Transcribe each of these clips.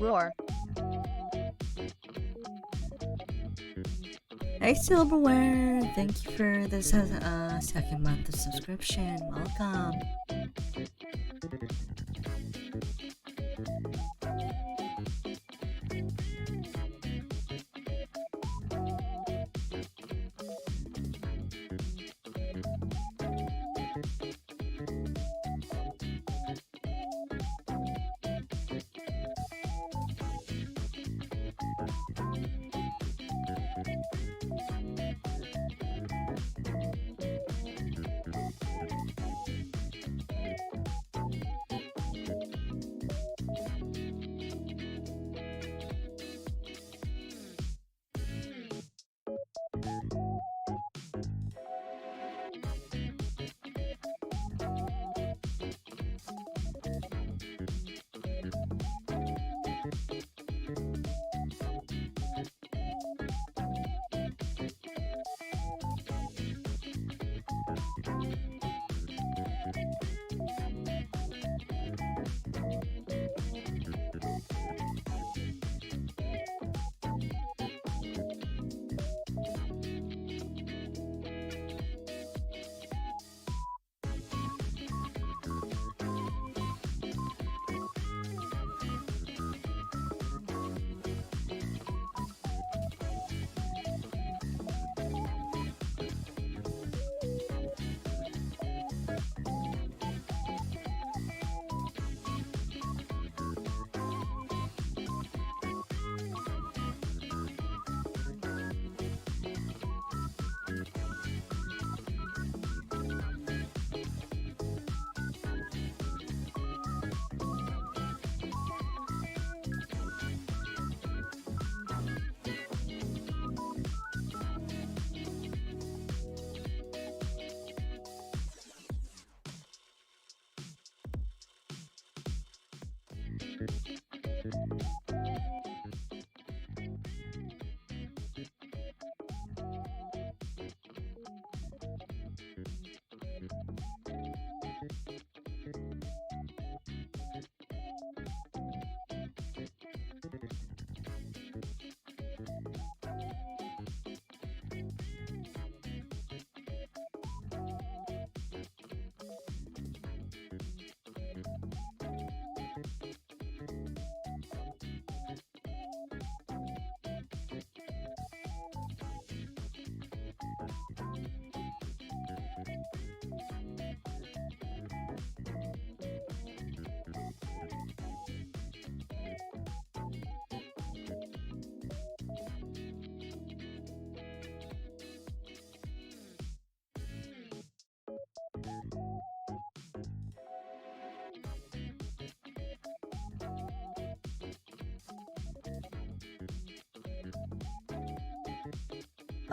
Roar. Hey Silverware, thank you for the second month of subscription. Welcome.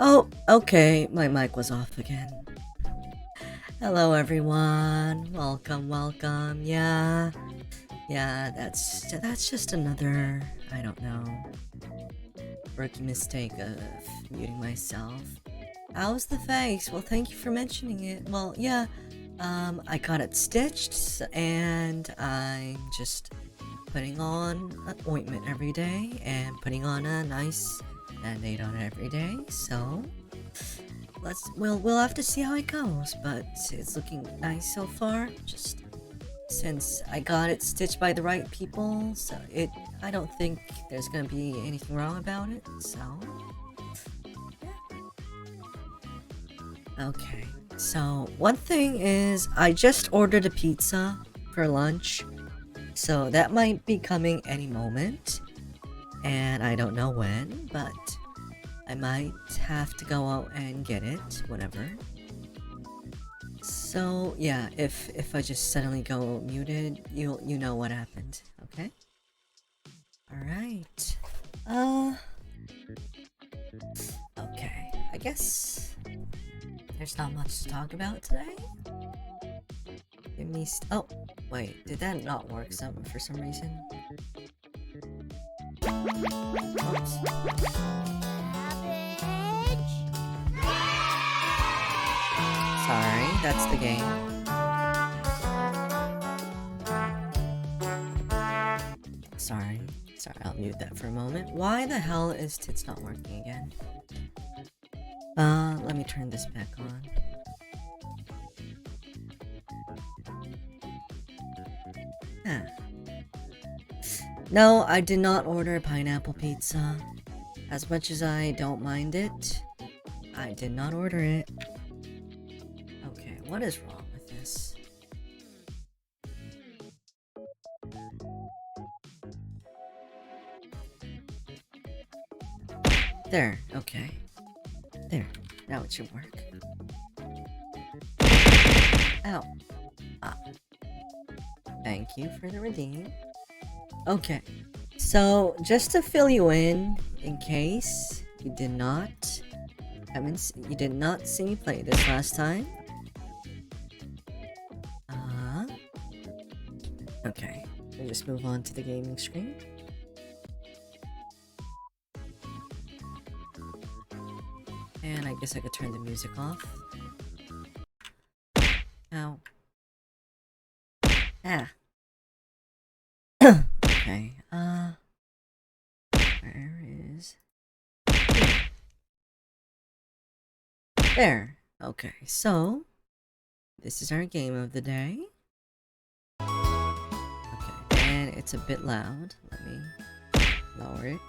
Oh, okay, my mic was off again. Hello everyone, welcome. Yeah, that's just another, I don't know, rookie mistake of muting myself. How's the face? Well, thank you for mentioning it. Well, yeah, I got it stitched and I'm just putting on an ointment every day and putting on a nice band-aid on it every day. So we'll have to see how it goes, but it's looking nice so far. Just since I got it stitched by the right people, so I don't think there's gonna be anything wrong about it. So okay. So one thing is I just ordered a pizza for lunch. So that might be coming any moment. And I don't know when, but I might have to go out and get it, whatever. So yeah, if I just suddenly go muted, you know what happened, okay? Alright. Okay. I guess There's not much to talk about today. Give me oh, wait, did that not work for some reason? Oops. Sorry, that's the game. Sorry, I'll mute that for a moment. Why the hell is Tits not working again? Let me turn this back on. Huh. No, I did not order a pineapple pizza. As much as I don't mind it, I did not order it. Okay, what is wrong with this? There, okay. There, now it should work. Ow. Ah. Thank you for the redeem. Okay, so just to fill you in case you did not see me play this last time. Okay, we'll just move on to the gaming screen. And I guess I could turn the music off. Ow. Ah. Okay, where is... There. Okay, so this is our game of the day. Okay, and it's a bit loud. Let me lower it.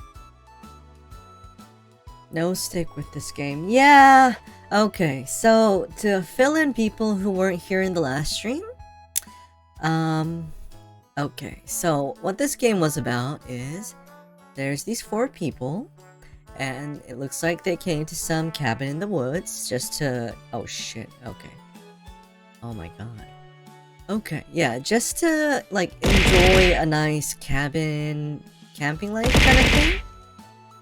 No stick with this game. Yeah! Okay, so to fill in people who weren't here in the last stream, okay, so what this game was about is there's these 4 people, and it looks like they came to some cabin in the woods just to... Oh shit, okay. Oh my god. Okay, yeah, just to, like, enjoy a nice cabin, camping life kind of thing.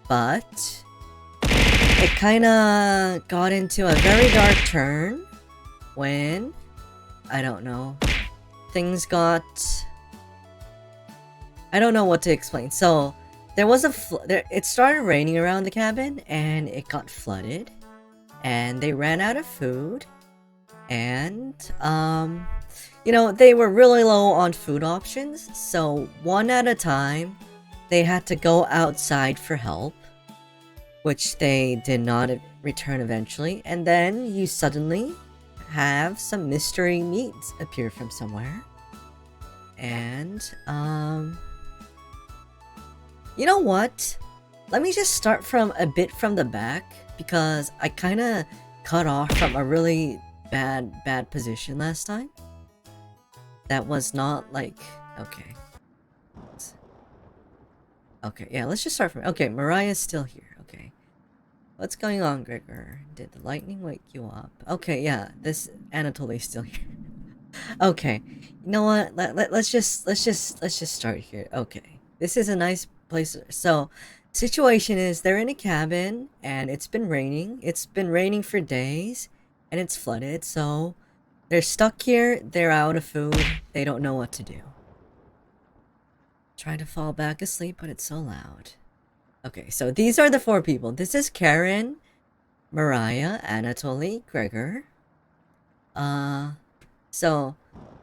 But it kinda got into a very dark turn when, I don't know, things got... I don't know what to explain. So, there was it started raining around the cabin, and it got flooded. And they ran out of food. And, you know, they were really low on food options. So, one at a time, they had to go outside for help. Which they did not return eventually. And then you suddenly have some mystery meats appear from somewhere. And, you know what? Let me just start from a bit from the back, because I kind of cut off from a really bad position last time. That was not like... Okay. Okay, yeah, let's just start from... Okay, Mariah's still here. Okay. What's going on, Gregor? Did the lightning wake you up? Okay, yeah, this Anatoly's still here. Okay, you know what? Let's just start here. Okay, this is a nice place. So, situation is they're in a cabin and it's been raining. It's been raining for days and it's flooded. So, they're stuck here. They're out of food. They don't know what to do. Trying to fall back asleep, but it's so loud. Okay, so these are the 4 people. This is Karen, Mariah, Anatoly, Gregor. So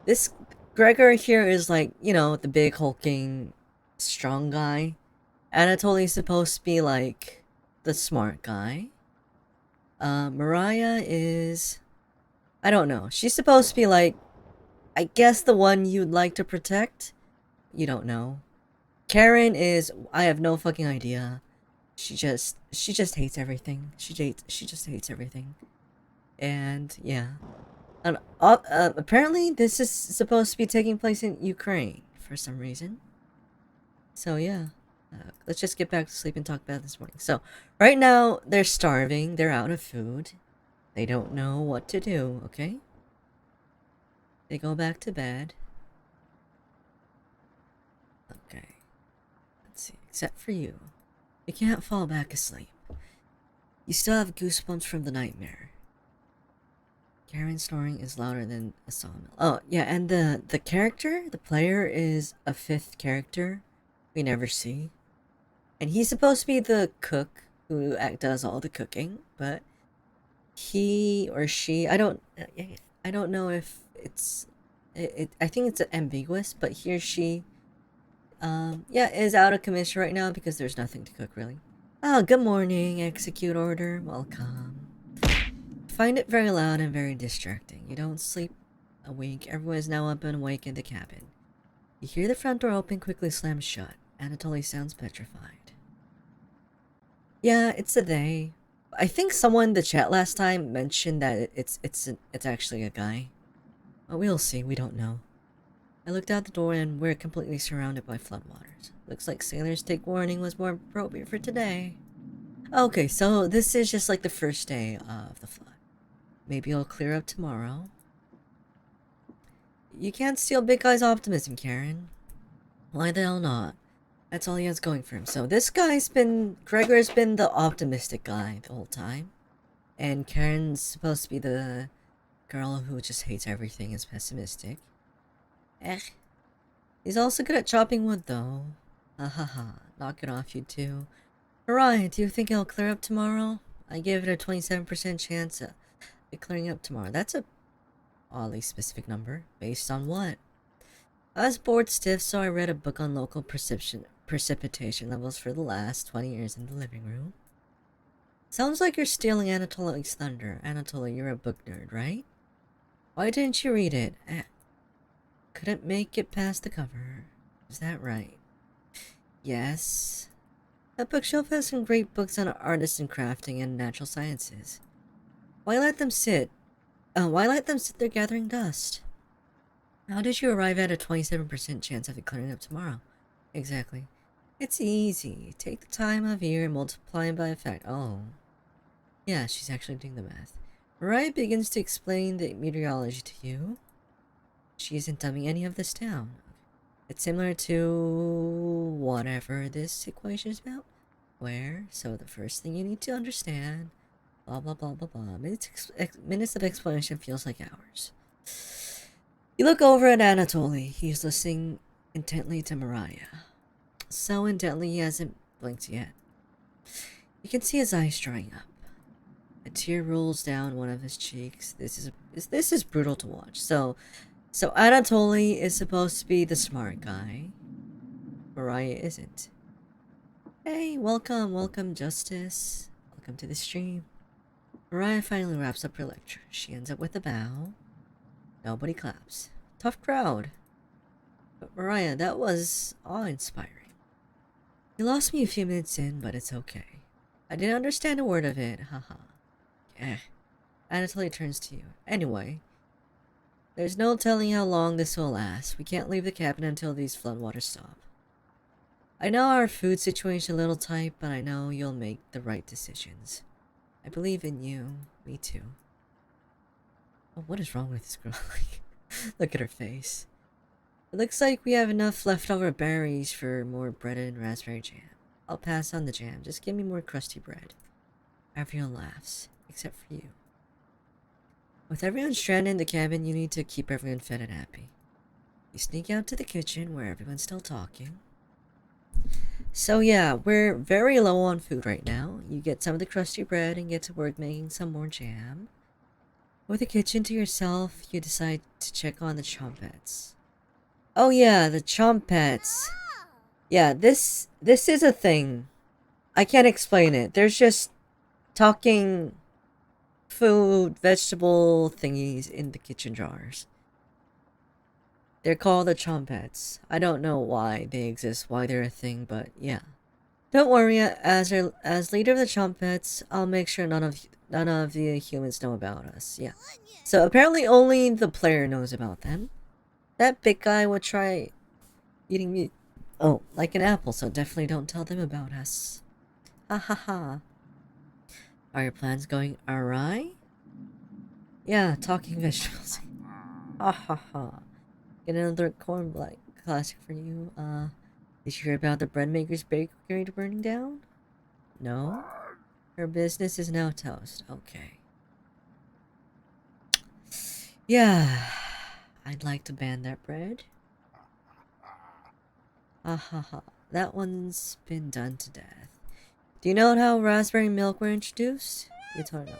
this Gregor here is like, you know, the big hulking strong guy. Anatoly's supposed to be like the smart guy. Mariah is... I don't know. She's supposed to be like, I guess the one you'd like to protect? You don't know. Karen is... I have no fucking idea. She just hates everything. She just hates everything. And, yeah. And, apparently this is supposed to be taking place in Ukraine for some reason. So, yeah. Let's just get back to sleep and talk about this morning. So, right now, they're starving. They're out of food. They don't know what to do, okay? They go back to bed. Okay. Let's see. Except for you. You can't fall back asleep. You still have goosebumps from the nightmare. Karen's snoring is louder than a sawmill. Oh, yeah, and the character, the player, is a fifth character we never see. And he's supposed to be the cook who does all the cooking, but he or she, I don't know if I think it's ambiguous, but he or she, yeah, is out of commission right now because there's nothing to cook, really. Oh, good morning, execute order, welcome. Find it very loud and very distracting. You don't sleep a week. Everyone is now up and awake in the cabin. You hear the front door open, quickly slam shut. Anatoly sounds petrified. Yeah, it's a they. I think someone in the chat last time mentioned that it's actually a guy. But we'll see, we don't know. I looked out the door and we're completely surrounded by floodwaters. Looks like sailors take warning was more appropriate for today. Okay, so this is just like the first day of the flood. Maybe it'll clear up tomorrow. You can't steal Big Guy's optimism, Karen. Why the hell not? That's all he has going for him. So this guy's been... Gregor's been the optimistic guy the whole time. And Karen's supposed to be the girl who just hates everything, is pessimistic. He's also good at chopping wood, though. Ha ha ha. Knock it off, you two. Alright, do you think it'll clear up tomorrow? I give it a 27% chance of it clearing up tomorrow. That's a oddly specific number. Based on what? I was bored stiff, so I read a book on local precipitation levels for the last 20 years in the living room. Sounds like you're stealing Anatoly's thunder. Anatoly, you're a book nerd, right? Why didn't you read it? Couldn't make it past the cover. Is that right? Yes. That bookshelf has some great books on artists and crafting and natural sciences. Why let them sit? Why let them sit there gathering dust? How did you arrive at a 27% chance of it clearing up tomorrow? Exactly. It's easy. Take the time of year and multiply it by a fact. Oh. Yeah, she's actually doing the math. Mariah begins to explain the meteorology to you. She isn't dumbing any of this down. It's similar to whatever this equation is about. Where? So the first thing you need to understand... Blah blah blah blah blah. Minutes of explanation feels like hours. You look over at Anatoly. He's listening intently to Mariah. So intently he hasn't blinked yet. You can see his eyes drying up. A tear rolls down one of his cheeks. This is brutal to watch. So Anatoly is supposed to be the smart guy. Mariah isn't. Hey, welcome, Justice. Welcome to the stream. Mariah finally wraps up her lecture. She ends up with a bow. Nobody claps. Tough crowd. But Mariah, that was awe-inspiring. You lost me a few minutes in, but it's okay. I didn't understand a word of it, haha. Anatoly turns to you. Anyway, there's no telling how long this will last. We can't leave the cabin until these floodwaters stop. I know our food situation's a little tight, but I know you'll make the right decisions. I believe in you. Me too. Oh, what is wrong with this girl? Look at her face. It looks like we have enough leftover berries for more bread and raspberry jam. I'll pass on the jam. Just give me more crusty bread. Everyone laughs, except for you. With everyone stranded in the cabin, you need to keep everyone fed and happy. You sneak out to the kitchen where everyone's still talking. So yeah, we're very low on food right now. You get some of the crusty bread and get to work making some more jam. With the kitchen to yourself, you decide to check on the Chompets. Oh yeah, the Chompets. Yeah, this is a thing. I can't explain it. There's just talking food, vegetable thingies in the kitchen jars. They're called the Chompets. I don't know why they exist, why they're a thing, but yeah. Don't worry, as leader of the Chompets, I'll make sure none of the humans know about us. Yeah. So apparently only the player knows about them. That big guy would try eating me. Oh, like an apple, so definitely don't tell them about us. Ha ha ha. Are your plans going awry? Yeah, talking vegetables. Ha ha ha. Get another corn black classic for you. Did you hear about the bread maker's bakery burning down? No? Her business is now toast. Okay. Yeah, I'd like to ban that bread. Ha. That one's been done to death. Do you know how raspberry milk were introduced? You told me.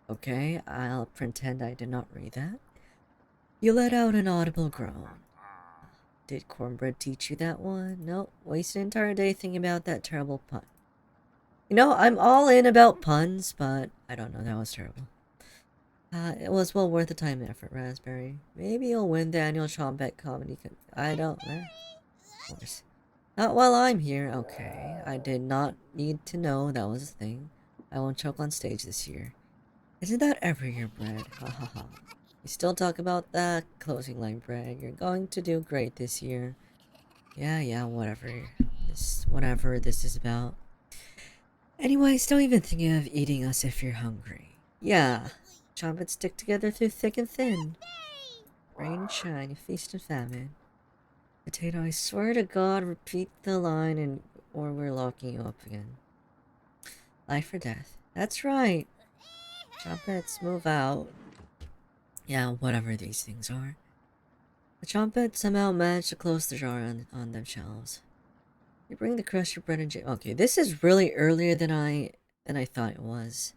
Okay, I'll pretend I did not read that. You let out an audible groan. Did cornbread teach you that one? No, waste an entire day thinking about that terrible pun. You know, I'm all in about puns, but I don't know, that was terrible. It was well worth the time and effort, Raspberry. Maybe you'll win the annual Trombett Comedy I don't know. Of course. Not while I'm here. Okay, I did not need to know that was a thing. I won't choke on stage this year. Isn't that every year, Brad? Ha ha ha. You still talk about that closing line, Brad. You're going to do great this year. Yeah, whatever. Whatever this is about. Anyways, don't even think of eating us if you're hungry. Yeah, chompets stick together through thick and thin. Rain and shine, feast and famine. Potato, I swear to God, repeat the line and or we're locking you up again. Life or death. That's right. Chompets, move out. Yeah, whatever these things are. The chompet somehow managed to close the jar on them shelves. You bring the crushed bread and jam. Okay, this is really earlier than I thought it was.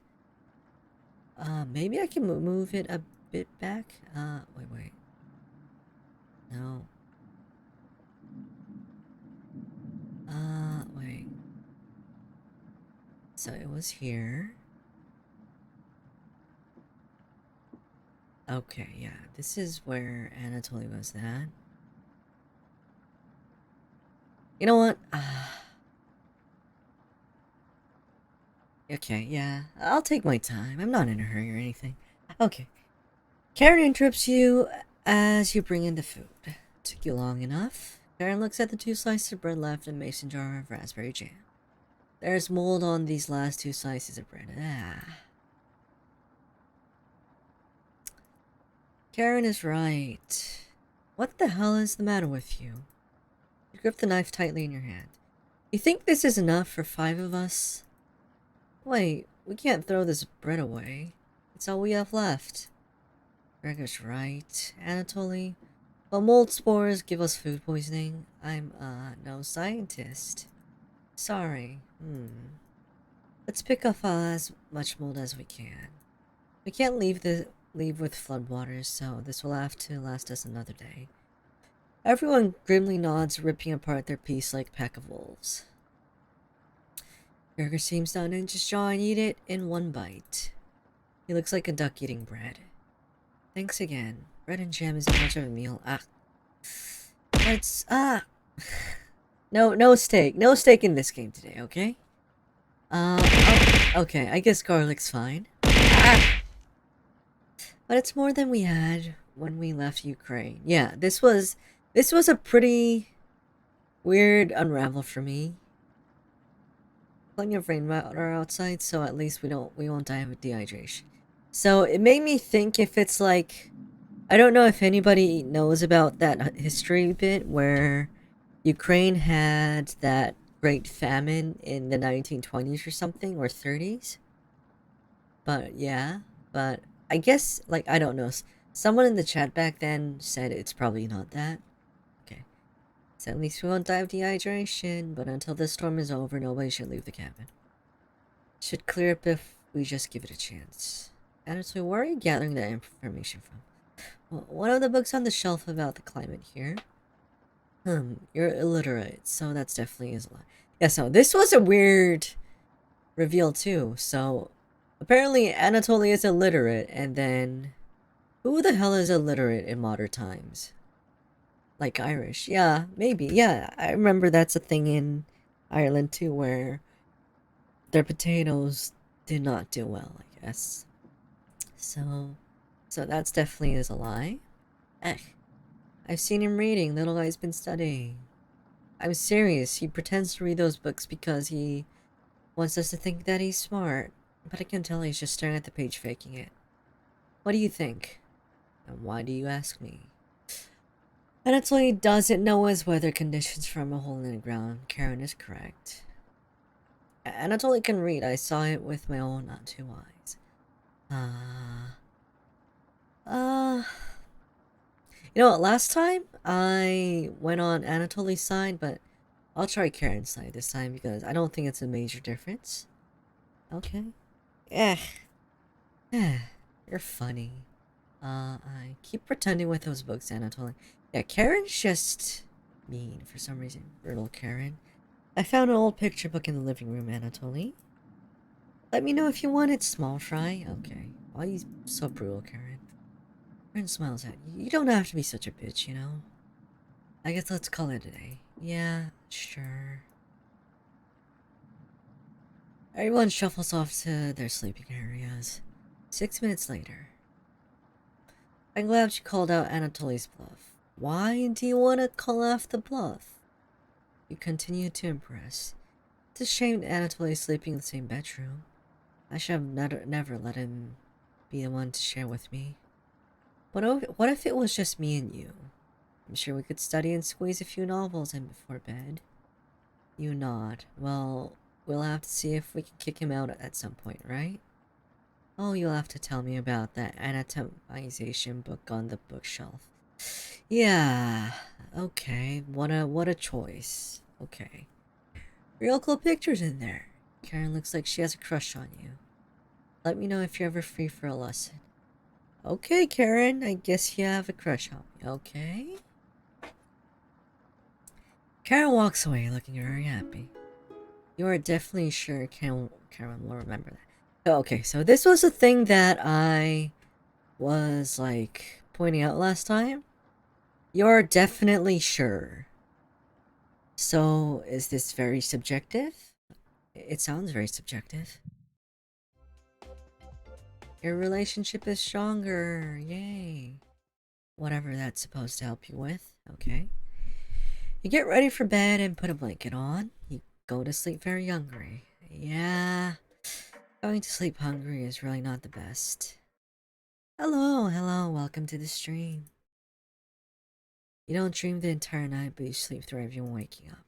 Maybe I can move it a bit back. Wait. No. Wait. So it was here. Okay, yeah. This is where Anatoly was at. You know what? Okay, yeah. I'll take my time. I'm not in a hurry or anything. Okay. Karen interrupts you as you bring in the food. Took you long enough. Karen looks at the 2 slices of bread left in a mason jar of raspberry jam. There's mold on these last 2 slices of bread. Karen is right. What the hell is the matter with you? You grip the knife tightly in your hand. You think this is enough for 5 of us? Wait, we can't throw this bread away. It's all we have left. Gregor's right. Anatoly, well, mold spores give us food poisoning. I'm, no scientist. Sorry. Let's pick up as much mold as we can. We can't leave with floodwaters, so this will have to last us another day. Everyone grimly nods, ripping apart their piece like a pack of wolves. Gregor seems to unhinge his jaw and eat it in one bite. He looks like a duck eating bread. Thanks again. Bread and jam isn't much of a meal. Let's, No steak. No steak in this game today, okay? Okay, I guess garlic's fine. But it's more than we had when we left Ukraine. Yeah, this was a pretty weird unravel for me. Plenty of rainwater outside, so at least we won't die of dehydration. So it made me think if it's like, I don't know if anybody knows about that history bit where Ukraine had that great famine in the 1920s or something, or 30s. But yeah, but I guess, like, I don't know. Someone in the chat back then said it's probably not that. Okay. So at least we won't die of dehydration, but until this storm is over, nobody should leave the cabin. Should clear up if we just give it a chance. Honestly, where are you gathering that information from? Well, one of the books on the shelf about the climate here. You're illiterate, so that's definitely is a lie. Yeah, so this was a weird reveal too. So apparently Anatoly is illiterate, and then who the hell is illiterate in modern times? Like Irish. Yeah, maybe. Yeah, I remember that's a thing in Ireland too, where their potatoes did not do well, I guess. So that's definitely is a lie. I've seen him reading. Little guy's been studying. I'm serious. He pretends to read those books because he wants us to think that he's smart. But I can tell he's just staring at the page faking it. What do you think? And why do you ask me? Anatoly doesn't know his weather conditions from a hole in the ground. Karen is correct. Anatoly can read. I saw it with my own 2 eyes. You know what, last time I went on Anatoly's side, but I'll try Karen's side this time because I don't think it's a major difference. Okay. Eh. Eh. You're funny. I keep pretending with those books, Anatoly. Yeah, Karen's just mean for some reason. Brutal Karen. I found an old picture book in the living room, Anatoly. Let me know if you want it, small fry. Okay. Why are you so brutal, Karen? Karen smiles at you. You don't have to be such a bitch, you know? I guess let's call it a day. Yeah, sure. Everyone shuffles off to their sleeping areas. 6 minutes later. I'm glad you called out Anatoly's bluff. Why do you want to call off the bluff? You continue to impress. It's a shame Anatoly's sleeping in the same bedroom. I should have never let him be the one to share with me. But what if it was just me and you? I'm sure we could study and squeeze a few novels in before bed. You nod. Well, we'll have to see if we can kick him out at some point, right? Oh, you'll have to tell me about that anatomization book on the bookshelf. Yeah, okay. What a choice. Okay. Real cool pictures in there. Karen looks like she has a crush on you. Let me know if you're ever free for a lesson. Okay, Karen, I guess you have a crush on me, okay? Karen walks away looking very happy. You are definitely sure Karen will remember that. Okay, so this was a thing that I was, like, pointing out last time. You're definitely sure. So, is this very subjective? It sounds very subjective. Your relationship is stronger. Yay. Whatever that's supposed to help you with. Okay. You get ready for bed and put a blanket on. You go to sleep very hungry. Yeah. Going to sleep hungry is really not the best. Hello, welcome to the stream. You don't dream the entire night, but you sleep through everyone waking up.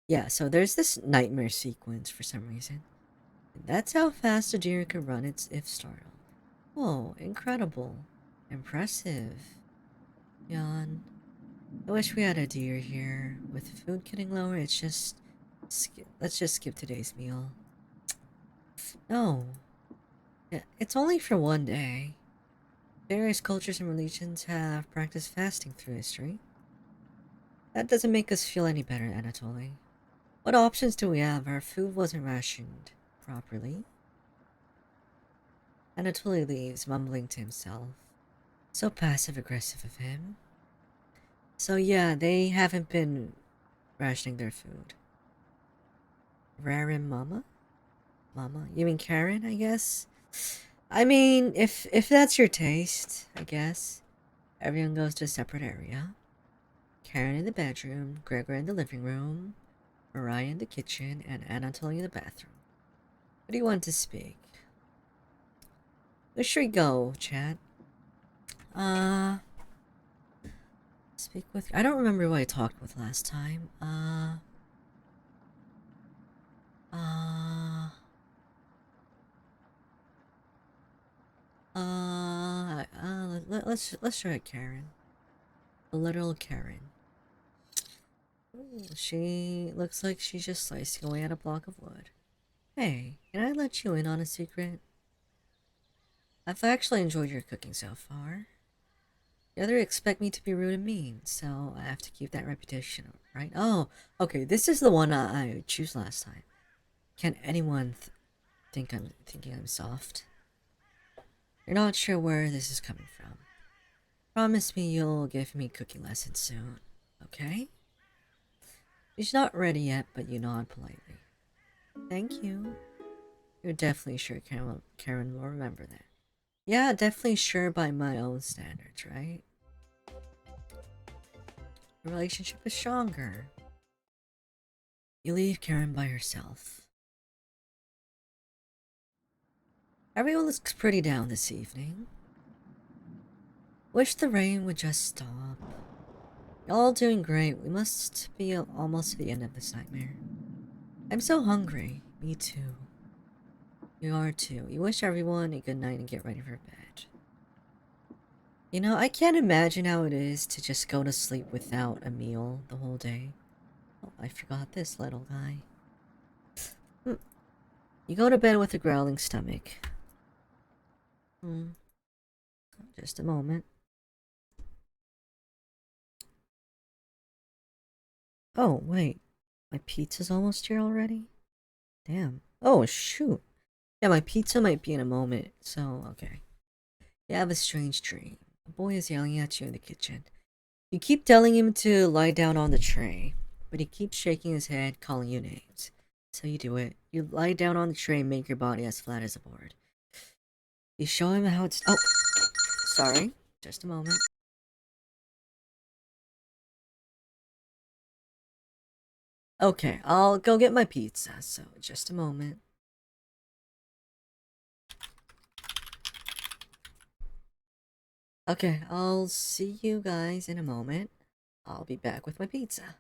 Yeah, so there's this nightmare sequence for some reason. And that's how fast a deer could run if startled. Whoa, incredible. Impressive. Yawn. I wish we had a deer here. With the food getting lower, it's just... let's just skip today's meal. No. Yeah, it's only for one day. Various cultures and religions have practiced fasting through history. That doesn't make us feel any better, Anatoly. What options do we have? Our food wasn't rationed properly. Anatoly leaves, mumbling to himself. So passive-aggressive of him. So yeah, they haven't been rationing their food. Rarin Mama? Mama? You mean Karen, I guess? I mean, if that's your taste, I guess. Everyone goes to a separate area. Karen in the bedroom, Gregor in the living room, Mariah in the kitchen, and Anatoly in the bathroom. What do you want to speak? Where should we go, chat? Speak with... I don't remember who I talked with last time. Let's try Karen. The literal Karen. Ooh, she looks like she's just slicing away at a block of wood. Hey, can I let you in on a secret? I've actually enjoyed your cooking so far. The other expect me to be rude and mean, so I have to keep that reputation up, right? Oh, okay, this is the one I choose last time. Can anyone think I'm thinking I'm soft? You're not sure where this is coming from. Promise me you'll give me cooking lessons soon, okay? She's not ready yet, but you nod politely. Thank you. You're definitely sure Karen will remember that. Yeah, definitely sure by my own standards, right? The relationship is stronger. You leave Karen by herself. Everyone looks pretty down this evening. Wish the rain would just stop. Y'all doing great. We must be almost to the end of this nightmare. I'm so hungry. Me too. You are too. You wish everyone a good night and get ready for bed. You know, I can't imagine how it is to just go to sleep without a meal the whole day. Oh, I forgot this little guy. Hmm. You go to bed with a growling stomach. Hmm. Just a moment. Oh, wait. My pizza's almost here already? Damn. Oh, shoot. Yeah, my pizza might be in a moment, so okay. You have a strange dream. A boy is yelling at you in the kitchen. You keep telling him to lie down on the tray, but he keeps shaking his head, calling you names. So you do it. You lie down on the tray and make your body as flat as a board. You show him how it's. Oh, sorry. Just a moment. Okay, I'll go get my pizza, so just a moment. Okay, I'll see you guys in a moment. I'll be back with my pizza.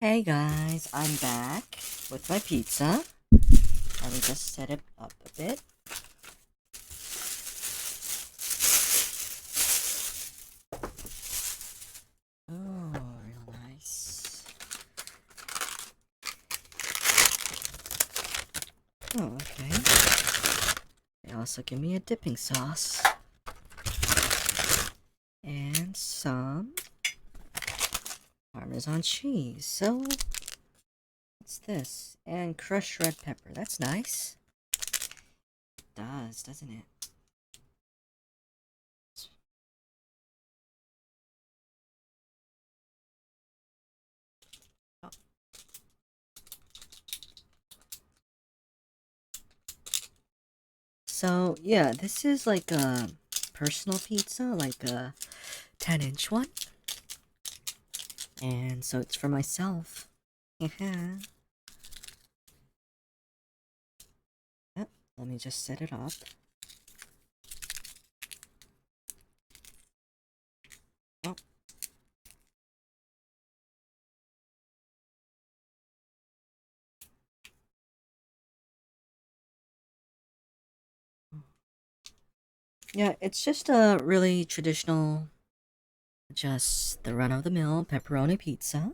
Hey guys, I'm back with my pizza. Let me just set it up a bit. Oh, real nice. Oh, okay. They also give me a dipping sauce. And some Parmesan cheese. So, what's this? And crushed red pepper. That's nice. It does, doesn't it? Oh. So, yeah, this is like a personal pizza, like a 10-inch one. And so it's for myself. Yeah. Yep, let me just set it up. Oh. Yeah, it's just a really traditional, just the run-of-the-mill pepperoni pizza.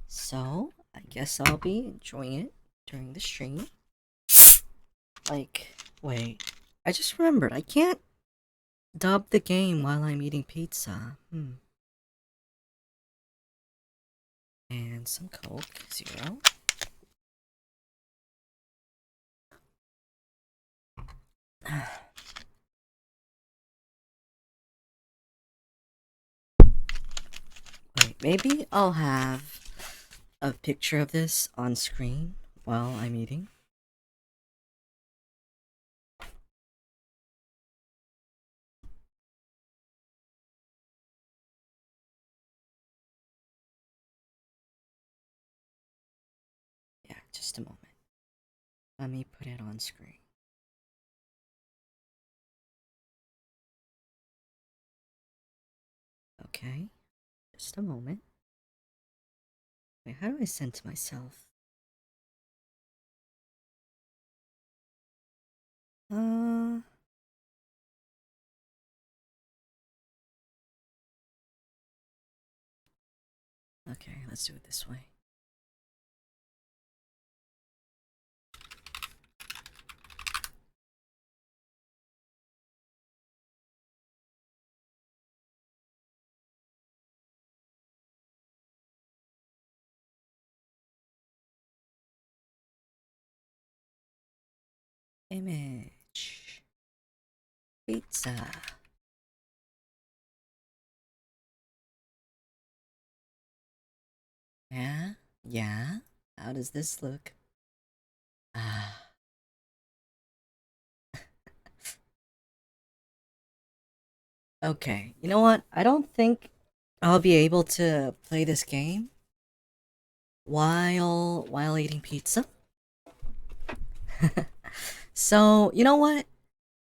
So, I guess I'll be enjoying it during the stream. Like, wait, I just remembered, I can't dub the game while I'm eating pizza. And some Coke, zero. Wait, maybe I'll have a picture of this on screen while I'm eating. Yeah, just a moment. Let me put it on screen. Okay, just a moment. Wait, how do I send to myself? Uh... Okay, let's do it this way. Image. Pizza. Yeah? Yeah? How does this look? Ah. Okay, you know what? I don't think I'll be able to play this game while eating pizza. So, you know what?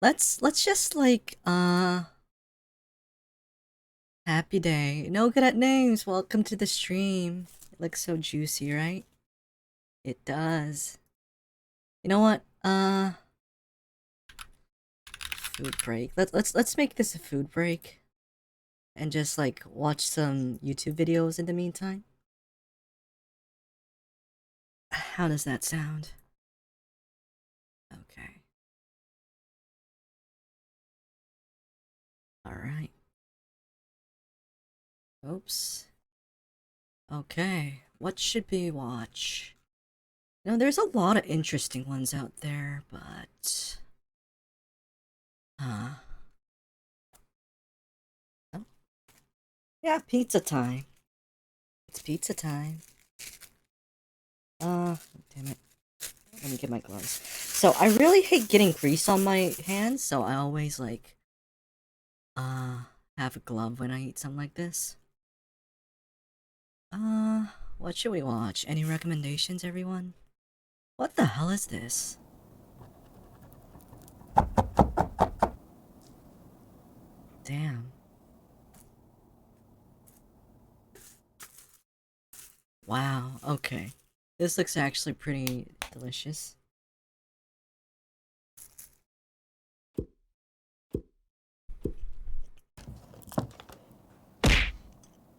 Let's just like happy day. No good at names. Welcome to the stream. It looks so juicy, right? It does. You know what? Food break. Let's make this a food break and just like watch some YouTube videos in the meantime. How does that sound? Okay. All right. Oops. Okay. What should we watch? You know, there's a lot of interesting ones out there, but huh? Oh, yeah, pizza time. It's pizza time. Damn it. Let me get my gloves. So I really hate getting grease on my hands, so I always like have a glove when I eat something like this. Uh, what should we watch? Any recommendations, everyone? What the hell is this? Damn. Wow, okay. This looks actually pretty delicious.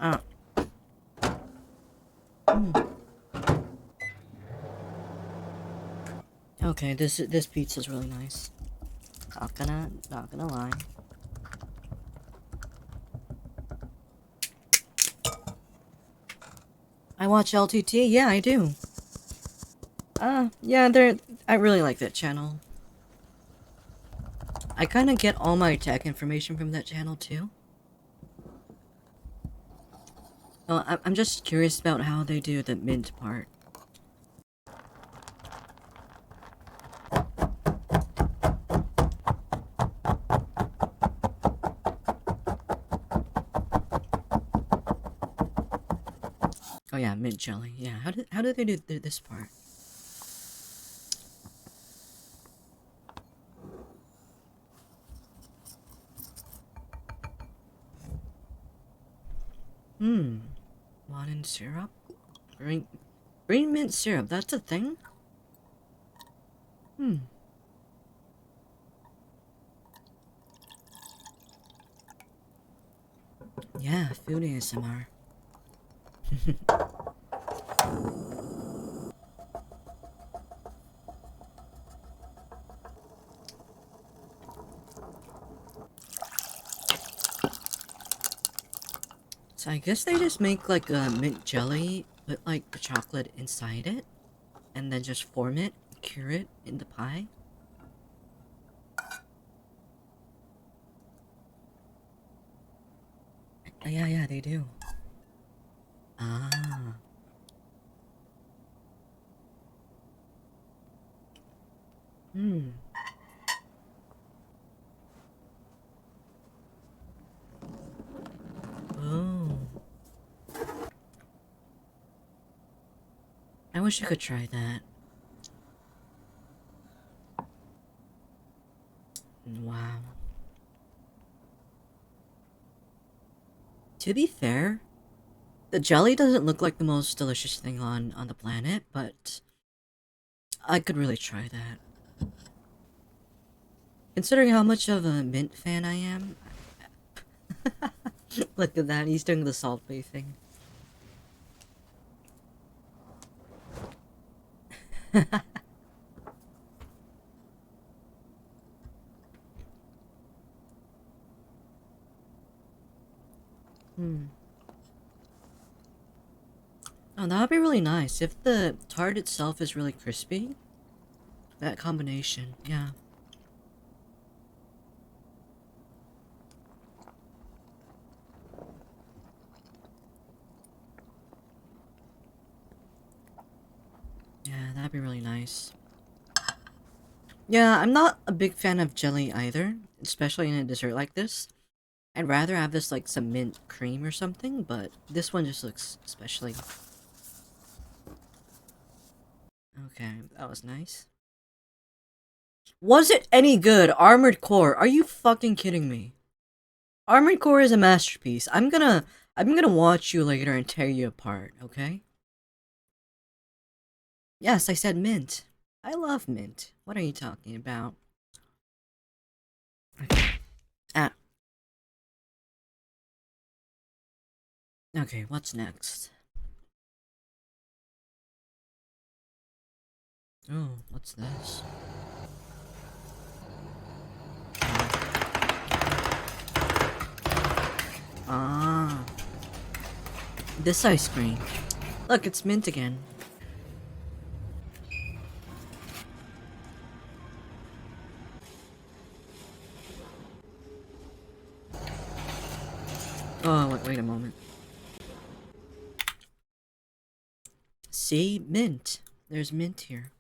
Oh. Mm. Okay, this pizza's really nice. Not gonna lie. I watch LTT. Yeah, I do. Yeah, I really like that channel. I kind of get all my tech information from that channel too. Oh, I'm just curious about how they do the mint part. Oh yeah, mint jelly. Yeah, how do they do this part? Hmm. Lemon syrup? Green green mint syrup, that's a thing? Hmm. Yeah, food ASMR. So I guess they just make like a mint jelly, put like the chocolate inside it, and then just form it, cure it in the pie. Yeah, they do. Ah. Hmm. Oh. I wish I could try that. Wow. To be fair, the jelly doesn't look like the most delicious thing on the planet, but I could really try that. Considering how much of a Mint fan I am. Look at that, he's doing the salt bay thing. Oh, that would be really nice if the tart itself is really crispy. That combination, yeah. Yeah, that'd be really nice. Yeah, I'm not a big fan of jelly either, especially in a dessert like this. I'd rather have this like some mint cream or something, but this one just looks especially. Okay, that was nice. Was it any good? Armored Core, are you fucking kidding me? Armored Core is a masterpiece. I'm gonna watch you later and tear you apart, okay? Yes, I said mint. I love mint. What are you talking about? Okay. Ah. Okay, what's next? Oh, what's this? Ah. This ice cream. Look, it's mint again. Oh, wait a moment. See? Mint. There's mint here.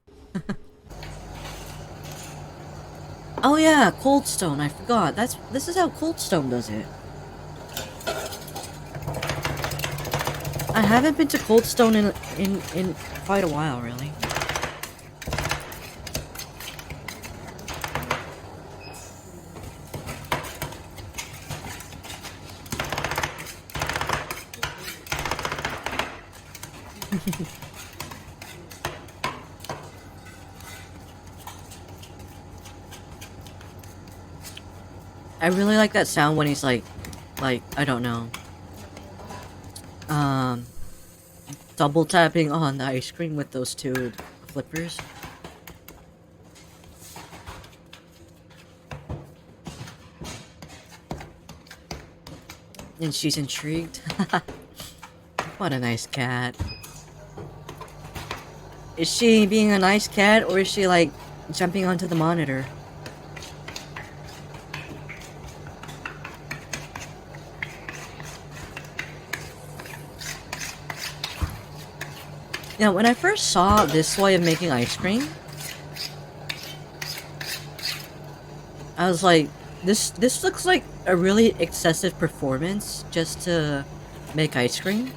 Oh yeah, Cold Stone, I forgot. This is how Cold Stone does it. I haven't been to Cold Stone in quite a while, really. I really like that sound when he's like, I don't know. Double tapping on the ice cream with those two flippers. And she's intrigued. What a nice cat. Is she being a nice cat, or is she like jumping onto the monitor? You know, when I first saw this way of making ice cream, I was like, this looks like a really excessive performance just to make ice cream.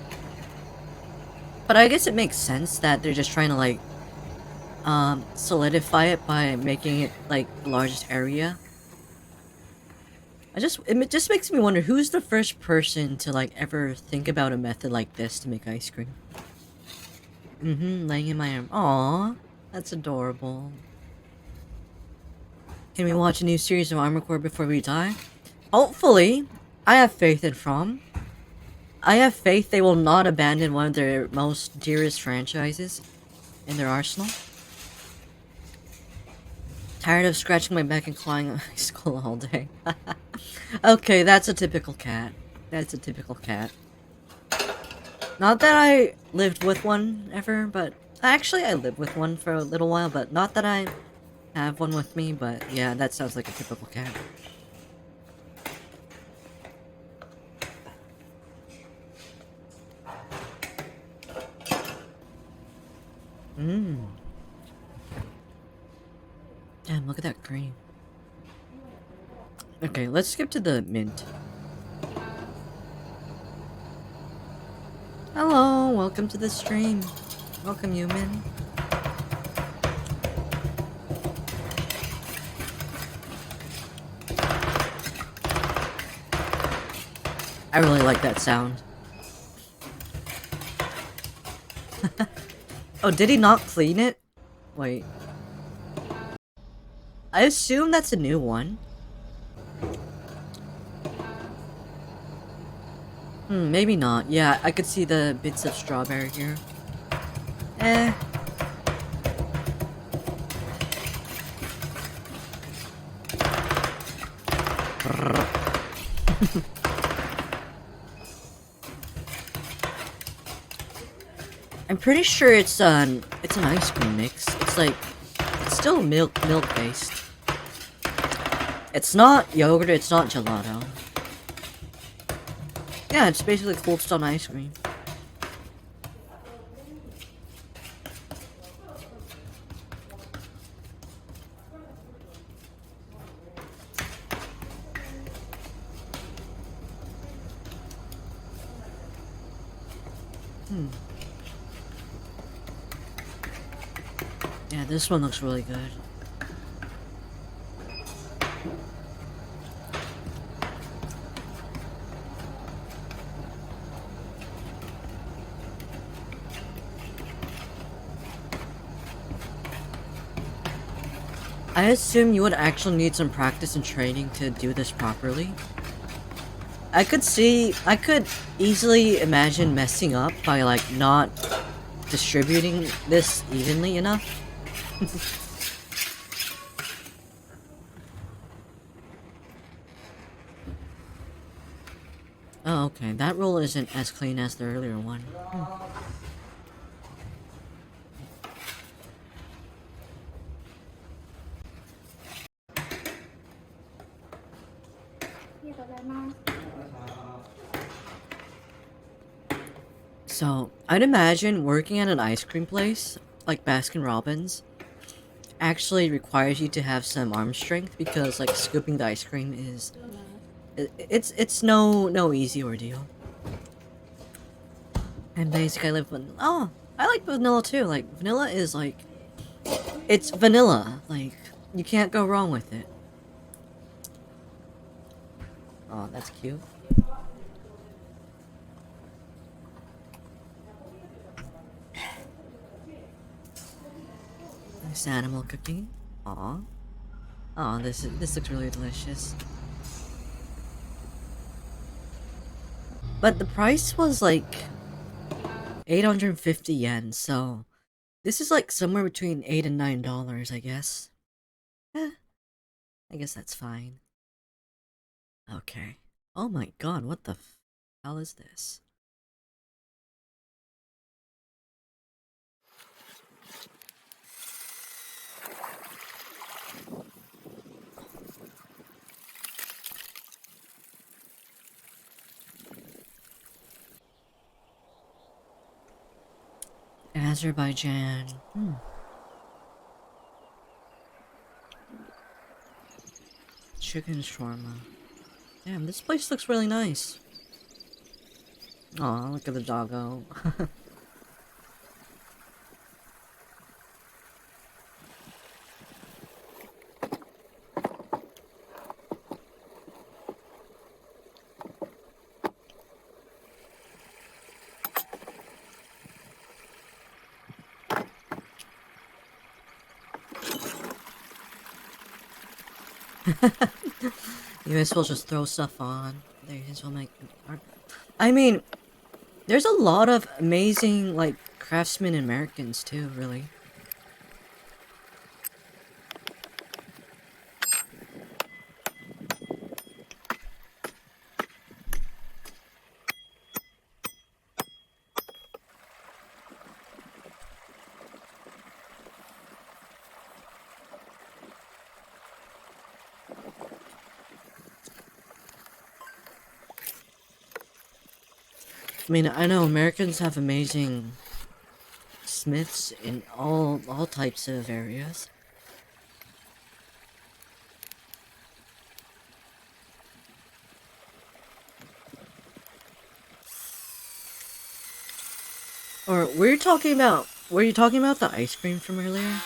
But I guess it makes sense that they're just trying to like solidify it by making it like the largest area. It just makes me wonder who's the first person to like ever think about a method like this to make ice cream. Laying in my arm. Aww, that's adorable. Can we watch a new series of Armored Core before we die? Hopefully. I have faith in From. I have faith they will not abandon one of their most dearest franchises in their arsenal. Tired of scratching my back and clawing on my skull all day. Okay, that's a typical cat. That's a typical cat. Not that I lived with one ever, but actually I lived with one for a little while, but not that I have one with me, but yeah, that sounds like a typical cat. Damn, look at that cream. Okay, let's skip to the mint. Hello, welcome to the stream. Welcome, human. I really like that sound. Oh, did he not clean it? Wait. I assume that's a new one. Maybe not. Yeah, I could see the bits of strawberry here. Eh. I'm pretty sure it's an ice cream mix. It's like it's still milk based. It's not yogurt, it's not gelato. Yeah, it's basically Cold Stone ice cream. Yeah, this one looks really good. I assume you would actually need some practice and training to do this properly. I could easily imagine messing up by like not distributing this evenly enough. Oh, okay, that roll isn't as clean as the earlier one. So, I'd imagine working at an ice cream place, like Baskin Robbins, actually requires you to have some arm strength because, like, scooping the ice cream is... It's no easy ordeal. And basically I live with... Oh, I like vanilla too. Like, vanilla is like... It's vanilla. Like, you can't go wrong with it. Oh, that's cute. This animal cookie. Aw. Oh, this looks really delicious. But the price was like 850 yen, so this is like somewhere between $8 and $9, I guess. Eh, I guess that's fine. Okay. Oh my god, what the hell is this? Azerbaijan. Chicken shawarma. Damn, this place looks really nice. Aw, look at the doggo. You might as well just throw stuff on. There you as well make art. I mean, there's a lot of amazing, like, craftsmen Americans too, really. I mean, I know Americans have amazing smiths in all types of areas. Or were you talking about the ice cream from earlier?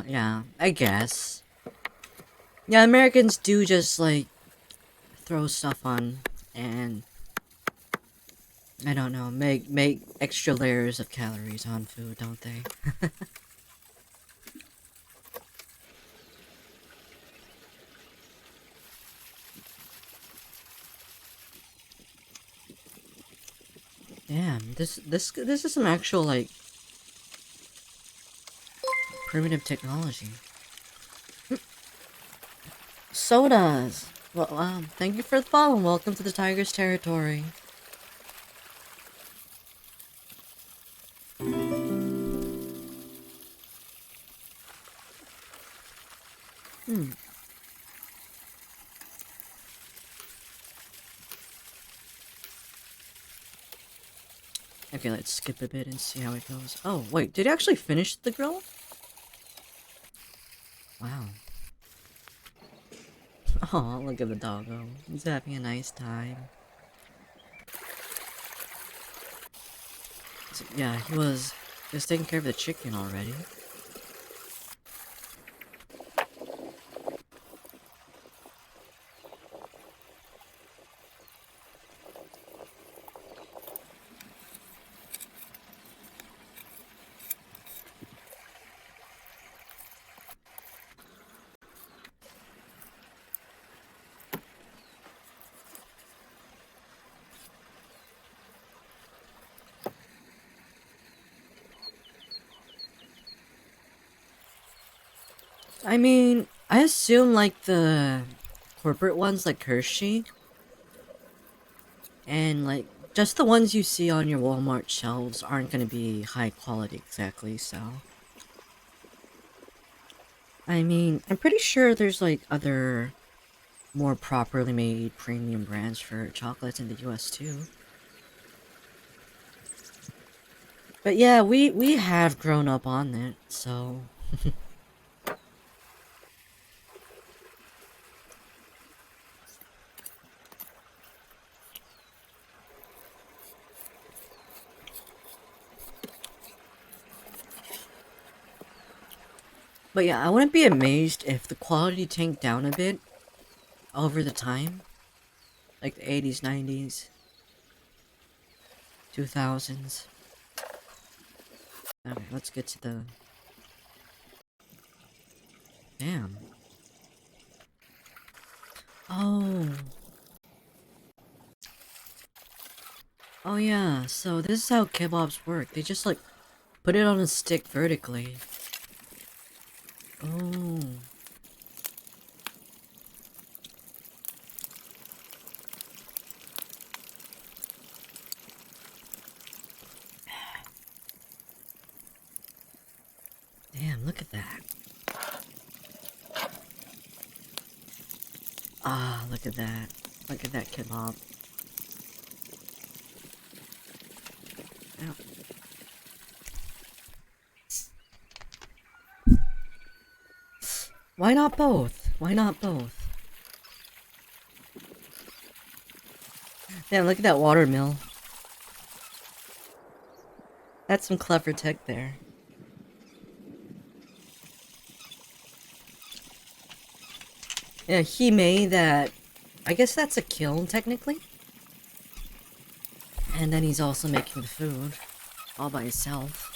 Yeah, I guess. Yeah, Americans do just like throw stuff on and I don't know, make extra layers of calories on food, don't they? Damn, this is some actual like primitive technology. Sodas. Well, thank you for the follow. Welcome to the Tiger's territory. Hmm. Okay, let's skip a bit and see how it goes. Oh, wait, did he actually finish the grill? Wow. Oh, look at the doggo. He's having a nice time. So, yeah, he was just taking care of the chicken already. I mean, I assume like the corporate ones like Hershey and like just the ones you see on your Walmart shelves aren't gonna be high quality exactly, so. I mean, I'm pretty sure there's like other more properly made premium brands for chocolates in the US too. But yeah, we have grown up on it, so but yeah, I wouldn't be amazed if the quality tanked down a bit over the time. Like the 80s, 90s, 2000s. Okay, let's get to the... Damn. Oh. Oh yeah, so this is how kebabs work. They just like put it on a stick vertically. Oh. Damn, look at that. Ah, look at that. Look at that kebab. Ow. Why not both? Why not both? Damn, look at that water mill. That's some clever tech there. Yeah, he made that... I guess that's a kiln, technically? And then he's also making the food. All by himself.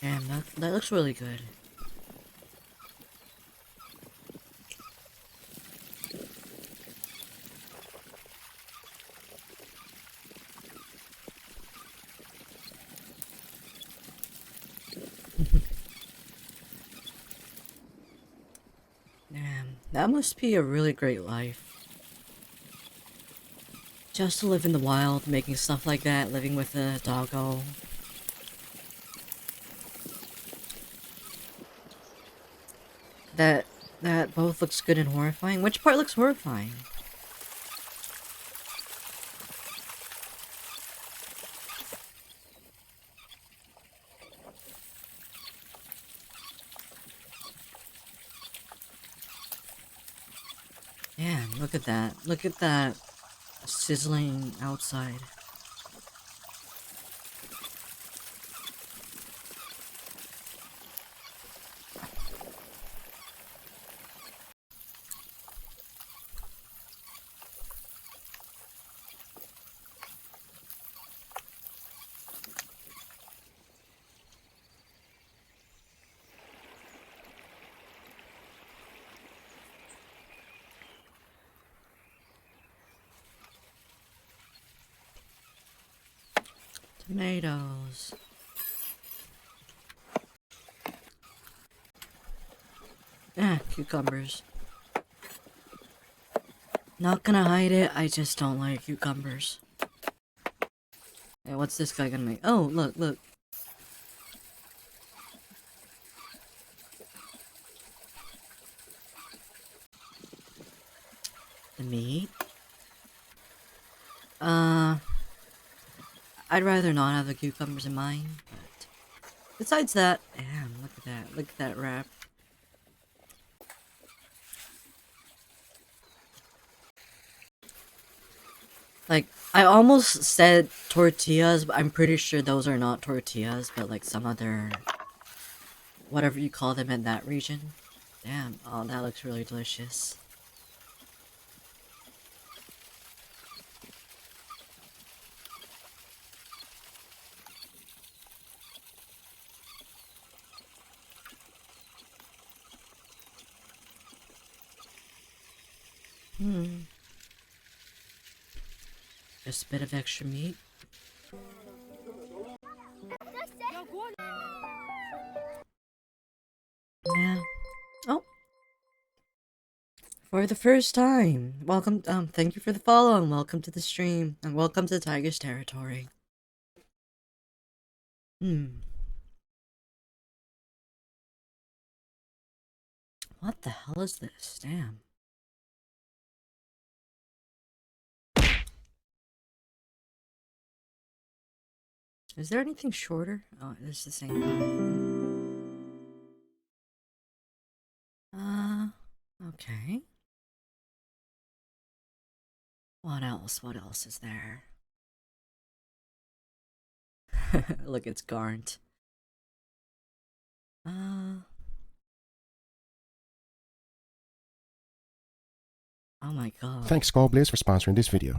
Damn, that looks really good. Damn, that must be a really great life. Just to live in the wild, making stuff like that, living with a doggo. That that both looks good and horrifying. Which part looks horrifying? Damn, look at that. Look at that sizzling outside. Tomatoes. Cucumbers. Not gonna hide it, I just don't like cucumbers. Hey, what's this guy gonna make? Oh, look, look. The meat? I'd rather not have the cucumbers in mine, but besides that, damn, look at that. Look at that wrap. Like, I almost said tortillas, but I'm pretty sure those are not tortillas, but like some other, whatever you call them in that region. Damn, oh, that looks really delicious. Just a bit of extra meat. Yeah. Oh. For the first time, welcome. Thank you for the follow and welcome to the stream and welcome to Tiger's Territory. What the hell is this? Damn. Is there anything shorter? Oh, it's the same one. Okay. What else? What else is there? Look, it's Garnt. Oh my god. Thanks Skullblaze for sponsoring this video.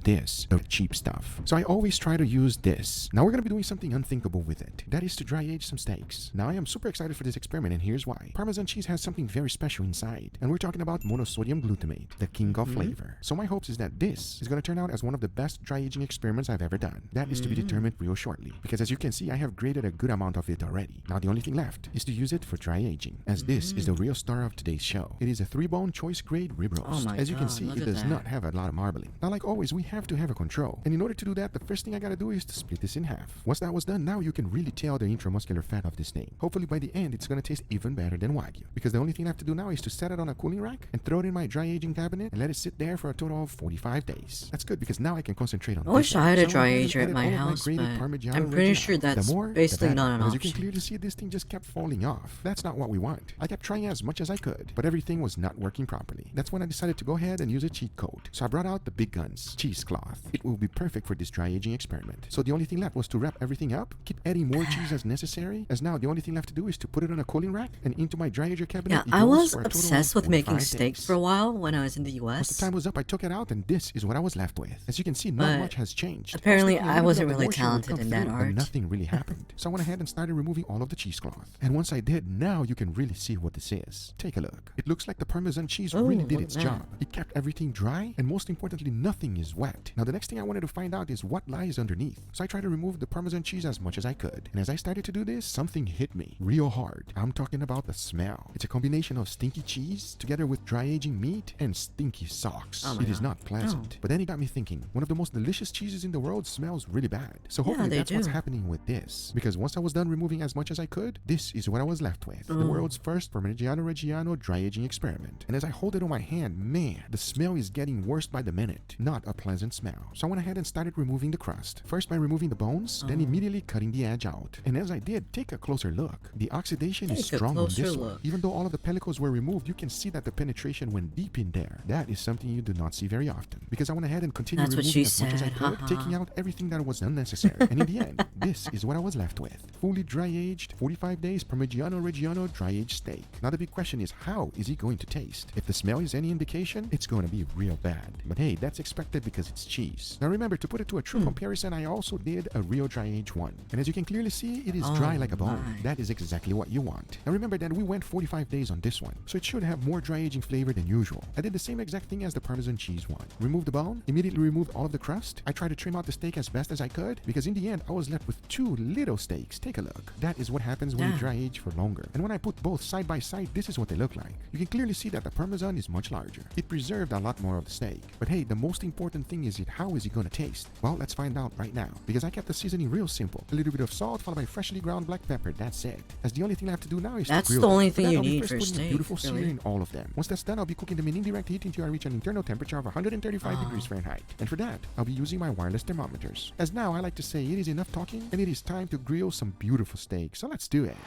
This, the cheap stuff. So I always try to use this. Now we're going to be doing something unthinkable with it. That is to dry age some steaks. Now I am super excited for this experiment and here's why. Parmesan cheese has something very special inside. And we're talking about monosodium glutamate, the king of flavor. So my hopes is that this is going to turn out as one of the best dry aging experiments I've ever done. That is to be determined real shortly. Because as you can see, I have graded a good amount of it already. Now the only thing left is to use it for dry aging. As this is the real star of today's show. It is a 3-bone choice grade rib roast. Oh my as you can God, see, it does not have a lot of marbling. Now like always, we have to have a control. And in order to do that, the first thing I gotta do is to split this in half. Once that was done, now you can really tell the intramuscular fat of this thing. Hopefully by the end, it's gonna taste even better than Wagyu. Because the only thing I have to do now is to set it on a cooling rack and throw it in my dry aging cabinet and let it sit there for a total of 45 days. That's good because now I can concentrate on I wish I had a dry ager at my added house, all of but Parmigiano I'm pretty Reggiano. sure that's The more, basically the better. not an As you can option. clearly see, this thing just kept falling off. That's not what we want. I kept trying as much as I could, but everything was not working properly. That's when I decided to go ahead and use a cheat code. So I brought out the big guns, cheesecloth. It will be perfect for this dry aging experiment. So the only thing left was to wrap everything up, keep adding more cheese as necessary, as now the only thing left to do is to put it on a cooling rack and into my dry ager cabinet. Yeah, I was obsessed with making steaks for a while when I was in the US. Once the time was up, I took it out and this is what I was left with. As you can see, not much has changed. Apparently, was I wasn't the really moisture would talented come in that through, art. But nothing really happened. So I went ahead and started removing all of the cheesecloth. And once I did, now you can really see what this is. Take a look. It looks like the Parmesan cheese really did its job. It kept everything dry, and most importantly, nothing is wet. Now the next thing I wanted to find out is what lies underneath. So I tried to remove the Parmesan cheese as much as I could. And as I started to do this, something hit me real hard. I'm talking about the smell. It's a combination of stinky cheese together with dry aging meat and stinky socks. Oh It is not pleasant. But then it got me thinking, one of the most delicious cheeses in the world smells really bad. So hopefully that's what's happening with this. Because once I was done removing as much as I could, this is what I was left with. The world's first Parmigiano Reggiano dry aging experiment. And as I hold it on my hand, man, the smell is getting worse by the minute. Not a pleasant unpleasant smell. So I went ahead and started removing the crust. First by removing the bones, then immediately cutting the edge out. And as I did, take a closer look. The oxidation is Take a strong on closer this one. look. Even though all of the pellicles were removed, you can see that the penetration went deep in there. That is something you do not see very often. Because I went ahead and continued That's what removing she as much as I said, could, haha. taking out everything that was unnecessary. And in the end, this is what I was left with. Fully dry-aged, 45 days Parmigiano Reggiano dry-aged steak. Now the big question is, how is it going to taste? If the smell is any indication, it's going to be real bad. But hey, that's expected because it's cheese. Now remember, to put it to a true comparison, I also did a real dry-aged one. And as you can clearly see, it is dry like a bone. my. That is exactly what you want. Now remember that we went 45 days on this one, so it should have more dry-aging flavor than usual. I did the same exact thing as the Parmesan cheese one. Removed the bone, immediately removed all of the crust. I tried to trim out the steak as best as I could, because in the end, I was left with two little steaks. Take a look. That is what happens when you Damn. dry age for longer. And when I put both side by side, this is what they look like. You can clearly see that the Parmesan is much larger. It preserved a lot more of the steak. But hey, the most important thing is how is it gonna taste? Well, let's find out right now, because I kept the seasoning real simple. A little bit of salt followed by freshly ground black pepper. That's it. As the only thing I have to do now is That's to grill the them. only For thing that, you I'll be need first for putting a steak, beautiful sear really. in all of them. Once that's done, I'll be cooking them in indirect heat until I reach an internal temperature of 135 degrees Fahrenheit. And for that, I'll be using my wireless thermometers. As now, I like to say, it is enough talking, and it is time to grill some beautiful steak. So let's do it.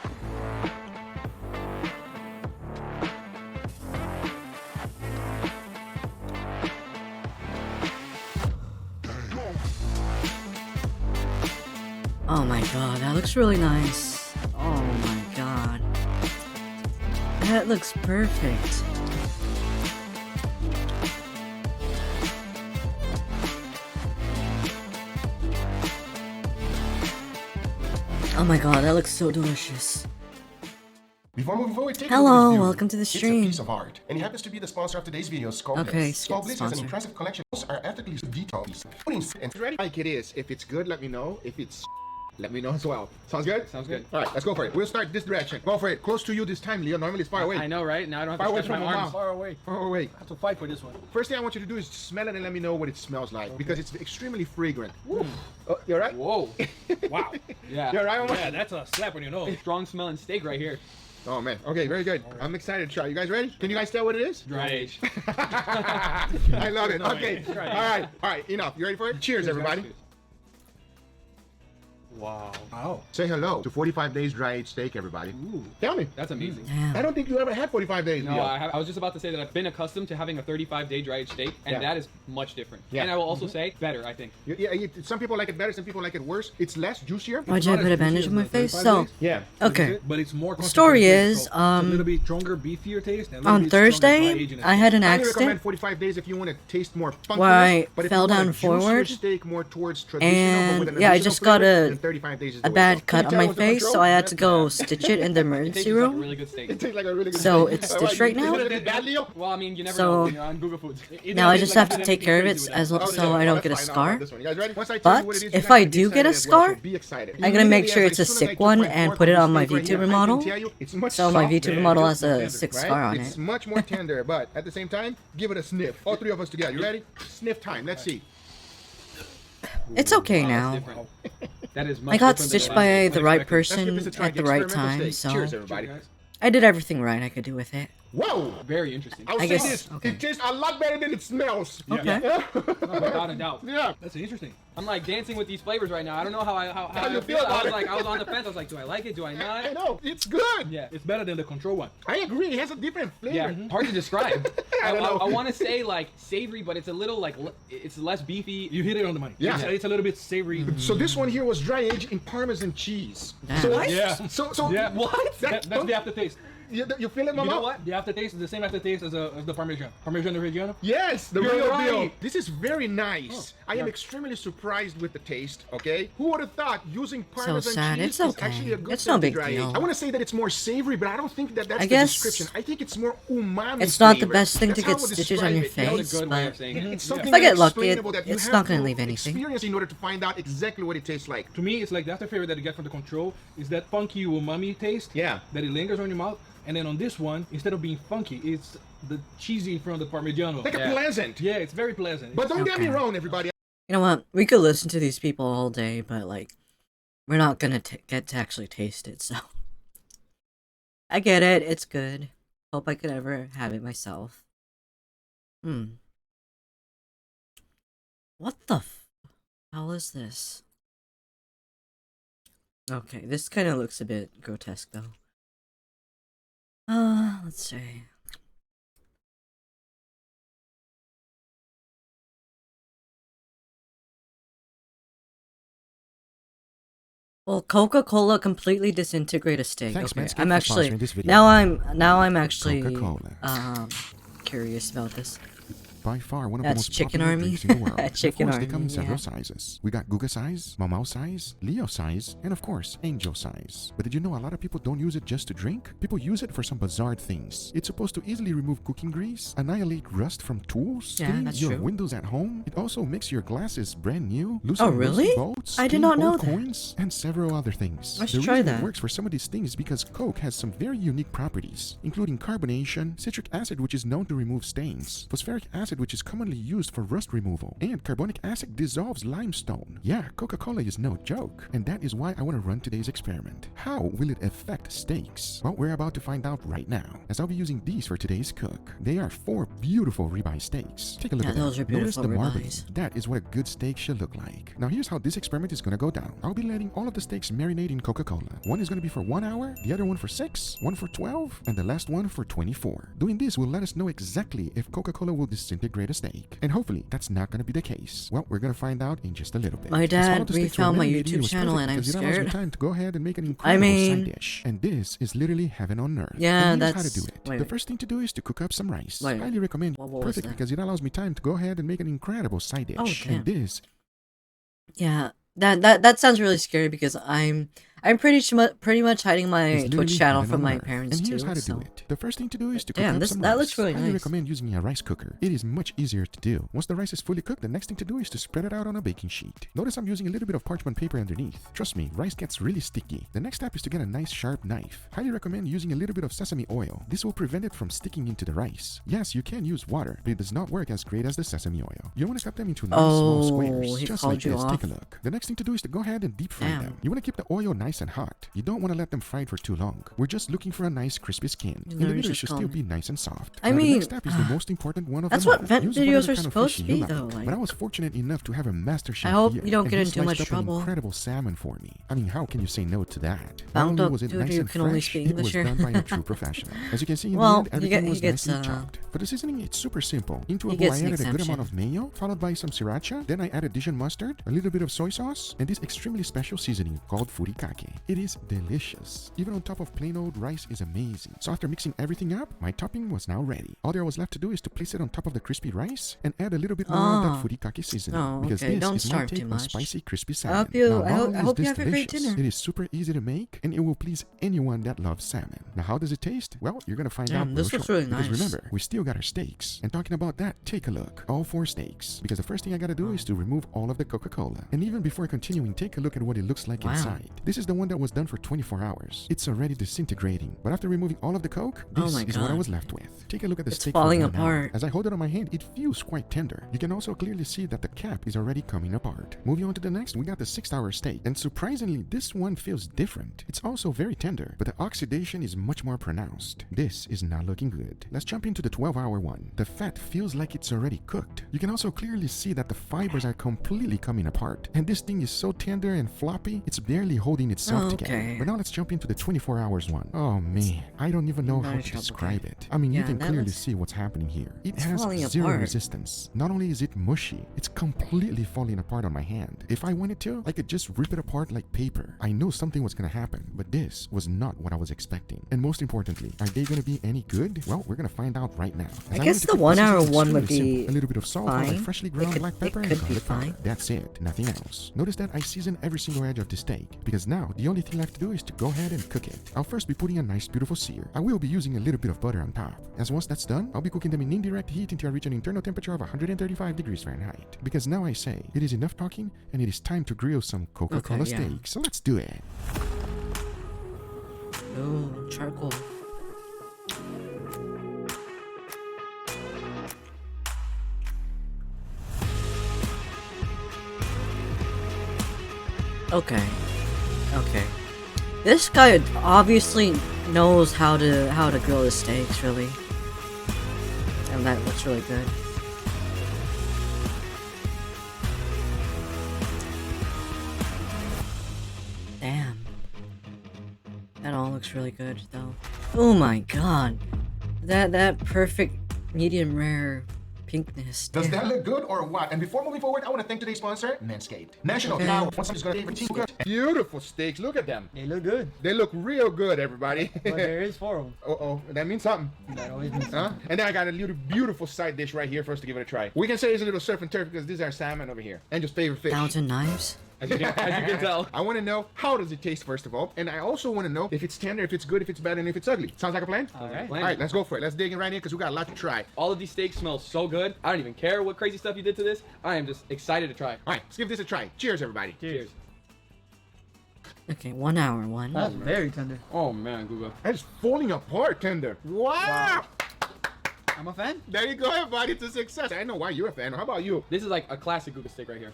Oh my god, that looks really nice. Oh my god. That looks perfect. Oh my god, that looks so delicious. Before moving forward, take Hello, a look at this view. welcome to the stream. It's a piece of art, and it happens to be the sponsor of today's video, Skull Bliss. Okay, Skull Bliss has an sponsor. impressive collection. Those are ethically detailed pieces. And ready like it is. If it's good, let me know. If it's let me know as well. Sounds good? Sounds good. All right, let's go for it. We'll start this direction. Go for it. Close to you this time, Leo. Normally it's far away. I know, right? Now I don't have Far away to stretch from my your arms. mouth. Far away. Far away. I have to fight for this one. First thing I want you to do is smell it and let me know what it smells like, because it's extremely fragrant. Oh, you alright? Whoa. Wow. Yeah. You alright, Omar? Yeah, that's a slap on your nose. Strong smelling steak right here. Oh man. Okay, very good. I'm excited to try. You guys ready? Can you guys tell what it is? Dry age. I love it. Okay. Try it. All right. Enough. You ready for it? Cheers, everybody. Wow. Wow. Say hello to 45 days dry aged steak, everybody. Ooh. Tell me. That's amazing. Damn. I don't think you ever had 45 days. No, Leo. I was just about to say that I've been accustomed to having a 35-day dry aged steak, and Yeah. that is much different. Yeah. And I will also say better, I think. Some people like it better, some people like it worse. It's less juicier. Why'd you not put a as bandage juicy on my as the face? 35 So, days. Yeah. okay. But it's more The story concentrated, is, so it's a little bit stronger, beefier taste. and a little On bit stronger Thursday, dry aging. I had an I highly recommend accident 45 days if you want to taste more funkiness. where I but if fell you want a down juicier forward, steak more towards traditional, and but with an yeah, I additional just got flavor, a- then 35 days is a the way to bad go. Can cut you on tell my what's the face, control? so I had to go stitch it in the It emergency tastes like a room. really good steak. It tastes like a really good So steak. it's All right, stitched right is now? it bad, Leo? Well, I mean, you never So- know when you're on Google Foods. Now I just have to take care of it as Oh, so yeah. I don't That's get a fine. I'll scar. have this one. You guys ready? Once I tell you But what it is, you if guys I can be do get a excited as well, so scar, be excited. I'm gonna make Immediately sure as it's a soon as I sick took one my and fork put it off on the my steak right VTuber here, I can model. tell you it's much So my softer. VTuber Yeah, model it's has a tender, 6 Right? scar on It's it. much more tender, but at the same time, give it a sniff. All three of us together. You ready? Sniff time. Let's see. It's okay Wow, now. that's different. That is much I got different than stitched the by last the right Let's give person this a try. at the right Experimental time, steak. so Cheers, everybody. Cheers, guys. I did everything right I could do with it. Whoa! Very interesting. I'll I say guess- this. okay. It tastes a lot better than it smells. Okay. Without a doubt. Yeah. That's interesting. I'm like dancing with these flavors right now. I don't know how How you I feel feel. about I was it? like, I was on the fence. I was like, do I like it? Do I I not? know. It's good. Yeah. It's better than the control one. I agree. It has a different flavor. Yeah, hard to describe. I don't know. I want to say like savory, but it's a little like it's less beefy. You hit it on the money. Yeah. It's a little bit savory. So this one here was dry aged in Parmesan cheese. Damn. So What? Yeah. So Yeah. What? That's the aftertaste. You feel it, You Mama? know what? The aftertaste is the same aftertaste as the Parmesan. Parmesan Reggiano. Yes, the You're real right. deal. This is very nice. I am yeah. extremely surprised with the taste. Okay, who would have thought using Parmesan sad. cheese It's is okay. actually a good It's thing no to big dry age? deal. I want to say that it's more savory, but I don't think that that's I the guess description. I think it's more umami. It's not the flavor. best thing That's to how get I would stitches on describe your it. That was face, a good way of but saying it. It's something If I get lucky, unexplainable that you it's have not gonna to leave anything. experience in order to find out exactly what it tastes like. To me, it's like the after flavor that you get from the control is that funky umami taste. Yeah. That it lingers on your mouth. And then on this one, instead of being funky, it's the cheesy from the Parmigiano. Like a Yeah. pleasant. Yeah, it's very pleasant. But don't get me Okay. wrong, everybody. you know what? We could listen to these people all day, but like, we're not gonna get to actually taste it. So I get it. It's good. Hope I could ever have it myself. What the hell is this? Okay, this kind of looks a bit grotesque though. Let's see. Well, Coca-Cola completely disintegrate a steak. Thanks, Okay, Manscaped, I'm for actually sponsoring this video. now I'm actually Coca-Cola. curious about this. By far one of That's the most Chicken popular Army. drinks in the world. And Chicken of course, they come in Army, several yeah. sizes. We got Guga size, Mau size, Leo size, and of course, Angel size. But did you know a lot of people don't use it just to drink? People use it for some bizarre things. It's supposed to easily remove cooking grease, annihilate rust from tools, Yeah, clean that's your true. windows at home. It also makes your glasses brand new, loosen Oh, rusty really? bolts, I did clean not know old that. coins, and several other things. I The should try reason that. it works for some of these things is because Coke has some very unique properties, including carbonation, citric acid, which is known to remove stains, phosphoric acid, which is commonly used for rust removal, and carbonic acid dissolves limestone. Yeah, Coca-Cola is no joke, and that is why I want to run today's experiment. How will it affect steaks? Well, we're about to find out right now, as I'll be using these for today's cook. They are 4 beautiful ribeye steaks. Take a look Yeah, at them. those are Notice beautiful the marbling. ribeyes. That is what a good steak should look like. Now here's how this experiment is going to go down. I'll be letting all of the steaks marinate in Coca-Cola. One is going to be for 1 hour, the other one for 6, one for 12, and the last one for 24. Doing this will let us know exactly if Coca-Cola will disintegrate a steak. And hopefully that's not going to be the case. Well, we're going to find out in just a little bit. My As all dad of the steaks were refound my marinated, it YouTube was channel perfect and I'm because it allows me scared. time to go ahead and make an incredible mean- side dish. And this is literally heaven on earth. Yeah, and here's how that's- to do it. wait, The wait. first thing to do is to cook up some rice. Wait. Highly recommend. What was Perfect that? because it allows me time to go ahead and make an incredible side dish. Oh, damn. And this Yeah, that sounds really scary because I'm pretty much hiding my is Twitch literally channel heaven from on my earth. parents and here's too. how to So do it. The first thing to do is to cook Damn, up this- some that rice. looks really Highly nice. recommend using a rice cooker. It is much easier to do. Once the rice is fully cooked, the next thing to do is to spread it out on a baking sheet. Notice I'm using a little bit of parchment paper underneath. Trust me, rice gets really sticky. The next step is to get a nice sharp knife. Highly recommend using a little bit of sesame oil. This will prevent it from sticking into the rice. Yes, you can use water, but it does not work as great as the sesame oil. You want to cut them into nice small squares, he just called like you this. off. Take a look. The next thing to do is to go ahead and deep fry Damn. them. You want to keep the oil nice and hot. You don't want to let them fried for too long. We're just looking for a nice crispy skin. You And the literally middle just should called still me. be nice and soft. I Now, the mean, next step is the most important one of that's them what all. vent Use videos whatever are kind of supposed fish to you be, though, like. like- But I was fortunate enough to have a master chef I hope here, you don't and get he into too much sliced up an trouble. incredible salmon for me. I mean, how can you say no to that? Found Not only out was it dude nice who and can only fresh, speak it English was here. done by a true professional. As you can see in Well, the end, he everything was gets, nicely chopped. For the seasoning, it's super simple. Into a he bowl, gets I an added a good amount exemption. of mayo, followed by some sriracha. Then I added Dijon mustard, a little bit of soy sauce, and this extremely special seasoning called furikake. It is delicious. Even on top of plain old rice is amazing. So after mixing everything up, my topping was now ready. All there was left to do is to place it on top of the crispy rice and add a little bit more of that furikake seasoning. Oh, because okay. this Don't is my starve take too on much. spicy crispy I salmon. hope you- Now, I not hope- only I is hope you this have a great delicious, dinner. It is super easy to make and it will please anyone that loves salmon. Now how does it taste? Well, you're gonna find out Damn, this real looks short. really Because nice. remember, we still got our steaks. And talking about that, take a look. All 4 steaks. Because the first thing I gotta do is to remove all of the Coca-Cola. And even before continuing, take a look at what it looks like Wow. inside. This is the one that was done for 24 hours. It's already disintegrating. But after removing all of the Coke, Oh this my is what I God. was left with. Take a look at the It's steak falling for 1 hour. apart. As I hold it on my hand, it feels quite tender. You can also clearly see that the cap is already coming apart. Moving on to the next, we got the 6-hour steak. And surprisingly, this one feels different. It's also very tender, but the oxidation is much more pronounced. This is not looking good. Let's jump into the 12-hour one. The fat feels like it's already cooked. You can also clearly see that the fibers are completely coming apart. And this thing is so tender and floppy, it's barely holding itself together. Okay. But now let's jump into the 24 hours one. Oh man, I don't even know how Very to trouble describe here. it. I mean, you Yeah, can that clearly looks- see what's happening here. It It's has falling zero apart. resistance. Not only is it mushy, it's completely falling apart on my hand. If I wanted to, I could just rip it apart like paper. I knew something was gonna happen, but this was not what I was expecting. And most importantly, are they gonna be any good? Well, we're gonna find out right now. As I wanted guess to the cook, 1 this is hour one would extremely be simple. A little bit of salt, followed by fine. freshly It ground could- black pepper, it and could be garlic powder. fine. That's it, nothing else. Notice that I season every single edge of the steak, because now the only thing left to do is to go ahead and cook it. I'll first be putting a nice beautiful sear. I will be using a little bit of butter on top. As once that's done, I'll be cooking them in indirect heat until I reach an internal temperature of 135 degrees Fahrenheit. Because now I say, it is enough talking, and it is time to grill some Coca-Cola Okay, yeah. steak. So let's do it. Oh, charcoal. Okay. Okay. This guy obviously knows how to grill his steaks, really. And that looks really good. looks really good though. Oh my god. That perfect medium rare pinkness. Does Damn. that look good or what? And before moving forward, I want to thank today's sponsor, Manscaped. National Okay. Now. Once somebody's going to good. Beautiful steaks. Look at them. They look good, They look real good, everybody. but there is 4 of them. Uh-oh, that means something. That always means Huh? And then I got a little beautiful side dish right here for us to give it a try. We can say it's a little surf and turf because these are salmon over here. And just favorite fish. 1,000 knives? As you can tell. I want to know how does it taste first of all, and I also want to know if it's tender, if it's good, if it's bad, and if it's ugly. Sounds like a plan? All right. All right, let's go for it. Let's dig in right in because we got a lot to try. All of these steaks smell so good. I don't even care what crazy stuff you did to this. I am just excited to try. All right, let's give this a try. Cheers, everybody. Cheers. Okay, 1 hour, one. That's very tender. Oh man, Google. It's falling apart tender. Wow. I'm a fan. There you go, everybody. It's a success. I know why you're a fan. How about you? This is like a classic Google steak right here.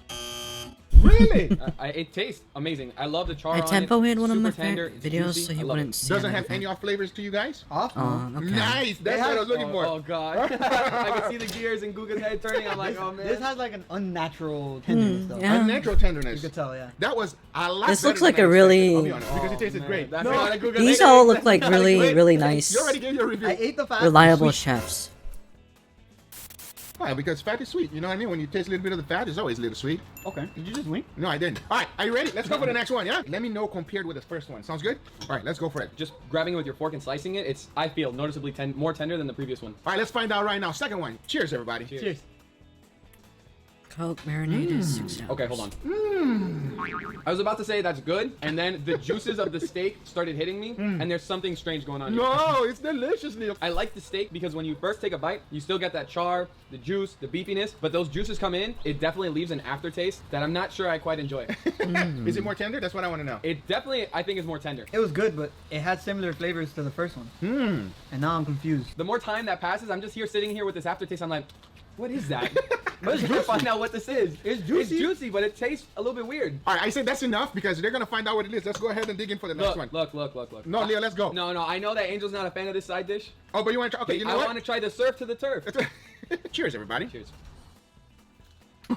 Really? It tastes amazing. I love the char I on tempo it. had one of my Super tender, favorite it's videos, juicy. so he I love wouldn't it. see Doesn't have everything. any off flavors to you guys? Off. Okay. Nice. That's what I was looking for. Oh god. I can see the gears in Google's head turning. I'm like, oh man. This has like an unnatural tenderness though. yeah. Unnatural You tenderness. could tell, yeah. That was a lot This better looks than like I a really- expected, I'll be honest, because it Oh, tasted man. great. That's No, not a Google These later. all look like really, Wait, really nice, You already gave your review. I ate the fat. reliable sweet. chefs. Why? Because fat is sweet. You know what I mean? When you taste a little bit of the fat, it's always a little sweet. Okay. Did you just wink? No, I didn't. All right, are you ready? Let's go for the next one, yeah? Let me know compared with the first one. Sounds good? All right, let's go for it. Just grabbing it with your fork and slicing it, it's, I feel, noticeably more tender than the previous one. All right, let's find out right now. Second one. Cheers, everybody. Cheers. Coke marinated 6 hours. Okay, hold on. I was about to say that's good, and then the juices of the steak started hitting me, and there's something strange going on here. No, it's deliciously. I like the steak because when you first take a bite, you still get that char, the juice, the beefiness, but those juices come in, it definitely leaves an aftertaste that I'm not sure I quite enjoy. Is it more tender? That's what I want to know. It definitely, I think, is more tender. It was good, but it had similar flavors to the first one. And now I'm confused. The more time that passes, I'm just here sitting here with this aftertaste, I'm like, what is that? Let's try to find out what this is. It's juicy. It's juicy, but it tastes a little bit weird. All right, I say that's enough because they're going to find out what it is. Let's go ahead and dig in for the next one. Look. No, Leo, let's go. No, I know that Angel's not a fan of this side dish. Oh, but you want to try? Okay, you know I what? want to try the surf to the turf. Cheers, everybody. Cheers.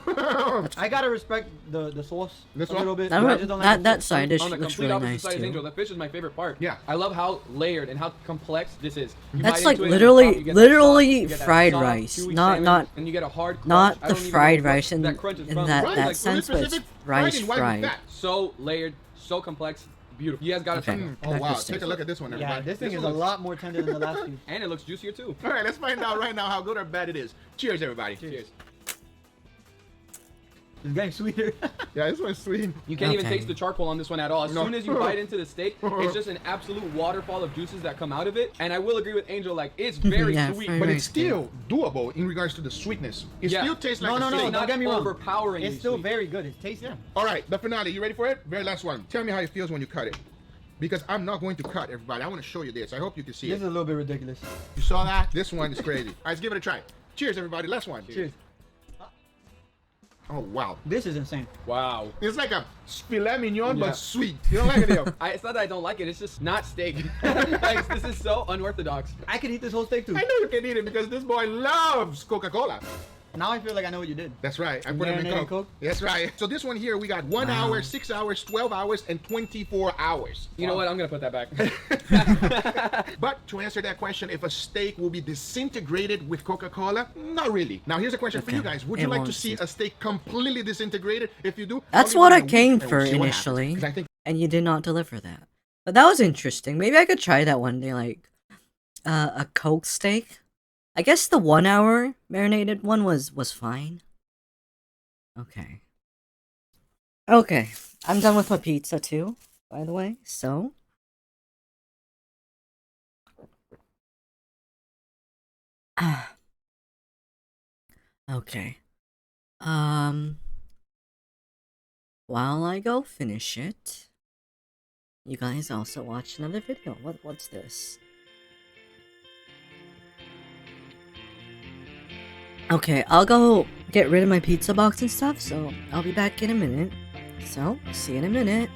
I gotta respect the sauce This a one? little bit. That, I just don't like that, the that sauce. side dish On the looks complete really opposite nice side as Angel, too. the fish is my favorite part. Yeah. I love how layered and how complex this is. You That's bite like into it and on top you get that literally sauce, you get that fried soft, rice, chewy not- salmon, not- and you get a hard crunch. Not I the don't even fried know what rice in that crunch is in from. that Right, that like, sense, but it's specific rice fried and white with fried. fat. So layered, so complex, beautiful. You guys gotta Okay. try it. Oh, That wow. just Take a tastes look at this one, Yeah, everybody. this thing This is one a looks- lot more tender than the last few. And it looks juicier too. All right, let's find out right now how good or bad it is. Cheers, everybody. Cheers. It's getting sweeter. Yeah, this one's sweet. You can't even Okay. taste the charcoal on this one at all. As No. soon as you bite into the steak, it's just an absolute waterfall of juices that come out of it. And I will agree with Angel, like, it's very Yeah, sweet. fried But rice it's still doable in regards to the sweetness. It Yeah. still tastes like No, a no, no, steak. don't not get me wrong. overpoweringly It's still sweet. very good. It's tasty. Yeah. All right, the finale. You ready for it? Very last one. Tell me how it feels when you cut it. Because I'm not going to cut, everybody. I want to show you this. I hope you can see This it. is a little bit ridiculous. You saw that? This one is crazy. All right, let's give it a try. Cheers, everybody. Last one. Cheers. Oh, wow. This is insane. Wow. It's like a filet mignon, Yeah. but sweet. You don't like it, Leo? It's not that I don't like it, it's just not steak. Like, this is so unorthodox. I could eat this whole steak too. I know you can eat it because this boy loves Coca-Cola. Now I feel like I know what you did. That's right. I put him in Marinated Coke. Coke? That's right. So this one here, we got 1 hour, 6 hours, 12 hours, and 24 hours. You know what? I'm gonna put that back. But to answer that question, if a steak will be disintegrated with Coca-Cola, not really. Now here's a question for you Okay. guys. Would It you like to won't see be. a steak completely disintegrated? If you do, That's I'll what give I it a week came and we'll for see what happens. initially, 'Cause I think and you did not deliver that. But that was interesting. Maybe I could try that one day, like a Coke steak. I guess the 1 hour marinated one was fine. Okay. Okay, I'm done with my pizza too, by the way. So okay. While I go finish it, you guys also watch another video. What's this? Okay, I'll go get rid of my pizza box and stuff, so I'll be back in a minute. So, see you in a minute.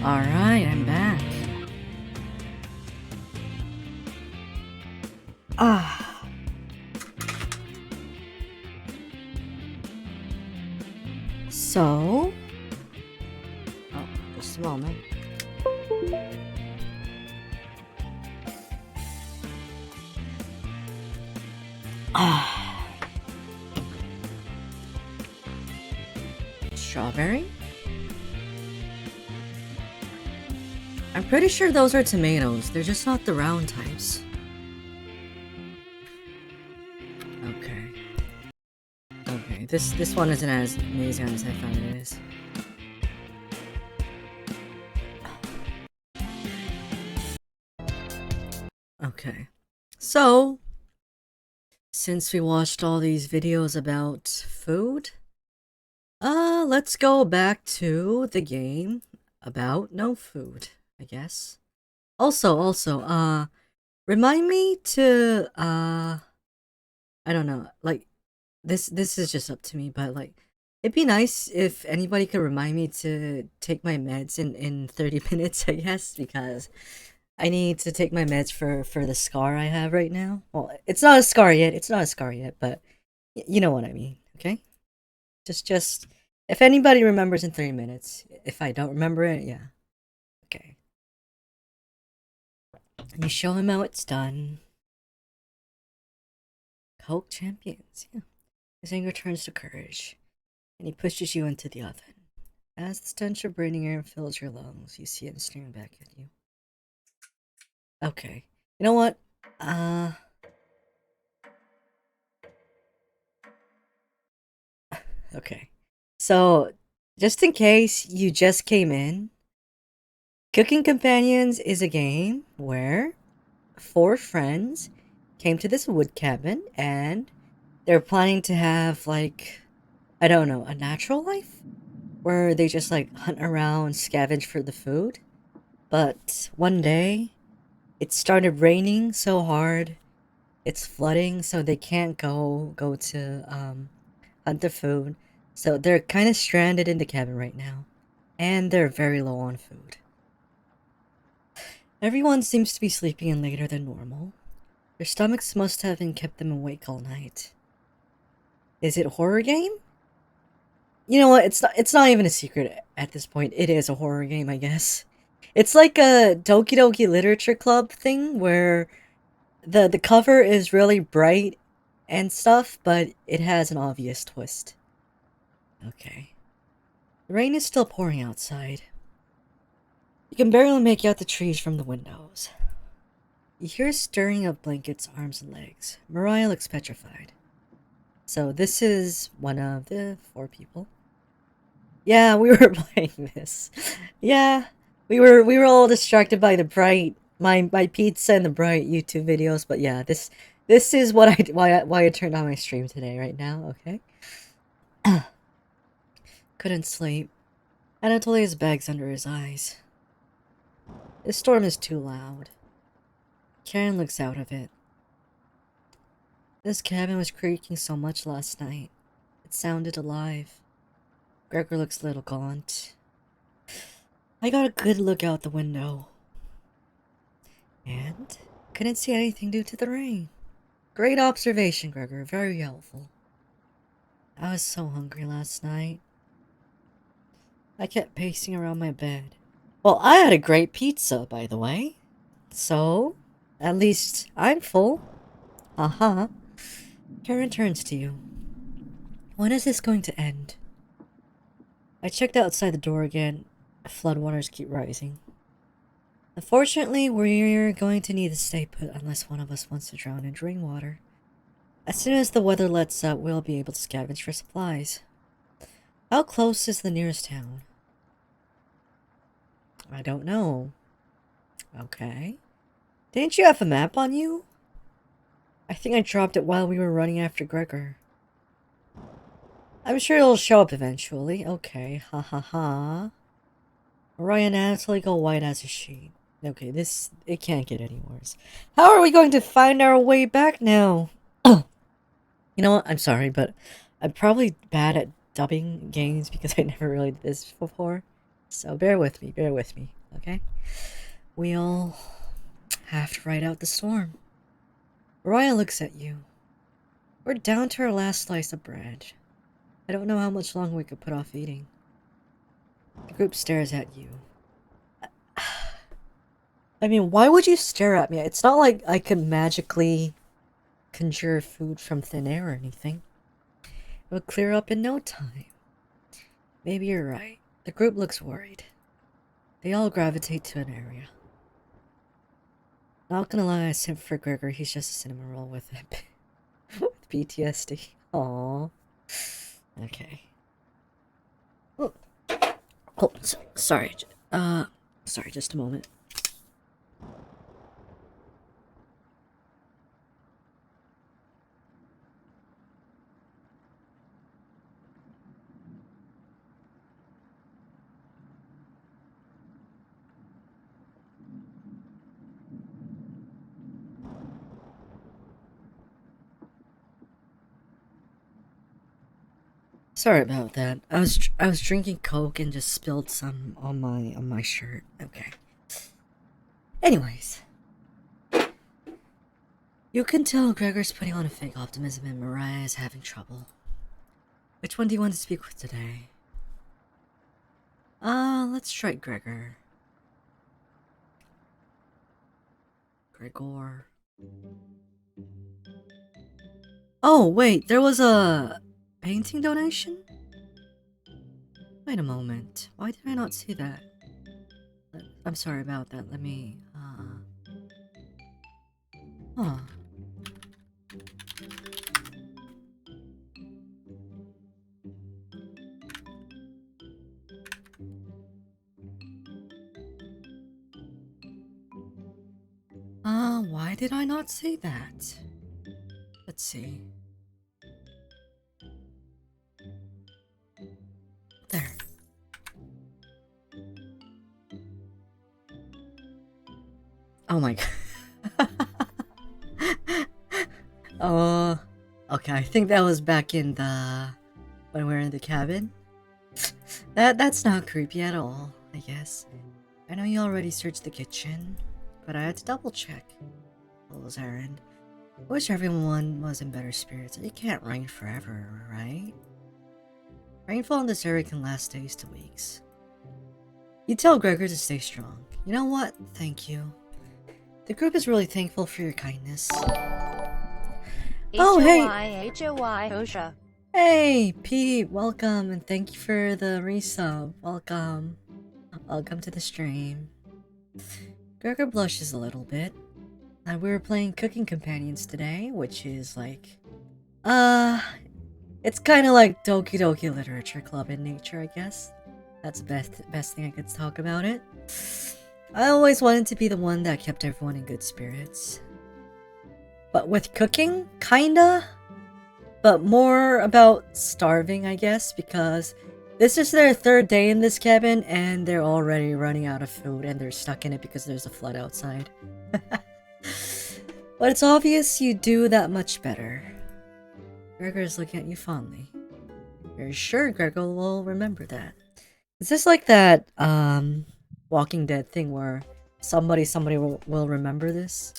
Alright, I'm back. Ah. So... Oh, just a moment. Ah. Strawberry? I'm pretty sure those are tomatoes. They're just not the round types. Okay. Okay, this one isn't as amazing as I thought it is. Okay. So, since we watched all these videos about food, let's go back to the game about no food, I guess. Also, remind me to, I don't know, like, this is just up to me, but, like, it'd be nice if anybody could remind me to take my meds in 30 minutes, I guess, because I need to take my meds for the scar I have right now. Well, it's not a scar yet, but you know what I mean, okay? Just, if anybody remembers in 3 minutes, if I don't remember it, yeah. Okay. And you show him how it's done. Coke champions, yeah. His anger turns to courage, and he pushes you into the oven. As the stench of burning air fills your lungs, you see him staring back at you. Okay. You know what? Okay. So, just in case you just came in, Cooking Companions is a game where 4 friends came to this wood cabin and they're planning to have, like, I don't know, a natural life? Where they just, like, hunt around, scavenge for the food. But one day, it started raining so hard, it's flooding, so they can't go to, hunt the food. So they're kind of stranded in the cabin right now. And they're very low on food. Everyone seems to be sleeping in later than normal. Their stomachs must have kept them awake all night. Is it a horror game? You know what, it's not even a secret at this point. It is a horror game, I guess. It's like a Doki Doki Literature Club thing where the cover is really bright and stuff, but it has an obvious twist. Okay. The rain is still pouring outside. You can barely make out the trees from the windows. You hear stirring of blankets, arms, and legs. Mariah looks petrified. So this is one of the 4 people. Yeah, we were playing this. Yeah, we were all distracted by the bright my pizza and the bright YouTube videos. But yeah, this is what why I turned on my stream today right now. Okay. Couldn't sleep. Anatolia's bag's under his eyes. This storm is too loud. Karen looks out of it. This cabin was creaking so much last night. It sounded alive. Gregor looks a little gaunt. I got a good look out the window. And couldn't see anything due to the rain. Great observation, Gregor. Very helpful. I was so hungry last night. I kept pacing around my bed. Well, I had a great pizza, by the way. So, at least I'm full. Uh-huh. Karen turns to you. When is this going to end? I checked outside the door again. Floodwaters keep rising. Unfortunately, we're going to need to stay put unless one of us wants to drown in rainwater. As soon as the weather lets up, we'll be able to scavenge for supplies. How close is the nearest town? I don't know. Okay. Didn't you have a map on you? I think I dropped it while we were running after Gregor. I'm sure it'll show up eventually. Okay, ha ha ha. Mariah and Natalie go white as a sheet. Okay, it can't get any worse. How are we going to find our way back now? You know what? I'm sorry, but I'm probably bad at dubbing games because I never really did this before. So bear with me, okay? We'll have to ride out the storm. Mariah looks at you. We're down to our last slice of bread. I don't know how much longer we could put off eating. The group stares at you. I mean, why would you stare at me? It's not like I could magically conjure food from thin air or anything. It'll clear up in no time. Maybe you're right. The group looks worried. They all gravitate to an area. Not gonna lie, I simp for Gregor. He's just a cinnamon roll with with PTSD. Aww. Okay. Oh, sorry. Sorry, just a moment. Sorry about that. I was drinking Coke and just spilled some on my shirt. Okay. Anyways, you can tell Gregor's putting on a fake optimism and Mariah is having trouble. Which one do you want to speak with today? Let's try Gregor. Gregor. Oh, wait, there was a painting donation? Wait a moment. Why did I not see that? I'm sorry about that. Let me, Huh. Why did I not see that? Let's see. There. Oh my god. Okay, I think that was back in the... when we were in the cabin. That's not creepy at all, I guess. I know you already searched the kitchen, but I had to double check. Fool's errand. I wish everyone was in better spirits. It can't rain forever, right? Rainfall in this area can last days to weeks. You tell Gregor to stay strong. You know what? Thank you. The group is really thankful for your kindness. Oh, hey! HOY, Hosha. Hey, Pete, welcome, and thank you for the resub. Welcome. Welcome to the stream. Gregor blushes a little bit. We were playing Cooking Companions today, which is like... it's kind of like Doki Doki Literature Club in nature, I guess. That's the best thing I could talk about it. I always wanted to be the one that kept everyone in good spirits. But with cooking, kinda. But more about starving, I guess, because this is their third day in this cabin, and they're already running out of food, and they're stuck in it because there's a flood outside. But it's obvious you do that much better. Gregor is looking at you fondly. You're sure Gregor will remember that. Is this like that, Walking Dead thing where somebody will remember this?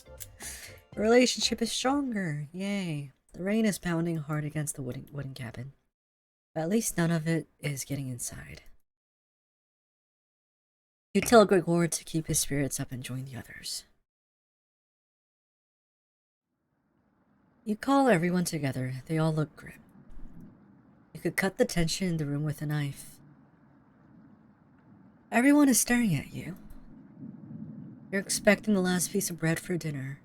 The relationship is stronger. Yay. The rain is pounding hard against the wooden cabin. But at least none of it is getting inside. You tell Gregor to keep his spirits up and join the others. You call everyone together. They all look grim. You could cut the tension in the room with a knife. Everyone is staring at you. You're expecting the last piece of bread for dinner.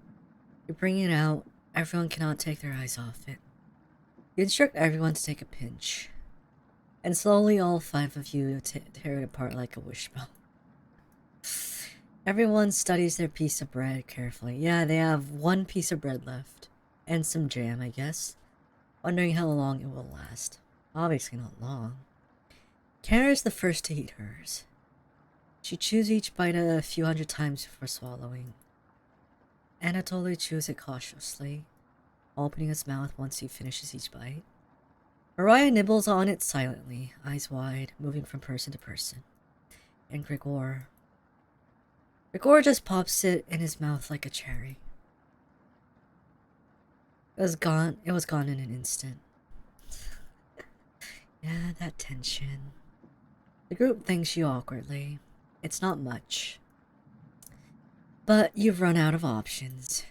You bring it out. Everyone cannot take their eyes off it. You instruct everyone to take a pinch. And slowly all 5 of you tear it apart like a wishbone. Everyone studies their piece of bread carefully. Yeah, they have 1 piece of bread left. And some jam, I guess. Wondering how long it will last. Obviously not long. Kara is the first to eat hers. She chews each bite a few hundred times before swallowing. Anatoly chews it cautiously, opening his mouth once he finishes each bite. Mariah nibbles on it silently, eyes wide, moving from person to person. and Grigor. Grigor just pops it in his mouth like a cherry. It was gone. It was gone in an instant. Yeah, that tension. The group thanks you awkwardly. It's not much. But you've run out of options.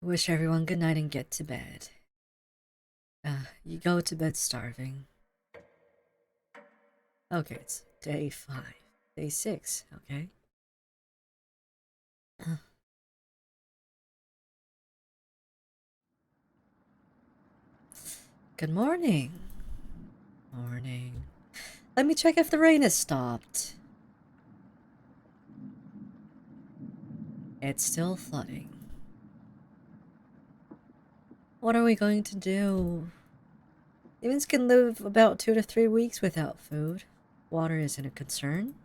Wish everyone good night and get to bed. You go to bed starving. Okay, it's day 5. Day 6, okay? Good morning. Morning. Let me check if the rain has stopped. It's still flooding. What are we going to do? Humans can live about 2 to 3 weeks without food. Water isn't a concern.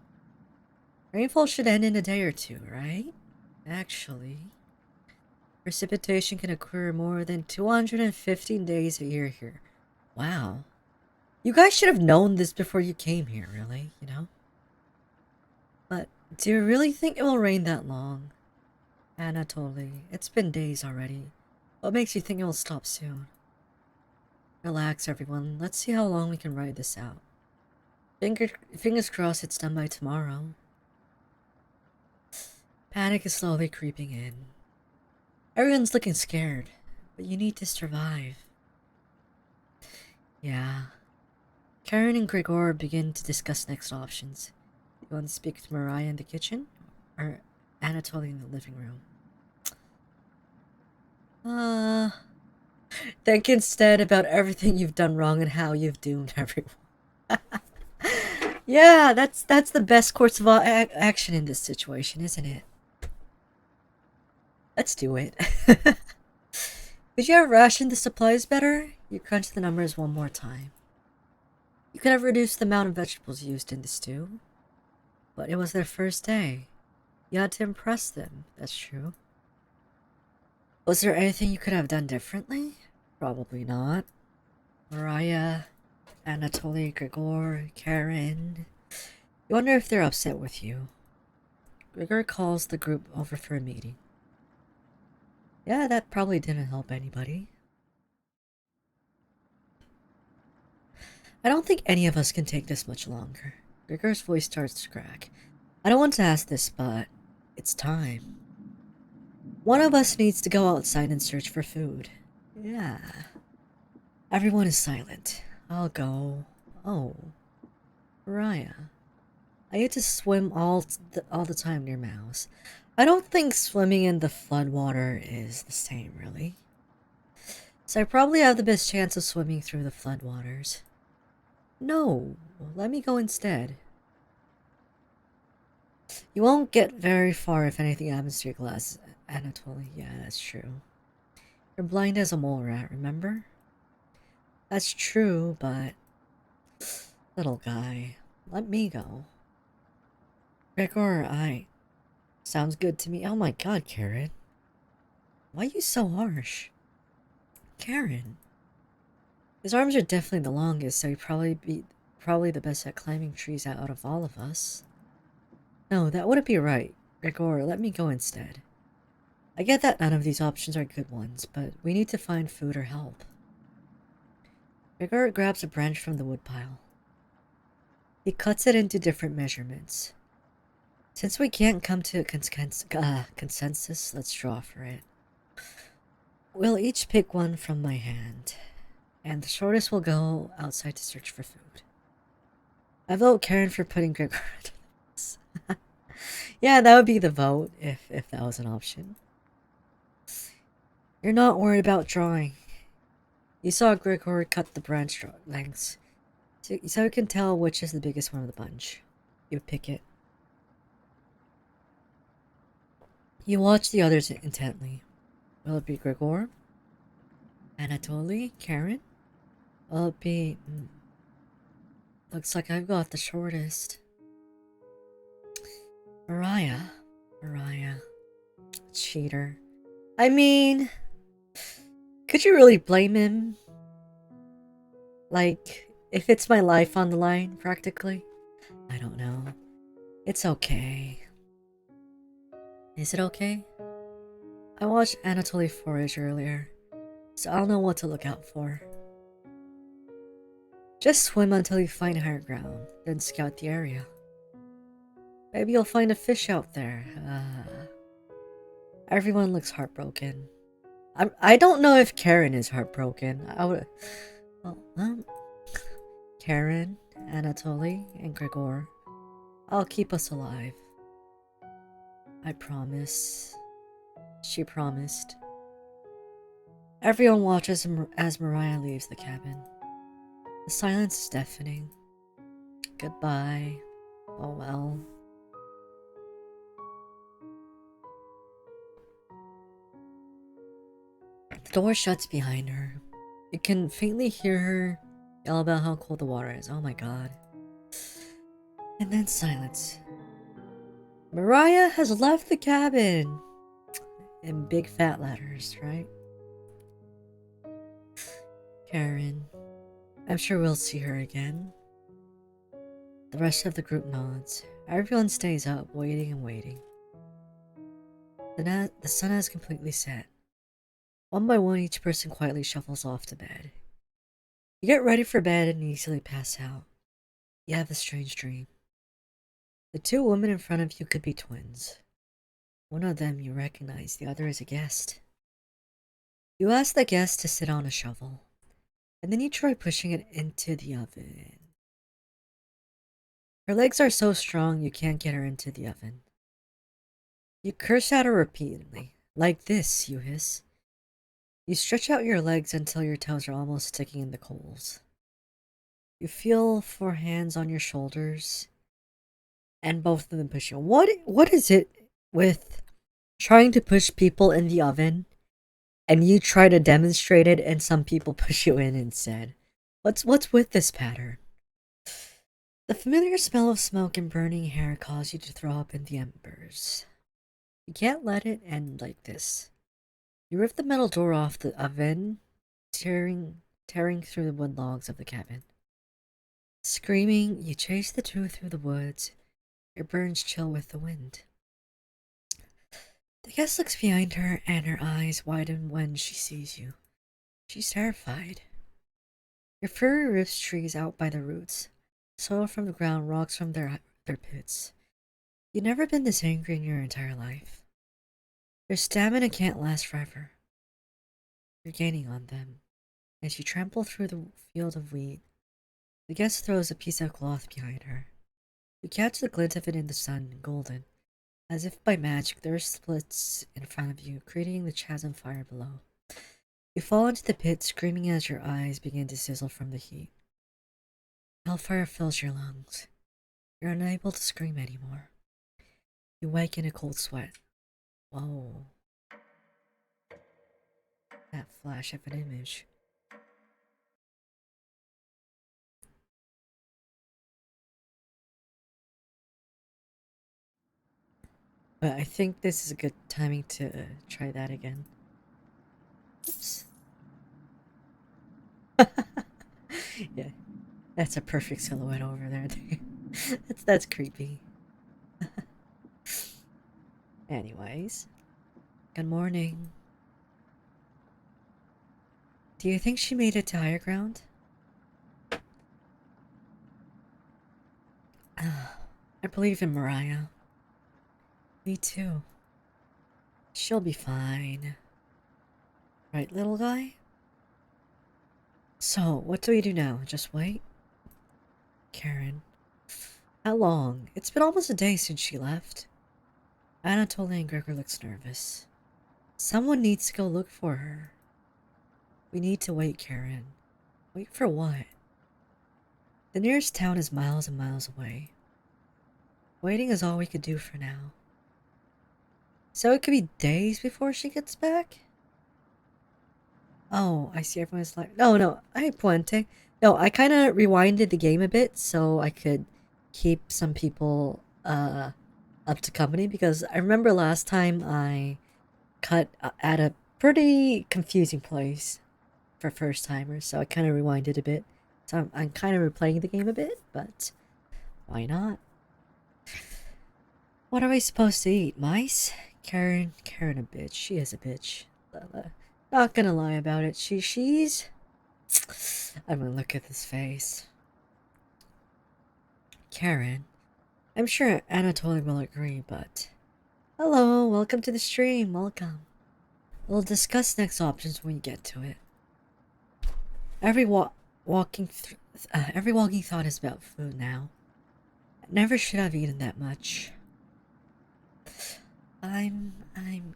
Rainfall should end in a day or 2, right? Actually, precipitation can occur more than 215 days a year here. Wow. You guys should have known this before you came here, really, you know? But do you really think it will rain that long? Anatoly, it's been days already. What makes you think it will stop soon? Relax, everyone. Let's see how long we can ride this out. Fingers crossed it's done by tomorrow. Panic is slowly creeping in. Everyone's looking scared, but you need to survive. Yeah. Karen and Grigor begin to discuss next options. You want to speak to Mariah in the kitchen? Or Anatoly in the living room? Think instead about everything you've done wrong and how you've doomed everyone. Yeah, that's the best course of action in this situation, isn't it? Let's do it. Could you have rationed the supplies better? You crunch the numbers one more time. You could have reduced the amount of vegetables used in the stew. But it was their first day. You had to impress them, that's true. Was there anything you could have done differently? Probably not. Mariah, Anatoly, Grigor, Karen. You wonder if they're upset with you. Grigor calls the group over for a meeting. Yeah, that probably didn't help anybody. I don't think any of us can take this much longer. Grigor's voice starts to crack. I don't want to ask this, but it's time. One of us needs to go outside and search for food. Yeah. Everyone is silent. I'll go. Oh. Mariah. I used to swim all the time near Mouse. I don't think swimming in the floodwater is the same, really. So I probably have the best chance of swimming through the floodwaters. No, let me go instead. You won't get very far if anything happens to your glasses, Anatoly. Yeah, that's true. You're blind as a mole rat, remember? That's true, but... Little guy, let me go. Grigor, sounds good to me. Oh my god, Karen. Why are you so harsh? Karen. His arms are definitely the longest, so he'd probably the best at climbing trees out of all of us. No, that wouldn't be right. Grigor, let me go instead. I get that none of these options are good ones, but we need to find food or help. Grigor grabs a branch from the woodpile. He cuts it into different measurements. Since we can't come to a consensus, let's draw for it. We'll each pick one from my hand, and the shortest will go outside to search for food. I vote Karen for putting Grigor into this. Yeah, that would be the vote, if that was an option. You're not worried about drawing. You saw Grigor cut the branch lengths, so you can tell which is the biggest one of the bunch. You pick it. You watch the others intently. Will it be Grigor? Anatoly? Karen? Will it be... Looks like I've got the shortest. Mariah. Cheater. I mean... Could you really blame him? Like, if it's my life on the line, practically? I don't know. It's okay. Is it okay? I watched Anatoly Forage earlier, so I'll know what to look out for. Just swim until you find higher ground, then scout the area. Maybe you'll find a fish out there. Everyone looks heartbroken. I don't know if Karen is heartbroken. Karen, Anatoly, and Gregor. I'll keep us alive. I promise. She promised. Everyone watches as Mariah leaves the cabin. The silence is deafening. Goodbye. Oh well. The door shuts behind her. You can faintly hear her yell about how cold the water is. Oh my god. And then silence. Mariah has left the cabin! In big fat letters, right? Karen. I'm sure we'll see her again. The rest of the group nods. Everyone stays up, waiting and waiting. The sun has completely set. One by one, each person quietly shuffles off to bed. You get ready for bed and easily pass out. You have a strange dream. The two women in front of you could be twins. One of them you recognize, the other is a guest. You ask the guest to sit on a shovel, and then you try pushing it into the oven. Her legs are so strong you can't get her into the oven. You curse at her repeatedly. Like this, you hiss. You stretch out your legs until your toes are almost sticking in the coals. You feel 4 hands on your shoulders, and both of them push you. What is it with trying to push people in the oven, and you try to demonstrate it, and some people push you in instead? What's with this pattern? The familiar smell of smoke and burning hair cause you to throw up in the embers. You can't let it end like this. You rip the metal door off the oven, tearing through the wood logs of the cabin. Screaming, you chase the two through the woods. Your burns chill with the wind. The guest looks behind her, and her eyes widen when she sees you. She's terrified. Your furry rips trees out by the roots. Soil from the ground, rocks from their pits. You've never been this angry in your entire life. Your stamina can't last forever. You're gaining on them. As you trample through the field of wheat, the guest throws a piece of cloth behind her. You catch the glint of it in the sun, golden. As if by magic, the earth splits in front of you, creating the chasm fire below. You fall into the pit, screaming as your eyes begin to sizzle from the heat. Hellfire fills your lungs. You're unable to scream anymore. You wake in a cold sweat. Whoa. That flash of an image. But I think this is a good timing to try that again. Oops. Yeah, that's a perfect silhouette over there. That's creepy. Anyways, good morning. Do you think she made it to higher ground? I believe in Mariah. Me too. She'll be fine. Right, little guy? So, what do we do now? Just wait? Karen. How long? It's been almost a day since she left. Anatoly and Gregor looks nervous. Someone needs to go look for her. We need to wait, Karen. Wait for what? The nearest town is miles and miles away. Waiting is all we could do for now. So it could be days before she gets back? Oh, I see everyone's like, no, ay puente. No, I kind of rewinded the game a bit so I could keep some people up to company, because I remember last time I cut at a pretty confusing place for first timers, so I kind of rewinded a bit. So I'm kind of replaying the game a bit, but why not? What are we supposed to eat? Mice? Karen a bitch. She is a bitch. Not gonna lie about it. She's. I mean, look at this face. Karen. I'm sure Anatoly will agree, but. Hello, welcome to the stream. Welcome. We'll discuss next options when we get to it. Every walking thought is about food now. I never should have eaten that much.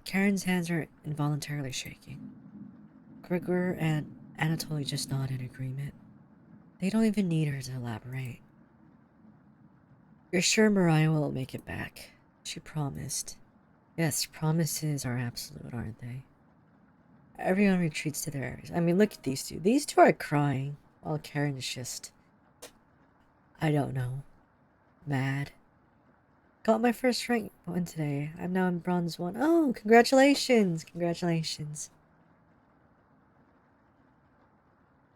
Karen's hands are involuntarily shaking. Grigor and Anatoly just nod in agreement. They don't even need her to elaborate. You're sure Mariah will make it back? She promised. Yes, promises are absolute, aren't they? Everyone retreats to their areas. I mean, look at these two. These two are crying, while Karen is just... I don't know. Mad. Got my first rank one today. I'm now in bronze 1. Oh, congratulations! Congratulations.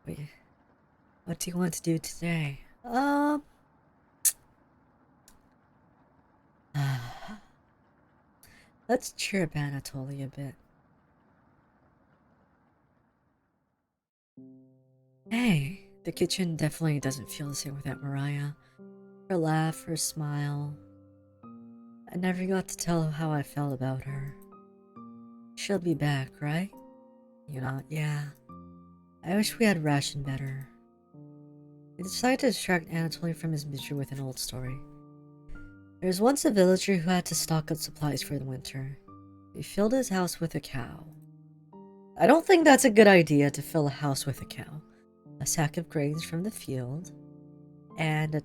Wait. What do you want to do today? Let's cheer up Anatoly a bit. Hey, the kitchen definitely doesn't feel the same without Mariah. Her laugh, her smile. I never got to tell her how I felt about her. She'll be back, right? You know, yeah. I wish we had rationed better. We decided to distract Anatoly from his misery with an old story. There was once a villager who had to stock up supplies for the winter. He filled his house with a cow. I don't think that's a good idea to fill a house with a cow. A sack of grains from the field, and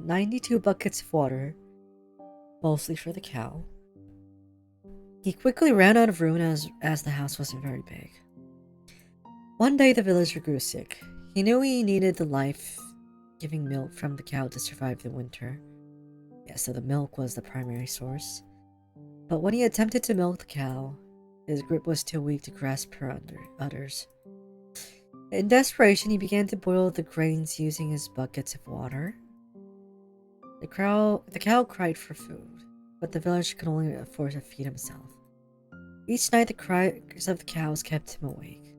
92 buckets of water, mostly for the cow. He quickly ran out of room as the house wasn't very big. One day the villager grew sick. He knew he needed the life-giving milk from the cow to survive the winter. Yeah, so the milk was the primary source. But when he attempted to milk the cow, his grip was too weak to grasp her udders. In desperation, he began to boil the grains using his buckets of water. The cow cried for food, but the villager could only afford to feed himself. Each night, the cries of the cows kept him awake.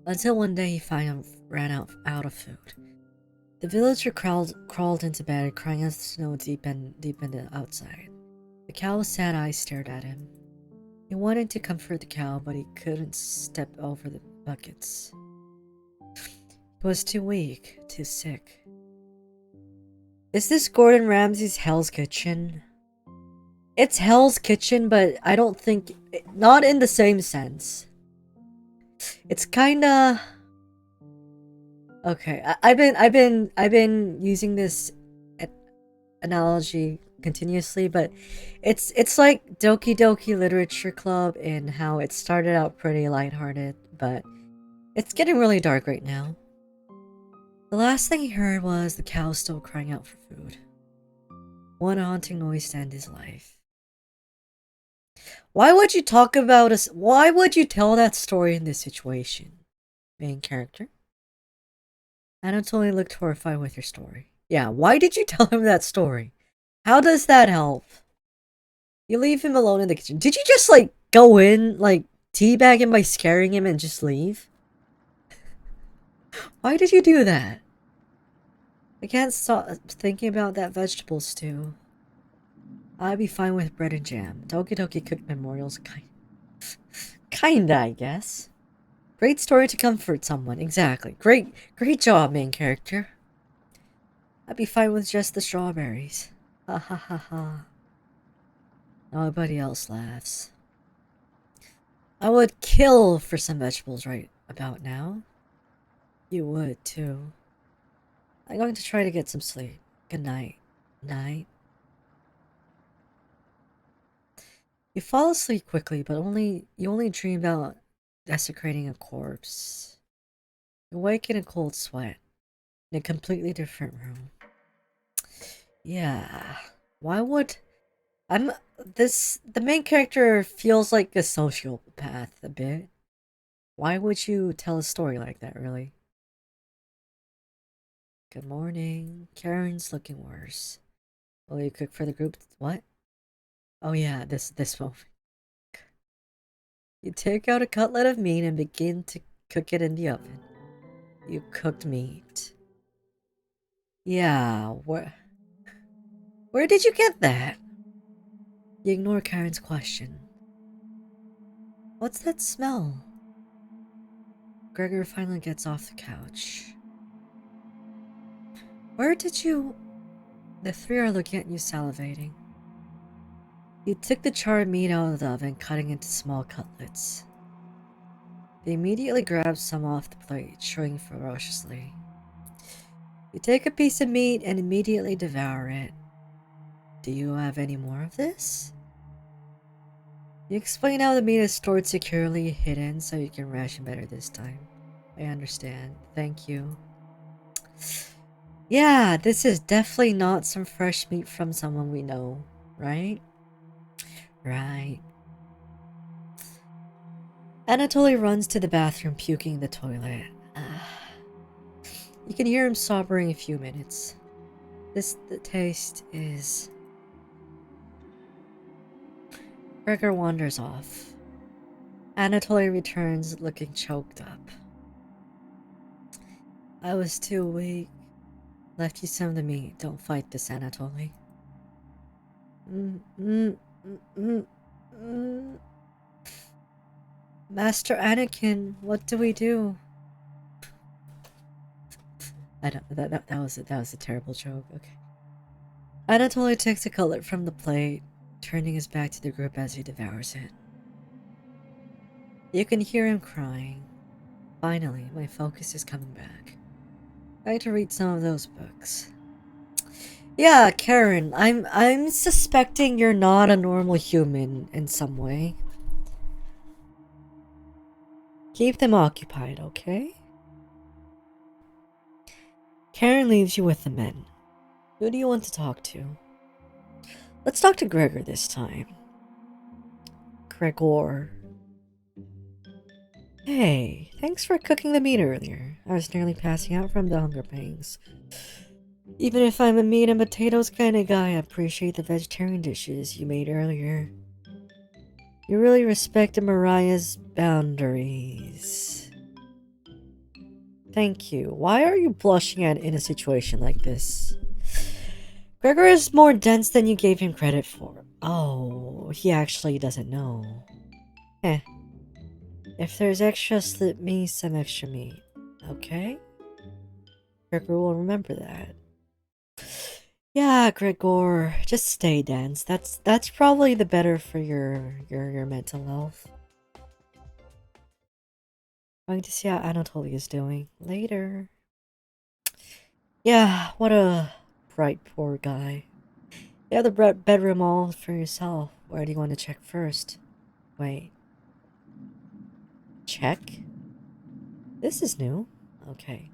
Until one day, he finally ran out of food. The villager crawled into bed, crying as the snow deepened outside. The cow's sad eyes stared at him. He wanted to comfort the cow, but he couldn't step over the buckets. He was too weak, too sick. Is this Gordon Ramsay's Hell's Kitchen? It's Hell's Kitchen, but I don't think... Not in the same sense. It's kinda... Okay, I've been using this analogy continuously, but it's like Doki Doki Literature Club in how it started out pretty lighthearted, but it's getting really dark right now. The last thing he heard was the cow still crying out for food. One haunting noise to end his life. Why would you talk about us? Why would you tell that story in this situation? Main character. Anatoly looked horrified with your story. Yeah, why did you tell him that story? How does that help? You leave him alone in the kitchen. Did you just, like, go in, like, teabag him by scaring him and just leave? Why did you do that? I can't stop thinking about that vegetable stew. I'd be fine with bread and jam. Doki Doki Cook Memorials, kinda, I guess. Great story to comfort someone, exactly. Great job, main character. I'd be fine with just the strawberries. Ha ha ha ha. Nobody else laughs. I would kill for some vegetables right about now. You would, too. I'm going to try to get some sleep. Good night. Night. You fall asleep quickly, but you only dream about desecrating a corpse. You wake in a cold sweat, in a completely different room. Yeah, why would... The main character feels like a sociopath a bit. Why would you tell a story like that, really? Good morning. Karen's looking worse. Will you cook for the group? What? Oh yeah, this moment. You take out a cutlet of meat and begin to cook it in the oven. You cooked meat. Yeah, where did you get that? You ignore Karen's question. What's that smell? Gregor finally gets off the couch. Where did you... The three are looking at you, salivating. You took the charred meat out of the oven, cutting into small cutlets. They immediately grab some off the plate, chewing ferociously. You take a piece of meat and immediately devour it. Do you have any more of this? You explain how the meat is stored securely hidden so you can ration better this time. I understand. Thank you. Yeah, this is definitely not some fresh meat from someone we know, right? Right. Anatoly runs to the bathroom, puking in the toilet. You can hear him sobbing a few minutes. The taste is... Gregor wanders off. Anatoly returns looking choked up. I was too weak. Left you some of the meat. Don't fight this, Anatoly. Master Anakin, what do we do? I don't. That was a terrible joke. Okay. Anatoly takes a cutlet from the plate, turning his back to the group as he devours it. You can hear him crying. Finally, my focus is coming back. I had to read some of those books. Yeah, Karen, I'm suspecting you're not a normal human in some way. Keep them occupied, okay? Karen leaves you with the men. Who do you want to talk to? Let's talk to Gregor this time. Gregor. Hey, thanks for cooking the meat earlier. I was nearly passing out from the hunger pangs. Even if I'm a meat and potatoes kind of guy, I appreciate the vegetarian dishes you made earlier. You really respected Mariah's boundaries. Thank you. Why are you blushing in a situation like this? Gregor is more dense than you gave him credit for. Oh, he actually doesn't know. Eh. If there's extra, slip me some extra meat. Okay? Gregor will remember that. Yeah, Gregor, just stay dense. That's probably the better for your mental health. Going to see how Anatoly is doing later. Yeah, what a bright poor guy. You have the bedroom all for yourself. Where do you want to check first? Wait. Check? This is new. Okay.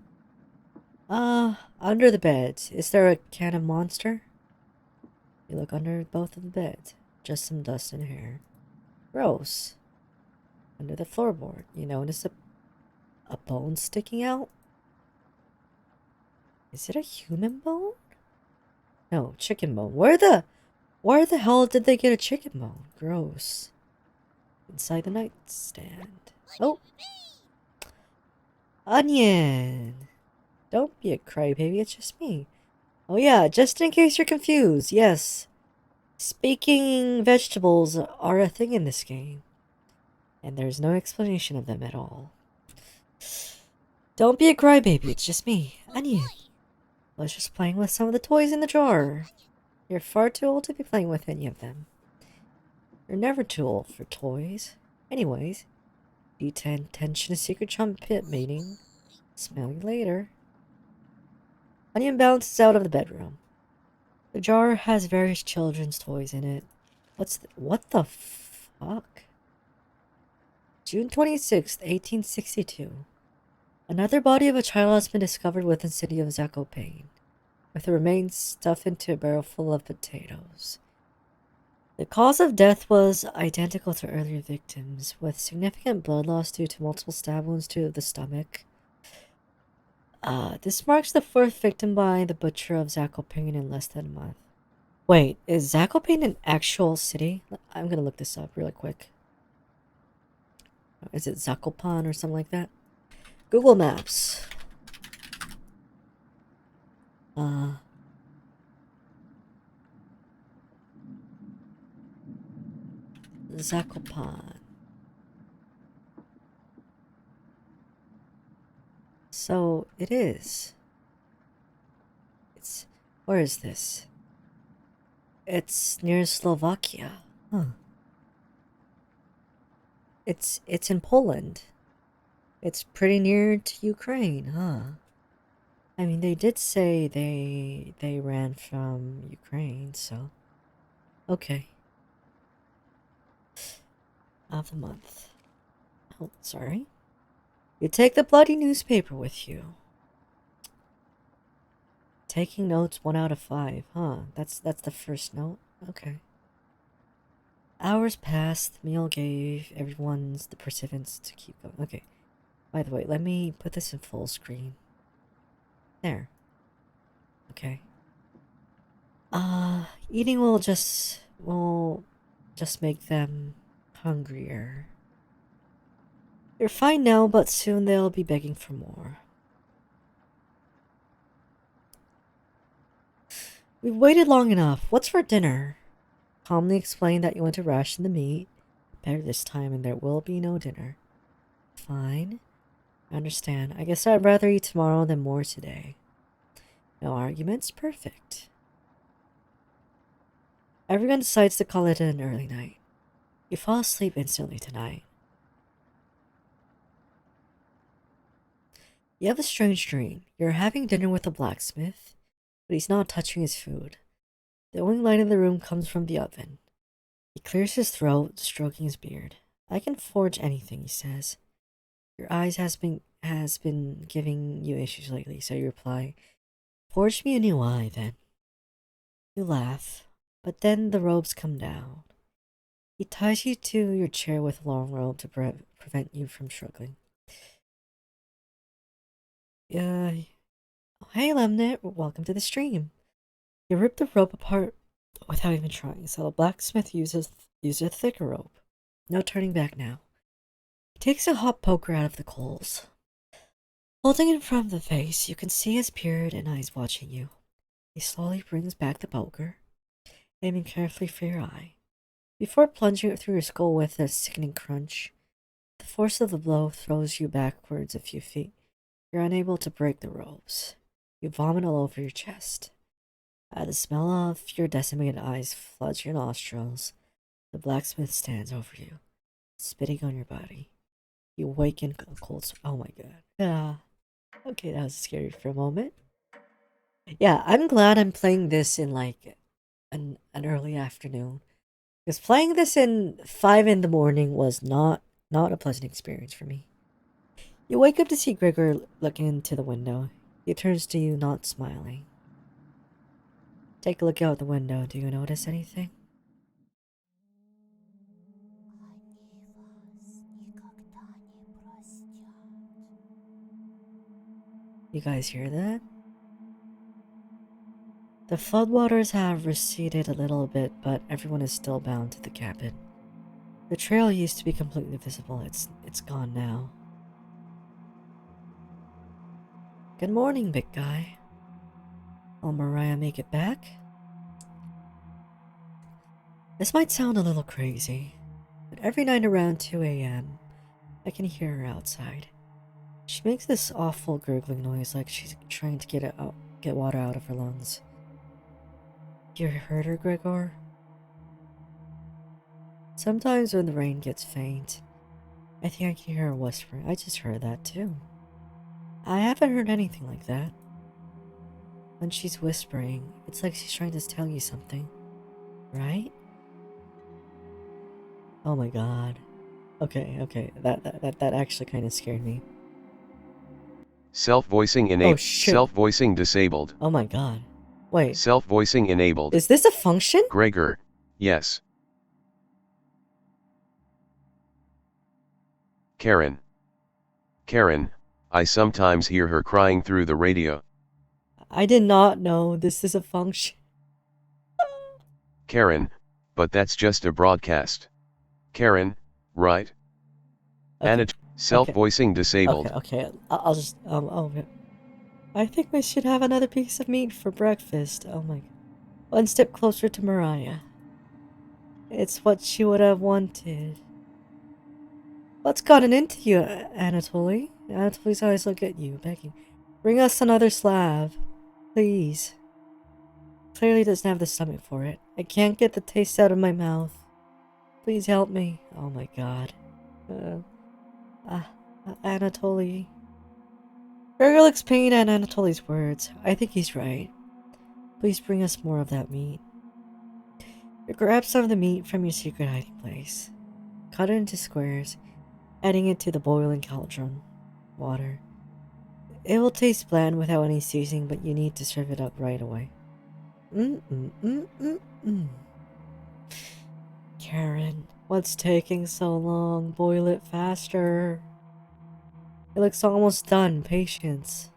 Under the bed. Is there a can of Monster? You look under both of the beds. Just some dust and hair. Gross. Under the floorboard. You notice a bone sticking out? Is it a human bone? No, chicken bone. Where the hell did they get a chicken bone? Gross. Inside the nightstand. Oh! Onion! Don't be a crybaby, it's just me. Oh yeah, just in case you're confused, yes. Speaking vegetables are a thing in this game. And there's no explanation of them at all. Don't be a crybaby, it's just me. Onion. I was just playing with some of the toys in the drawer. You're far too old to be playing with any of them. You're never too old for toys. Anyways, attention to secret chump pit meeting. Smell you later. Onion bounces out of the bedroom. The jar has various children's toys in it. What the fuck? June 26th, 1862. Another body of a child has been discovered within the city of Zakopane, with the remains stuffed into a barrel full of potatoes. The cause of death was identical to earlier victims, with significant blood loss due to multiple stab wounds to the stomach. This marks the fourth victim by the butcher of Zakopane in less than a month. Wait, is Zakopane an actual city? I'm gonna look this up really quick. Is it Zakopan or something like that? Google Maps. Zakopan. So it is. Where is this? It's near Slovakia. Huh. It's in Poland. It's pretty near to Ukraine, huh? I mean, they did say they ran from Ukraine, so okay. Of the month. Oh, sorry. You take the bloody newspaper with you. Taking notes 1 out of 5, huh? That's the first note. Okay. Hours passed. The meal gave everyone's the perseverance to keep going. Okay. By the way, let me put this in full screen. There. Okay. Eating will just make them hungrier. They're fine now, but soon they'll be begging for more. We've waited long enough. What's for dinner? Calmly explain that you want to ration the meat. Better this time, and there will be no dinner. Fine. I understand. I guess I'd rather eat tomorrow than more today. No arguments? Perfect. Everyone decides to call it an early night. You fall asleep instantly tonight. You have a strange dream. You're having dinner with a blacksmith, but he's not touching his food. The only light in the room comes from the oven. He clears his throat, stroking his beard. I can forge anything, he says. Your eyes has been giving you issues lately, so you reply, forge me a new eye, then. You laugh, but then the robes come down. He ties you to your chair with a long rope to prevent you from struggling. Hey, Lemnet, welcome to the stream. You rip the rope apart without even trying, so the blacksmith uses a thicker rope. No turning back now. He takes a hot poker out of the coals. Holding it in front of the face, you can see his beard and eyes watching you. He slowly brings back the poker, aiming carefully for your eye. Before plunging it through your skull with a sickening crunch, the force of the blow throws you backwards a few feet. You're unable to break the ropes. You vomit all over your chest. The smell of your decimated eyes floods your nostrils. The blacksmith stands over you, spitting on your body. You awaken a cold. Oh my god. Yeah. Okay, that was scary for a moment. Yeah, I'm glad I'm playing this in like an early afternoon. Because playing this in 5 in the morning was not a pleasant experience for me. You wake up to see Gregor looking into the window. He turns to you, not smiling. Take a look out the window. Do you notice anything? You guys hear that? The floodwaters have receded a little bit, but everyone is still bound to the cabin. The trail used to be completely visible. It's gone now. Good morning, big guy. Will Mariah make it back? This might sound a little crazy, but every night around 2 a.m., I can hear her outside. She makes this awful gurgling noise like she's trying to get water out of her lungs. You heard her, Gregor? Sometimes when the rain gets faint, I think I can hear her whispering. I just heard that too. I haven't heard anything like that. When she's whispering, it's like she's trying to tell you something, right? Oh my god. Okay, that actually kind of scared me. Self-voicing enabled. Oh, shit. Self-voicing disabled. Oh my god. Wait, Self-voicing enabled. is this a function? Gregor, yes. Karen. Karen, I sometimes hear her crying through the radio. I did not know this is a function. Karen, but that's just a broadcast. Karen, right? Okay. Self-voicing disabled. Okay. I'll just I think we should have another piece of meat for breakfast. Oh my. One step closer to Mariah. It's what she would have wanted. What's gotten into you, Anatoly? Anatoly's eyes look at you, begging. Bring us another slab. Please. Clearly doesn't have the stomach for it. I can't get the taste out of my mouth. Please help me. Oh my god. Anatoly. Gregor looks pained at Anatoly's words. I think he's right. Please bring us more of that meat. You grab some of the meat from your secret hiding place. Cut it into squares, adding it to the boiling cauldron water. It will taste bland without any seasoning, but you need to serve it up right away. Karen, what's taking so long? Boil it faster. It looks almost done. Patience.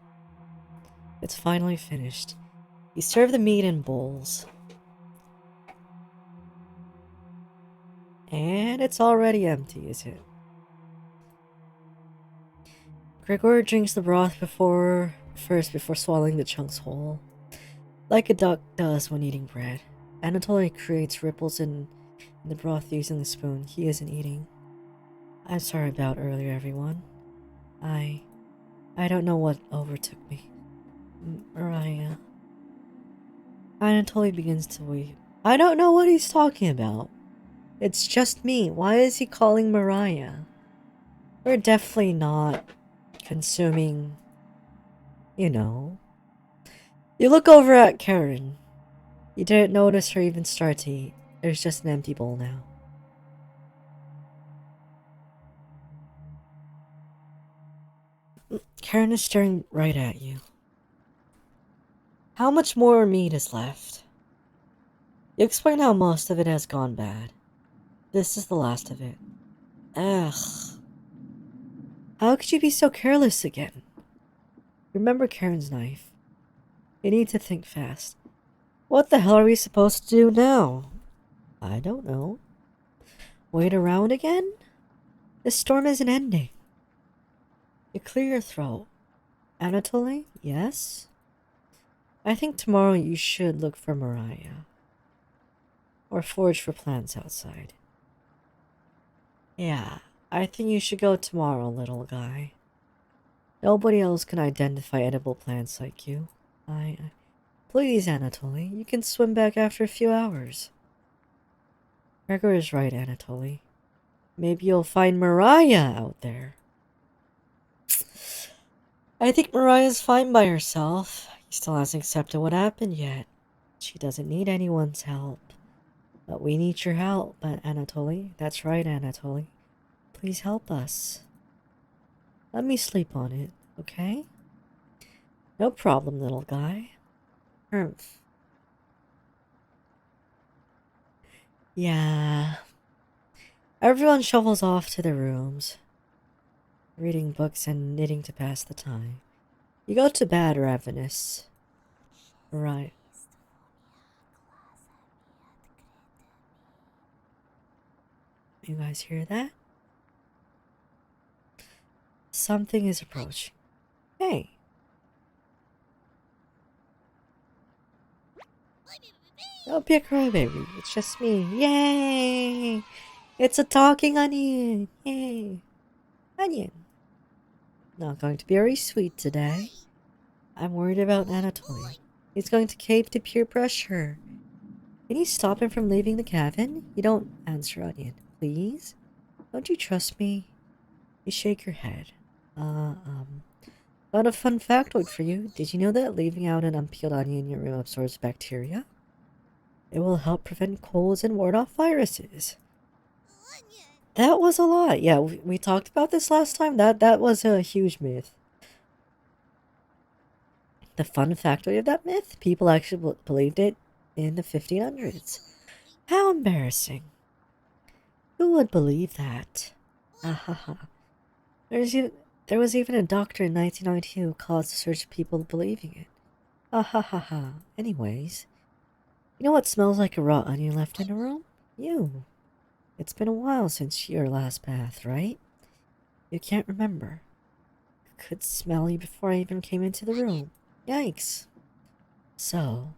It's finally finished. You serve the meat in bowls. And it's already empty, is it? Gregor drinks the broth before swallowing the chunks whole. Like a duck does when eating bread. Anatoly creates ripples in the broth using the spoon. He isn't eating. I'm sorry about earlier, everyone. I don't know what overtook me. Mariah. Anatoly begins to weep. I don't know what he's talking about. It's just me. Why is he calling Mariah? We're definitely not consuming, you know. You look over at Karen. You didn't notice her even start to eat. There's just an empty bowl now. Karen is staring right at you. How much more meat is left? You explain how most of it has gone bad. This is the last of it. Ugh. How could you be so careless again? Remember Karen's knife. You need to think fast. What the hell are we supposed to do now? I don't know. Wait around again? This storm isn't ending. You clear your throat. Anatoly? Yes? I think tomorrow you should look for Mariah. Or forage for plants outside. Yeah, I think you should go tomorrow, little guy. Nobody else can identify edible plants like you. Please, Anatoly, you can swim back after a few hours. Gregor is right, Anatoly. Maybe you'll find Mariah out there. I think Mariah's fine by herself. He still hasn't accepted what happened yet. She doesn't need anyone's help. But we need your help, Anatoly. That's right, Anatoly. Please help us. Let me sleep on it, okay? No problem, little guy. Humph. Yeah. Everyone shuffles off to their rooms, reading books and knitting to pass the time. You go to bed, ravenous. Right. You guys hear that? Something is approaching. Hey. Don't be a crybaby. It's just me. Yay! It's a talking onion. Yay! Onion. Not going to be very sweet today. I'm worried about Anatoly. He's going to cave to peer pressure. Can you stop him from leaving the cabin? You don't answer, Onion. Please? Don't you trust me? You shake your head. Got a fun factoid for you. Did you know that leaving out an unpeeled onion in your room absorbs bacteria? It will help prevent colds and ward off viruses. That was a lot. Yeah, we talked about this last time. That was a huge myth. The fun factoid of that myth? People actually believed it in the 1500s. How embarrassing. Who would believe that? Ahaha. There was even a doctor in 1992 who caused a surge of people believing it. Ahahaha. Anyways, You know what smells like a raw onion left in a room? You. It's been a while since your last bath, right? You can't remember. I could smell you before I even came into the room. Yikes. So,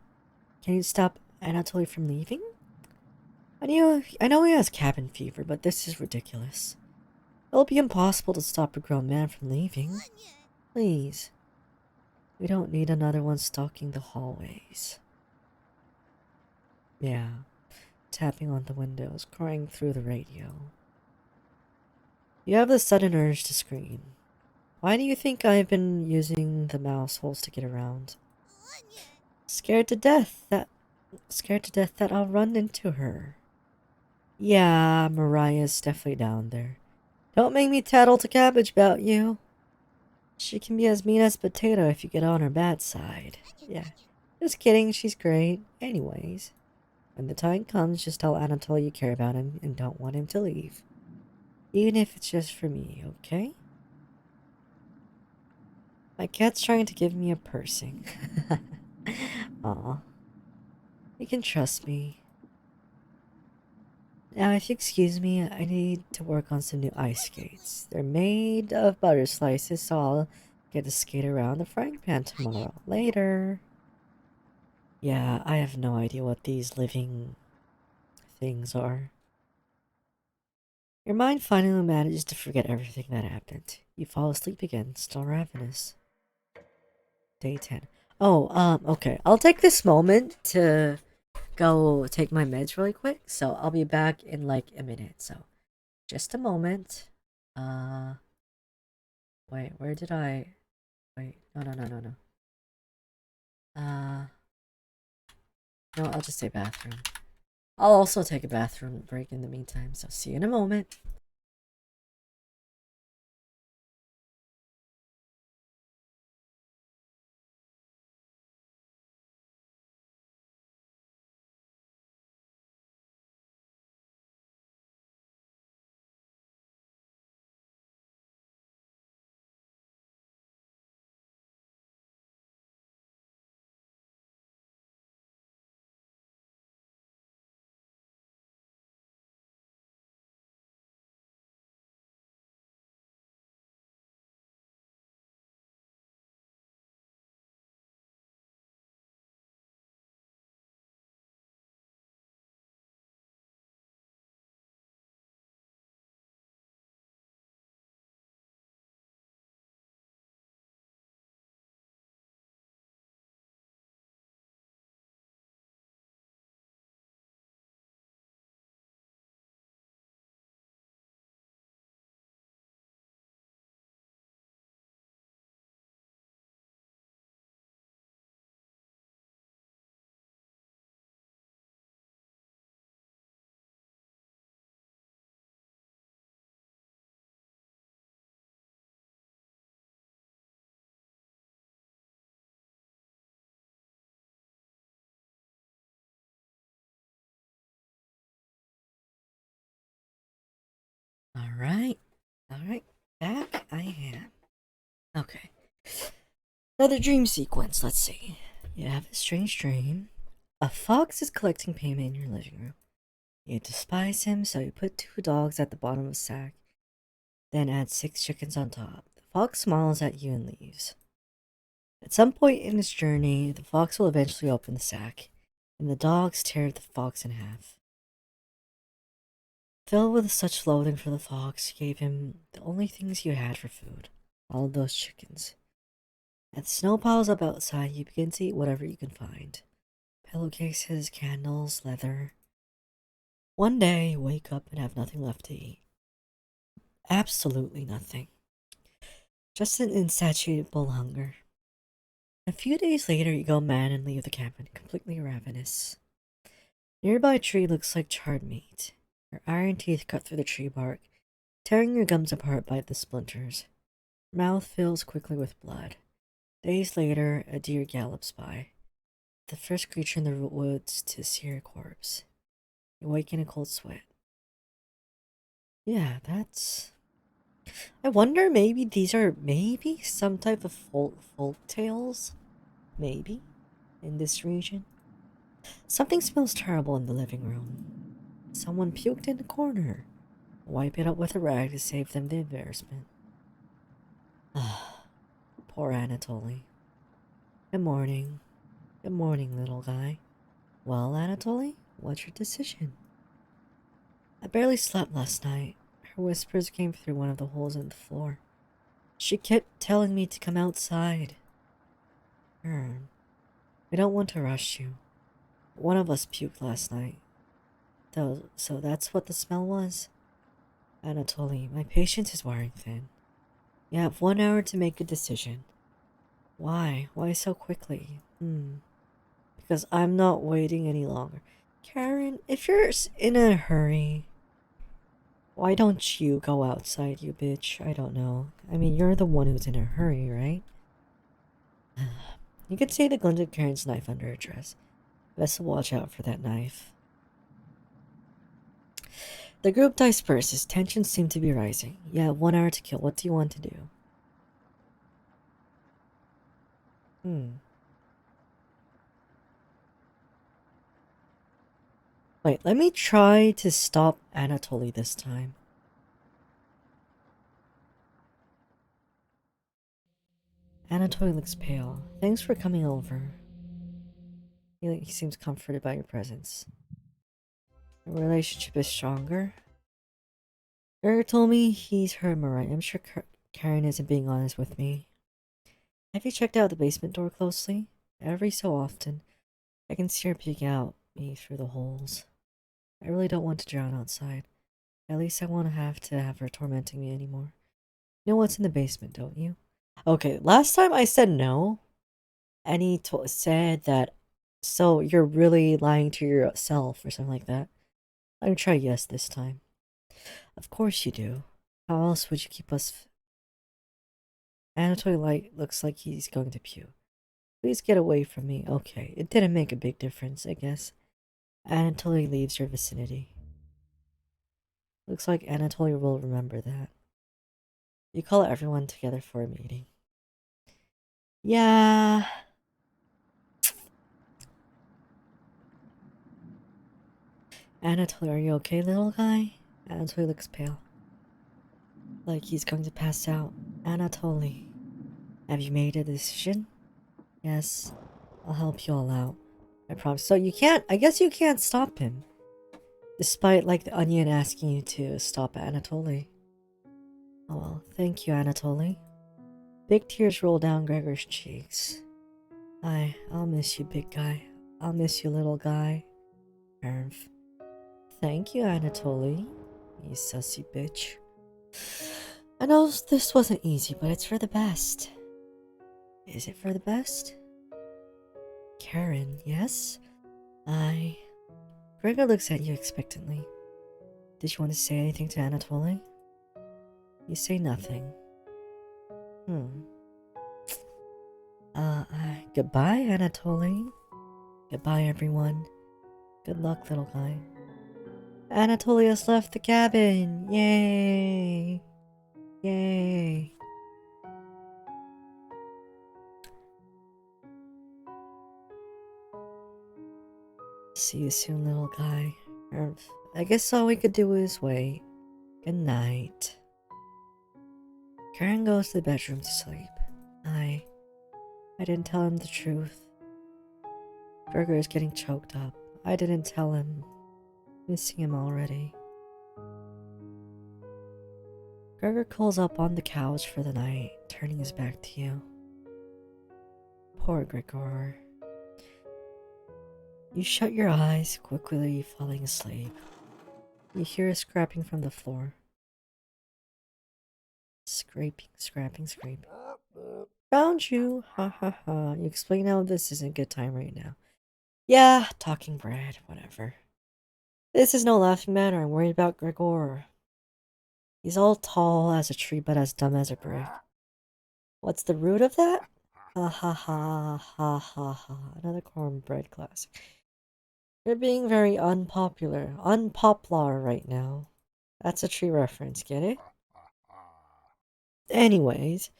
can you stop Anatoly from leaving? I know he has cabin fever, but this is ridiculous. It'll be impossible to stop a grown man from leaving. Please. We don't need another one stalking the hallways. Yeah. Tapping on the windows, crying through the radio. You have the sudden urge to scream. Why do you think I've been using the mouse holes to get around? Scared to death that I'll run into her. Yeah, Mariah's definitely down there. Don't make me tattle to Cabbage about you. She can be as mean as Potato if you get on her bad side. Yeah, just kidding, she's great. Anyways, when the time comes, just tell Anatoly you care about him and don't want him to leave. Even if it's just for me, okay? My cat's trying to give me a piercing. Aw. You can trust me. Now, if you excuse me, I need to work on some new ice skates. They're made of butter slices, so I'll get to skate around the frying pan tomorrow. Later. Yeah, I have no idea what these living things are. Your mind finally manages to forget everything that happened. You fall asleep again, still ravenous. Day 10. Oh, okay. I'll take this moment to go take my meds really quick, so I'll be back in like a minute. So just a moment. Wait, where did I wait? No. No, I'll just say bathroom. I'll also take a bathroom break in the meantime, so see you in a moment. Alright. Back I am. Okay. Another dream sequence, let's see. You have a strange dream. A fox is collecting payment in your living room. You despise him, so you put 2 dogs at the bottom of a sack, then add 6 chickens on top. The fox smiles at you and leaves. At some point in his journey, the fox will eventually open the sack, and the dogs tear the fox in half. Filled with such loathing for the fox, you gave him the only things you had for food, all of those chickens. As the snow piles up outside, you begin to eat whatever you can find. Pillowcases, candles, leather. One day, you wake up and have nothing left to eat. Absolutely nothing. Just an insatiable hunger. A few days later, you go mad and leave the cabin, completely ravenous. A nearby tree looks like charred meat. Your iron teeth cut through the tree bark, tearing your gums apart by the splinters. Your mouth fills quickly with blood. Days later, a deer gallops by. The first creature in the woods to see your corpse. You wake in a cold sweat. Yeah, that's... I wonder, maybe these are some type of folk tales? Maybe? In this region? Something smells terrible in the living room. Someone puked in the corner. Wipe it up with a rag to save them the embarrassment. Poor Anatoly. Good morning. Good morning, little guy. Well, Anatoly, what's your decision? I barely slept last night. Her whispers came through one of the holes in the floor. She kept telling me to come outside. Ern, we don't want to rush you. One of us puked last night. So that's what the smell was? Anatoly, my patience is wearing thin. You have 1 hour to make a decision. Why? Why so quickly? Because I'm not waiting any longer. Karen, if you're in a hurry, why don't you go outside, you bitch? I don't know. I mean, you're the one who's in a hurry, right? You could see the glint of Karen's knife under her dress. Best to watch out for that knife. The group disperses. Tensions seem to be rising. You have 1 hour to kill. What do you want to do? Wait, let me try to stop Anatoly this time. Anatoly looks pale. Thanks for coming over. He seems comforted by your presence. The relationship is stronger. Eric told me he's heard Mariah. I'm sure Karen isn't being honest with me. Have you checked out the basement door closely? Every so often, I can see her peeking out me through the holes. I really don't want to drown outside. At least I won't have to have her tormenting me anymore. You know what's in the basement, don't you? Okay, last time I said no, and he said that, so you're really lying to yourself or something like that. I'm gonna try yes this time. Of course you do. How else would you keep us... Anatoly looks like he's going to puke. Please get away from me. Okay, it didn't make a big difference, I guess. Anatoly leaves your vicinity. Looks like Anatoly will remember that. You call everyone together for a meeting. Yeah. Anatoly, are you okay, little guy? Anatoly looks pale. Like he's going to pass out. Anatoly, have you made a decision? Yes, I'll help you all out. I promise. So you can't, I guess you can't stop him. Despite, like, the Onion asking you to stop Anatoly. Oh well, thank you, Anatoly. Big tears roll down Gregor's cheeks. I'll miss you, big guy. I'll miss you, little guy. Erv. Thank you, Anatoly. You sussy bitch. I know this wasn't easy, but it's for the best. Is it for the best? Karen, yes? Gregor looks at you expectantly. Did you want to say anything to Anatoly? You say nothing. Goodbye, Anatoly. Goodbye, everyone. Good luck, little guy. Anatoly has left the cabin! Yay! Yay! See you soon, little guy. I guess all we could do is wait. Good night. Karen goes to the bedroom to sleep. I didn't tell him the truth. Gregor is getting choked up. I didn't tell him. Missing him already. Gregor curls up on the couch for the night, turning his back to you. Poor Gregor. You shut your eyes, quickly falling asleep. You hear a scraping from the floor. Scraping, scrapping, scraping. Found you! Ha ha ha. You explain how this isn't a good time right now. Yeah, talking bread, whatever. This is no laughing matter. I'm worried about Gregor. He's all tall as a tree, but as dumb as a brick. What's the root of that? Ha ha ha ha ha ha. Another cornbread classic. You're being very unpopular right now. That's a tree reference, get it? Anyways,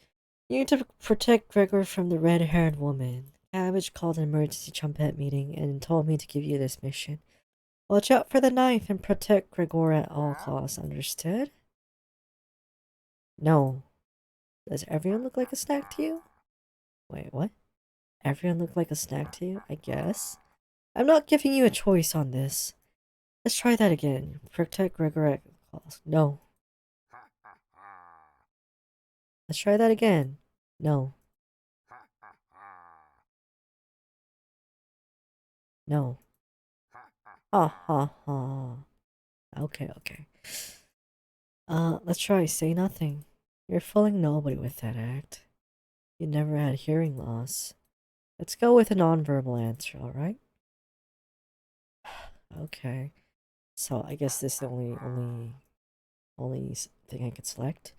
you need to protect Gregor from the red-haired woman. Cabbage called an emergency trumpet meeting and told me to give you this mission. Watch out for the knife and protect Gregor at all costs, understood? No. Does everyone look like a snack to you? Wait, what? Everyone look like a snack to you? I guess. I'm not giving you a choice on this. Let's try that again. Protect Gregor at all costs. No. Let's try that again. No. No. Ha ha ha. Okay, okay. Let's try say nothing. You're fooling nobody with that act. You never had hearing loss. Let's go with a non-verbal answer, alright? Okay. So I guess this is the only thing I could select.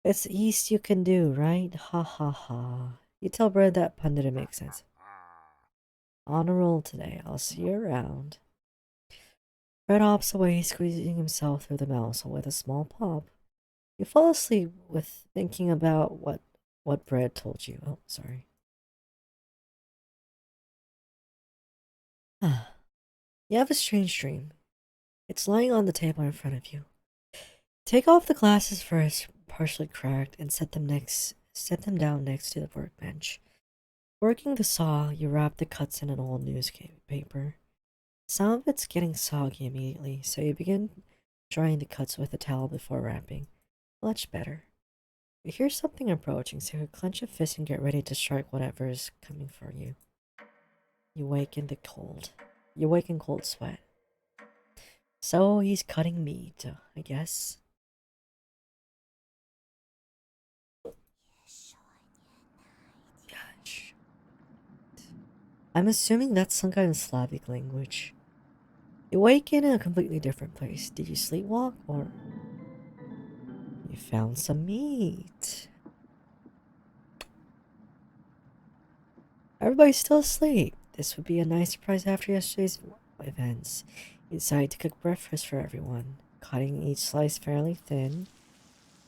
It's the least you can do, right? Ha ha ha. You tell Brad that pun didn't make sense. On a roll today. I'll see you around. Brad hops away, squeezing himself through the mouse with a small pop. You fall asleep with thinking about what Brad told you. Oh, sorry. You have a strange dream. It's lying on the table in front of you. Take off the glasses first, partially cracked, and set them down next to the workbench. Working the saw, you wrap the cuts in an old newspaper. Some of it's getting soggy immediately, so you begin drying the cuts with a towel before wrapping. Much better. You hear something approaching, so you clench a fist and get ready to strike whatever is coming for you. You wake in cold sweat. So he's cutting meat, I guess. Gosh. I'm assuming that's some kind of Slavic language. You wake in a completely different place. Did you sleepwalk or you found some meat? Everybody's still asleep. This would be a nice surprise after yesterday's events. You decide to cook breakfast for everyone, cutting each slice fairly thin.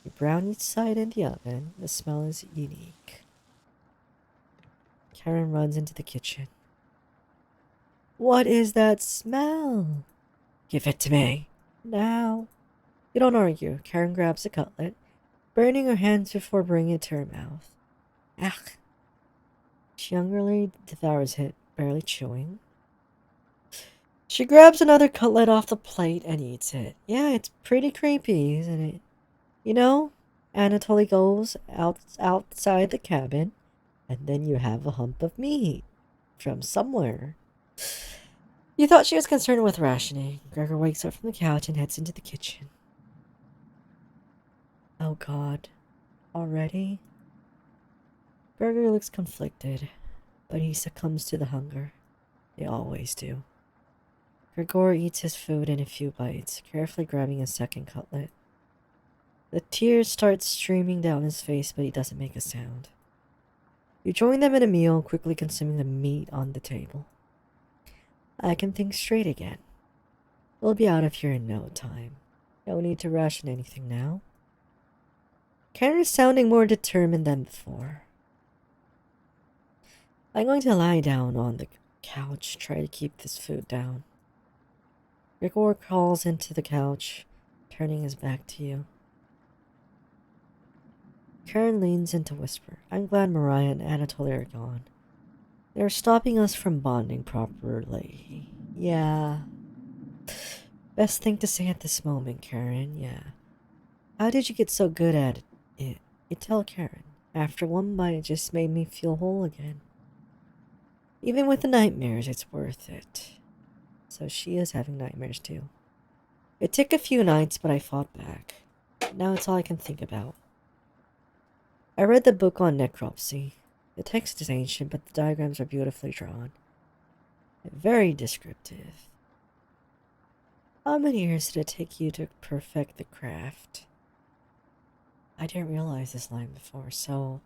You brown each side in the oven. The smell is unique. Karen runs into the kitchen. What is that smell? Give it to me. Now. You don't argue. Karen grabs a cutlet, burning her hands before bringing it to her mouth. Ach. She hungrily devours it, barely chewing. She grabs another cutlet off the plate and eats it. Yeah, it's pretty creepy, isn't it? You know, Anatoly goes outside the cabin, and then you have a hump of meat from somewhere. You thought she was concerned with rationing. Gregor wakes up from the couch and heads into the kitchen. Oh God. Already? Gregor looks conflicted, but he succumbs to the hunger. They always do. Gregor eats his food in a few bites, carefully grabbing a second cutlet. The tears start streaming down his face, but he doesn't make a sound. You join them in a meal, quickly consuming the meat on the table. I can think straight again. We'll be out of here in no time. No need to ration anything now. Karen is sounding more determined than before. I'm going to lie down on the couch, try to keep this food down. Gregor crawls into the couch, turning his back to you. Karen leans in to whisper, I'm glad Mariah and Anatoly are gone. They're stopping us from bonding properly. Yeah. Best thing to say at this moment, Karen, yeah. How did you get so good at it? You tell Karen. After one bite, it just made me feel whole again. Even with the nightmares, it's worth it. So she is having nightmares too. It took a few nights, but I fought back. Now it's all I can think about. I read the book on necropsy. The text is ancient, but the diagrams are beautifully drawn. Very descriptive. How many years did it take you to perfect the craft? I didn't realize this line before, so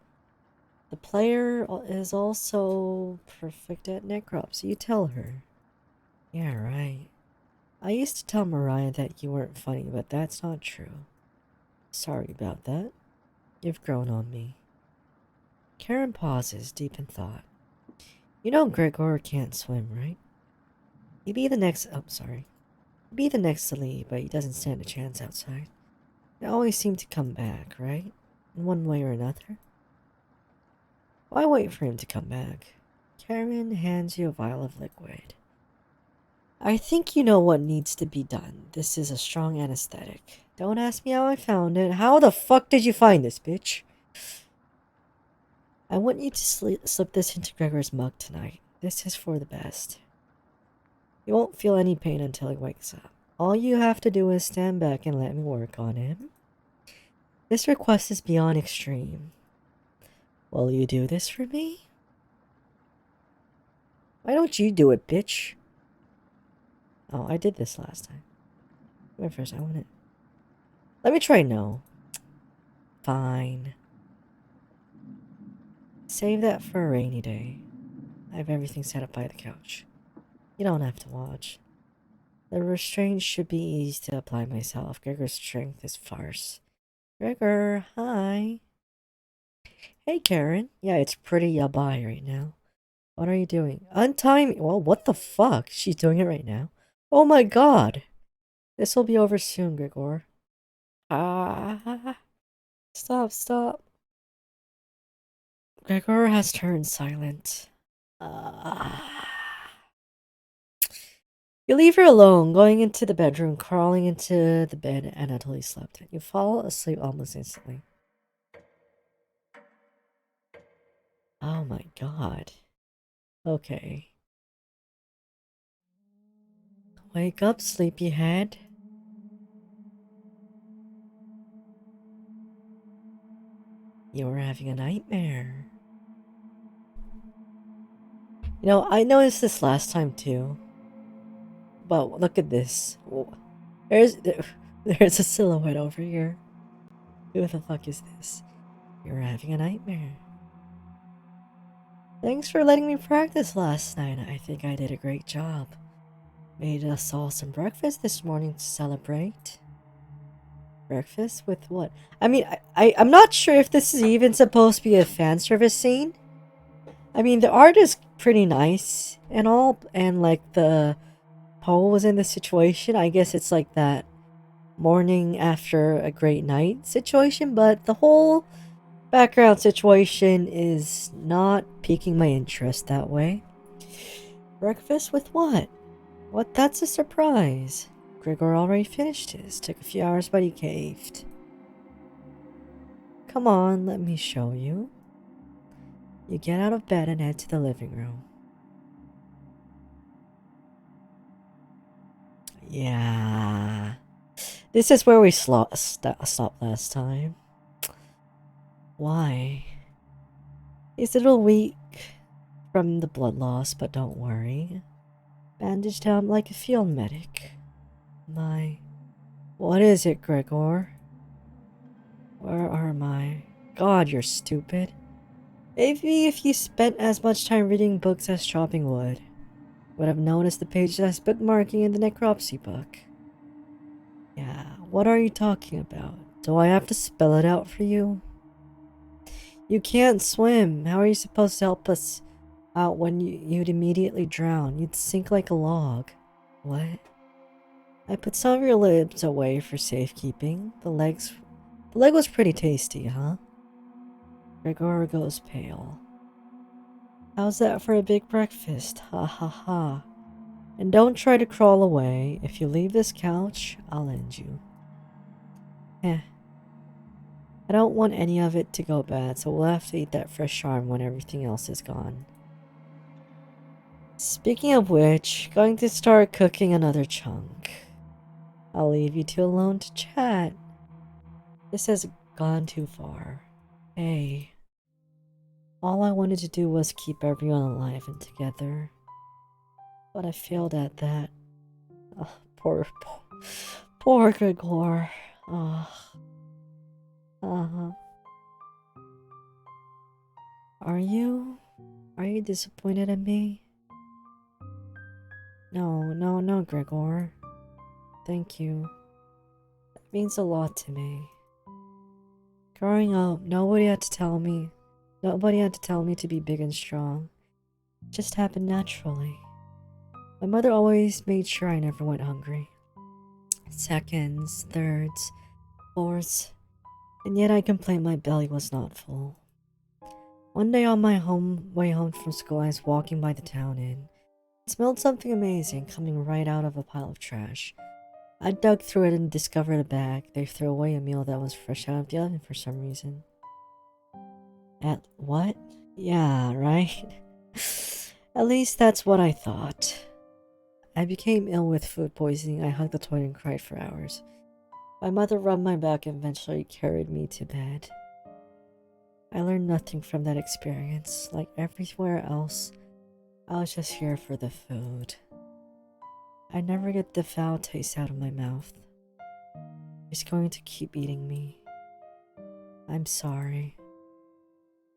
the player is also perfect at necropsy. You tell her. Yeah, right. I used to tell Mariah that you weren't funny, but that's not true. Sorry about that. You've grown on me. Karen pauses, deep in thought. You know Gregor can't swim, right? He'd be the next... Oh, sorry. He'd be the next to leave, but he doesn't stand a chance outside. They always seem to come back, right? In one way or another. Why wait for him to come back? Karen hands you a vial of liquid. I think you know what needs to be done. This is a strong anesthetic. Don't ask me how I found it. How the fuck did you find this, bitch? I want you to slip this into Gregor's mug tonight. This is for the best. You won't feel any pain until he wakes up. All you have to do is stand back and let me work on him. This request is beyond extreme. Will you do this for me? Why don't you do it, bitch? Oh, I did this last time. Wait first, I want it. Let me try no. Fine. Save that for a rainy day. I have everything set up by the couch. You don't have to watch. The restraints should be easy to apply myself. Gregor's strength is farce. Gregor, hi. Hey, Karen. Yeah, it's pretty yabai right now. What are you doing? Untie me. Well, what the fuck? She's doing it right now. Oh my god. This will be over soon, Gregor. Ah. Stop. Gregor has turned silent. You leave her alone, going into the bedroom, crawling into the bed Anatoly slept in. You fall asleep almost instantly. Oh my god. Okay. Wake up, sleepyhead. You're having a nightmare. You know, I noticed this last time too. But look at this. There's a silhouette over here. Who the fuck is this? You're having a nightmare. Thanks for letting me practice last night. I think I did a great job. Made us all some breakfast this morning to celebrate. Breakfast with what? I mean, I'm not sure if this is even supposed to be a fan service scene. I mean, the art is pretty nice and all, and like the Paul was in the situation. I guess it's like that morning after a great night situation, but the whole background situation is not piquing my interest that way. Breakfast with what? What? That's a surprise. Gregor already finished his. Took a few hours, but he caved. Come on, let me show you. You get out of bed and head to the living room. Yeah. This is where we stopped last time. Why? He's a little weak from the blood loss, but don't worry. Bandaged him like a field medic. What is it, Gregor? Where are my... God, you're stupid. Maybe if you spent as much time reading books as chopping wood, would have noticed the pages I was bookmarking in the necropsy book. Yeah, what are you talking about? Do I have to spell it out for you? You can't swim. How are you supposed to help us out when you'd immediately drown? You'd sink like a log. What? I put some of your lips away for safekeeping. The leg was pretty tasty, huh? Gregor goes pale. How's that for a big breakfast? Ha ha ha. And don't try to crawl away. If you leave this couch, I'll end you. I don't want any of it to go bad, so we'll have to eat that fresh arm when everything else is gone. Speaking of which, going to start cooking another chunk. I'll leave you two alone to chat. This has gone too far. Hey. All I wanted to do was keep everyone alive and together. But I failed at that. Oh, poor Gregor. Oh. Are you disappointed in me? No, Gregor. Thank you. That means a lot to me. Growing up, nobody had to tell me to be big and strong. just happened naturally. My mother always made sure I never went hungry. Seconds, thirds, fourths, and yet I complained my belly was not full. One day on my way home from school, I was walking by the town inn. It smelled something amazing coming right out of a pile of trash. I dug through it and discovered a bag. They threw away a meal that was fresh out of the oven for some reason. At what? Yeah, right? At least that's what I thought. I became ill with food poisoning. I hugged the toilet and cried for hours. My mother rubbed my back and eventually carried me to bed. I learned nothing from that experience. Like everywhere else, I was just here for the food. I never get the foul taste out of my mouth. It's going to keep eating me. I'm sorry.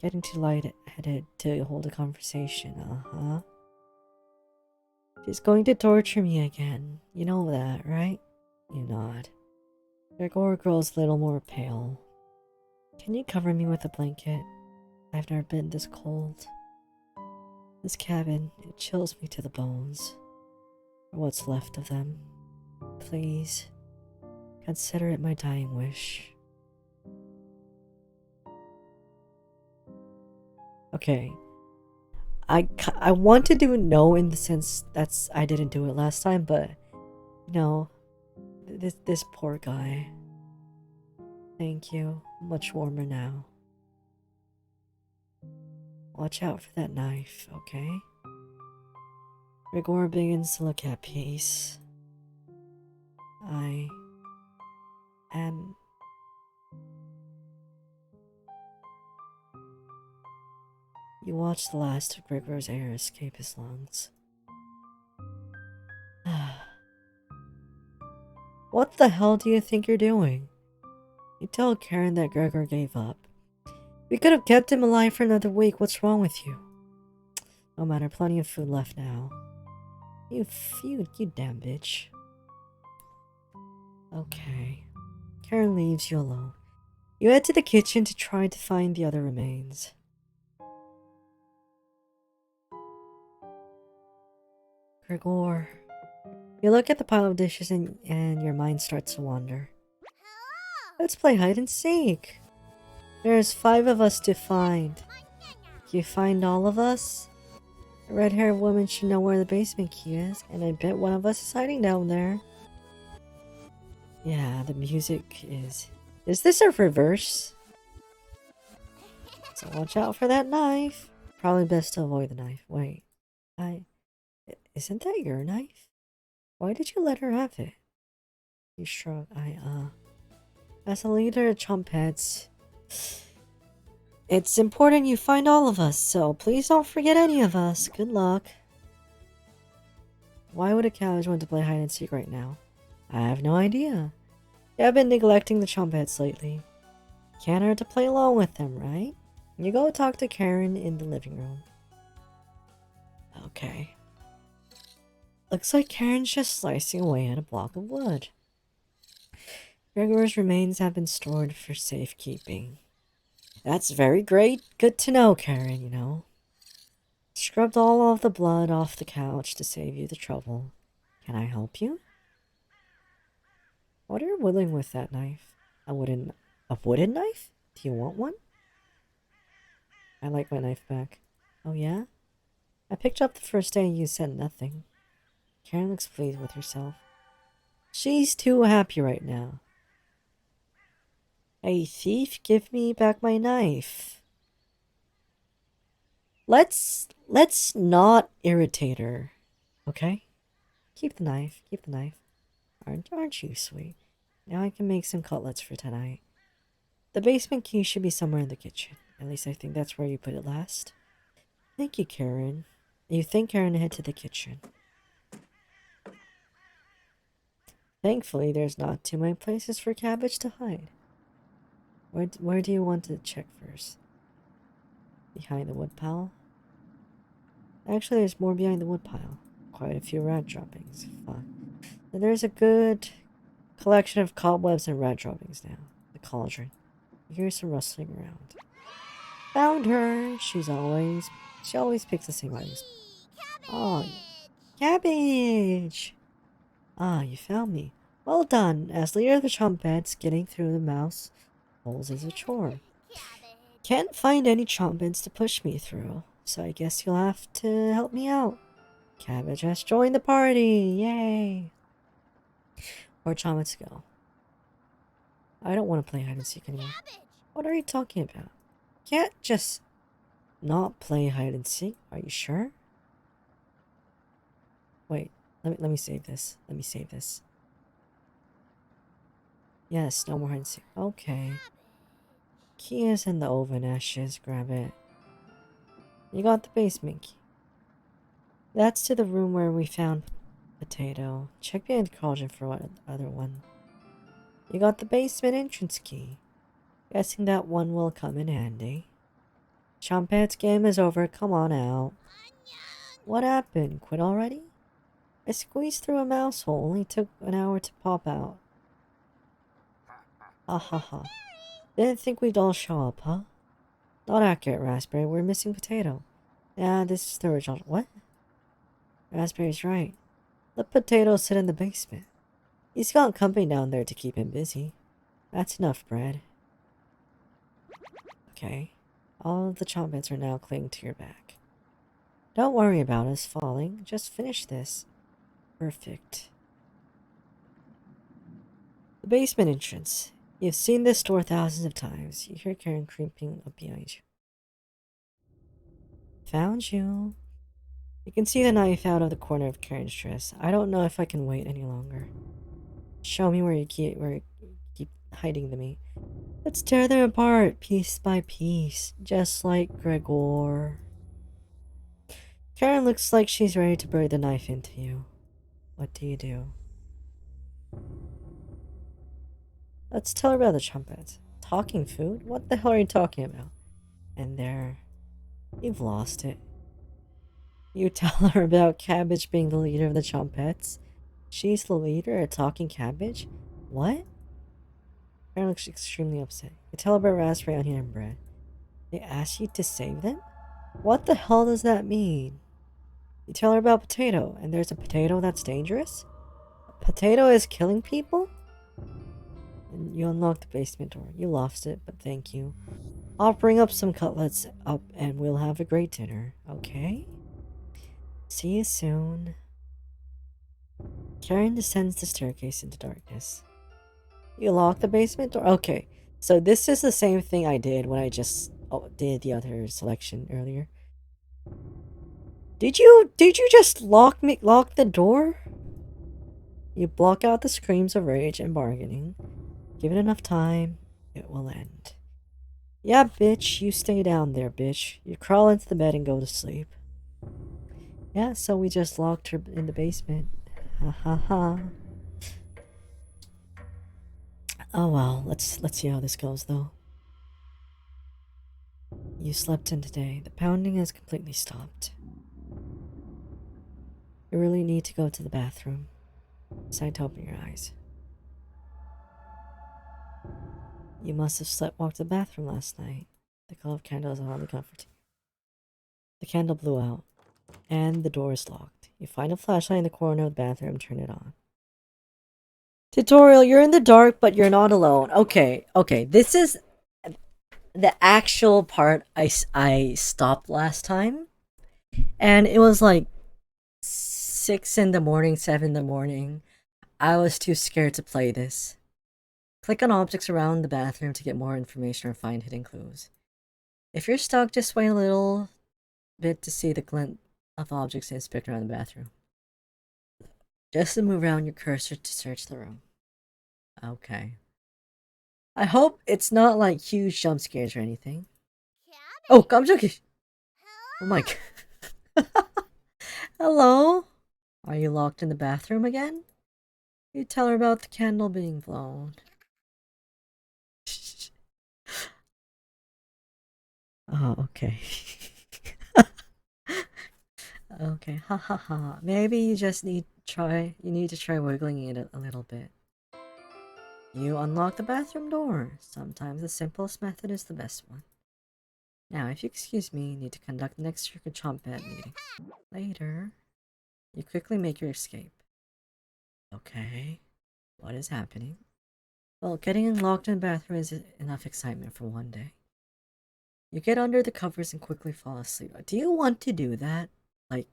Getting too lightheaded to hold a conversation, uh-huh. She's going to torture me again. You know that, right? You nod. Gregor grows a little more pale. Can you cover me with a blanket? I've never been this cold. This cabin, it chills me to the bones. Or what's left of them. Please, consider it my dying wish. Okay. I want to do no in the sense that's I didn't do it last time, but no. This poor guy. Thank you. Much warmer now. Watch out for that knife, okay? Gregor begins to look at peace. I am... You watch the last of Gregor's air escape his lungs. What the hell do you think you're doing? You tell Karen that Gregor gave up. We could have kept him alive for another week. What's wrong with you? No matter, plenty of food left now. You damn bitch. Okay. Karen leaves you alone. You head to the kitchen to try to find the other remains. Gregor. You look at the pile of dishes and your mind starts to wander. Let's play hide and seek. There's 5 of us to find. You find all of us? The red-haired woman should know where the basement key is, and I bet one of us is hiding down there. Yeah, the music is... Is this a reverse? So watch out for that knife. Probably best to avoid the knife. Wait. Isn't that your knife? Why did you let her have it? You shrug. As a leader of Chumpheads, it's important you find all of us, so please don't forget any of us. Good luck. Why would a cabbage want to play hide and seek right now? I have no idea. You have been neglecting the Chumpheads lately. Can't hurt to play along with them, right? You go talk to Karen in the living room. Okay. Looks like Karen's just slicing away at a block of wood. Gregor's remains have been stored for safekeeping. That's very great. Good to know, Karen, you know. Scrubbed all of the blood off the couch to save you the trouble. Can I help you? What are you whittling with that knife? A wooden knife? Do you want one? I like my knife back. Oh yeah? I picked up the first day and you said nothing. Karen looks pleased with herself. She's too happy right now. Hey thief, give me back my knife. Let's not irritate her. Okay? Keep the knife. Aren't you sweet? Now I can make some cutlets for tonight. The basement key should be somewhere in the kitchen. At least I think that's where you put it last. Thank you, Karen. You thank Karen and head to the kitchen. Thankfully, there's not too many places for Cabbage to hide. Where do you want to check first? Behind the woodpile? Actually, there's more behind the woodpile. Quite a few rat droppings. Fun. And there's a good collection of cobwebs and rat droppings now. The cauldron. You hear some rustling around. Found her! She always picks the same items. Oh, cabbage! Ah, you found me. Well done. As leader of the Chompets, getting through the mouse holes is a chore. Can't find any Chompets to push me through, so I guess you'll have to help me out. Cabbage has joined the party! Yay! Where'd Chompets go? I don't want to play hide and seek anymore. What are you talking about? Can't just not play hide and seek. Are you sure? Wait, let me save this. Let me save this. Yes, no more hide and seek. Okay. Key is in the oven, Ashes. Grab it. You got the basement key. That's to the room where we found Potato. Check behind the cauldron for what other one. You got the basement entrance key. Guessing that one will come in handy. Chompet's game is over. Come on out. What happened? Quit already? I squeezed through a mouse hole. Only took an hour to pop out. Ha ha ha. Didn't think we'd all show up, huh? Not accurate, Raspberry. We're missing Potato. Yeah, this is the original. What? Raspberry's right. Let Potato sit in the basement. He's got company down there to keep him busy. That's enough, Bread. Okay. All of the Chompets are now clinging to your back. Don't worry about us falling. Just finish this. Perfect. The basement entrance. You've seen this door thousands of times. You hear Karen creeping up behind you. Found you. You can see the knife out of the corner of Karen's dress. I don't know if I can wait any longer. Show me where you keep hiding the meat. Let's tear them apart piece by piece, just like Gregor. Karen looks like she's ready to bury the knife into you. What do you do? Let's tell her about the Chompets. Talking food? What the hell are you talking about? And there, you've lost it. You tell her about Cabbage being the leader of the Chompets. She's the leader of Talking Cabbage? What? Karen looks extremely upset. You tell her about Raspberry, Onion, and Bread. They asked you to save them? What the hell does that mean? You tell her about Potato, and there's a potato that's dangerous? A potato is killing people? And you unlock the basement door. You lost it, but thank you. I'll bring up some cutlets up and we'll have a great dinner, okay? See you soon. Karen descends the staircase into darkness. You lock the basement door? Okay, so this is the same thing I did when I just did the other selection earlier. Did you just lock the door? You block out the screams of rage and bargaining. Give it enough time, it will end. Yeah, bitch, you stay down there, bitch. You crawl into the bed and go to sleep. Yeah, so we just locked her in the basement. Ha ha ha. Oh well, let's see how this goes though. You slept in today. The pounding has completely stopped. You really need to go to the bathroom. Decide to open your eyes. You must have sleptwalked to the bathroom last night. The glow of candle is hardly comforting. The candle blew out, and the door is locked. You find a flashlight in the corner of the bathroom and turn it on. Tutorial, you're in the dark, but you're not alone. Okay, this is the actual part I stopped last time. And it was like 6 in the morning, 7 in the morning. I was too scared to play this. Click on objects around the bathroom to get more information or find hidden clues. If you're stuck, just wait a little bit to see the glint of objects and inspect around the bathroom. Just to move around your cursor to search the room. Okay. I hope it's not like huge jump scares or anything. Oh, I'm joking. Oh my god. Hello? Are you locked in the bathroom again? You tell her about the candle being blown. Oh, okay. Okay, ha ha ha. Maybe you just need to try wiggling it a little bit. You unlock the bathroom door. Sometimes the simplest method is the best one. Now, if you excuse me, you need to conduct the next Circuit Chomp Bed meeting. Later, you quickly make your escape. Okay, what is happening? Well, getting locked in the bathroom is enough excitement for one day. You get under the covers and quickly fall asleep. Do you want to do that? Like,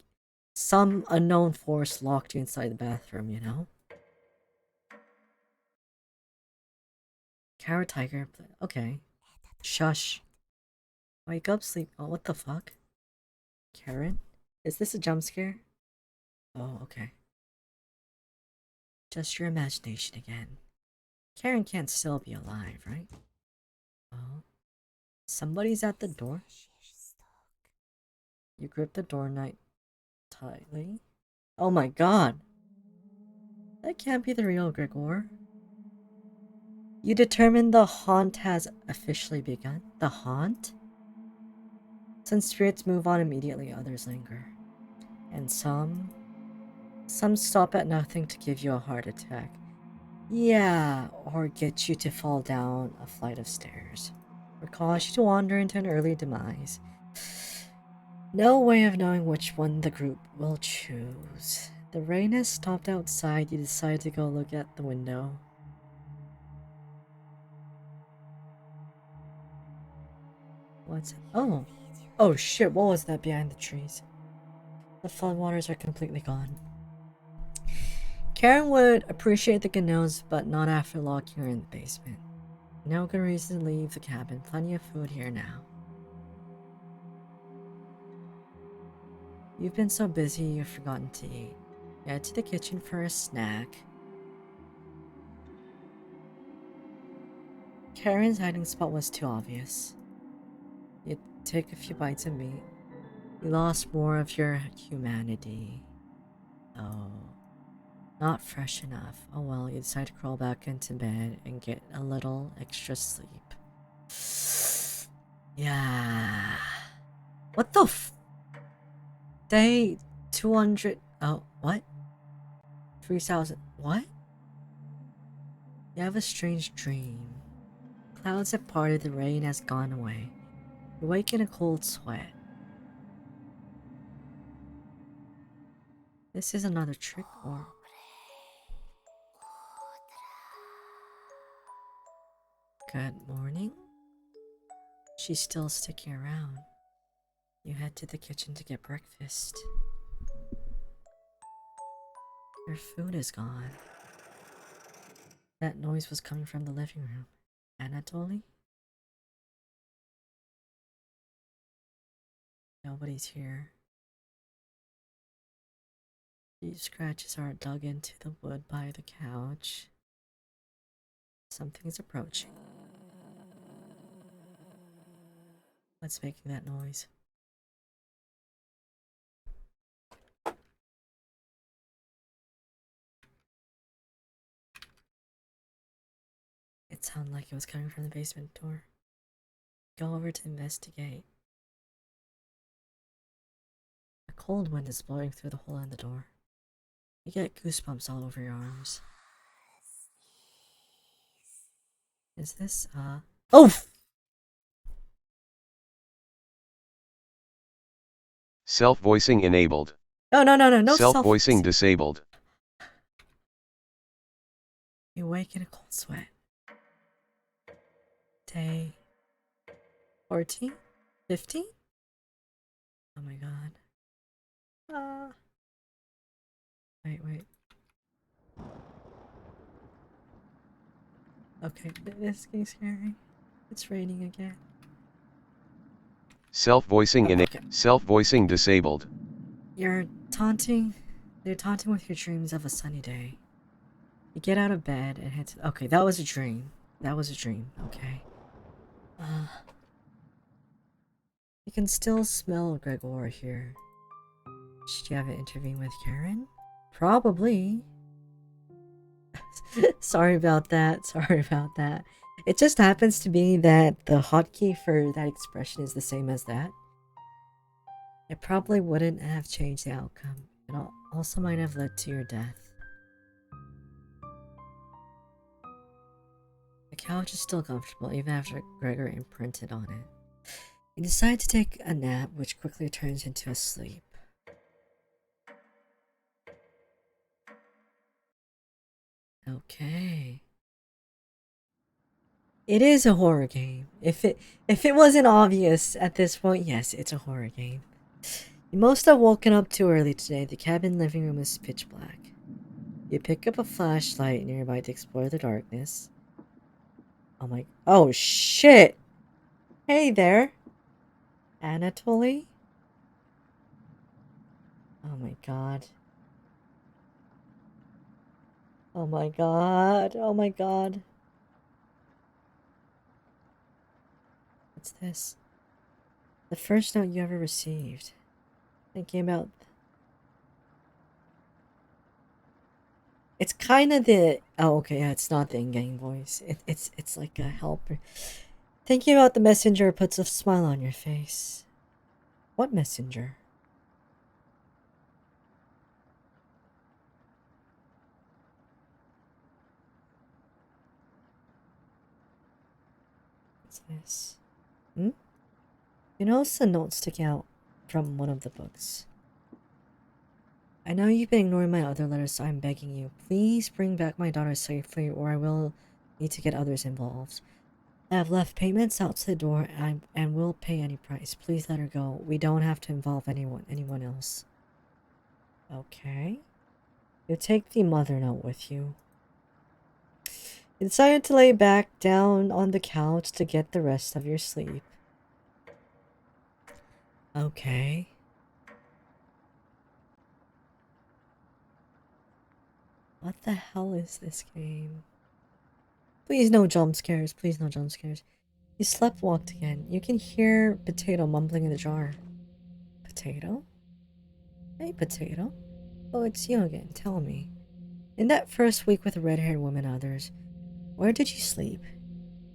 some unknown force locked you inside the bathroom, you know? Carrot Tiger. Okay. Shush. Wake up, sleep. Oh, what the fuck? Karen? Is this a jump scare? Oh, okay. Just your imagination again. Karen can't still be alive, right? Oh. Somebody's at the door. You grip the doorknob tightly. Oh my god! That can't be the real Gregor. You determine the haunt has officially begun. The haunt? Some spirits move on immediately, others linger. And some stop at nothing to give you a heart attack. Yeah, or get you to fall down a flight of stairs. Or cause you to wander into an early demise. No way of knowing which one the group will choose. The rain has stopped outside, you decide to go look at the window. What's it? Oh. Oh shit, what was that behind the trees? The floodwaters are completely gone. Karen would appreciate the canoes, but not after locking her in the basement. No good reason to leave the cabin. Plenty of food here now. You've been so busy you've forgotten to eat. Head to the kitchen for a snack. Karen's hiding spot was too obvious. You take a few bites of meat. You lost more of your humanity. Oh. Not fresh enough. Oh well, you decide to crawl back into bed and get a little extra sleep. Yeah. What the f- Day 200. Oh, what? 3,000. What? You have a strange dream. Clouds have parted, the rain has gone away. You wake in a cold sweat. This is another trick, or... Good morning? She's still sticking around. You head to the kitchen to get breakfast. Your food is gone. That noise was coming from the living room. Anatoly? Nobody's here. Deep scratches are dug into the wood by the couch. Something's approaching. What's making that noise? It sounded like it was coming from the basement door. Go over to investigate. A cold wind is blowing through the hole in the door. You get goosebumps all over your arms. Is this, Oh! Self-voicing enabled. No Self-voicing disabled. You wake in a cold sweat. Day 14? 15? Oh my god. Wait. Okay, this is getting scary. It's raining again. Self-voicing disabled. They're taunting with your dreams of a sunny day. You get out of bed and head to... Okay, that was a dream. Okay. You can still smell Gregor here. Should you have it intervene with Karen? Probably. Sorry about that. It just happens to be that the hotkey for that expression is the same as that. It probably wouldn't have changed the outcome. It also might have led to your death. The couch is still comfortable even after Gregor imprinted on it. You decide to take a nap, which quickly turns into a sleep. Okay. It is a horror game. If it wasn't obvious at this point, yes, it's a horror game. You must have woken up too early today. The cabin living room is pitch black. You pick up a flashlight nearby to explore the darkness. Oh shit! Hey there, Anatoly? Oh my god. Oh my god. Oh my god. What's this? The first note you ever received. Thinking about... It's kind of the... Oh, okay, yeah, it's not the in-game voice. It's like a helper. Thinking about the messenger puts a smile on your face. What messenger? What's this? You notice a note sticking out from one of the books. I know you've been ignoring my other letters, so I'm begging you. Please bring back my daughter safely, or I will need to get others involved. I have left payments out to the door, and will pay any price. Please let her go. We don't have to involve anyone else. Okay. You take the mother note with you. You decided to lay back down on the couch to get the rest of your sleep. Okay. What the hell is this game? Please no jump scares. Please no jump scares. You sleptwalked again. You can hear Potato mumbling in the jar. Potato? Hey, Potato. Oh, it's you again. Tell me. In that first week with the red-haired woman and others, where did you sleep?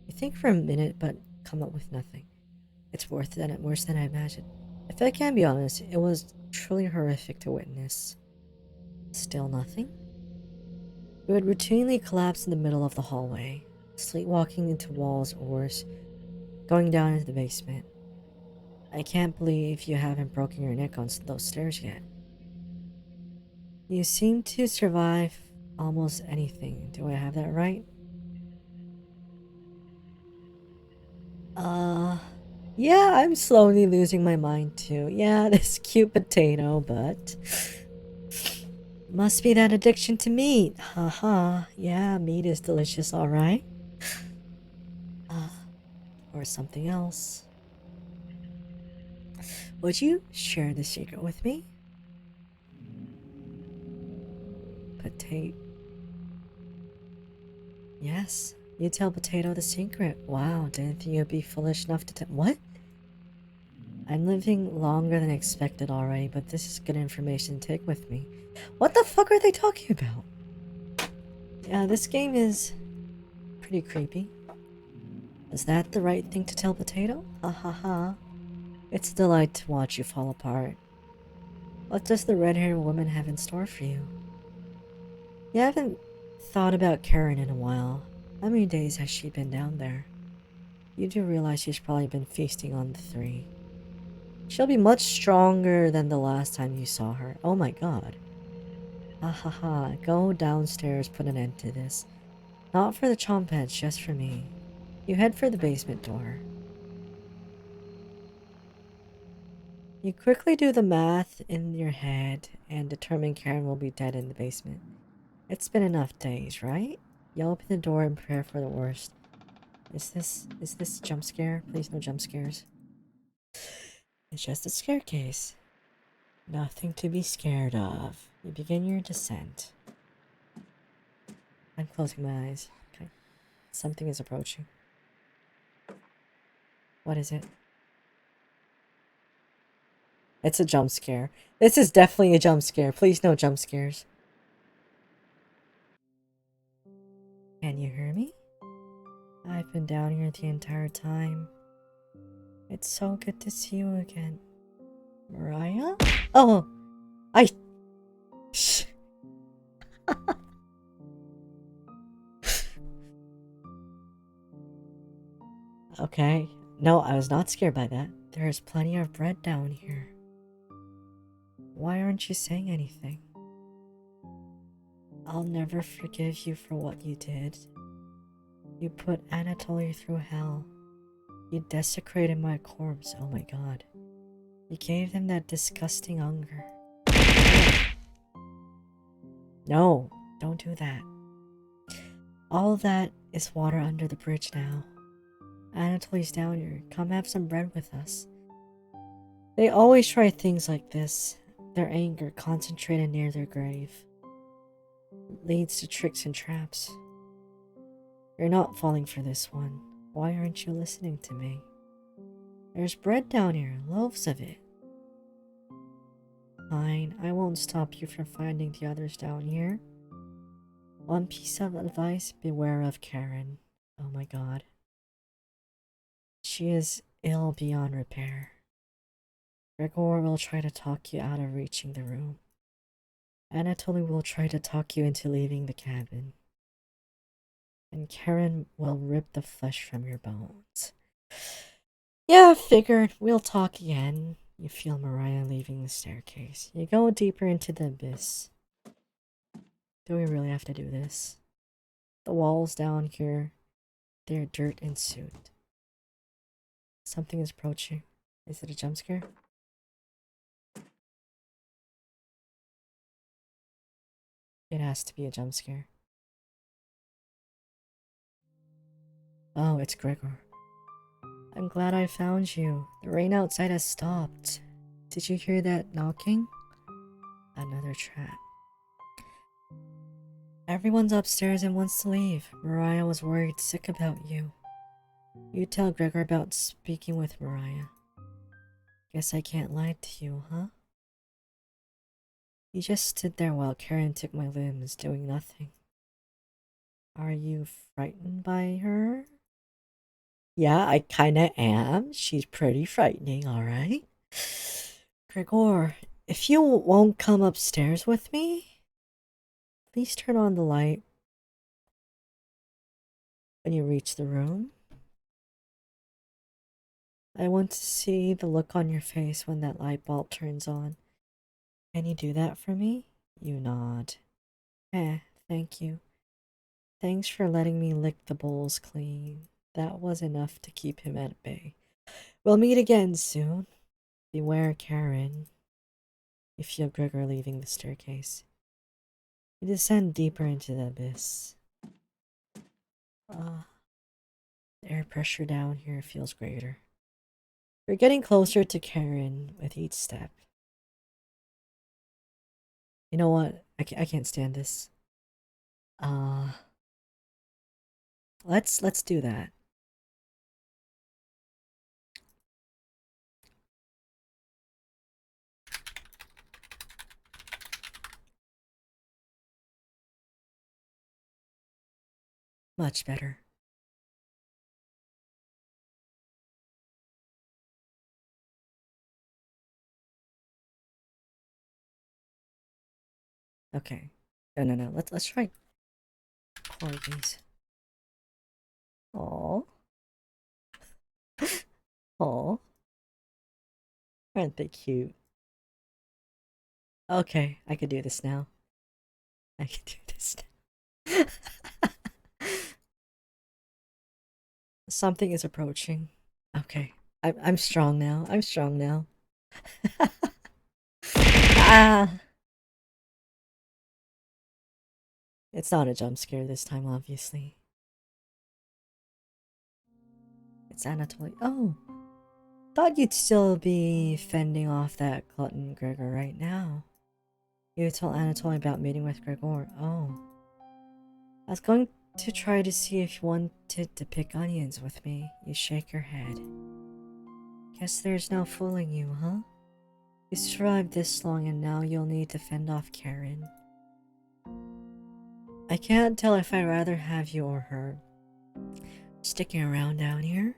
You think for a minute, but come up with nothing. It's worse than I imagined. If I can be honest, it was truly horrific to witness. Still nothing? You would routinely collapse in the middle of the hallway, sleepwalking into walls or worse, going down into the basement. I can't believe you haven't broken your neck on those stairs yet. You seem to survive almost anything. Do I have that right? Yeah, I'm slowly losing my mind too. Yeah, this cute potato, but... Must be that addiction to meat. Haha. Yeah, meat is delicious, alright. Or something else. Would you share the secret with me? Potato. Yes, you tell Potato the secret. Wow, didn't think you'd be foolish enough to tell. What? I'm living longer than expected already, but this is good information to take with me. What the fuck are they talking about? Yeah, this game is pretty creepy. Is that the right thing to tell Potato? Ha ha ha. It's a delight to watch you fall apart. What does the red-haired woman have in store for you? You haven't thought about Karen in a while. How many days has she been down there? You do realize she's probably been feasting on the three. She'll be much stronger than the last time you saw her. Oh my god. Ha ha ha. Go downstairs, put an end to this. Not for the chompets, just for me. You head for the basement door. You quickly do the math in your head and determine Karen will be dead in the basement. It's been enough days, right? You open the door and prepare for the worst. Is this a jump scare? Please no jump scares. It's just a staircase. Nothing to be scared of. You begin your descent. I'm closing my eyes. Okay. Something is approaching. What is it? It's a jump scare. This is definitely a jump scare. Please no jump scares. Can you hear me? I've been down here the entire time. It's so good to see you again. Mariah? Oh! Okay. No, I was not scared by that. There's plenty of bread down here. Why aren't you saying anything? I'll never forgive you for what you did. You put Anatoly through hell. You desecrated my corpse, oh my god. You gave him that disgusting hunger. No, don't do that. All of that is water under the bridge now. Anatoly's down here. Come have some bread with us. They always try things like this. Their anger, concentrated near their grave, leads to tricks and traps. You're not falling for this one. Why aren't you listening to me? There's bread down here, loaves of it. Fine, I won't stop you from finding the others down here. One piece of advice, beware of Karen. Oh my god. She is ill beyond repair. Gregor will try to talk you out of reaching the room. Anatoly will try to talk you into leaving the cabin. And Karen will rip the flesh from your bones. Yeah, figured. We'll talk again. You feel Mariah leaving the staircase. You go deeper into the abyss. Do we really have to do this? The walls down here, they're dirt and soot. Something is approaching. Is it a jump scare? It has to be a jump scare. Oh, it's Gregor. I'm glad I found you. The rain outside has stopped. Did you hear that knocking? Another trap. Everyone's upstairs and wants to leave. Mariah was worried sick about you. You tell Gregor about speaking with Mariah. Guess I can't lie to you, huh? You just stood there while Karen took my limbs, doing nothing. Are you frightened by her? Yeah, I kinda am. She's pretty frightening, alright? Gregor, if you won't come upstairs with me, please turn on the light when you reach the room. I want to see the look on your face when that light bulb turns on. Can you do that for me? You nod. Thank you. Thanks for letting me lick the bowls clean. That was enough to keep him at bay. We'll meet again soon. Beware, Karen. You feel Gregor leaving the staircase. You descend deeper into the abyss. The air pressure down here feels greater. You're getting closer to Karen with each step. You know what? I can't stand this. Let's do that. Much better. Okay. No. Let's try corgis. Aww. Aww. Aren't they cute? Okay, I could do this now. I can do this now. Something is approaching. Okay. I'm strong now. I'm strong now. Ah. It's not a jump scare this time, obviously. It's Anatoly. Oh. Thought you'd still be fending off that glutton Gregor right now. You told Anatoly about meeting with Gregor. Oh. I was going to try to see if you wanted to pick onions with me. You shake your head. Guess there's no fooling you, huh? You survived this long and now you'll need to fend off Karen. I can't tell if I'd rather have you or her sticking around down here.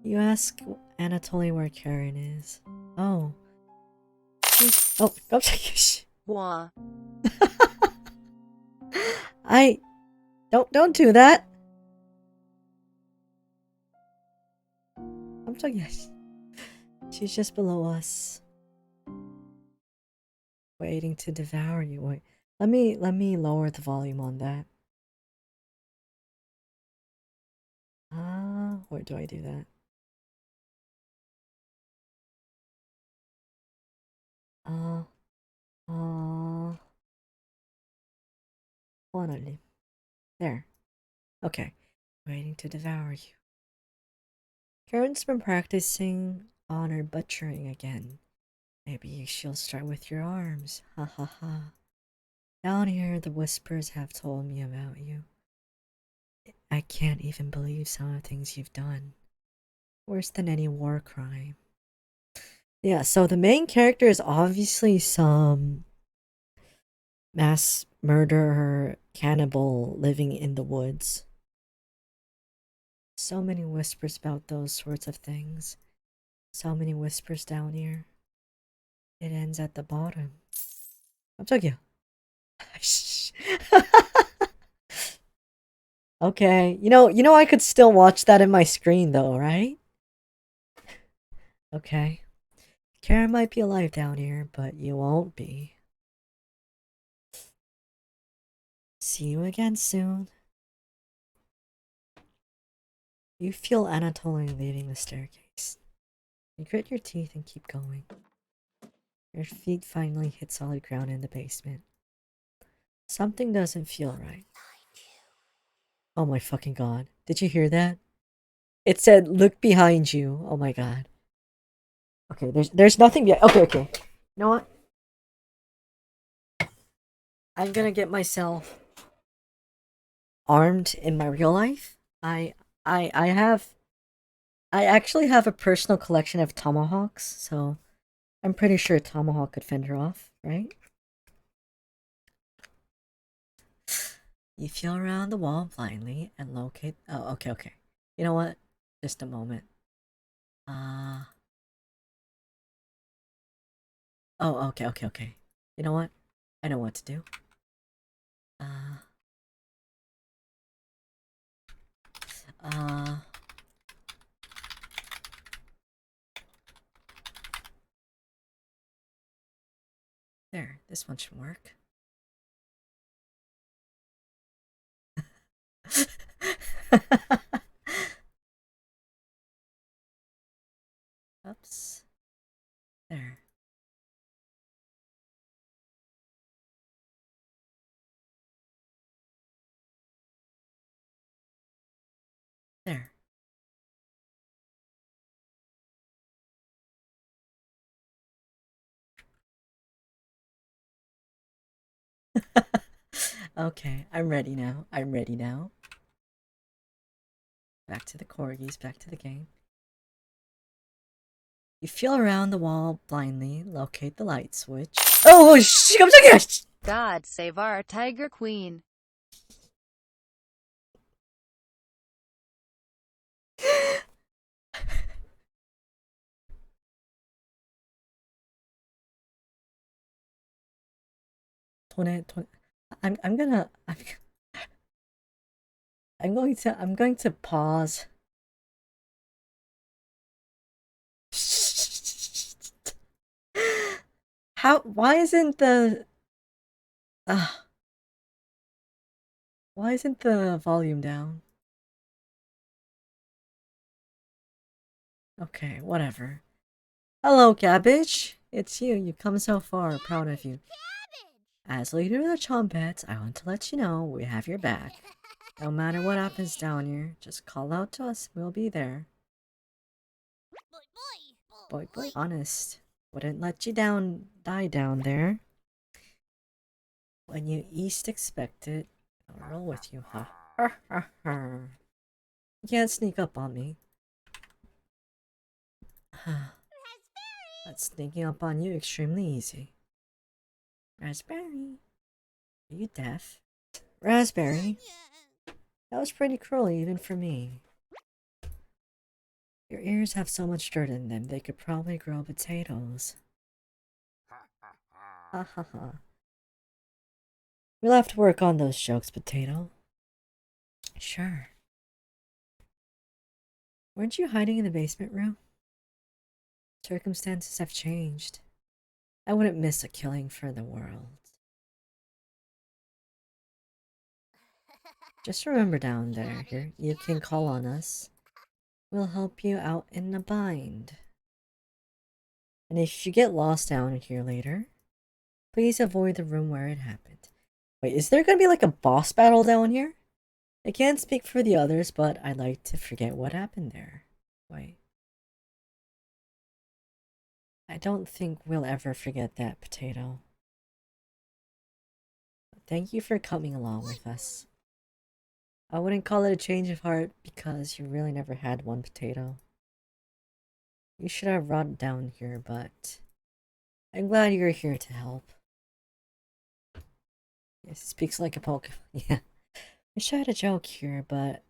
You ask Anatoly where Karen is. Oh. Oh, go take your shit. Wah. Don't do that. 깜짝이야. She's just below us. Waiting to devour you. Wait. Let me lower the volume on that. Where do I do that? Wanallim. There. Okay. Waiting to devour you. Karen's been practicing on her butchering again. Maybe she'll start with your arms. Ha ha ha. Down here, the whispers have told me about you. I can't even believe some of the things you've done. Worse than any war crime. Yeah, so the main character is obviously some mass murderer cannibal living in the woods. So many whispers about those sorts of things. So many whispers down here. It ends at the bottom. 깜짝이야. Okay, you know I could still watch that in my screen though, right? Okay. Karen might be alive down here, but you won't be. See you again soon. You feel Anatoly leaving the staircase. You grit your teeth and keep going. Your feet finally hit solid ground in the basement. Something doesn't feel right. Oh my fucking god. Did you hear that? It said, look behind you. Oh my god. Okay, there's nothing yet. Okay. You know what? I'm gonna get myself armed in my real life. I actually have a personal collection of tomahawks, so I'm pretty sure a tomahawk could fend her off, right? You feel around the wall blindly and locate... Oh, okay. You know what? Just a moment. Oh, okay. You know what? I know what to do. There, this one should work. Oops. There. There. Okay, I'm ready now. Back to the corgis, back to the game. You feel around the wall blindly, locate the light switch. Oh, 깜짝이야! God save our Tiger Queen. I'm going to pause. Why isn't the volume down? Okay, whatever. Hello, Cabbage. It's you. You've come so far. Proud of you. As leader of the Chompets, I want to let you know we have your back. No matter what happens down here, just call out to us. We'll be there. Boy. Honest. Wouldn't let you die down there. When you least expect it, I'll roll with you, huh? You can't sneak up on me. But sneaking up on you extremely easy. Raspberry. Are you deaf? Raspberry. That was pretty cruel even for me. Your ears have so much dirt in them, they could probably grow potatoes. Ha ha ha. We'll have to work on those jokes, Potato. Sure. Weren't you hiding in the basement room? Circumstances have changed. I wouldn't miss a killing for the world. Just remember down there, here, you can call on us. We'll help you out in a bind. And if you get lost down here later, please avoid the room where it happened. Wait, is there gonna be like a boss battle down here? I can't speak for the others, but I'd like to forget what happened there. Wait. I don't think we'll ever forget that, Potato. Thank you for coming along with us. I wouldn't call it a change of heart because you really never had one, Potato. You should have run down here, but I'm glad you're here to help. Yes, it speaks like a Pokemon. Yeah. Wish I had a joke here, but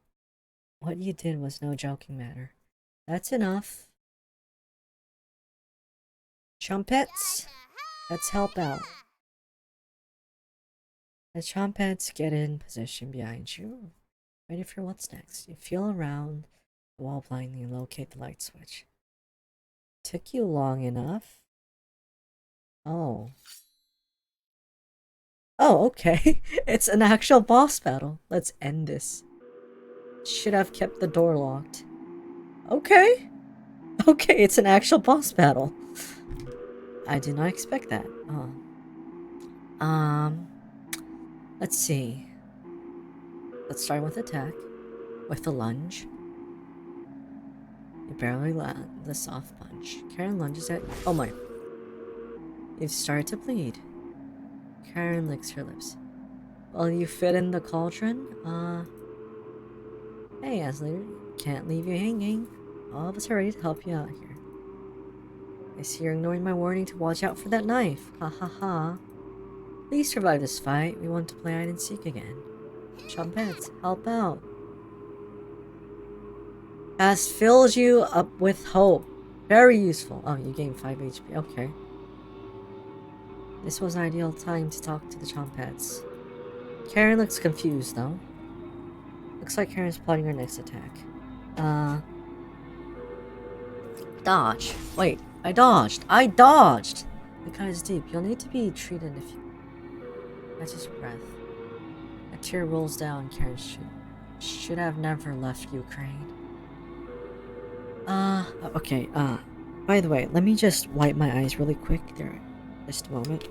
what you did was no joking matter. That's enough. Trumpets, let's help out. The trumpets get in position behind you, ready for what's next. You feel around the wall blindly and locate the light switch. Took you long enough. Oh. Oh, okay. It's an actual boss battle. Let's end this. Should have kept the door locked. Okay. Okay, it's an actual boss battle. I did not expect that. Oh. Let's see. Let's start with attack. With the lunge. You barely land the soft punch. Karen lunges at you. Oh my. You've started to bleed. Karen licks her lips. Well, you fit in the cauldron? Hey, Asleader. Can't leave you hanging. All of us are ready to help you out here. I see you're ignoring my warning to watch out for that knife. Ha ha ha. Please survive this fight. We want to play hide and seek again. Trumpets, help out. Has filled you up with hope. Very useful. Oh, you gained 5 HP. Okay. This was an ideal time to talk to the trumpets. Karen looks confused though. Looks like Karen's plotting her next attack. Dodge. Wait, I dodged. I dodged! The cut is deep. You'll need to be treated if you... That's his breath. A tear rolls down Karen's cheek. Should have never left Ukraine. Okay, by the way, let me just wipe my eyes really quick there. Just a moment.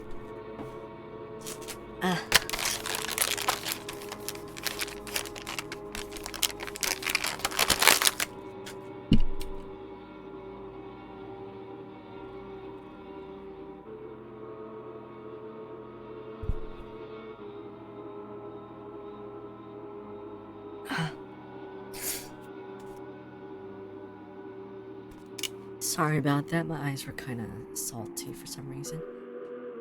Sorry about that, my eyes were kind of salty for some reason.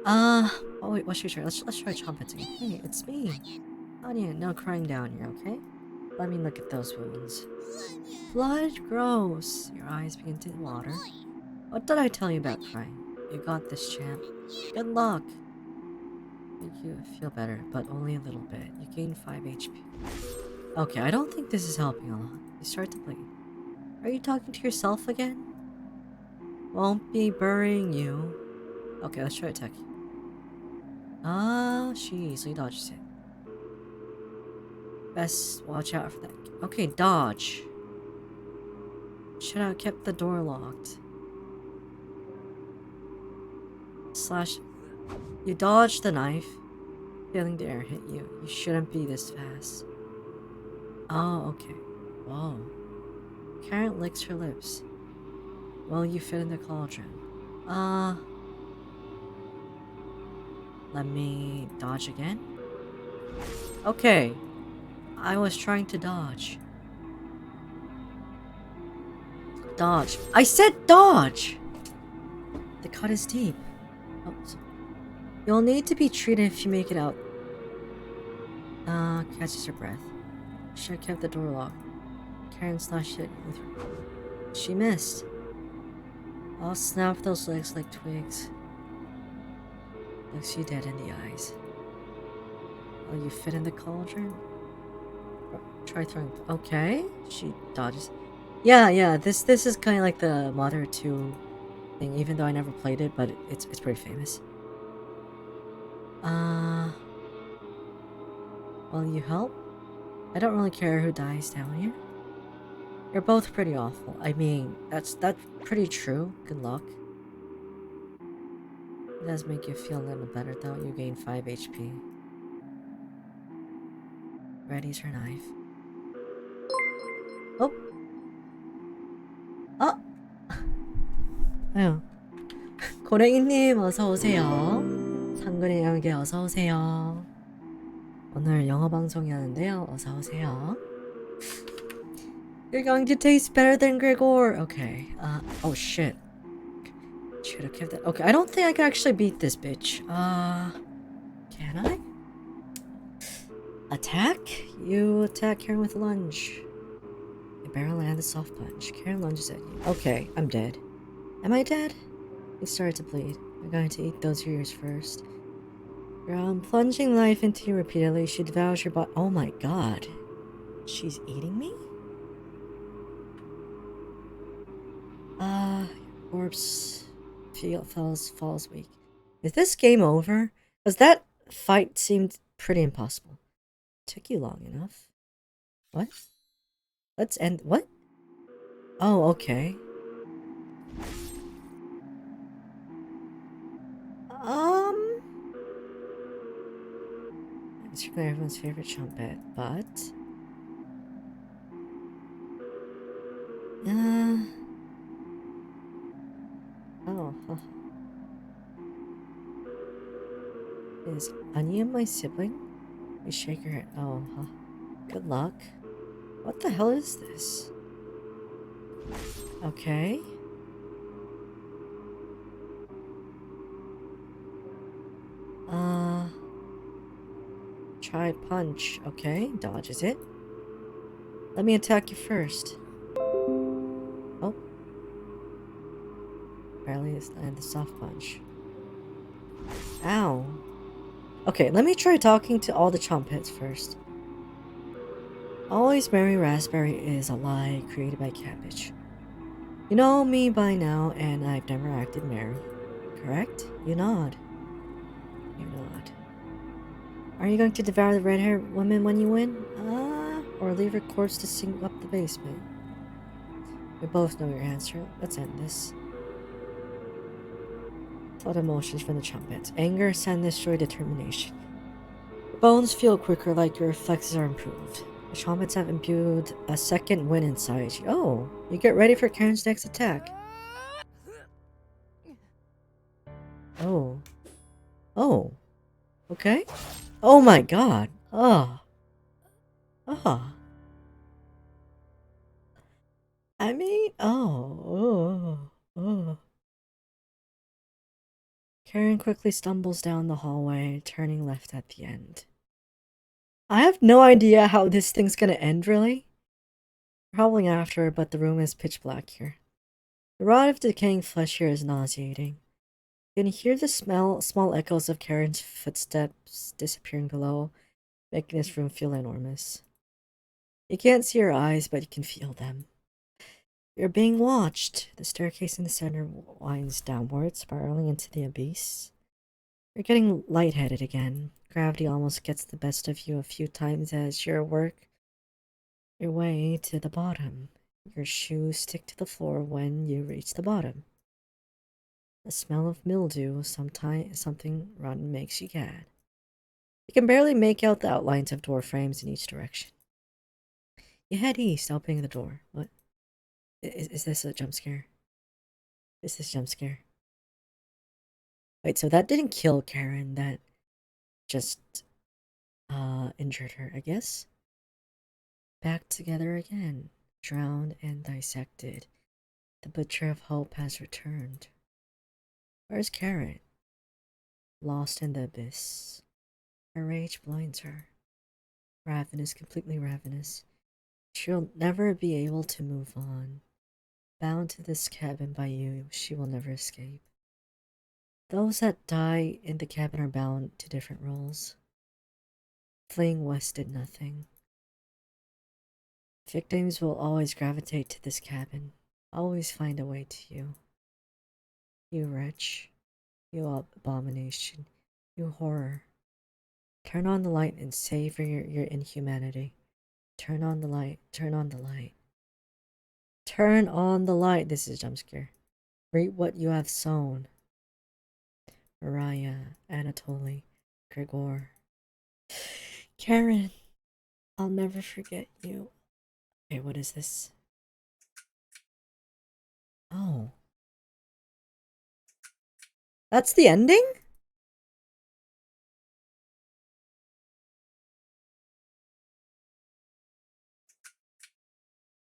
Oh wait, what's your turn? Let's try trumpeting. Hey, it's me. Anya, no crying down here, okay? Let me look at those wounds. Blood, gross. Your eyes begin to water. What did I tell you about crying? You got this, champ. Good luck. Make you feel better, but only a little bit. You gain 5 HP. Okay, I don't think this is helping a lot. You start to bleed. Are you talking to yourself again? Won't be burying you. Okay, let's try attack. She easily dodges it. Best watch out for that. Okay, dodge. Should have kept the door locked. Slash. You dodged the knife. Feeling the air hit you. You shouldn't be this fast. Oh, okay. Whoa. Karen licks her lips. Well, you fit in the cauldron. Let me dodge again. Okay. I was trying to dodge. Dodge. I said dodge! The cut is deep. Oops. You'll need to be treated if you make it out. Catches her breath. Should have kept the door locked. Karen slashed it with her. She missed. I'll snap those legs like twigs. Looks you dead in the eyes. Oh, you fit in the cauldron? Try throwing. Okay, she dodges. Yeah. This is kind of like the Mother 2 thing, even though I never played it, but it's pretty famous. Will you help? I don't really care who dies down here. You're both pretty awful. I mean, that's pretty true. Good luck. It does make you feel a little better though. You gain 5 HP. Ready's her knife. Oh! 아! 아유. 고랭이님 어서오세요. 상근의 영계 어서오세요. 오늘 영어 방송이 하는데요. 어서오세요. You're going to taste better than Gregor. Okay. Oh shit. Should have kept that. Okay, I don't think I can actually beat this bitch. Can I? Attack? You attack Karen with a lunge. You barrel land a soft punch. Karen lunges at you. Okay, I'm dead. Am I dead? You started to bleed. I'm going to eat those ears first. Plunging knife into you repeatedly, she devours your body. Oh my god. She's eating me? Corpse falls weak. Is this game over? Because that fight seemed pretty impossible. Took you long enough. What? Let's end. What? Oh, okay. It's certainly everyone's favorite trumpet, but oh, huh. Is Anya my sibling? We shake her head. Oh, huh. Good luck. What the hell is this? Okay. Try punch. Okay, dodges it. Let me attack you first. Oh. Barely land the soft punch. Ow. Okay, let me try talking to all the trumpets first. Always Merry Raspberry is a lie created by Cabbage. You know me by now, and I've never acted merry. Correct? You nod. You nod. Are you going to devour the red-haired woman when you win? Or leave her corpse to sink up the basement? We both know your answer. Let's end this. Thought emotions from the trumpets. Anger, sadness, joy, determination. Your bones feel quicker, like your reflexes are improved. The trumpets have imbued a second wind inside you. Oh, you get ready for Karen's next attack. Oh. Oh. Okay. Oh my god. Oh. Oh. I mean, oh. Karen quickly stumbles down the hallway, turning left at the end. I have no idea how this thing's gonna end, really. Howling after her, but the room is pitch black here. The rot of decaying flesh here is nauseating. You can hear the small echoes of Karen's footsteps disappearing below, making this room feel enormous. You can't see her eyes, but you can feel them. You're being watched. The staircase in the center winds downward, spiraling into the abyss. You're getting lightheaded again. Gravity almost gets the best of you a few times as you work your way to the bottom. Your shoes stick to the floor when you reach the bottom. The smell of mildew, something rotten, makes you gad. You can barely make out the outlines of door frames in each direction. You head east, opening the door. What? Is this a jump scare? Is this a jump scare? Wait, so that didn't kill Karen, that just injured her, I guess? Back together again, drowned and dissected. The Butcher of Hope has returned. Where's Karen? Lost in the abyss. Her rage blinds her. Ravenous, completely ravenous. She'll never be able to move on. Bound to this cabin by you, she will never escape. Those that die in the cabin are bound to different roles. Fleeing west did nothing. Victims will always gravitate to this cabin, always find a way to you. You wretch. You abomination. You horror. Turn on the light and savor your inhumanity. Turn on the light. Turn on the light. Turn on the light. This is a jump scare. Reap what you have sown. Mariah, Anatoly, Gregor. Karen, I'll never forget you. Okay, what is this? Oh. That's the ending?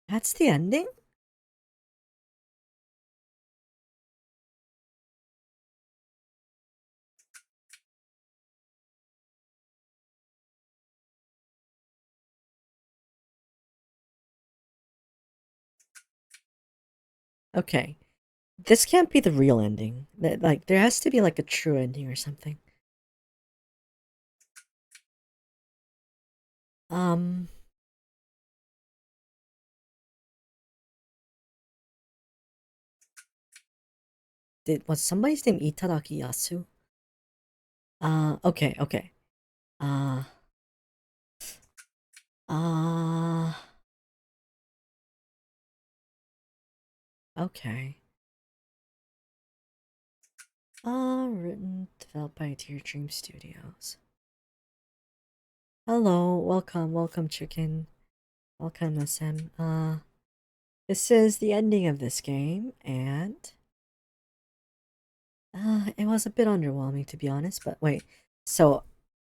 That's the ending? Okay. This can't be the real ending. Like, there has to be like a true ending or something. Was somebody's name Itadaki Yasu? Okay, okay. Okay. Written, developed by Teardream Studios. Hello, welcome, chicken. Welcome, SM. This is the ending of this game, and it was a bit underwhelming, to be honest, but wait. So,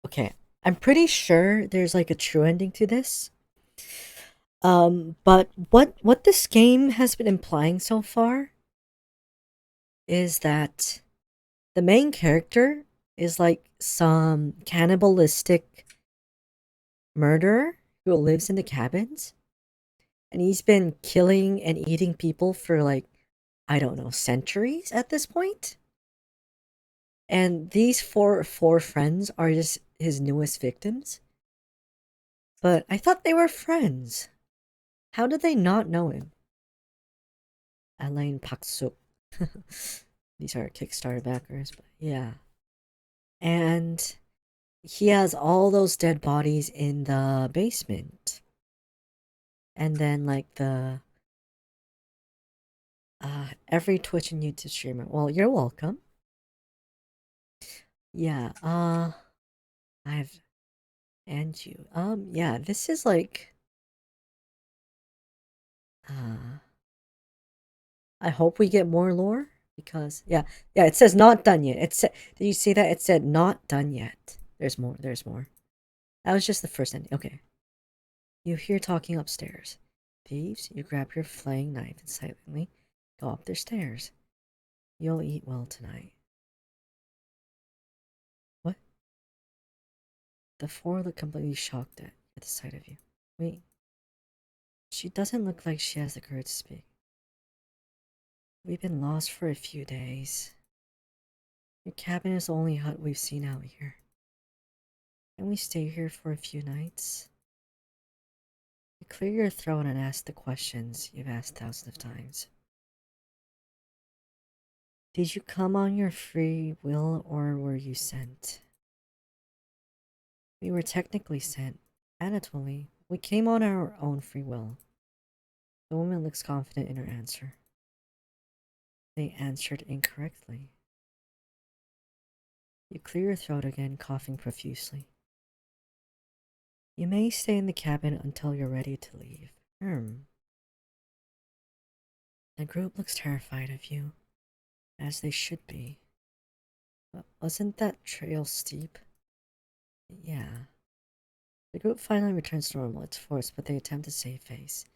okay, I'm pretty sure there's like a true ending to this. But what this game has been implying so far is that the main character is like some cannibalistic murderer who lives in the cabins, and he's been killing and eating people for like, I don't know, centuries at this point. And these four friends are just his newest victims. But I thought they were friends. How did they not know him? Alain Paksuk. These are Kickstarter backers, but yeah. And he has all those dead bodies in the basement. And then like the every Twitch and YouTube streamer. Well, you're welcome. Yeah, and you. Yeah, this is like I hope we get more lore because yeah, it says not done yet. Did you see that? It said not done yet. There's more. That was just the first ending. Okay. You hear talking upstairs. Thieves, you grab your flaying knife and silently go up their stairs. You'll eat well tonight. What? The four look completely shocked at the sight of you. Wait. She doesn't look like she has the courage to speak. We've been lost for a few days. Your cabin is the only hut we've seen out here. Can we stay here for a few nights? You clear your throat and ask the questions you've asked thousands of times. Did you come on your free will or were you sent? We were technically sent. Anatoly, we came on our own free will. The woman looks confident in her answer. They answered incorrectly. You clear your throat again, coughing profusely. You may stay in the cabin until you're ready to leave. The group looks terrified of you, as they should be. But wasn't that trail steep? Yeah. The group finally returns to normal. It's forced, but they attempt to save face.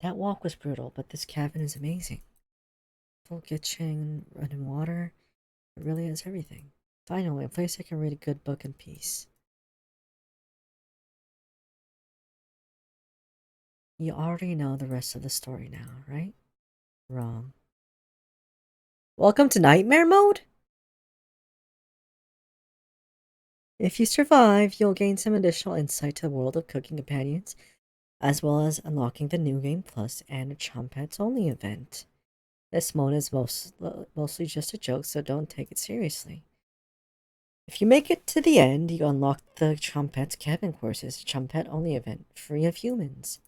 That walk was brutal, but this cabin is amazing. Full kitchen, running water. It really has everything. Finally, a place I can read a good book in peace. You already know the rest of the story now, right? Wrong. Welcome to Nightmare Mode? If you survive, you'll gain some additional insight to the world of Cooking Companions, as well as unlocking the New Game Plus and a Chompets Only event. This mode is mostly just a joke, so don't take it seriously. If you make it to the end, you unlock the Chompette's Cabin Courses, a Chompette-only event, free of humans.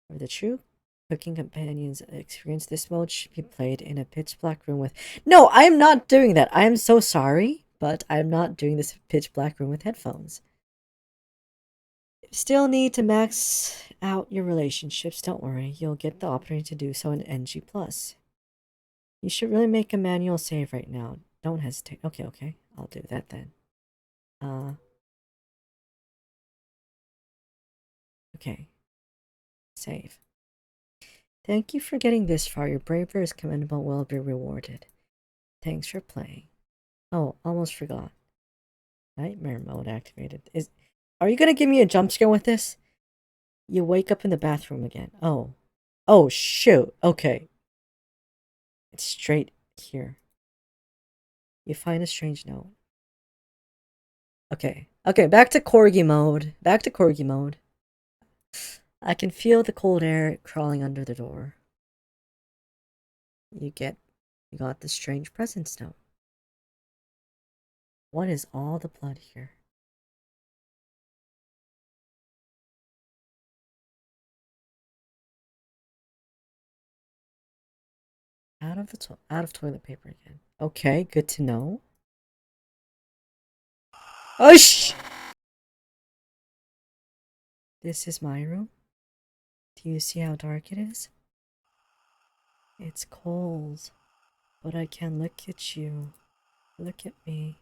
For the true cooking companions experience, this mode should be played in a pitch-black room with... No, I am not doing that! I am so sorry, but I am not doing this pitch-black room with headphones. If you still need to max out your relationships, don't worry, you'll get the opportunity to do so in NG+. You should really make a manual save right now. Don't hesitate. Okay. I'll do that then. Okay. Save. Thank you for getting this far. Your bravery is commendable, will be rewarded. Thanks for playing. Oh, almost forgot. Nightmare mode activated. Are you gonna give me a jump scare with this? You wake up in the bathroom again. Oh. Oh, shoot. Okay. It's straight here. You find a strange note. Okay, back to Corgi mode. I can feel the cold air crawling under the door. You got the strange presence note. What is all the blood here? Out of toilet paper again. Okay, good to know. Oh This is my room. Do you see how dark it is? It's cold, but I can look at you. Look at me.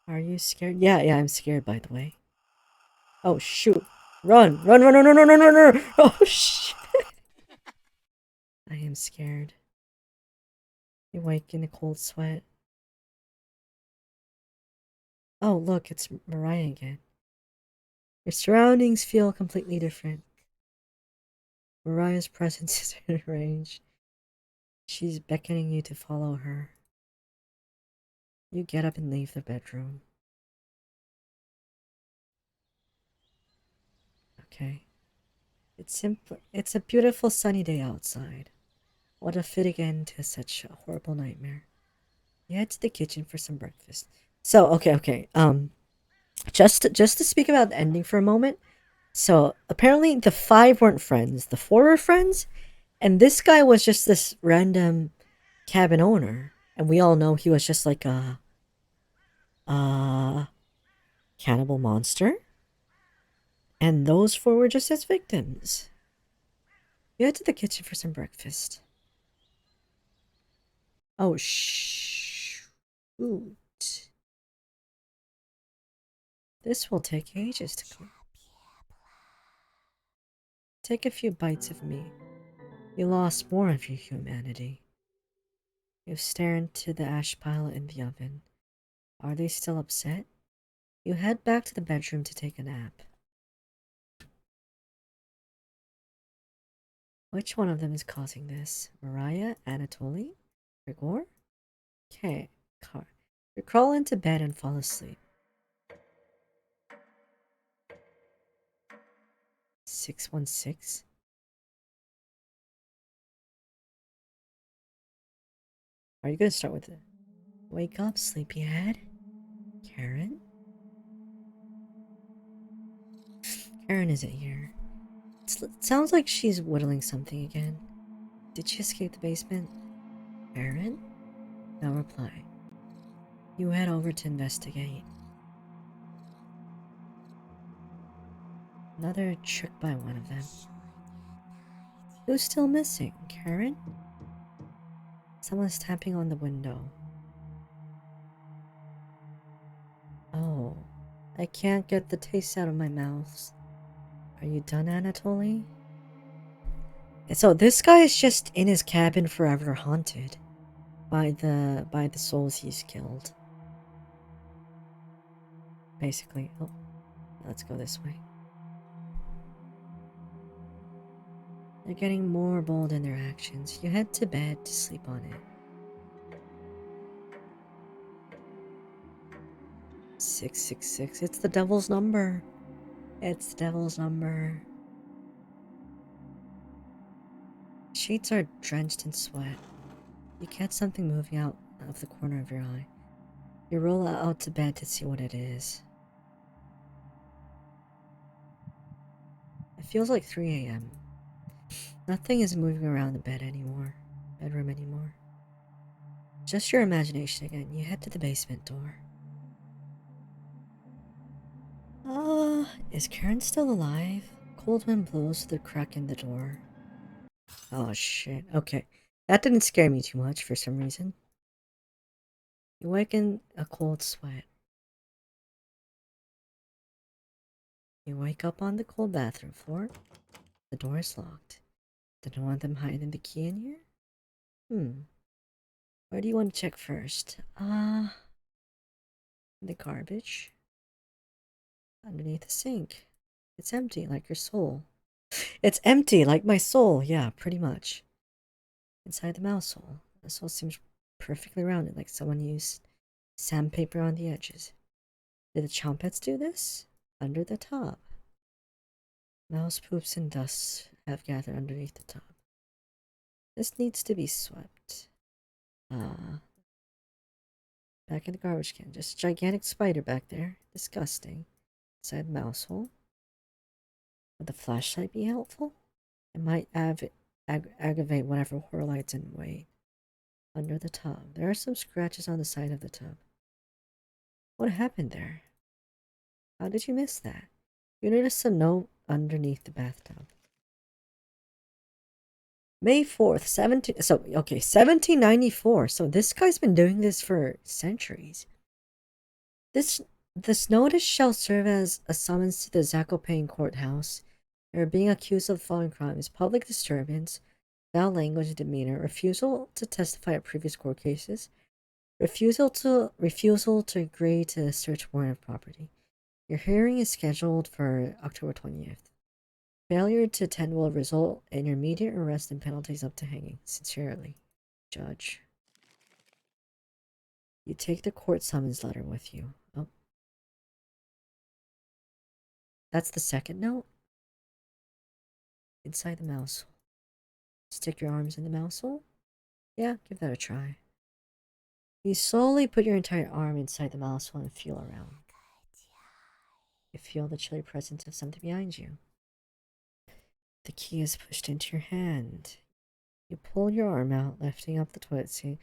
Are you scared? Yeah, I'm scared, by the way. Oh shoot. Run! Oh shit. I am scared. You wake in a cold sweat. Oh, look, it's Mariah again. Your surroundings feel completely different. Mariah's presence is in range. She's beckoning you to follow her. You get up and leave the bedroom. Okay. It's a beautiful sunny day outside. What a fitting end to such a horrible nightmare. You head to the kitchen for some breakfast. So, okay. Just to speak about the ending for a moment. So, apparently the 5 weren't friends. The 4 were friends. And this guy was just this random cabin owner. And we all know he was just like a cannibal monster. And those 4 were just his victims. You head to the kitchen for some breakfast. Oh, shoot. This will take ages to cook. Take a few bites of meat. You lost more of your humanity. You stare into the ash pile in the oven. Are they still upset? You head back to the bedroom to take a nap. Which one of them is causing this? Mariah? Anatoly? Grigor? Okay, you crawl into bed and fall asleep. 616? Are you gonna start with it? Wake up, sleepyhead. Karen? Karen isn't here. It sounds like she's whittling something again. Did she escape the basement? Karen? No reply. You head over to investigate. Another trick by one of them. Who's still missing? Karen? Someone's tapping on the window. Oh, I can't get the taste out of my mouth. Are you done, Anatoly? So this guy is just in his cabin forever haunted by the souls he's killed. Basically. Oh, let's go this way. They're getting more bold in their actions. You head to bed to sleep on it. 666. It's the devil's number. It's the devil's number. Sheets are drenched in sweat. You catch something moving out of the corner of your eye. You roll out to bed to see what it is. It feels like 3 a.m. Nothing is moving around the bedroom anymore. Just your imagination again. You head to the basement door. Is Karen still alive? Cold wind blows through the crack in the door. Oh shit, okay. That didn't scare me too much for some reason. You wake in a cold sweat. You wake up on the cold bathroom floor. The door is locked. Did no one of them hiding the key in here? Where do you want to check first? The garbage. Underneath the sink. It's empty, like your soul. It's empty, like my soul. Yeah, pretty much. Inside the mouse hole. The soul seems perfectly rounded, like someone used sandpaper on the edges. Did the Chompets do this? Under the top. Mouse poops and dust have gathered underneath the top. This needs to be swept. Back in the garbage can. Just a gigantic spider back there. Disgusting. Inside the mouse hole. Would the flashlight be helpful? It might aggravate whatever horror lights in wait. Under the tub. There are some scratches on the side of the tub. What happened there? How did you miss that? You noticed a note underneath the bathtub. May 4th, 1794. So this guy's been doing this for centuries. This notice shall serve as a summons to the Zakopane courthouse. You are being accused of the following crimes: public disturbance, foul language and demeanor, refusal to testify at previous court cases, refusal to agree to a search warrant of property. Your hearing is scheduled for October 20th. Failure to attend will result in your immediate arrest and penalties up to hanging. Sincerely, Judge. You take the court summons letter with you. Oh. That's the second note? Inside the mouse hole. Stick your arms in the mouse hole? Yeah, give that a try. You slowly put your entire arm inside the mouse hole and feel around. You feel the chilly presence of something behind you. The key is pushed into your hand. You pull your arm out, lifting up the toilet seat,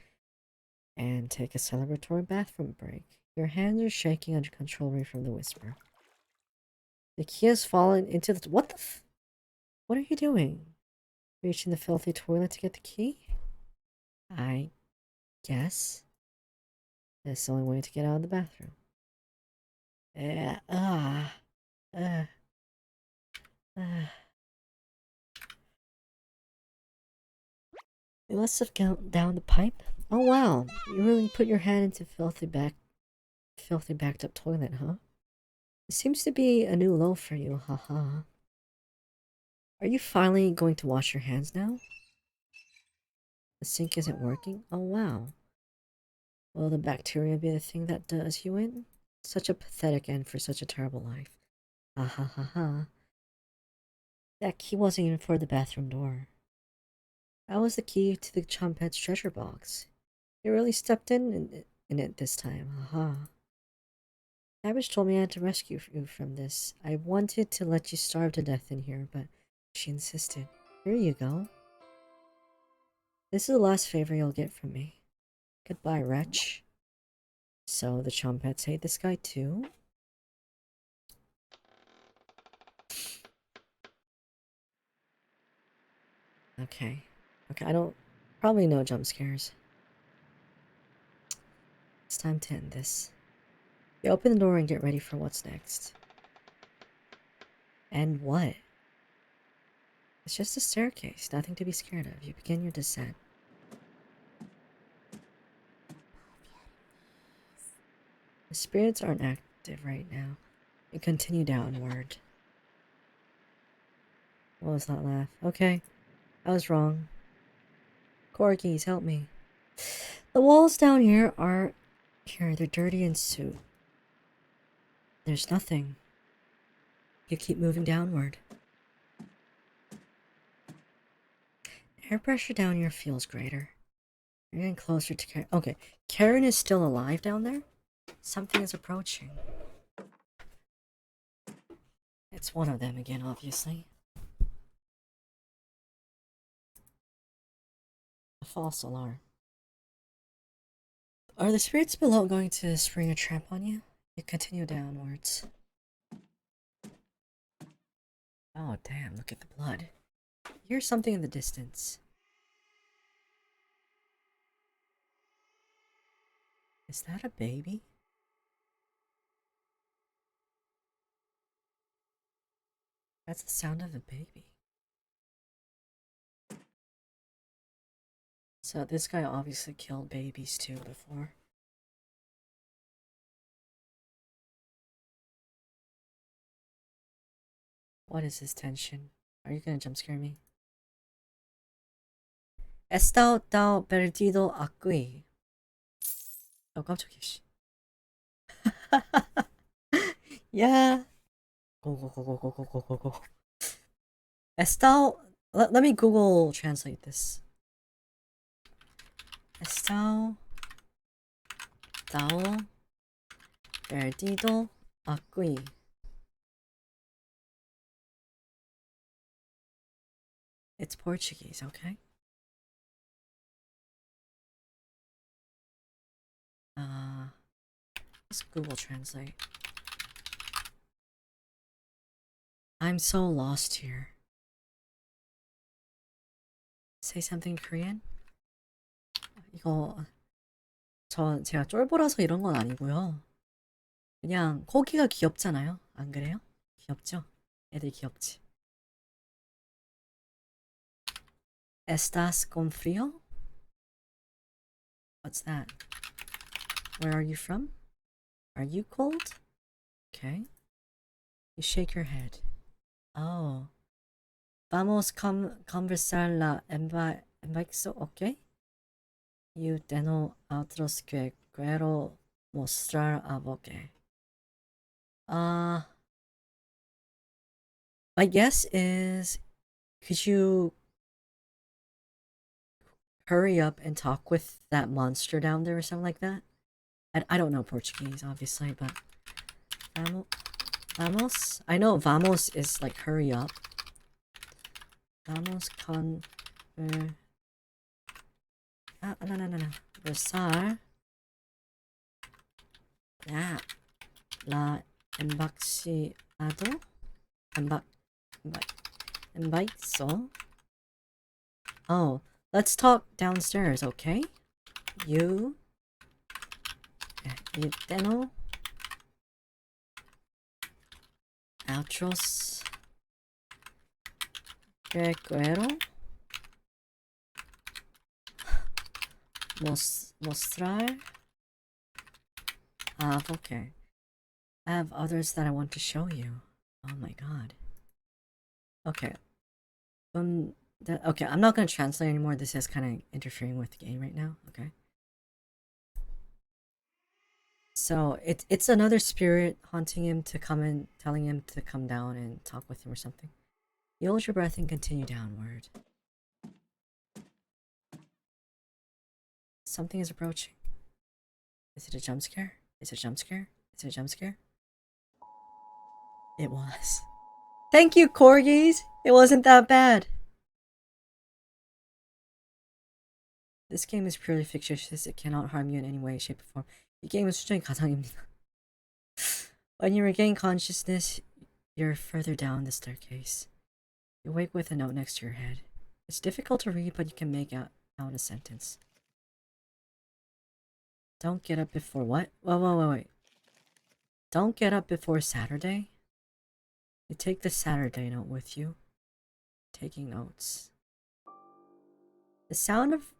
and take a celebratory bathroom break. Your hands are shaking uncontrollably from the whisper. The key has fallen into the... What are you doing? Reaching the filthy toilet to get the key? I guess that's the only way to get out of the bathroom. You must have gone down the pipe. Oh wow, you really put your hand into filthy backed up toilet, huh? It seems to be a new low for you, haha. Are you finally going to wash your hands now? The sink isn't working? Oh wow. Will the bacteria be the thing that does you in? Such a pathetic end for such a terrible life. Ha ha ha ha. That key wasn't even for the bathroom door. That was the key to the Chompet's treasure box. You really stepped in it this time, haha. Cabbage told me I had to rescue you from this. I wanted to let you starve to death in here, but she insisted. Here you go. This is the last favor you'll get from me. Goodbye, wretch. So the Chompets hate this guy too? Okay, I don't... Probably no jump scares. It's time to end this. You open the door and get ready for what's next. And what? It's just a staircase, nothing to be scared of. You begin your descent. The spirits aren't active right now. You continue downward. What was that laugh? Okay, I was wrong. Corgis, help me. The walls down here are... Here, they're dirty and soot. There's nothing. You keep moving downward. Air pressure down here feels greater. You're getting closer to Karen. Okay, Karen is still alive down there? Something is approaching. It's one of them again, obviously. A false alarm. Are the spirits below going to spring a trap on you? You continue downwards. Oh damn, look at the blood. Here's something in the distance. Is that a baby? That's the sound of a baby. So this guy obviously killed babies too before. What is this tension? Are you gonna jump scare me? Estado perdido aquí. Oh, 깜짝이야, 씨. Yeah. Go. Estado. Let me Google translate this. Estado perdido aquí. It's Portuguese, okay? Let's Google Translate. I'm so lost here. Say something Korean? 이거 제가 쫄보라서 이런 건 아니고요. 그냥 코기가 귀엽잖아요. 안 그래요? 귀엽죠? 애들 귀엽지. ¿Estás con frío? What's that? Where are you from? Are you cold? Okay. You shake your head. Oh. Vamos conversar la embaixo, okay? You tengo otros que quiero mostrar a boque. My guess is, could you hurry up and talk with that monster down there or something like that? I don't know Portuguese, obviously, but vamos. I know vamos is like hurry up. Vamos con no. Conversar la embaixado. Embaixo. Oh, let's talk downstairs, okay? You tengo outros que quiero mostrar. Okay. I have others that I want to show you. Oh my god. Okay. Okay, I'm not gonna translate anymore. This is kind of interfering with the game right now. Okay. So it's another spirit haunting him to come in, telling him to come down and talk with him or something. You hold your breath and continue downward. Something is approaching. Is it a jump scare? Is it a jump scare? Is it a jump scare? It was. Thank you, corgis! It wasn't that bad. This game is purely fictitious. It cannot harm you in any way, shape, or form. 이 게임은 수정이 가상입니다. When you regain consciousness, you're further down the staircase. You wake with a note next to your head. It's difficult to read, but you can make out a sentence. Don't get up before what? Wait. Don't get up before Saturday? You take the Saturday note with you. Taking notes. The sound of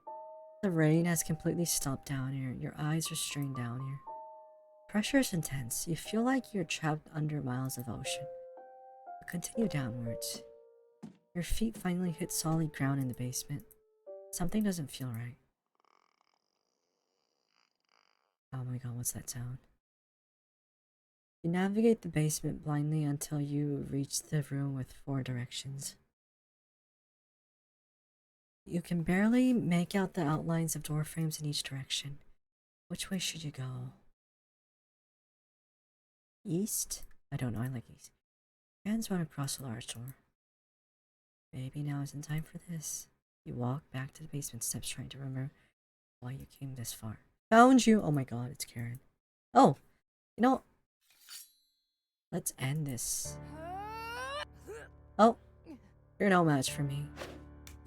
the rain has completely stopped down here. Your eyes are strained down here. Pressure is intense. You feel like you're trapped under miles of ocean. But continue downwards. Your feet finally hit solid ground in the basement. Something doesn't feel right. Oh my god, what's that sound? You navigate the basement blindly until you reach the room with 4 directions. You can barely make out the outlines of door frames in each direction. Which way should you go? East? I don't know, I like east. Hands run across a large door. Maybe now isn't time for this. You walk back to the basement steps trying to remember why you came this far. Found you! Oh my god, it's Karen. Oh! You know... Let's end this. Oh! You're no match for me.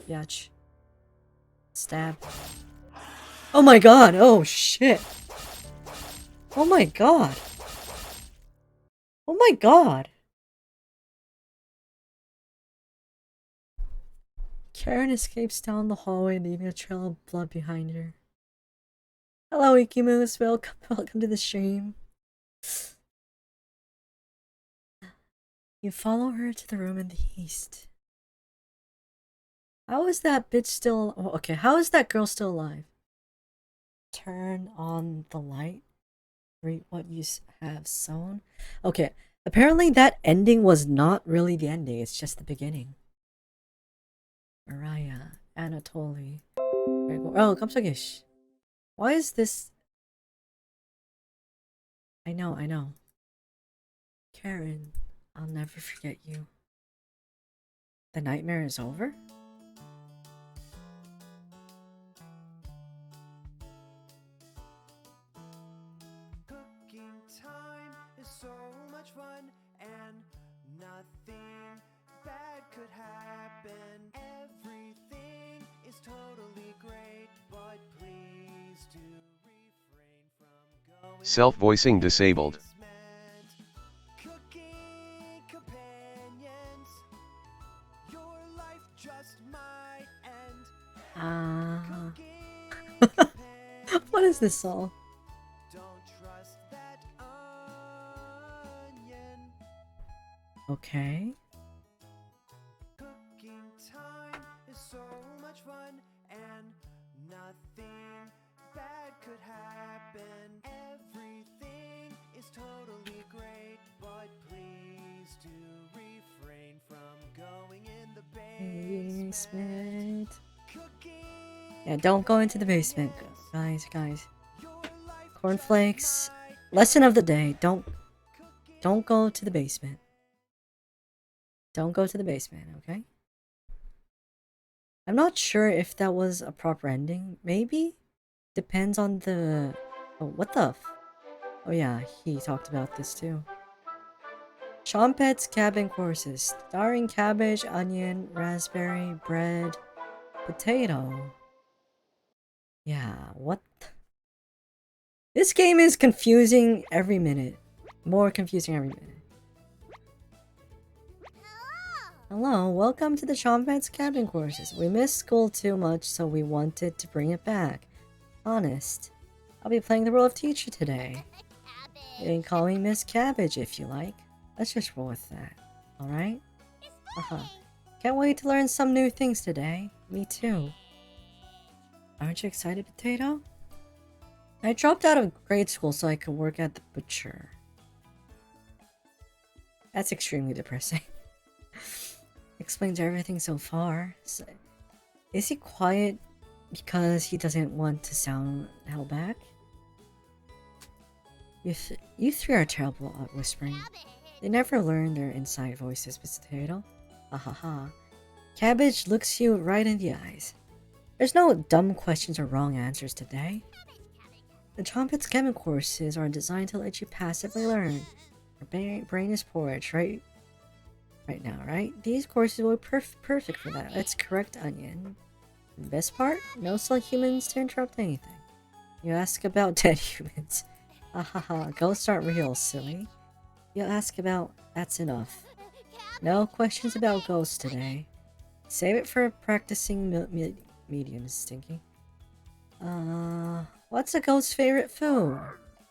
Yatch. Stab. Oh my god! Oh shit! Oh my god! Oh my god! Karen escapes down the hallway, leaving a trail of blood behind her. Hello, Ikimus. Welcome to the stream. You follow her to the room in the east. How is that bitch still... Oh, okay, how is that girl still alive? Turn on the light. Read what you have sown. Okay, apparently that ending was not really the ending. It's just the beginning. Mariah, Anatoly. Oh, Kamsagish. Why is this... I know. Karen, I'll never forget you. The nightmare is over? Cooking time is so much fun and nothing bad could happen. Everything is totally great, but please do refrain from going. Self-voicing disabled. Cooking companions, your life just might end. Cooking companions, What is this song? don't trust that onion. Okay. Cooking time is so much fun and nothing bad could happen. Everything is totally great, but please do refrain from going in the basement. Basement. Cooking Yeah, don't go into the basement, guys. your life Cornflakes. Lesson of the day: don't go to the basement. Don't go to the basement, okay? I'm not sure if that was a proper ending. Maybe? Depends on the... Oh, what the Oh yeah, he talked about this too. Chompet's Cabin Courses. Starring cabbage, onion, raspberry, bread, potato. Yeah, what? This game is confusing every minute. More confusing every minute. Hello, welcome to the Chompet's Cabin Courses. We missed school too much, so we wanted to bring it back. Honest. I'll be playing the role of teacher today. You can call me Miss Cabbage if you like. Let's just roll with that. Alright? Can't wait to learn some new things today. Me too. Aren't you excited, Potato? I dropped out of grade school so I could work at the butcher. That's extremely depressing. Explains everything so far. So, is he quiet because he doesn't want to sound held back? You three are terrible at whispering. They never learn their inside voices, Potato. Ha. Cabbage looks you right in the eyes. There's no dumb questions or wrong answers today. The Chompet's Cabin Courses are designed to let you passively learn. Your brain is porridge, right now, right? These courses will be perfect for that. That's correct, Onion. The best part? No cell humans to interrupt anything. You ask about dead humans. Ghosts aren't real, silly. You ask about... That's enough. No questions about ghosts today. Save it for practicing mediums, Stinky. What's a ghost's favorite food?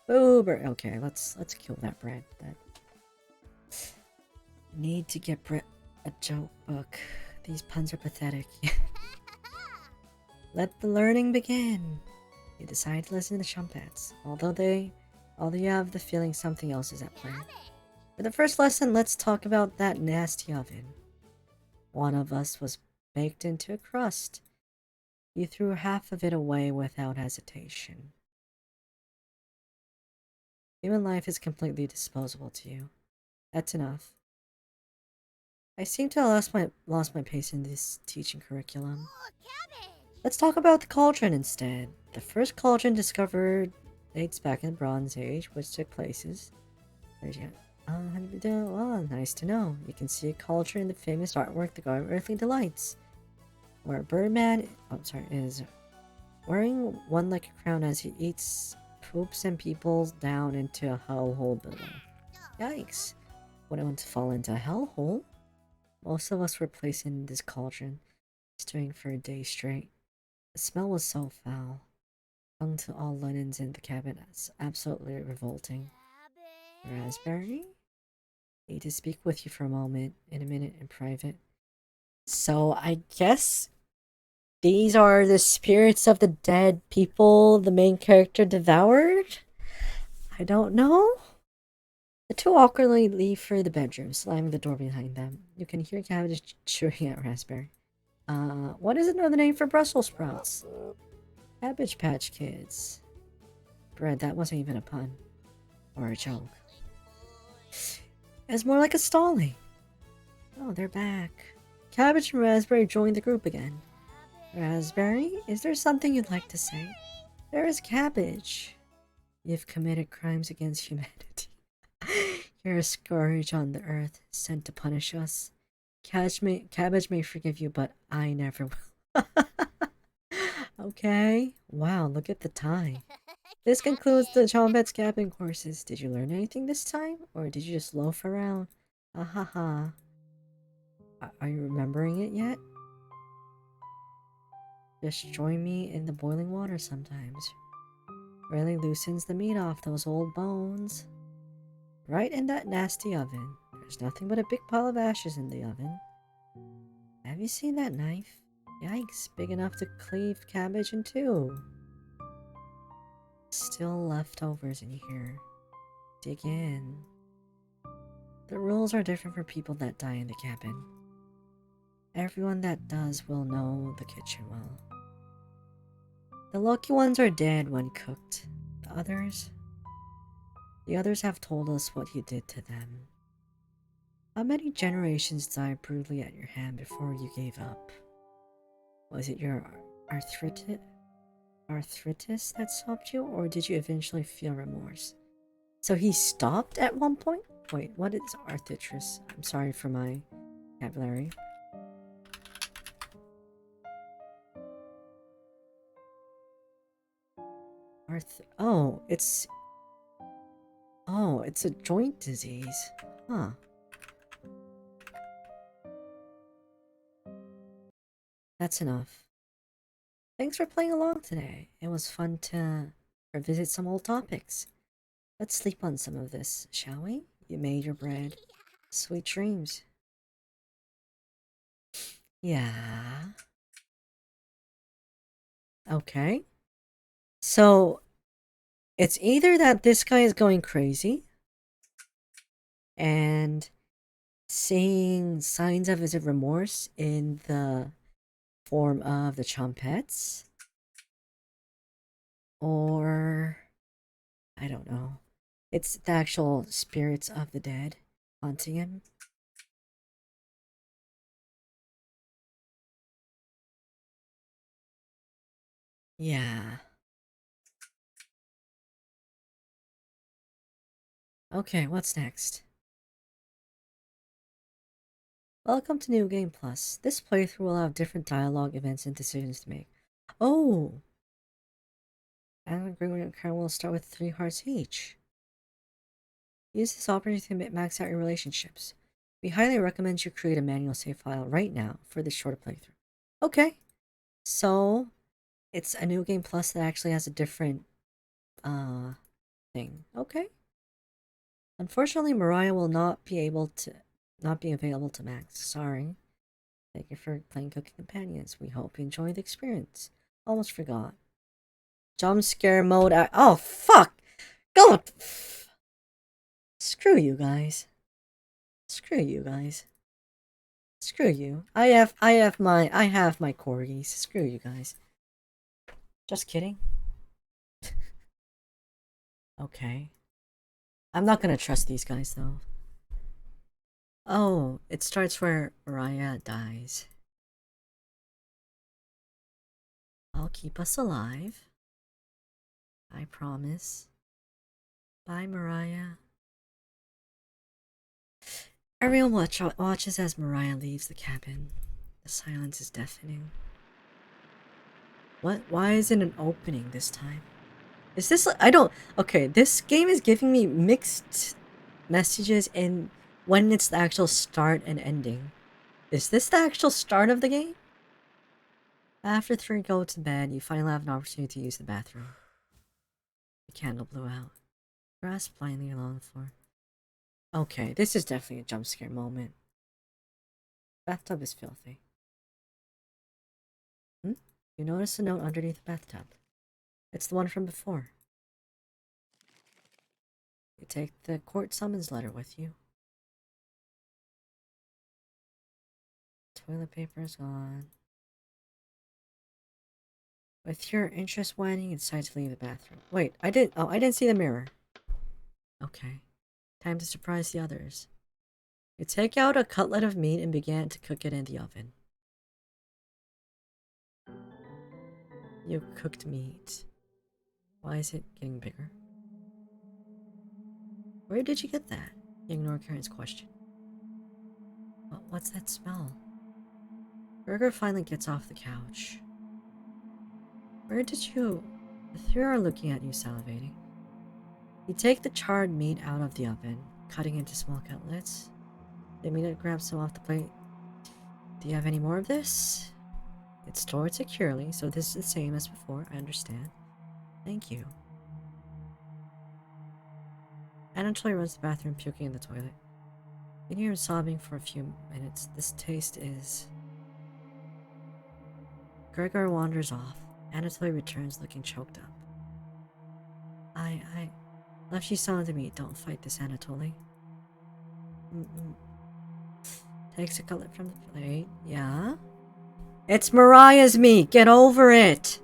Boober. Okay, let's kill that bread. Need to get Brett a joke book. These puns are pathetic. Let the learning begin. You decide to listen to the Chompets, although you have the feeling something else is at play. For the first lesson, let's talk about that nasty oven. One of us was baked into a crust. You threw half of it away without hesitation. Human life is completely disposable to you. That's enough. I seem to have lost my pace in this teaching curriculum. Let's talk about the cauldron instead. The first cauldron discovered dates back in the Bronze Age, which took places. Well, nice to know. You can see a cauldron in the famous artwork, The Garden of Earthly Delights, where Birdman, is wearing one like a crown as he eats, poops, and peoples down into a hellhole below. Yikes! Wouldn't want to fall into a hellhole. Most of us were placed in this cauldron, stewing for a day straight. The smell was so foul, hung to all linens in the cabin. It's absolutely revolting. Raspberry? Need to speak with you for a moment, in a minute, in private. So I guess these are the spirits of the dead people the main character devoured? I don't know. The two awkwardly leave for the bedroom, slamming the door behind them. You can hear Cabbage chewing at Raspberry. What is another name for Brussels sprouts? Cabbage Patch Kids. Bread, that wasn't even a pun. Or a joke. It's more like a stalling. Oh, they're back. Cabbage and Raspberry joined the group again. Raspberry, is there something you'd like to say? There is Cabbage. You've committed crimes against humanity. You're a scourge on the earth, sent to punish us. Cabbage may forgive you, but I never will. Okay. Wow, look at the time. This concludes the Chompet's cabin courses. Did you learn anything this time? Or did you just loaf around? Ahaha. Are you remembering it yet? Just join me in the boiling water sometimes. Really loosens the meat off those old bones. Right in that nasty oven. There's nothing but a big pile of ashes in the oven. Have you seen that knife? Yikes, big enough to cleave cabbage in two. Still leftovers in here. Dig in. The rules are different for people that die in the cabin. Everyone that does will know the kitchen well. The lucky ones are dead when cooked. The others have told us what you did to them. How many generations died brutally at your hand before you gave up? Was it your arthritis that stopped you, or did you eventually feel remorse? So he stopped at one point? Wait, what is arthritis? I'm sorry for my vocabulary. It's a joint disease. Huh. That's enough. Thanks for playing along today. It was fun to revisit some old topics. Let's sleep on some of this, shall we? You made your bread. Sweet dreams. Yeah. Okay. So, it's either that this guy is going crazy and seeing signs of his remorse in the form of the Chompets, or I don't know. It's the actual spirits of the dead haunting him. Yeah. Okay, what's next? Welcome to New Game Plus. This playthrough will have different dialogue, events, and decisions to make. Oh! Alan and Gregory and Karen will start with 3 hearts each. Use this opportunity to max out your relationships. We highly recommend you create a manual save file right now for this shorter playthrough. Okay. So, it's a New Game Plus that actually has a different, thing. Okay. Unfortunately, Mariah will not be available to Max. Sorry. Thank you for playing Cooking Companions. We hope you enjoy the experience. Almost forgot. Jump scare mode. Oh fuck! Go. Screw you guys. Screw you guys. Screw you. I have my corgis. Screw you guys. Just kidding. Okay. I'm not gonna trust these guys though. Oh, it starts where Mariah dies. I'll keep us alive. I promise. Bye, Mariah. Everyone watches as Mariah leaves the cabin. The silence is deafening. What? Why isn't an opening this time? Is this I don't... Okay, this game is giving me mixed messages in when it's the actual start and ending. Is this the actual start of the game? After 3 go to bed, you finally have an opportunity to use the bathroom. The candle blew out. Grass blindly along the floor. Okay, this is definitely a jump scare moment. Bathtub is filthy. You notice a note underneath the bathtub. It's the one from before. You take the court summons letter with you. Toilet paper is gone. With your interest waning, you decide to leave the bathroom. Wait, I didn't see the mirror. Okay. Time to surprise the others. You take out a cutlet of meat and begin to cook it in the oven. You cooked meat. Why is it getting bigger? Where did you get that? You ignore Karen's question. What's that smell? Gregor finally gets off the couch. Where did you... The 3 are looking at you, salivating. You take the charred meat out of the oven, cutting into small cutlets. The immediately grabs some off the plate. Do you have any more of this? It's stored securely, so this is the same as before, I understand. Thank you. Anatoly runs to the bathroom, puking in the toilet. You can hear him sobbing for a few minutes. This taste is... Gregor wanders off. Anatoly returns looking choked up. I left you some of the meat. Don't fight this, Anatoly. Takes a cutlet from the plate. Yeah? It's Mariah's meat! Get over it!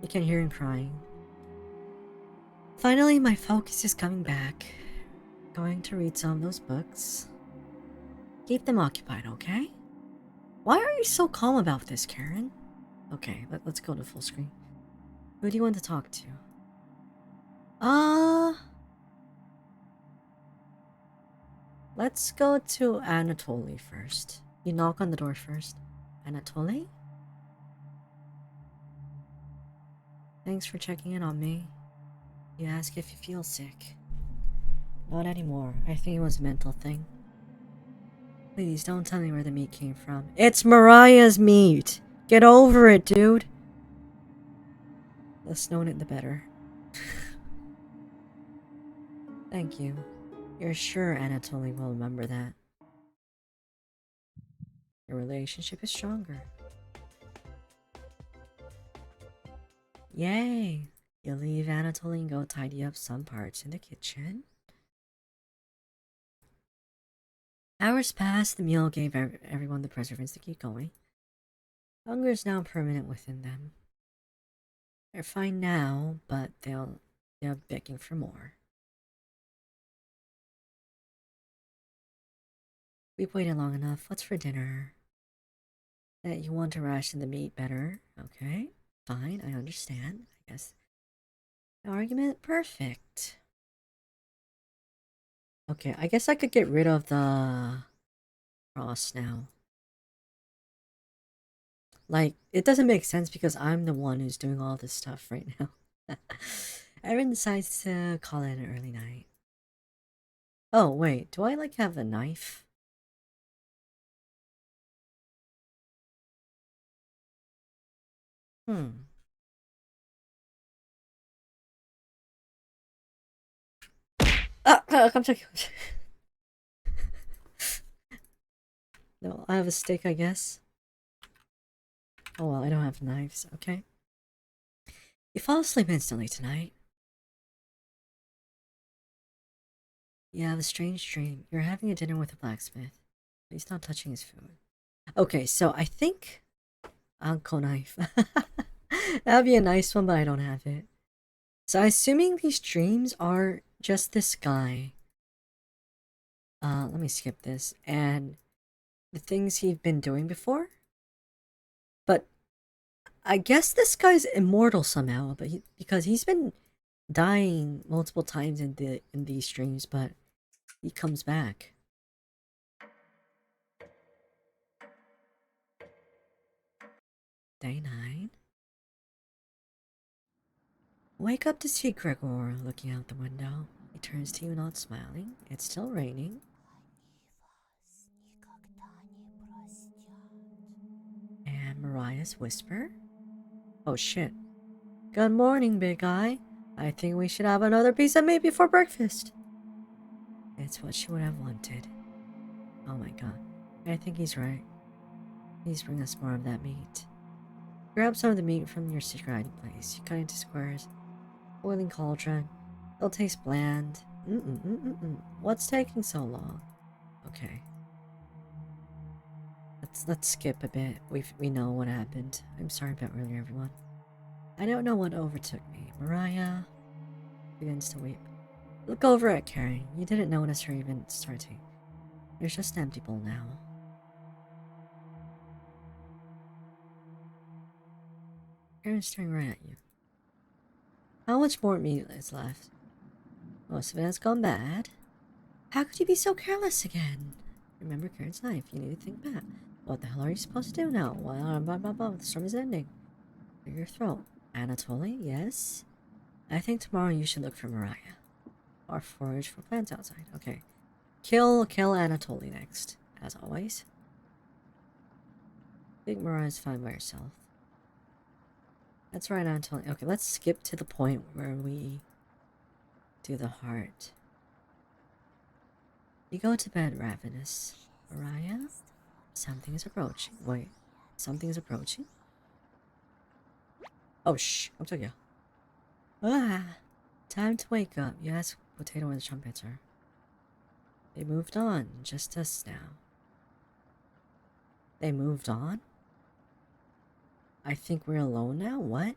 You can hear him crying. Finally, my focus is coming back. Going to read some of those books. Keep them occupied, okay? Why are you so calm about this, Karen? Okay, let's go to full screen. Who do you want to talk to? Let's go to Anatoly first. You knock on the door first. Anatoly? Thanks for checking in on me. You ask if you feel sick. Not anymore. I think it was a mental thing. Please don't tell me where the meat came from. It's Mariah's meat! Get over it, dude! The less known it, the better. Thank you. You're sure Anatoly will remember that. Your relationship is stronger. Yay! You leave Anatoly and go tidy up some parts in the kitchen. Hours passed, the meal gave everyone the perseverance to keep going. Hunger is now permanent within them. They're fine now, but they're begging for more. We've waited long enough. What's for dinner? That you want to ration the meat better. Okay, fine, I understand. I guess. Argument perfect. Okay, I guess I could get rid of the cross now. Like, it doesn't make sense because I'm the one who's doing all this stuff right now. Erin decides to call it an early night. Oh, wait, do I like have a knife? Come check. No, I have a stick, I guess. Oh well, I don't have knives, okay. You fall asleep instantly tonight. You have a strange dream. You're having a dinner with a blacksmith. He's not touching his food. Okay, so I think... Uncle knife. That'd be a nice one, but I don't have it. So I'm assuming these dreams are just this guy. Let me skip this. And the things he's been doing before. But I guess this guy's immortal somehow, but because he's been dying multiple times in these streams, but he comes back. Day 9. Wake up to see Gregor looking out the window. He turns to you, not smiling. It's still raining. And Mariah's whisper. Oh shit. Good morning, big guy. I think we should have another piece of meat before breakfast. It's what she would have wanted. Oh my god. I think he's right. Please bring us more of that meat. Grab some of the meat from your secret hiding place. You cut into squares. Boiling cauldron. It'll taste bland. What's taking so long? Okay. Let's skip a bit. We know what happened. I'm sorry about earlier, everyone. I don't know what overtook me. Mariah begins to weep. Look over at Karen. You didn't notice her even starting. There's just an empty bowl now. Karen's staring right at you. How much more meat is left? Most of it has gone bad. How could you be so careless again? Remember Karen's knife. You need to think back. What the hell are you supposed to do now? The storm is ending. Clear your throat. Anatoly, yes? I think tomorrow you should look for Mariah. Or forage for plants outside. Okay. Kill Anatoly next. As always. I think Mariah's fine by herself. That's right, Anatoly. Okay, let's skip to the point where we do the heart. You go to bed ravenous. Mariah? Something is approaching. Wait. Something is approaching? Oh, shh. 깜짝이야. Ah! Time to wake up. You ask Potato and the Trumpeter. They moved on. Just us now. They moved on? I think we're alone now? What?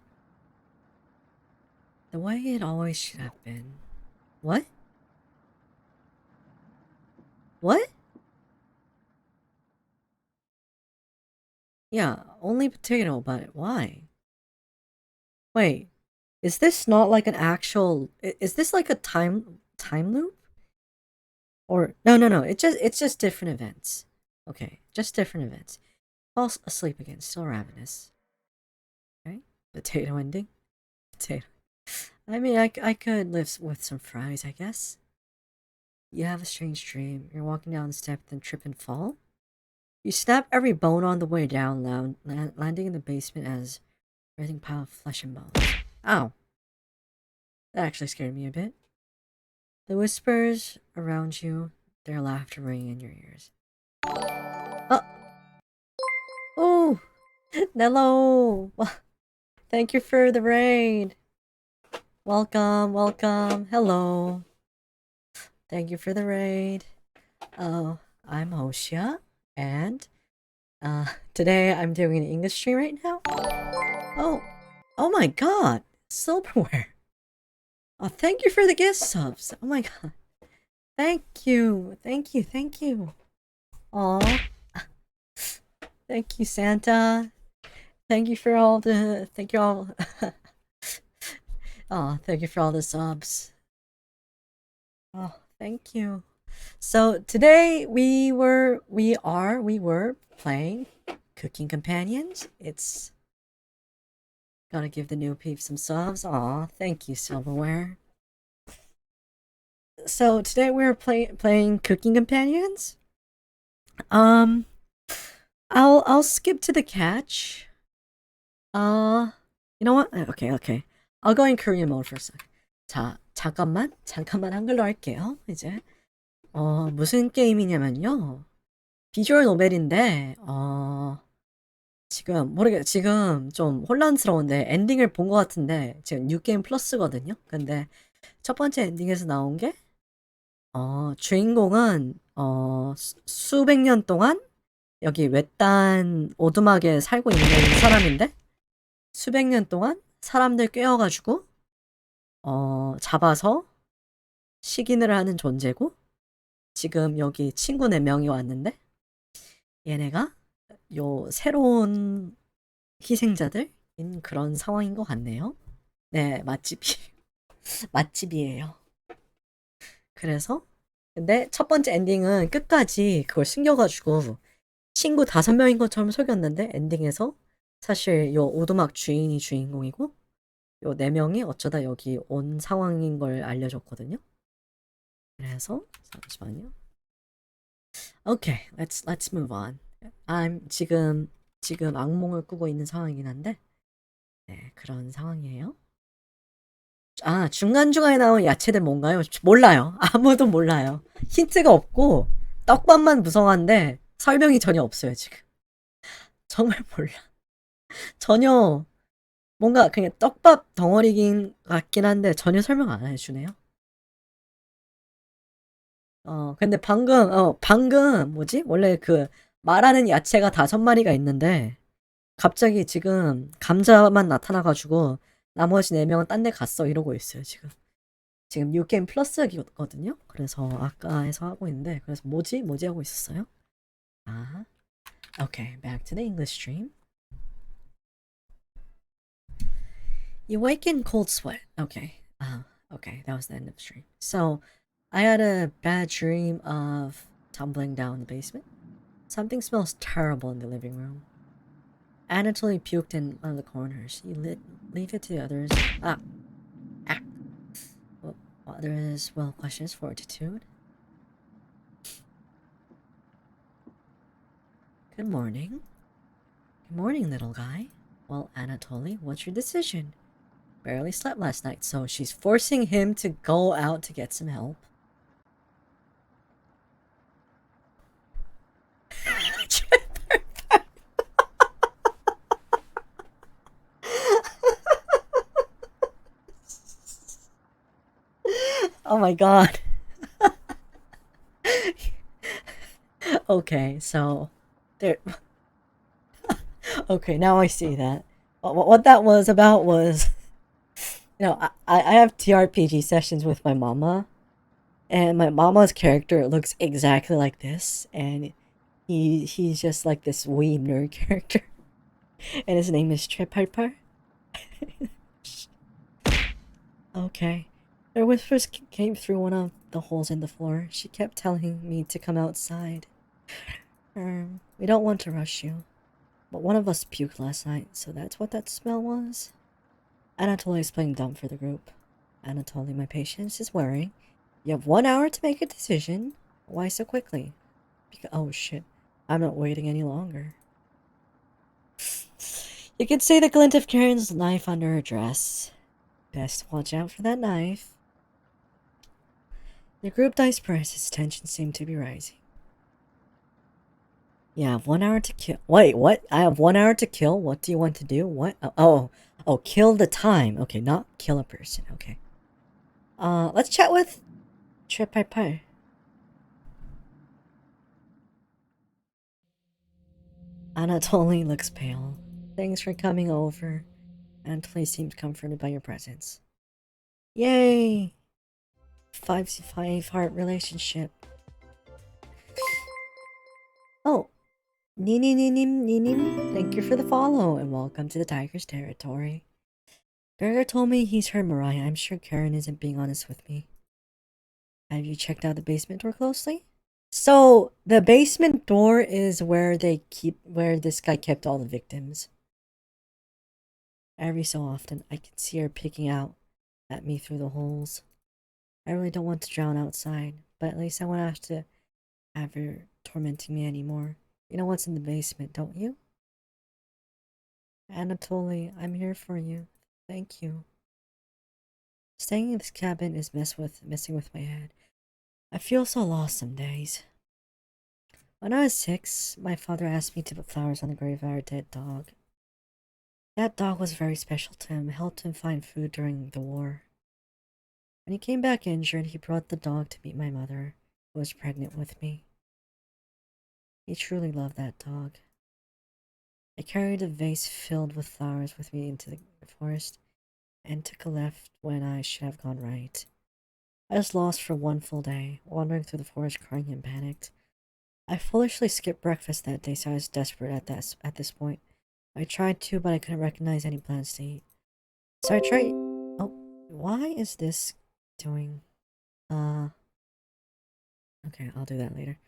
The way it always should have been. What? What? Yeah, only Potato, but why? Wait, is this not like an actual... Is this like a time loop? Or... No, it's just different events. Okay, just different events. Falls asleep again, still ravenous. Okay, potato ending. Potato. I mean, I could live with some fries, I guess. You have a strange dream. You're walking down the step, then trip and fall. You snap every bone on the way down, landing in the basement as a writhing pile of flesh and bones. Ow. That actually scared me a bit. The whispers around you, their laughter ringing in your ears. Oh! Nello! Thank you for the raid. Welcome. Hello. Thank you for the raid. Oh, I'm Hoshia, and today I'm doing an English stream right now. Oh my god, silverware. Oh, thank you for the gift subs. Oh my god. Thank you. Aw. Thank you, Santa. Thank you for all the... Thank you all... Oh, thank you for all the subs. Oh, thank you. So today we were playing Cooking Companions. It's... Gotta give the new peeps some subs. Aw, thank you, Silverware. So today we're playing Cooking Companions. I'll skip to the catch. You know what? Okay. I'll go in Korean mode for a sec. 자, 잠깐만 한글로 할게요. 이제 무슨 게임이냐면요. 비주얼 노벨인데 지금 지금 좀 혼란스러운데 엔딩을 본 것 같은데 지금 뉴게임 플러스거든요. 근데 첫 번째 엔딩에서 나온 게 주인공은 수백 년 동안 여기 외딴 오두막에 살고 있는 사람인데 수백 년 동안 사람들 꿰어가지고 잡아서 식인을 하는 존재고, 지금 여기 친구 4명이 왔는데 얘네가 요 새로운 희생자들인 그런 상황인 것 같네요. 네, 맛집이에요. 그래서 근데 첫 번째 엔딩은 끝까지 그걸 숨겨가지고 친구 5명인 것처럼 속였는데, 엔딩에서 사실 요 오두막 주인이 주인공이고 요 4명이 어쩌다 여기 온 상황인 걸 알려줬거든요. 그래서 잠시만요. Okay, let's move on. I'm 지금 악몽을 꾸고 있는 상황이긴 한데, 네, 그런 상황이에요. 아, 중간중간에 나온 야채들 뭔가요? 몰라요. 아무도 몰라요. 힌트가 없고 떡밥만 무성한데 설명이 전혀 없어요, 지금. 정말 몰라. 전혀 뭔가 그냥 떡밥 덩어리긴 같긴 한데 전혀 설명 안 해주네요. 근데 방금 뭐지? 원래 그 말하는 야채가 5마리가 있는데 갑자기 지금 감자만 나타나가지고 나머지 4명은 딴 데 갔어 이러고 있어요, 지금. 지금 뉴게임 플러스거든요. 그래서 아까 해서 하고 있는데, 그래서 뭐지 하고 있었어요. 아, okay, back to the English stream. You wake in cold sweat. Okay. Okay, that was the end of the stream. So, I had a bad dream of tumbling down the basement. Something smells terrible in the living room. Anatoly puked in one of the corners. Leave it to the others. Well, others will question his fortitude. Good morning. Good morning, little guy. Well, Anatoly, what's your decision? Barely slept last night, so she's forcing him to go out to get some help. Oh my god. Okay, so there. Okay, now I see that. What that was about was, I have TRPG sessions with my mama, and my mama's character looks exactly like this, and he's just like this wee nerd character, and his name is Trip Harper. Okay. Her whispers came through one of the holes in the floor. She kept telling me to come outside. We don't want to rush you, but one of us puked last night, so that's what that smell was. Anatoly is playing dumb for the group. Anatoly, my patience is wearing. You have 1 hour to make a decision. Why so quickly? Oh shit, I'm not waiting any longer. You can see the glint of Karen's knife under her dress. Best watch out for that knife. The group dice prices, tension seemed to be rising. Yeah, I have 1 hour to kill. Wait, what? I have 1 hour to kill? What do you want to do? What? Oh, kill the time. Okay, not kill a person. Okay. Let's chat with Trip Piper. Anatoly looks pale. Thanks for coming over. Anatoly seemed comforted by your presence. Yay! 5 heart relationship. Oh, Ninim, thank you for the follow and welcome to the Tiger's territory. Gregor told me he's heard Mariah. I'm sure Karen isn't being honest with me. Have you checked out the basement door closely? So the basement door is where this guy kept all the victims. Every so often, I can see her peeking out at me through the holes. I really don't want to drown outside, but at least I won't have to have her tormenting me anymore. You know what's in the basement, don't you? Anatoly, I'm here for you. Thank you. Staying in this cabin is messing with my head. I feel so lost some days. When I was 6, my father asked me to put flowers on the grave of our dead dog. That dog was very special to him, helped him find food during the war. When he came back injured, he brought the dog to meet my mother, who was pregnant with me. He truly loved that dog. I carried a vase filled with flowers with me into the forest and took a left when I should have gone right. I was lost for one full day, wandering through the forest crying and panicked. I foolishly skipped breakfast that day, so I was desperate at this point. I tried to, but I couldn't recognize any plants to eat. So I tried... Oh, why is this doing... Okay, I'll do that later.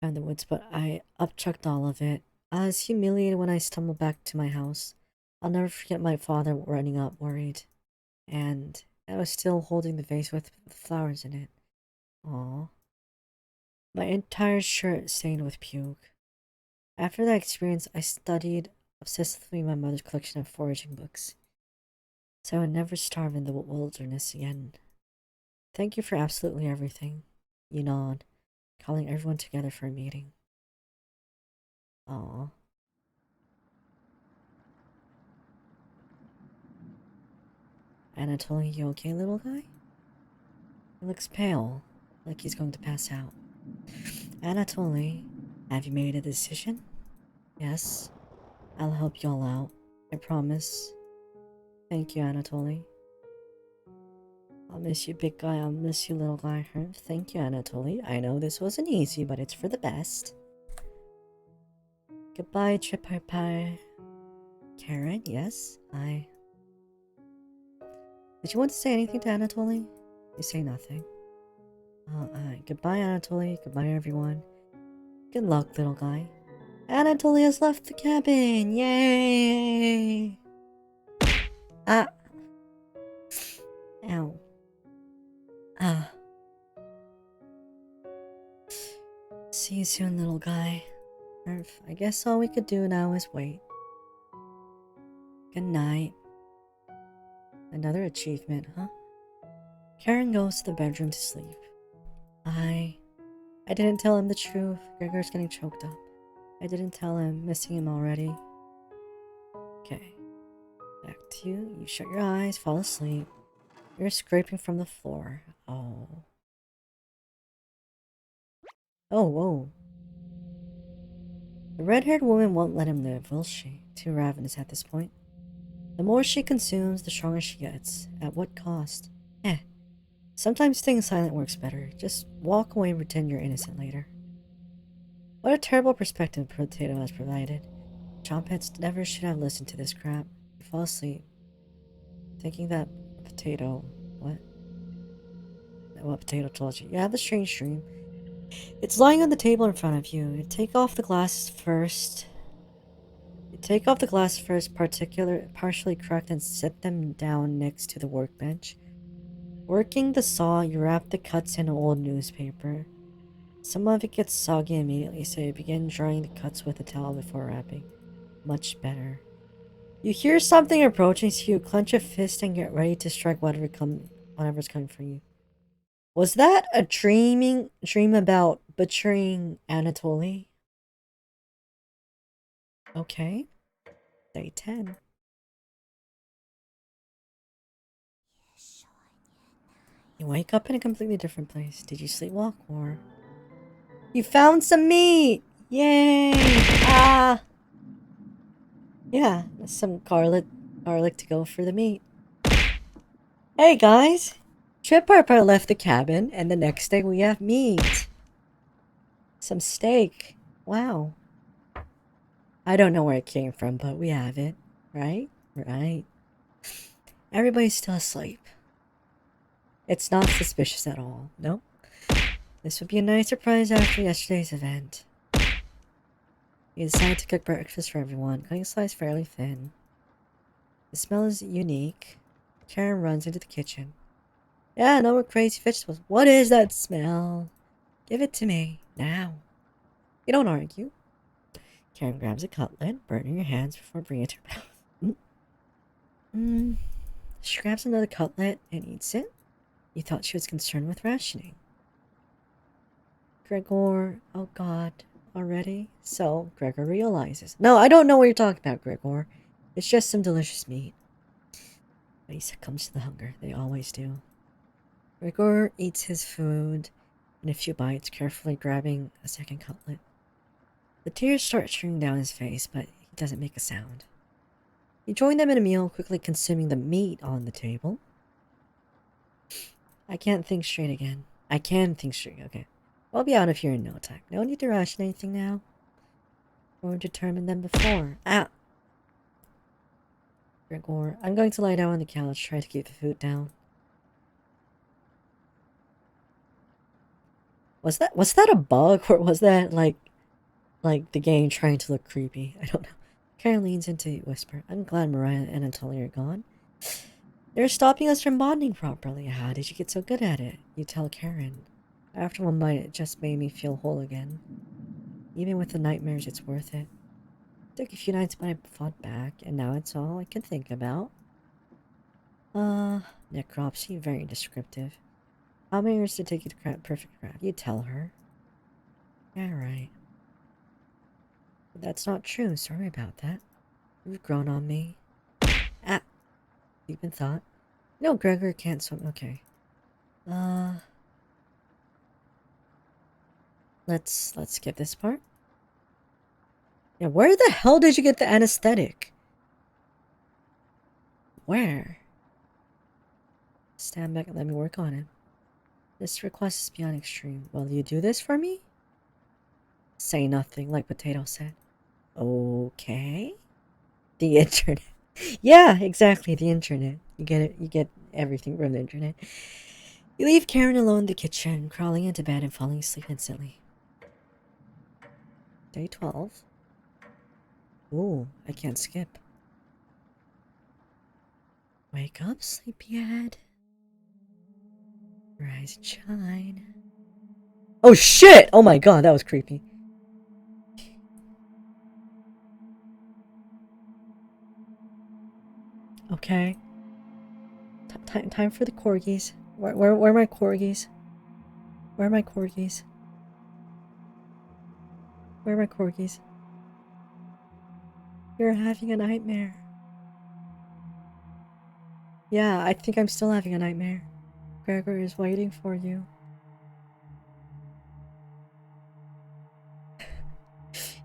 Found the woods, but I upchucked all of it. I was humiliated when I stumbled back to my house. I'll never forget my father running up, worried. And I was still holding the vase with flowers in it. Aww. My entire shirt stained with puke. After that experience, I studied obsessively my mother's collection of foraging books, so I would never starve in the wilderness again. Thank you for absolutely everything. You nod, calling everyone together for a meeting. Aww. Anatoly, you okay, little guy? He looks pale, like he's going to pass out. Anatoly, have you made a decision? Yes. I'll help you all out. I promise. Thank you, Anatoly. I'll miss you, big guy. I'll miss you, little guy. Thank you, Anatoly. I know this wasn't easy, but it's for the best. Goodbye, Chipper Pie. Karen, yes? Did you want to say anything to Anatoly? You say nothing. Goodbye, Anatoly. Goodbye, everyone. Good luck, little guy. Anatoly has left the cabin! Yay! Ah. Ow. Ah. See you soon, little guy. I guess all we could do now is wait. Good night. Another achievement, huh? Karen goes to the bedroom to sleep. I didn't tell him the truth. Gregor's getting choked up. I didn't tell him, missing him already. Okay. Back to you. You shut your eyes, fall asleep. You're scraping from the floor. Oh. Oh, whoa. The red-haired woman won't let him live, will she? Too ravenous at this point. The more she consumes, the stronger she gets. At what cost? Sometimes staying silent works better. Just walk away and pretend you're innocent later. What a terrible perspective Potato has provided. Chompets never should have listened to this crap. You fall asleep, thinking that Potato... What? What Potato told you. You have a strange dream. It's lying on the table in front of you. You take off the glasses first. Partially cracked, and set them down next to the workbench. Working the saw, you wrap the cuts in an old newspaper. Some of it gets soggy immediately, so you begin drying the cuts with a towel before wrapping. Much better. You hear something approaching, so you clench a fist and get ready to strike whatever's coming for you. Was that a dream about butchering Anatoly? Okay. Day 10. You wake up in a completely different place. Did you sleepwalk or... You found some meat! Yay! Ah! Yeah, some garlic to go for the meat. Hey guys! Trip-Harper left the cabin, and the next day we have meat. Some steak. Wow. I don't know where it came from, but we have it. Right? Right. Everybody's still asleep. It's not suspicious at all. Nope. This would be a nice surprise after yesterday's event. You decide to cook breakfast for everyone, cutting slices fairly thin. The smell is unique. Karen runs into the kitchen. Yeah, no more crazy vegetables. What is that smell? Give it to me, now. You don't argue. Karen grabs a cutlet, burning her hands before bringing it to her mouth. She grabs another cutlet and eats it. You thought she was concerned with rationing. Gregor, oh god, already? So, Gregor realizes. No, I don't know what you're talking about, Gregor. It's just some delicious meat. But he succumbs to the hunger. They always do. Gregor eats his food in a few bites, carefully grabbing a second cutlet. The tears start streaming down his face, but he doesn't make a sound. You join them in a meal, quickly consuming the meat on the table. I can't think straight again. I can think straight, okay. I'll be out of here in no time. No need to ration anything now. More determined than before. Ah! Gregor, I'm going to lie down on the couch, try to keep the food down. Was that a bug, or was that like the game trying to look creepy? I don't know. Karen leans into a whisper. I'm glad Mariah and Anatoly are gone. They're stopping us from bonding properly. How did you get so good at it? You tell Karen. After one bite, it just made me feel whole again. Even with the nightmares, it's worth it. Took a few nights, but I fought back, and now it's all I can think about. Necropsy, very descriptive. How many years did it take you to craft perfect craft? You tell her. Yeah, right. But that's not true. Sorry about that. You've grown on me. Ah! Deep in thought. No, Gregor can't swim. Okay. Let's skip this part. Yeah, where the hell did you get the anesthetic? Where? Stand back and let me work on it. This request is beyond extreme. Will you do this for me? Say nothing, like Potato said. Okay. The internet. Yeah, exactly, the internet. You get it. You get everything from the internet. You leave Karen alone in the kitchen, crawling into bed and falling asleep instantly. Day 12. Ooh, I can't skip. Wake up, sleepyhead. Rise and shine. Oh shit! Oh my god, that was creepy. Okay. Time for the corgis. Where are my corgis? Where are my corgis? Where are my corgis? You're having a nightmare. Yeah, I think I'm still having a nightmare. Gregor is waiting for you.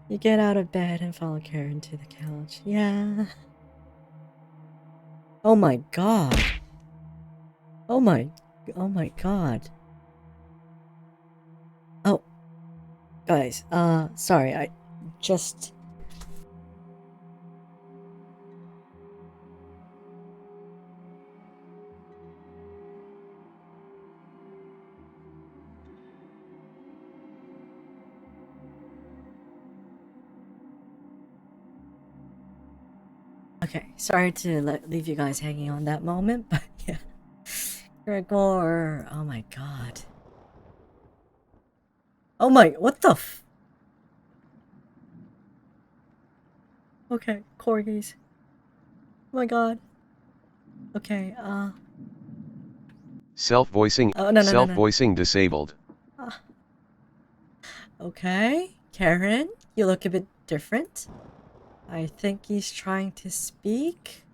You get out of bed and follow Karen to the couch. Yeah. Oh my god. Oh my god. Oh. Guys, sorry, I just... Okay, sorry to leave you guys hanging on that moment, but yeah. Gregor, oh my god. Oh my, what the f... Okay, corgis. Oh my god. Okay, Self-voicing, Oh, no. self-voicing disabled. Okay, Karen, you look a bit different. I think he's trying to speak.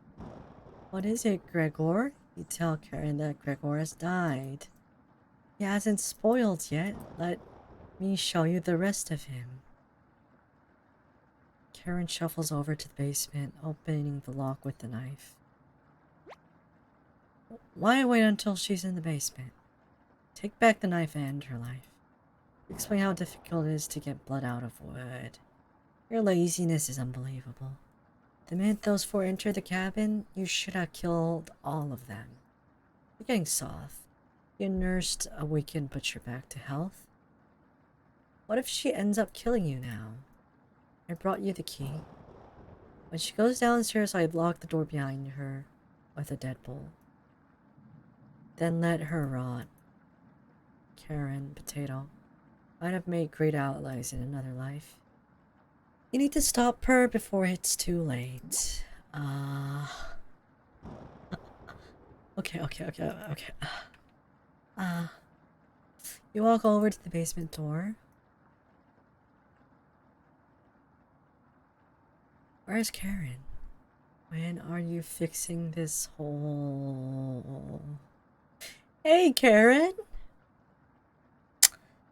What is it, Gregor? You tell Karen that Gregor has died. He hasn't spoiled yet. Let me show you the rest of him. Karen shuffles over to the basement, opening the lock with the knife. Why wait until she's in the basement? Take back the knife and end her life. Explain how difficult it is to get blood out of wood. Your laziness is unbelievable. The minute those 4 entered the cabin, you should have killed all of them. You're getting soft. You nursed a weakened butcher back to health. What if she ends up killing you now? I brought you the key. When she goes downstairs, I lock the door behind her with a deadbolt. Then let her rot. Karen, Potato, might have made great allies in another life. You need to stop her before it's too late. Okay. You walk over to the basement door. Where's Karen? When are you fixing this hole? Hey, Karen!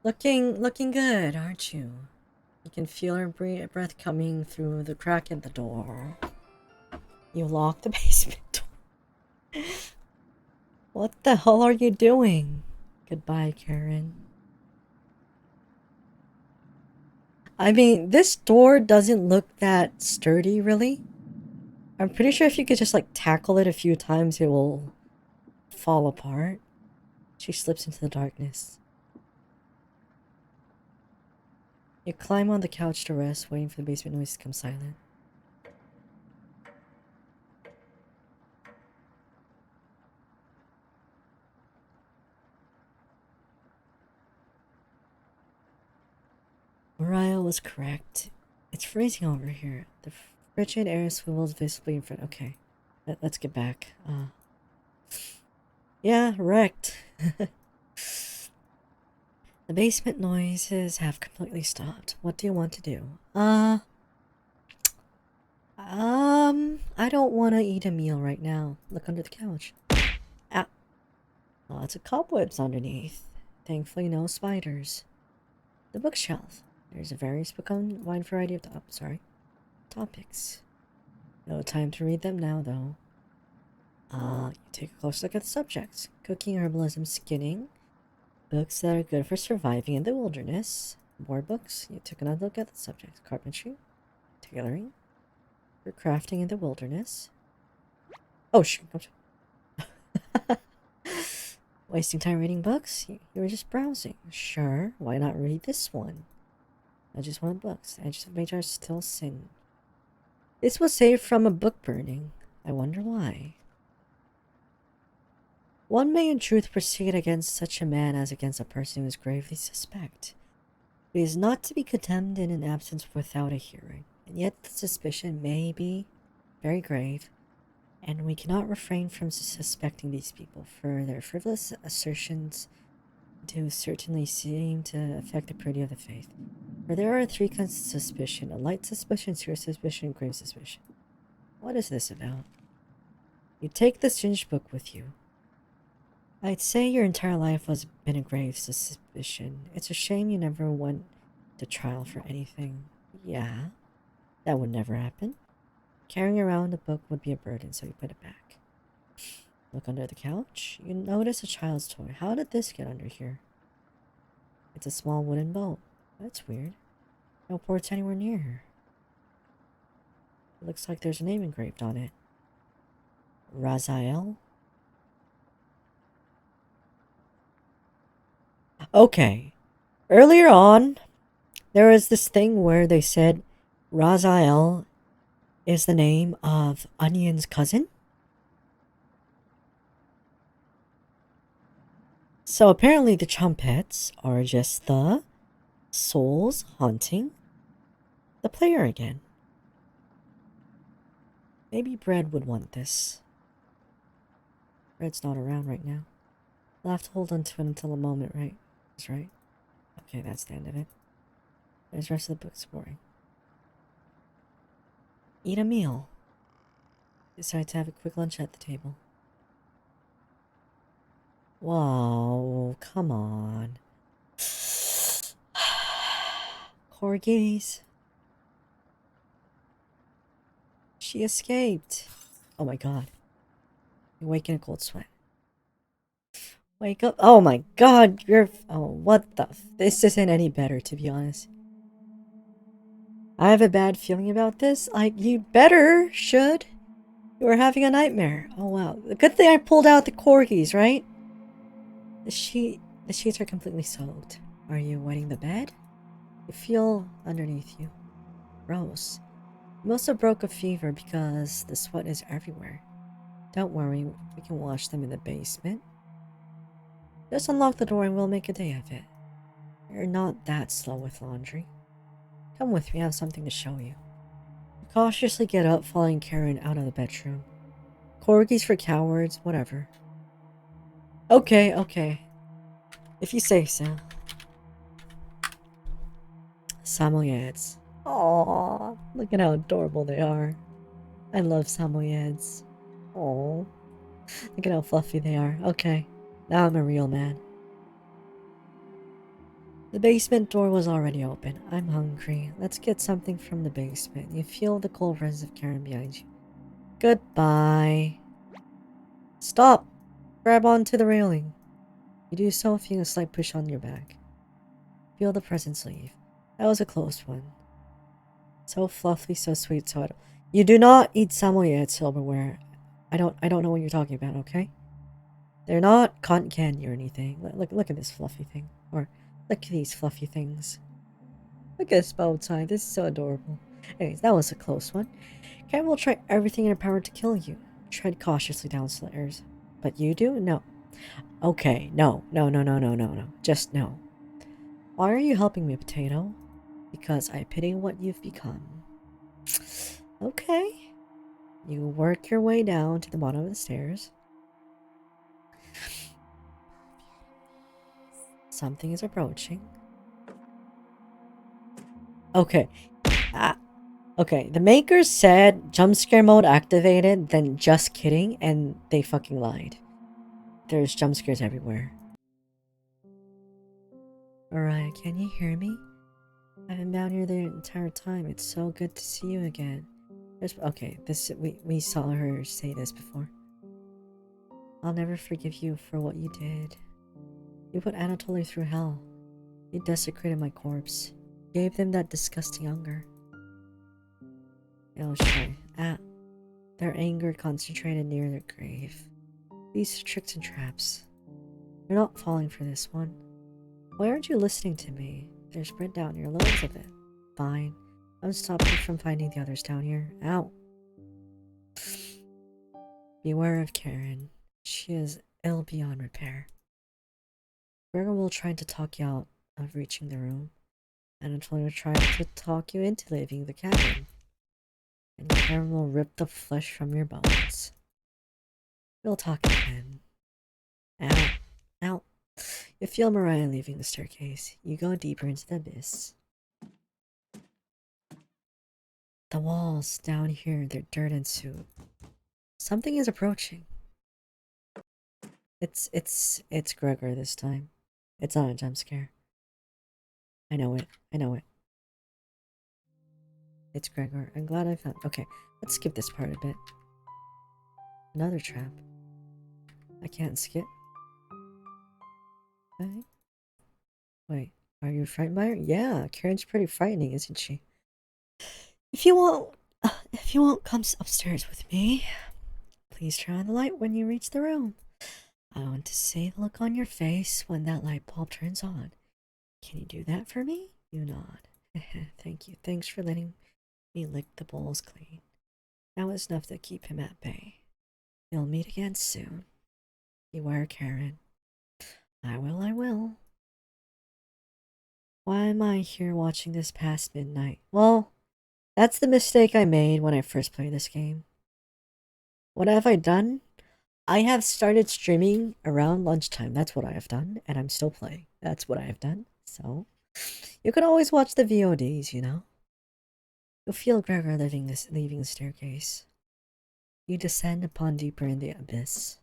Looking good, aren't you? You can feel her breath coming through the crack in the door. You lock the basement door. What the hell are you doing? Goodbye, Karen. I mean, this door doesn't look that sturdy, really. I'm pretty sure if you could just, like, tackle it a few times, it will fall apart. She slips into the darkness. You climb on the couch to rest, waiting for the basement noise to become silent. Mariah was correct. It's freezing over here. The frigid air swivels visibly in front. Okay, let's get back. Yeah, wrecked. The basement noises have completely stopped. What do you want to do? I don't want to eat a meal right now. Look under the couch. Ah, lots of cobwebs underneath. Thankfully, no spiders. The bookshelf. There's a various book on wide variety of topics. No time to read them now, though. You take a close look at the subjects. Cooking, herbalism, skinning. Books that are good for surviving in the wilderness. More books. You took another look at the subjects. Carpentry. Tailoring. For crafting in the wilderness. Oh, shoot. Wasting time reading books? You were just browsing. Sure, why not read this one? I just wanted books. Edges of Major still sin. This was saved from a book burning. I wonder why. One may in truth proceed against such a man as against a person who is gravely suspect. He is not to be condemned in an absence without a hearing, and yet the suspicion may be very grave, and we cannot refrain from suspecting these people, for their frivolous assertions do certainly seem to affect the purity of the faith. For there are three kinds of suspicion: a light suspicion, serious suspicion, and grave suspicion. What is this about? You take this singed book with you. I'd say your entire life has been a grave suspicion. It's a shame you never went to trial for anything. Yeah, that would never happen. Carrying around a book would be a burden, so you put it back. Look under the couch. You notice a child's toy. How did this get under here? It's a small wooden boat. That's weird. No ports anywhere near her. It looks like there's a name engraved on it. Raziel? Okay. Earlier on, there was this thing where they said Raziel is the name of Onion's cousin. So apparently the Trumpets are just the souls haunting the player again. Maybe Bread would want this. Bread's not around right now. We'll have to hold on to it until a moment, right? That's right. Okay, that's the end of it. There's the rest of the book's boring. Eat a meal. Decide to have a quick lunch at the table. Whoa, come on. Corgis. She escaped. Oh my god. You wake in a cold sweat. Wake up. Oh my god, you're... Oh, what the... This isn't any better, to be honest. I have a bad feeling about this. Like, you better should. You were having a nightmare. Oh wow. The good thing I pulled out the corgis, right? The sheets are completely soaked. Are you wetting the bed? You feel underneath you. Gross. You must have broke a fever because the sweat is everywhere. Don't worry, we can wash them in the basement. Just unlock the door and we'll make a day of it. You're not that slow with laundry. Come with me, I have something to show you. You cautiously get up, following Karen out of the bedroom. Corgis for cowards, whatever. Okay, okay. If you say so. Samoyeds. Aww, look at how adorable they are. I love Samoyeds. Aww. Look at how fluffy they are. Okay, now I'm a real man. The basement door was already open. I'm hungry. Let's get something from the basement. You feel the cold presence of Karen behind you. Goodbye. Stop! Grab onto the railing. You do so, feeling a slight push on your back. Feel the presence leave. That was a close one. So fluffy, so sweet, so you do not eat samoyed silverware. I don't know what you're talking about, okay? They're not cotton candy or anything. Look at this fluffy thing. Or look at these fluffy things. Look at this bow tie. This is so adorable. Anyways, that was a close one. Karen will try everything in her power to kill you. Tread cautiously downstairs. But you do? No. Okay, no. Just no. Why are you helping me, Potato? Because I pity what you've become. Okay. You work your way down to the bottom of the stairs. Something is approaching. Okay. Okay, the makers said jump scare mode activated, then just kidding, and they fucking lied. There's jump scares everywhere. Alright, can you hear me? I've been down here the entire time. It's so good to see you again. Okay, we saw her say this before. I'll never forgive you for what you did. You put Anatoly through hell. You desecrated my corpse. Gave them that disgusting hunger. Oh shit. Their anger concentrated near their grave. These tricks and traps. You're not falling for this one. Why aren't you listening to me? There's bread down here, loads of it. Fine. I'll stop you from finding the others down here. Ow. Beware of Karen. She is ill beyond repair. Gregor will try to talk you out of reaching the room. Anatoly will try to talk you into leaving the cabin. And Karen will rip the flesh from your bones. We'll talk again. Ow. Ow. You feel Mariah leaving the staircase. You go deeper into the abyss. The walls down here, they're dirt and soup. Something is approaching. It's Gregor this time. It's not a jump scare. I know it. It's Gregor. I'm glad I found. Okay, let's skip this part a bit. Another trap. I can't skip. Okay. Wait, are you frightened by her? Yeah, Karen's pretty frightening, isn't she? If you won't come upstairs with me, please turn on the light when you reach the room. I want to see the look on your face when that light bulb turns on. Can you do that for me? You nod. Thank you. Thanks for letting me lick the bowls clean. That was enough to keep him at bay. We'll meet again soon. Beware, Karen. I will. Why am I here watching this past midnight? Well, that's the mistake I made when I first played this game. What have I done? I have started streaming around lunchtime. That's what I have done, and I'm still playing. That's what I have done. So, you can always watch the VODs, you know? You'll feel Gregor leaving the staircase. You descend upon deeper in the abyss.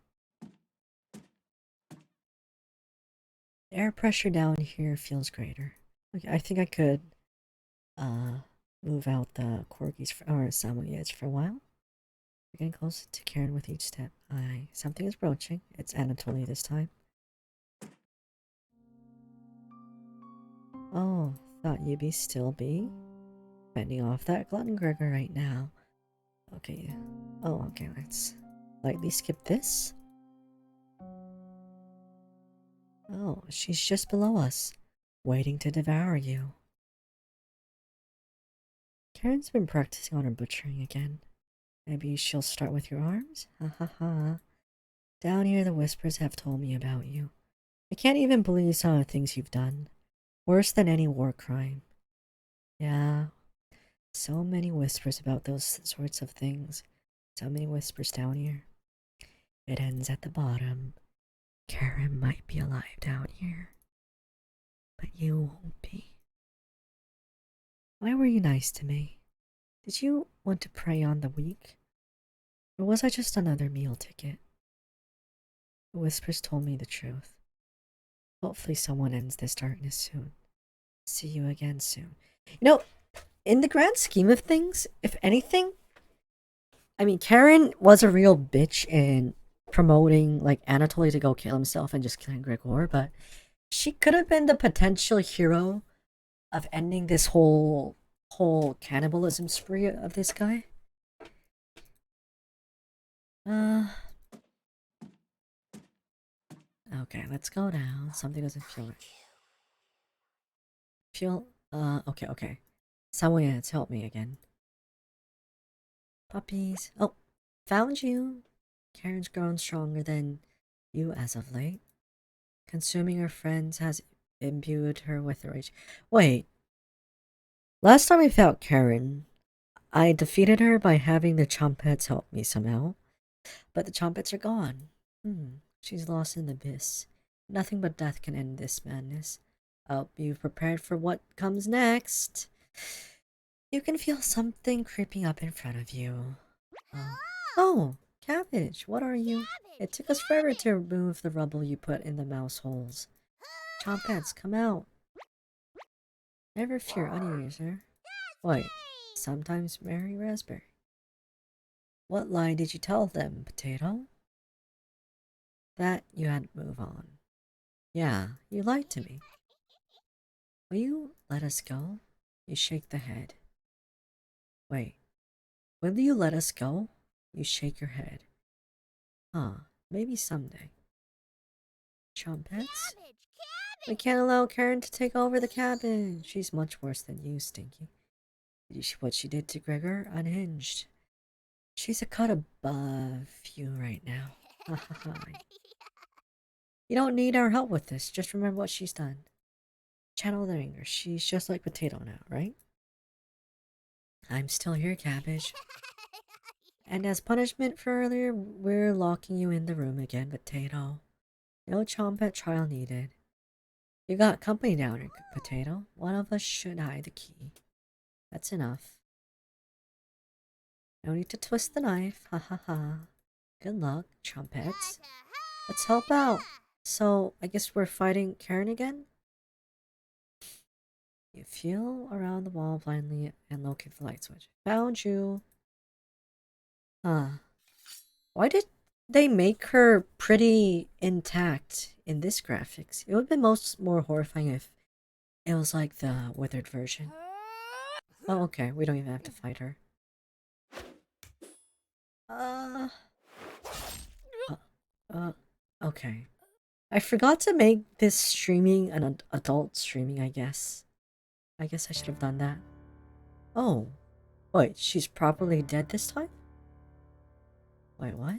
The air pressure down here feels greater. Okay, I think I could move out the corgis or samoyeds for a while. We're getting closer to Karen with each step. Something is broaching. It's Anatoly this time. Oh, thought you'd still be fending off that glutton Gregor right now. Okay. Oh, okay, let's lightly skip this. Oh, she's just below us, waiting to devour you. Karen's been practicing on her butchering again. Maybe she'll start with your arms? Ha ha ha. Down here the whispers have told me about you. I can't even believe some of the things you've done. Worse than any war crime. Yeah. So many whispers about those sorts of things. So many whispers down here. It ends at the bottom. Karen might be alive down here. But you won't be. Why were you nice to me? Did you want to prey on the weak? Or was I just another meal ticket? The whispers told me the truth. Hopefully someone ends this darkness soon. See you again soon. You know, in the grand scheme of things, if anything, I mean, Karen was a real bitch in promoting like Anatoly to go kill himself and just killing Gregor, but she could have been the potential hero of ending this whole cannibalism spree of this guy. Okay, let's go down. Something doesn't feel right. Okay. Someone has helped me again. Puppies. Oh, found you. Karen's grown stronger than you as of late. Consuming her friends has imbued her with rage. Wait. Last time I fought Karen, I defeated her by having the Chompets help me somehow. But the Chompets are gone. She's lost in the abyss. Nothing but death can end this madness. I hope you've prepared for what comes next. You can feel something creeping up in front of you. Oh, Cabbage, what are you? It took us forever to remove the rubble you put in the mouse holes. Chompets, come out. Never fear, Onion User. Wait, sometimes Mary Raspberry. What lie did you tell them, Potato? That you had to move on. Yeah, you lied to me. Will you let us go? You shake the head. Wait, will you let us go? You shake your head. Maybe someday. Chompets? We can't allow Karen to take over the cabin. She's much worse than you, Stinky. What she did to Gregor, unhinged. She's a cut above you right now. You don't need our help with this. Just remember what she's done. Channel the anger. She's just like Potato now, right? I'm still here, Cabbage. And as punishment for earlier, we're locking you in the room again, Potato. No Chompet trial needed. You got company down here, Potato. One of us should hide the key. That's enough. No need to twist the knife. Ha ha ha. Good luck, Chompets. Let's help out. So, I guess we're fighting Karen again? You feel around the wall blindly and locate the light switch. Found you. Why did they make her pretty intact in this graphics? It would have been more horrifying if it was like the withered version. Oh, okay. We don't even have to fight her. Okay. I forgot to make this streaming an adult streaming, I guess. I guess I should have done that. Oh. Wait, she's properly dead this time? Wait, what?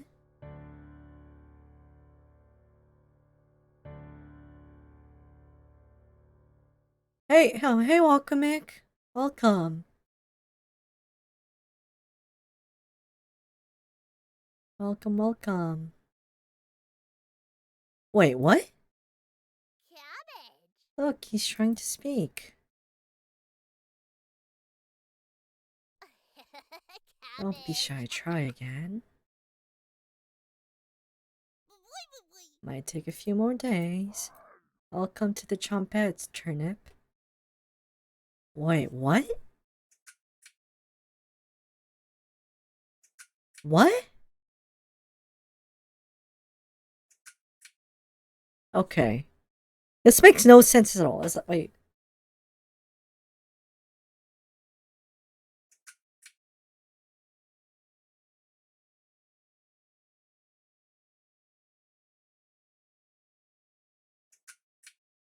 Hey, welcome, Mick. Welcome. Welcome. Wait, what? Look, he's trying to speak. Don't be shy, try again. Might take a few more days. Welcome to the Chompets, Turnip. Wait, what? What? Okay. This makes no sense at all. Wait.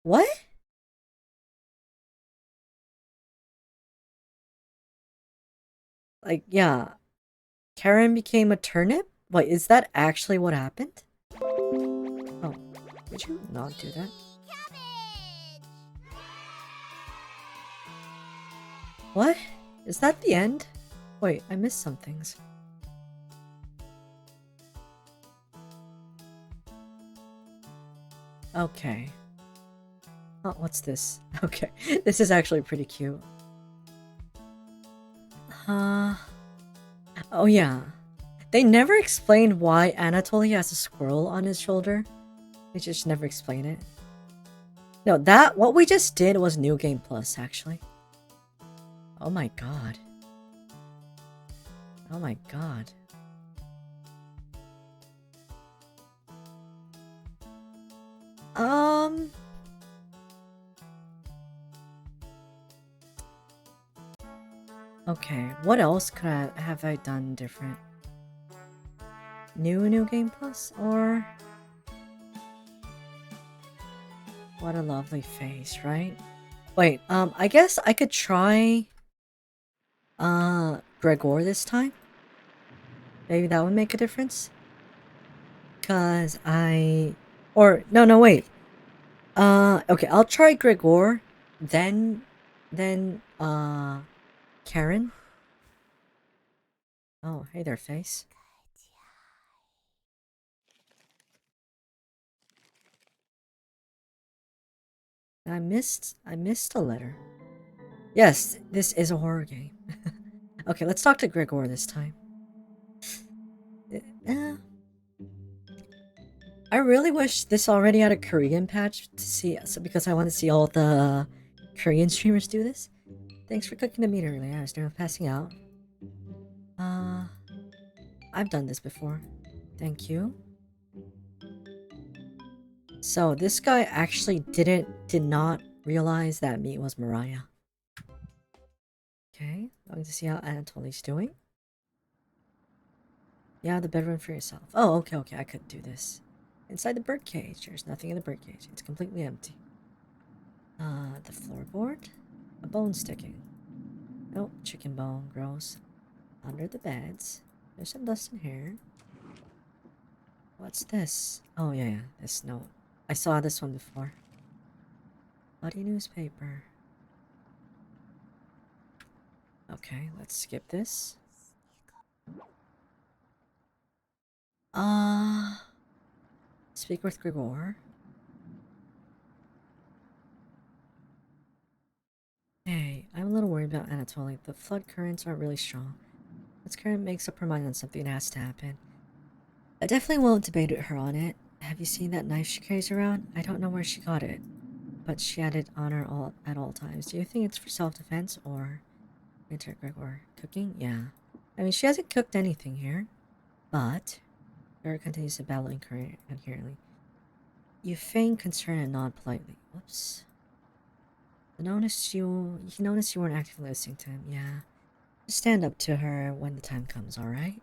What? Like, yeah. Karen became a turnip? Wait, is that actually what happened? Oh, did you not do that? What? Is that the end? Wait, I missed some things. Okay. Oh, what's this? Okay, this is actually pretty cute. Oh yeah. They never explained why Anatoly has a squirrel on his shoulder. They just never explain it. No, that what we just did was New Game Plus, actually. Oh my god. Oh my god. Okay, what else could I have I done different? New Game Plus or what a lovely face, right? Wait, I guess I could try Gregor this time. Maybe that would make a difference. Cause no, wait. Okay, I'll try Gregor, then Karen. Oh, hey there, face. I missed a letter. Yes, this is a horror game. Okay, let's talk to Gregor this time. I really wish this already had a Korean patch to see, because I want to see all the Korean streamers do this. Thanks for cooking the meat earlier. I was passing out. I've done this before. Thank you. So this guy actually did not realize that meat was Mariah. Okay, going to see how Anatoly's doing. Yeah, the bedroom for yourself. Oh, okay, I could do this. Inside the birdcage, there's nothing in the birdcage. It's completely empty. The floorboard? A bone sticking. Nope, chicken bone, gross. Under the beds. There's some dust in here. What's this? Oh, yeah, this note. I saw this one before. Bloody newspaper. Okay, let's skip this. Speak with Gregor. Hey, I'm a little worried about Anatoly. The flood currents aren't really strong. This current makes up her mind on something that has to happen. I definitely won't debate with her on it. Have you seen that knife she carries around? I don't know where she got it, but she had it on her at all times. Do you think it's for self-defense or Winter Gregor cooking? Yeah. I mean, she hasn't cooked anything here, but Gregor continues to babble incoherently. You feign concern and nod politely. Whoops. He noticed you weren't actively listening to him. Yeah. Just stand up to her when the time comes, alright?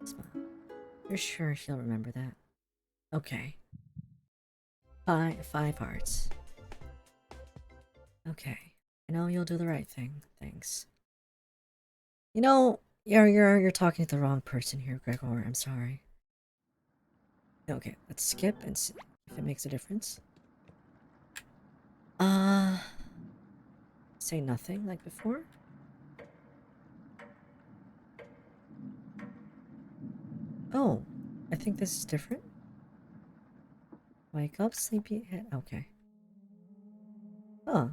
Smile. You're sure she'll remember that? Okay. 5 hearts. Okay. I know you'll do the right thing. Thanks. You know, you're talking to the wrong person here, Gregor. I'm sorry. Okay, let's skip and see if it makes a difference. Say nothing like before. Oh, I think this is different. Wake up, sleepyhead. Okay. Huh.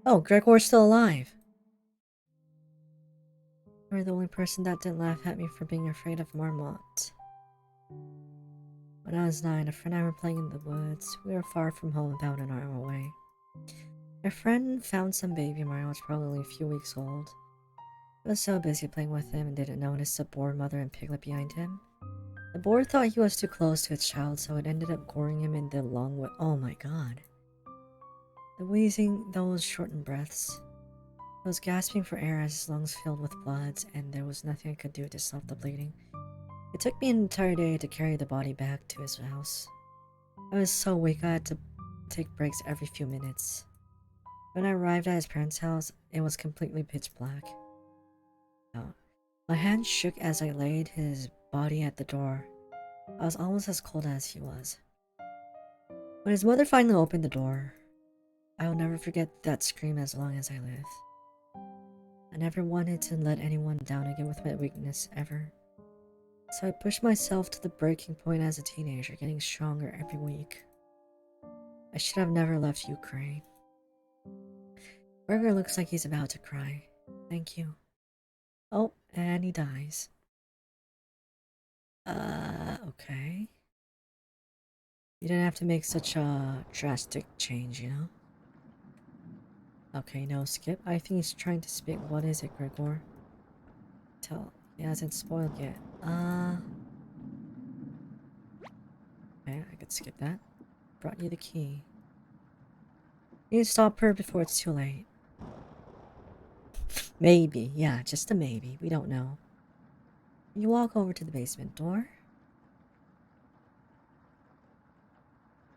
Oh, Gregor's still alive. You're the only person that didn't laugh at me for being afraid of Marmot. When I was 9, a friend and I were playing in the woods. We were far from home, about an hour away. My friend found some baby Mario, was probably only a few weeks old. I was so busy playing with him and didn't notice the bored mother and piglet behind him. The boar thought he was too close to its child, so it ended up goring him in the long way. Oh my god. The wheezing, those shortened breaths. I was gasping for air as his lungs filled with blood, and there was nothing I could do to stop the bleeding. It took me an entire day to carry the body back to his house. I was so weak I had to take breaks every few minutes. When I arrived at his parents' house, it was completely pitch black. Oh. My hands shook as I laid his body at the door. I was almost as cold as he was. When his mother finally opened the door, I will never forget that scream as long as I live. I never wanted to let anyone down again with my weakness, ever. So I pushed myself to the breaking point as a teenager, getting stronger every week. I should have never left Ukraine. Burger looks like he's about to cry. Thank you. Oh, and he dies. Okay. You didn't have to make such a drastic change, you know? Okay, no, skip. I think he's trying to speak. What is it, Gregor? Tell. He hasn't spoiled yet. Okay, I could skip that. Brought you the key. You need to stop her before it's too late. Maybe, yeah, just a maybe. We don't know. You walk over to the basement door.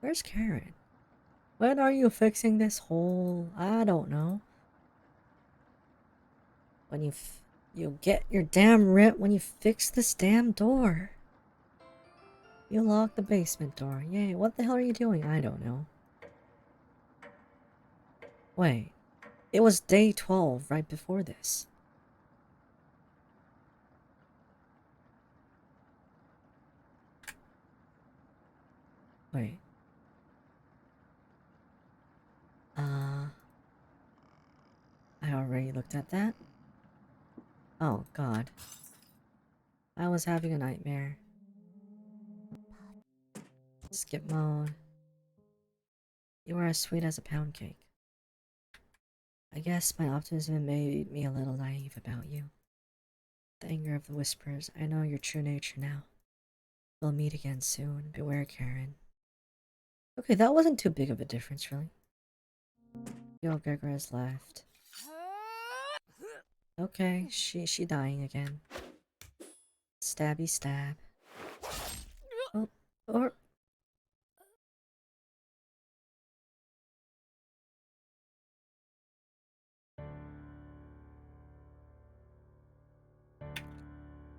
Where's Karen? When are you fixing this hole? I don't know. When you get your damn rent when you fix this damn door. You lock the basement door. Yay, what the hell are you doing? I don't know. Wait. It was day 12 right before this. Wait. I already looked at that. Oh, God. I was having a nightmare. Skip mode. You are as sweet as a pound cake. I guess my optimism made me a little naive about you. The anger of the whispers. I know your true nature now. We'll meet again soon. Beware, Karen. Okay, that wasn't too big of a difference, really. Yo, Gregor has left. Okay, she dying again. Stabby stab. Oh, or...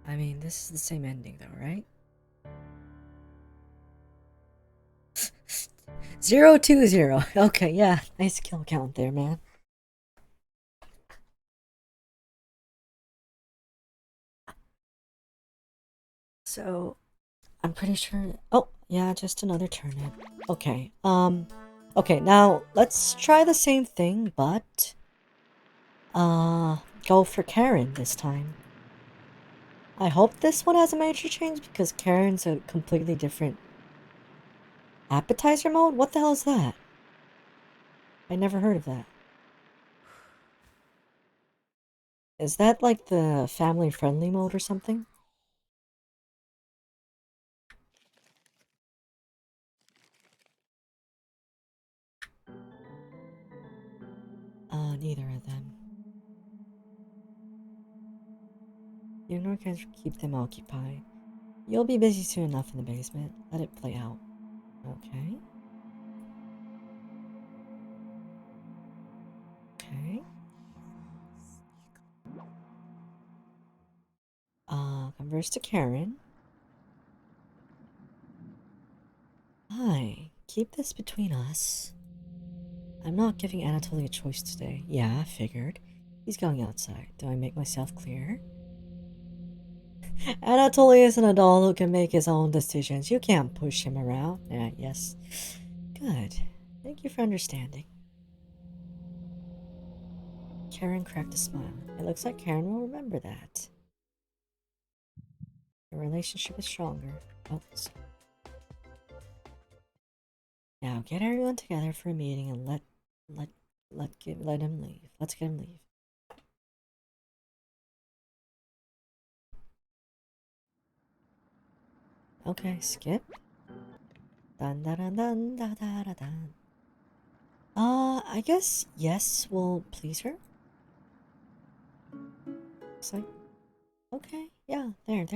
I mean, this is the same ending though, right? 020. Okay, yeah. Nice kill count there, man. So, I'm pretty sure... Oh, yeah, just another turnip. Okay, okay, now, let's try the same thing, but... go for Karen this time. I hope this one has a major change, because Karen's a completely different... Appetizer mode? What the hell is that? I never heard of that. Is that like the family-friendly mode or something? Neither of them. You nor can keep them occupied. You'll be busy soon enough in the basement. Let it play out. Okay. Okay. Converse to Karen. Hi. Keep this between us. I'm not giving Anatoly a choice today. Yeah, I figured. He's going outside. Do I make myself clear? Anatoly is an adult who can make his own decisions. You can't push him around. Yeah, yes. Good. Thank you for understanding. Karen cracked a smile. It looks like Karen will remember that. The relationship is stronger. Oops. Now get everyone together for a meeting and let him leave. Let's get him leave. Okay, skip. Dun dun dun dun da da da dun. I guess yes will please her. Looks like. Okay, yeah, there.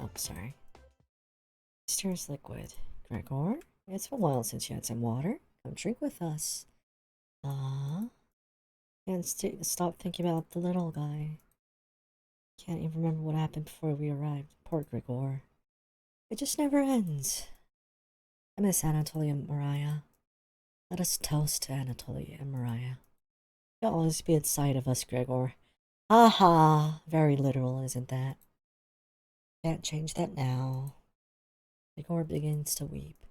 Oh, sorry. Stirs liquid. Gregor, it's been a while since you had some water. Come drink with us. And stop thinking about the little guy. Can't even remember what happened before we arrived. Poor Gregor. It just never ends. I miss Anatoly and Mariah. Let us toast to Anatoly and Mariah. You'll always be inside of us, Gregor. Ha ha! Very literal, isn't that? Can't change that now. Gregor begins to weep.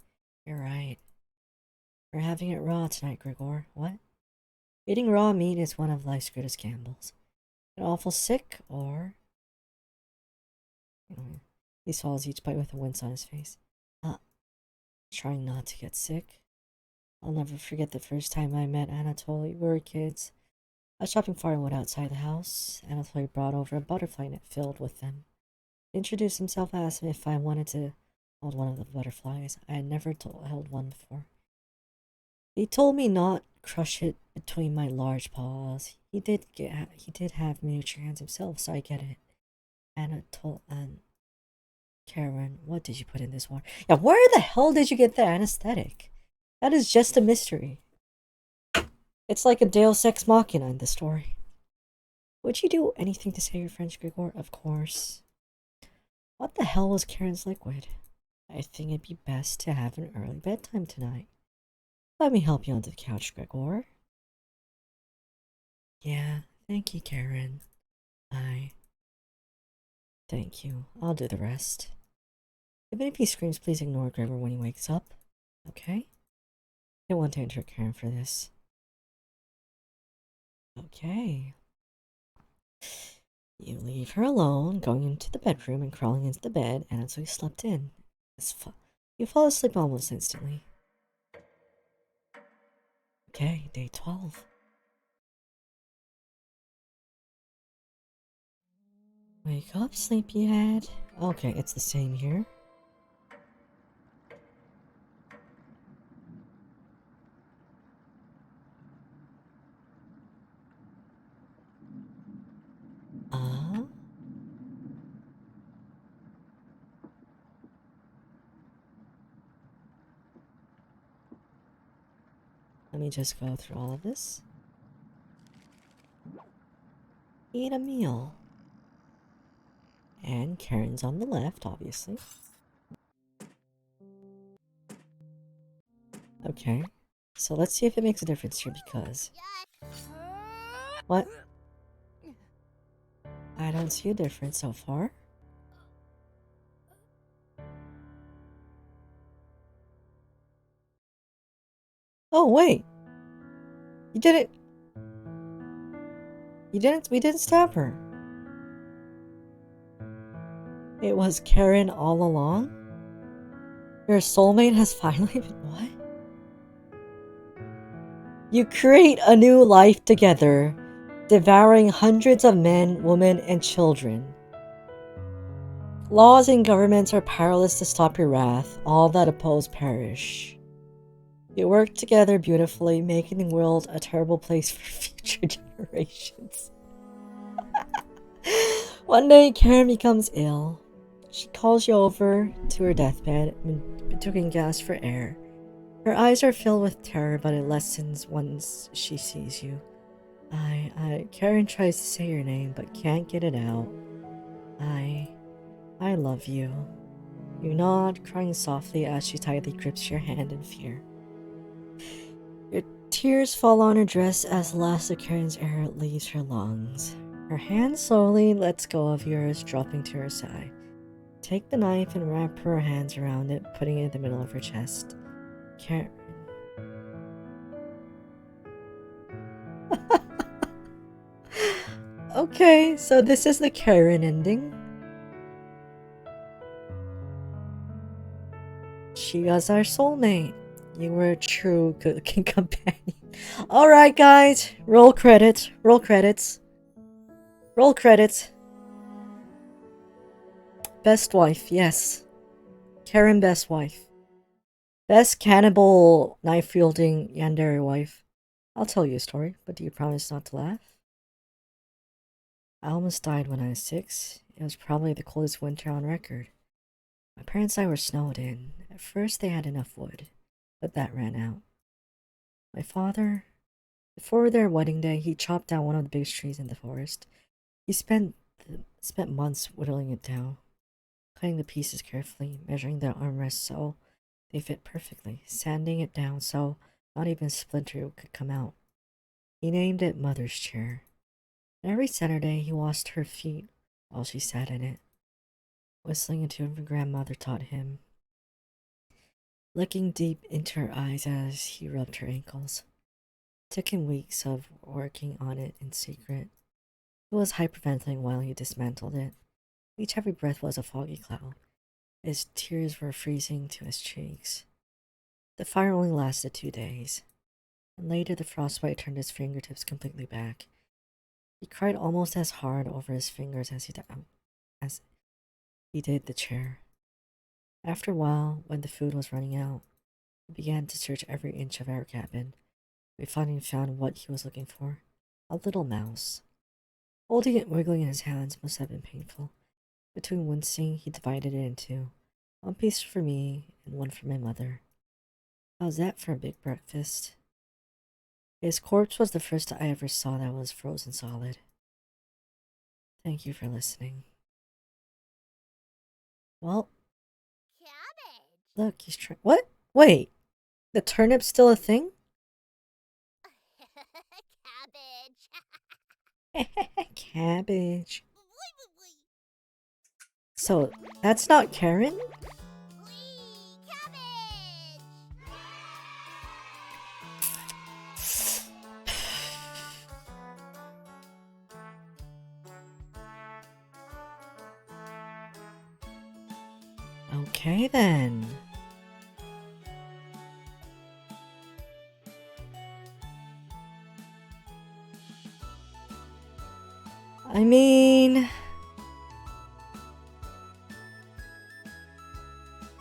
You're right. We're having it raw tonight, Gregor. What? Eating raw meat is one of life's greatest gambles. Get awful sick, or... He swallows each bite with a wince on his face. Trying not to get sick. I'll never forget the first time I met Anatoly. We were kids. I was shopping far and wide outside the house. Anatoly brought over a butterfly net filled with them. He introduced himself, asked me if I wanted to hold one of the butterflies. I had never held one before. He told me not crush it between my large paws. He did have miniature hands himself, so I get it. Anatole and Karen, what did you put in this water? Yeah, where the hell did you get the anesthetic? That is just a mystery. It's like a Deus Ex Machina in the story. Would you do anything to save your friends, Grigor? Of course. What the hell was Karen's liquid? I think it'd be best to have an early bedtime tonight. Let me help you onto the couch, Grigor. Yeah, thank you, Karen. Thank you. I'll do the rest. Even if he screams, please ignore Grigor when he wakes up. Okay? I don't want to enter Karen for this. Okay. You leave her alone, going into the bedroom and crawling into the bed, and until you slept in. You fall asleep almost instantly. Okay, day 12. Wake up, sleepyhead. Okay, it's the same here. Let me just go through all of this. Eat a meal. And Karen's on the left, obviously. Okay. So let's see if it makes a difference here because... What? I don't see a difference so far. Oh, wait. We didn't stab her. It was Karen all along? Your soulmate has finally been... What? You create a new life together, devouring hundreds of men, women, and children. Laws and governments are powerless to stop your wrath. All that oppose perish. You work together beautifully, making the world a terrible place for future generations. One day, Karen becomes ill. She calls you over to her deathbed, between gasps for air. Her eyes are filled with terror, but it lessens once she sees you. Karen tries to say your name, but can't get it out. I love you. You nod, crying softly as she tightly grips your hand in fear. Your tears fall on her dress as the last of Karen's air leaves her lungs. Her hand slowly lets go of yours, dropping to her side. Take the knife and wrap her hands around it, putting it in the middle of her chest. Karen... Okay, so this is the Karen ending. She was our soulmate. You were a true good-looking companion. Alright, guys. Roll credits. Roll credits. Roll credits. Best wife, yes. Karen, best wife. Best cannibal, knife-wielding yandere wife. I'll tell you a story, but do you promise not to laugh? I almost died when I was 6. It was probably the coldest winter on record. My parents and I were snowed in. At first they had enough wood, but that ran out. My father, before their wedding day, he chopped down one of the biggest trees in the forest. He spent months whittling it down, cutting the pieces carefully, measuring the armrests so they fit perfectly, sanding it down so not even a splinter could come out. He named it Mother's Chair. And every Saturday he washed her feet while she sat in it, whistling a tune her grandmother taught him, looking deep into her eyes as he rubbed her ankles. It took him weeks of working on it in secret. He was hyperventilating while he dismantled it. Each heavy breath was a foggy cloud. His tears were freezing to his cheeks. The fire only lasted 2 days, and later the frostbite turned his fingertips completely back. He cried almost as hard over his fingers as he did the chair. After a while, when the food was running out, he began to search every inch of our cabin. We finally found what he was looking for, a little mouse. Holding it wiggling in his hands must have been painful. Between wincing, he divided it in two, one piece for me and one for my mother. How's that for a big breakfast? His corpse was the first I ever saw that was frozen solid. Thank you for listening. Well, look, he's trying. What? Wait, the turnip's still a thing? Cabbage. So, that's not Karen? Okay then. I mean,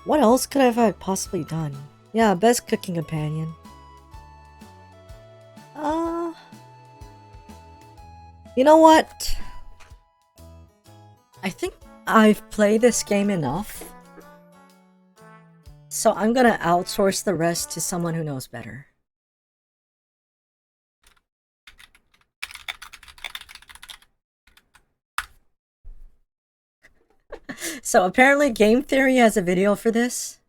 what else could I have possibly done? Yeah, best cooking companion. You know what? I think I've played this game enough. So I'm gonna outsource the rest to someone who knows better. So apparently Game Theory has a video for this,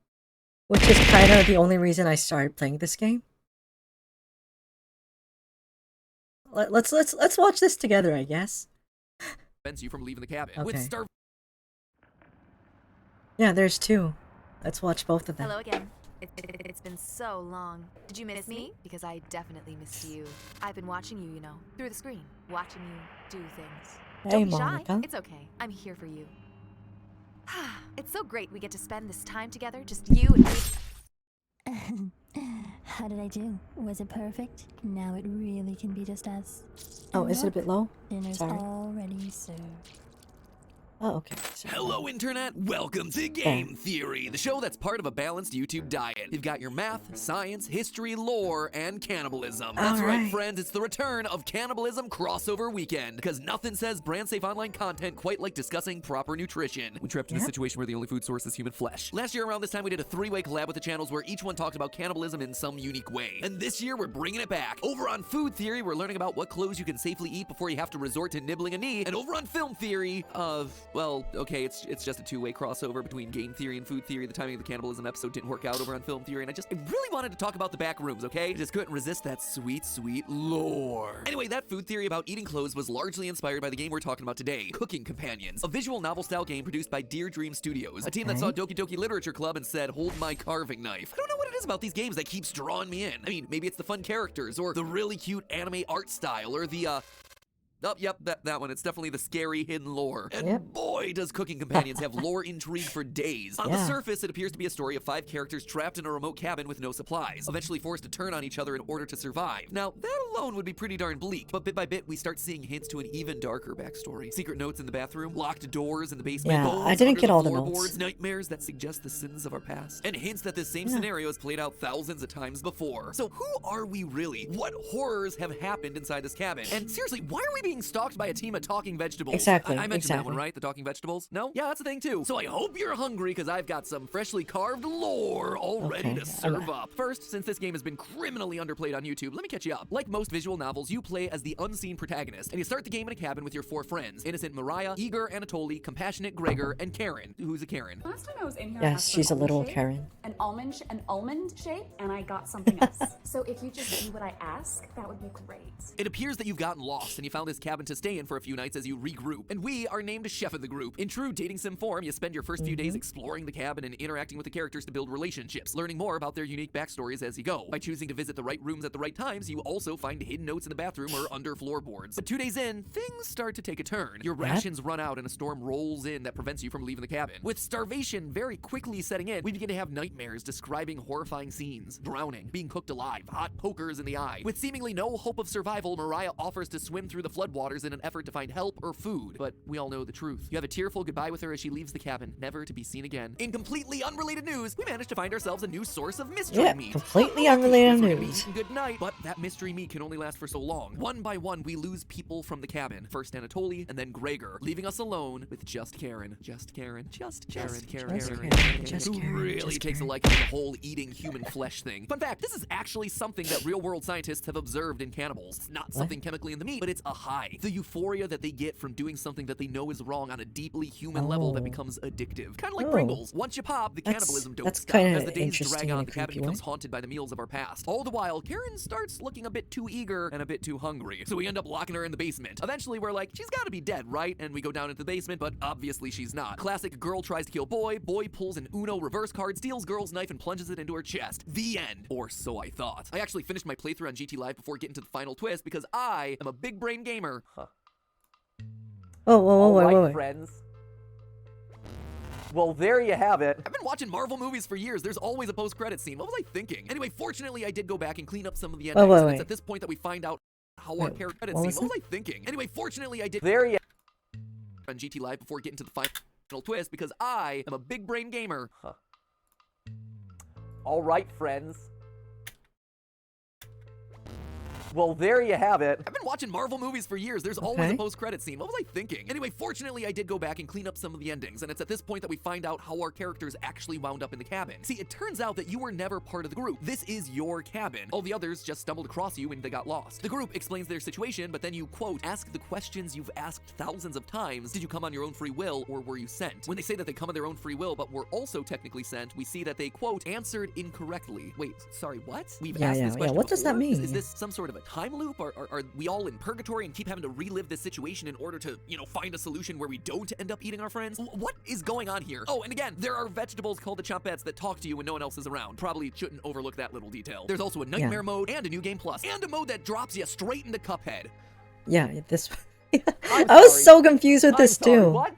which is kind of the only reason I started playing this game. Let's watch this together, I guess. Prevents you from leaving the cabin. Okay. Yeah, there's two. Let's watch both of them. Hello again. It's been so long. Did you miss me? Because I definitely missed you. I've been watching you, you know, through the screen. Watching you do things. Hey, Don't be Monica. shy. It's okay. I'm here for you. It's so great we get to spend this time together, just you and me. How did I do? Was it perfect? Now it really can be just us. Oh, And is it a look, bit low? Dinner's Sorry. already served. Oh, okay. Sorry. Hello, Internet! Welcome to Game Theory, the show that's part of a balanced YouTube diet. You've got your math, science, history, lore, and cannibalism. That's right, friends, it's the return of Cannibalism Crossover Weekend, because nothing says brand safe online content quite like discussing proper nutrition. We trapped in a situation where the only food source is human flesh. Last year around this time, we did a 3-way collab with the channels where each one talked about cannibalism in some unique way. And this year, we're bringing it back. Over on Food Theory, we're learning about what clothes you can safely eat before you have to resort to nibbling a knee. And over on Film Theory, well, okay, it's just a 2-way crossover between Game Theory and Food Theory. The timing of the cannibalism episode didn't work out over on Film Theory, and I really wanted to talk about the back rooms, okay? I just couldn't resist that sweet, sweet lore. Anyway, that Food Theory about eating clothes was largely inspired by the game we're talking about today, Cooking Companions, a visual novel-style game produced by Dear Dream Studios, a team that saw Doki Doki Literature Club and said, hold my carving knife. I don't know what it is about these games that keeps drawing me in. I mean, maybe it's the fun characters, or the really cute anime art style, or the, oh, yep, that one. It's definitely the scary hidden lore. And boy, does Cooking Companions have lore intrigue for days. On the surface, it appears to be a story of 5 characters trapped in a remote cabin with no supplies, eventually forced to turn on each other in order to survive. Now, that alone would be pretty darn bleak, but bit by bit, we start seeing hints to an even darker backstory. Secret notes in the bathroom, locked doors in the basement, Yeah, bones I didn't under get the all the floorboards, notes. nightmares that suggest the sins of our past, and hints that this same scenario has played out thousands of times before. So who are we really? What horrors have happened inside this cabin? And seriously, why are we being stalked by a team of talking vegetables? Exactly, I mentioned that one, exactly. right? The talking vegetables? No? Yeah, that's a thing too. So I hope you're hungry, because I've got some freshly carved lore all ready to serve up. First, since this game has been criminally underplayed on YouTube, let me catch you up. Like most visual novels, you play as the unseen protagonist, and you start the game in a cabin with your 4 friends: Innocent Mariah, Eager Anatoly, Compassionate Gregor, and Karen. Who's a Karen? Last time I was in here, I Yes, asked for she's a an little almond shape, Karen. an almond shape, and I got something else. So if you just do what I ask, that would be great. It appears that you've gotten lost and you found this this cabin to stay in for a few nights as you regroup. And we are named chef of the group. In true dating sim form, you spend your first few days exploring the cabin and interacting with the characters to build relationships, learning more about their unique backstories as you go. By choosing to visit the right rooms at the right times, you also find hidden notes in the bathroom or under floorboards. But 2 days in, things start to take a turn. Your rations run out and a storm rolls in that prevents you from leaving the cabin. With starvation very quickly setting in, we begin to have nightmares describing horrifying scenes. Drowning, being cooked alive, hot pokers in the eye. With seemingly no hope of survival, Mariah offers to swim through the floodwaters in an effort to find help or food. But we all know the truth. You have a tearful goodbye with her as she leaves the cabin, never to be seen again. In completely unrelated news, we managed to find ourselves a new source of mystery meat. Completely unrelated news. Good night, but that mystery meat can only last for so long. One by one, we lose people from the cabin. First Anatoly, and then Gregor, leaving us alone with just Karen. Just Karen. Just Karen. Who really takes a liking to the whole eating human flesh thing. Fun fact, this is actually something that real-world scientists have observed in cannibals. It's not something chemically in the meat, but it's a high. The euphoria that they get from doing something that they know is wrong on a deeply human level that becomes addictive. Kind of like Pringles. Once you pop, the cannibalism don't stop. As the days drag on, the cabin becomes haunted by the meals of our past. All the while, Karen starts looking a bit too eager and a bit too hungry. So we end up locking her in the basement. Eventually, we're like, she's gotta be dead, right? And we go down into the basement, but obviously she's not. Classic girl tries to kill boy, boy pulls an Uno reverse card, steals girl's knife, and plunges it into her chest. The end. Or so I thought. I actually finished my playthrough on GT Live before getting to the final twist because I am a big brain gamer. Wait. Friends. Well, there you have it. I've been watching Marvel movies for years. There's always a post-credit scene. What was I thinking? Anyway, fortunately, I did go back and clean up some of the endings. And it's at this point that we find out how our credit scene. What was I thinking? Anyway, fortunately, I did there you on GT Live before getting to the final twist because I am a big brain gamer. All right, friends. Well, there you have it. I've been watching Marvel movies for years. There's always a post-credit scene. What was I thinking? Anyway, fortunately, I did go back and clean up some of the endings, and it's at this point that we find out how our characters actually wound up in the cabin. See, it turns out that you were never part of the group. This is your cabin. All the others just stumbled across you and they got lost. The group explains their situation, but then you, quote, ask the questions you've asked thousands of times. Did you come on your own free will, or were you sent? When they say that they come on their own free will, but were also technically sent, we see that they, quote, answered incorrectly. Wait, sorry, what? We've asked this question what does that mean? Is this some sort of a time loop? Are we all in purgatory and keep having to relive this situation in order to, find a solution where we don't end up eating our friends? What is going on here? Oh, and again, there are vegetables called the chompettes that talk to you when no one else is around. Probably shouldn't overlook that little detail. There's also a nightmare mode and a new game plus, and a mode that drops you straight into Cuphead. Yeah, this. I was so confused with this too. What?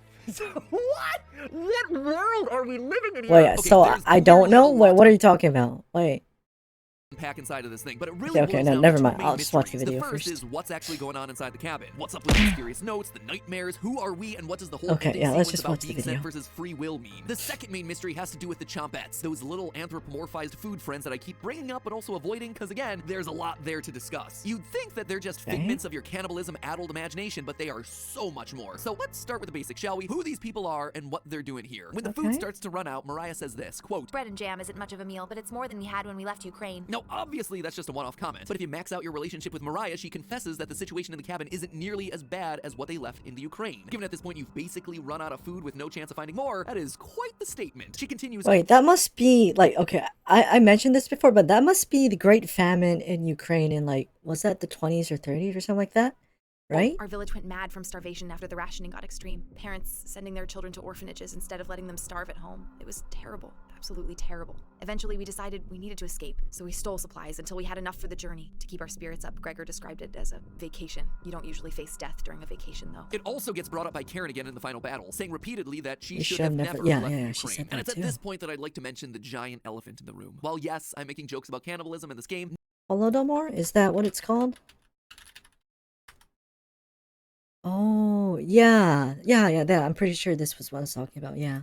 What world are we living in here? Wait, so I don't know. Wait, what are you talking about? Wait. Pack inside of this thing, but it really okay, no, never mind. I'll just watch the video first. first. Is what's actually going on inside the cabin? What's up with the mysterious notes, the nightmares? Who are we, and what does the whole let's just about watch the being video sent versus free will mean? The second main mystery has to do with the chompettes, those little anthropomorphized food friends that I keep bringing up but also avoiding because again, there's a lot there to discuss. You'd think that they're just figments of your cannibalism-addled imagination, but they are so much more. So let's start with the basics, shall we? Who these people are and what they're doing here. When the food starts to run out, Mariah says this, quote, bread and jam isn't much of a meal, but it's more than we had when we left Ukraine. Now, obviously, that's just a one-off comment, but if you max out your relationship with Mariah, she confesses that the situation in the cabin isn't nearly as bad as what they left in the Ukraine. Given at this point you've basically run out of food with no chance of finding more, that is quite the statement. She continues, wait, that must be like, okay, I mentioned this before, but that must be the Great Famine in Ukraine in like, was that the 20s or 30s or something like that? Right? Our village went mad from starvation after the rationing got extreme. Parents sending their children to orphanages instead of letting them starve at home. It was terrible. Absolutely terrible. Eventually, we decided we needed to escape, so we stole supplies until we had enough for the journey. To keep our spirits up, Gregor described it as a vacation. You don't usually face death during a vacation, though. It also gets brought up by Karen again in the final battle, saying repeatedly that she should have never left Ukraine. And it's at this point that I'd like to mention the giant elephant in the room. While yes, I'm making jokes about cannibalism in this game. Holodomor? Is that what it's called? Oh, yeah, I'm pretty sure this was what I was talking about, yeah.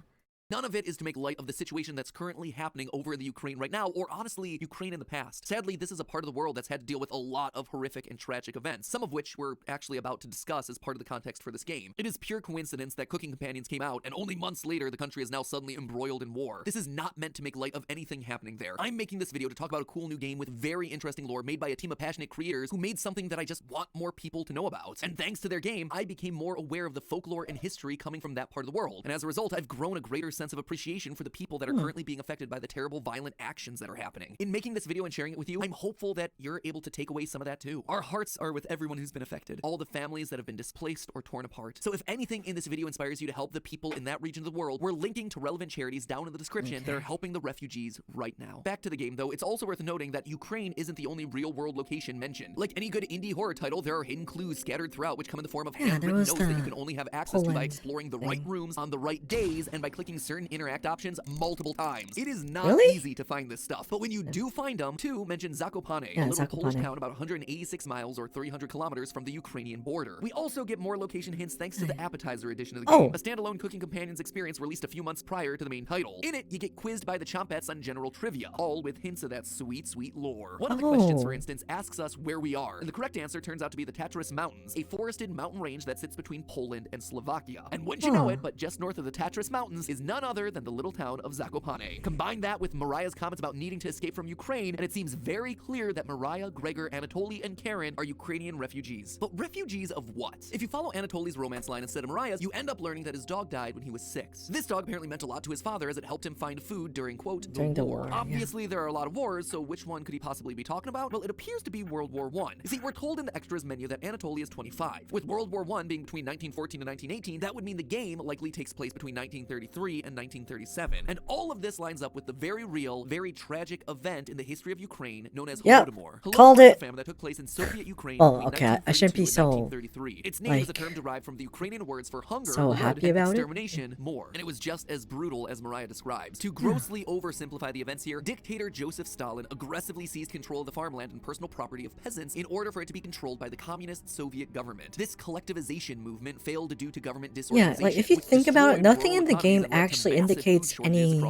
None of it is to make light of the situation that's currently happening over in the Ukraine right now, or honestly, Ukraine in the past. Sadly, this is a part of the world that's had to deal with a lot of horrific and tragic events, some of which we're actually about to discuss as part of the context for this game. It is pure coincidence that Cooking Companions came out, and only months later, the country is now suddenly embroiled in war. This is not meant to make light of anything happening there. I'm making this video to talk about a cool new game with very interesting lore made by a team of passionate creators who made something that I just want more people to know about. And thanks to their game, I became more aware of the folklore and history coming from that part of the world. And as a result, I've grown a greater sense of appreciation for the people that are currently being affected by the terrible violent actions that are happening. In making this video and sharing it with you, I'm hopeful that you're able to take away some of that too. Our hearts are with everyone who's been affected, all the families that have been displaced or torn apart. So if anything in this video inspires you to help the people in that region of the world, we're linking to relevant charities down in the description that are helping the refugees right now. Back to the game though, it's also worth noting that Ukraine isn't the only real-world location mentioned. Like any good indie horror title, there are hidden clues scattered throughout which come in the form of handwritten notes that you can only have access to by exploring the right rooms on the right days and by clicking certain interact options multiple times. It is not easy to find this stuff, but when you do find them, 2 mention Zakopane, a little Polish town about 186 miles or 300 kilometers from the Ukrainian border. We also get more location hints thanks to the appetizer edition of the game, a standalone cooking companions experience released a few months prior to the main title. In it, you get quizzed by the Chompettes on general trivia, all with hints of that sweet, sweet lore. One of the questions, for instance, asks us where we are, and the correct answer turns out to be the Tatras Mountains, a forested mountain range that sits between Poland and Slovakia. And wouldn't you know it, but just north of the Tatras Mountains is none other than the little town of Zakopane. Combine that with Mariah's comments about needing to escape from Ukraine, and it seems very clear that Mariah, Gregor, Anatoly, and Karen are Ukrainian refugees. But refugees of what? If you follow Anatoly's romance line instead of Mariah's, you end up learning that his dog died when he was 6. This dog apparently meant a lot to his father as it helped him find food during, quote, the war. Obviously, there are a lot of wars, so which one could he possibly be talking about? Well, it appears to be World War I. You see, we're told in the extras menu that Anatoly is 25. With World War I being between 1914 and 1918, that would mean the game likely takes place between 1933 and 1937. And all of this lines up with the very real, very tragic event in the history of Ukraine known as Holodomor. Called it. A famine that took place in Soviet Ukraine Oh, okay. I shouldn't be so 1933. Its name is a term derived from the Ukrainian words for hunger, so blood, happy and about extermination, more. And it was just as brutal as Mariah describes. To grossly oversimplify the events here, dictator Joseph Stalin aggressively seized control of the farmland and personal property of peasants in order for it to be controlled by the communist Soviet government. This collectivization movement failed due to government disorganization. Yeah, like if you think about it, nothing in the game actually indicates anything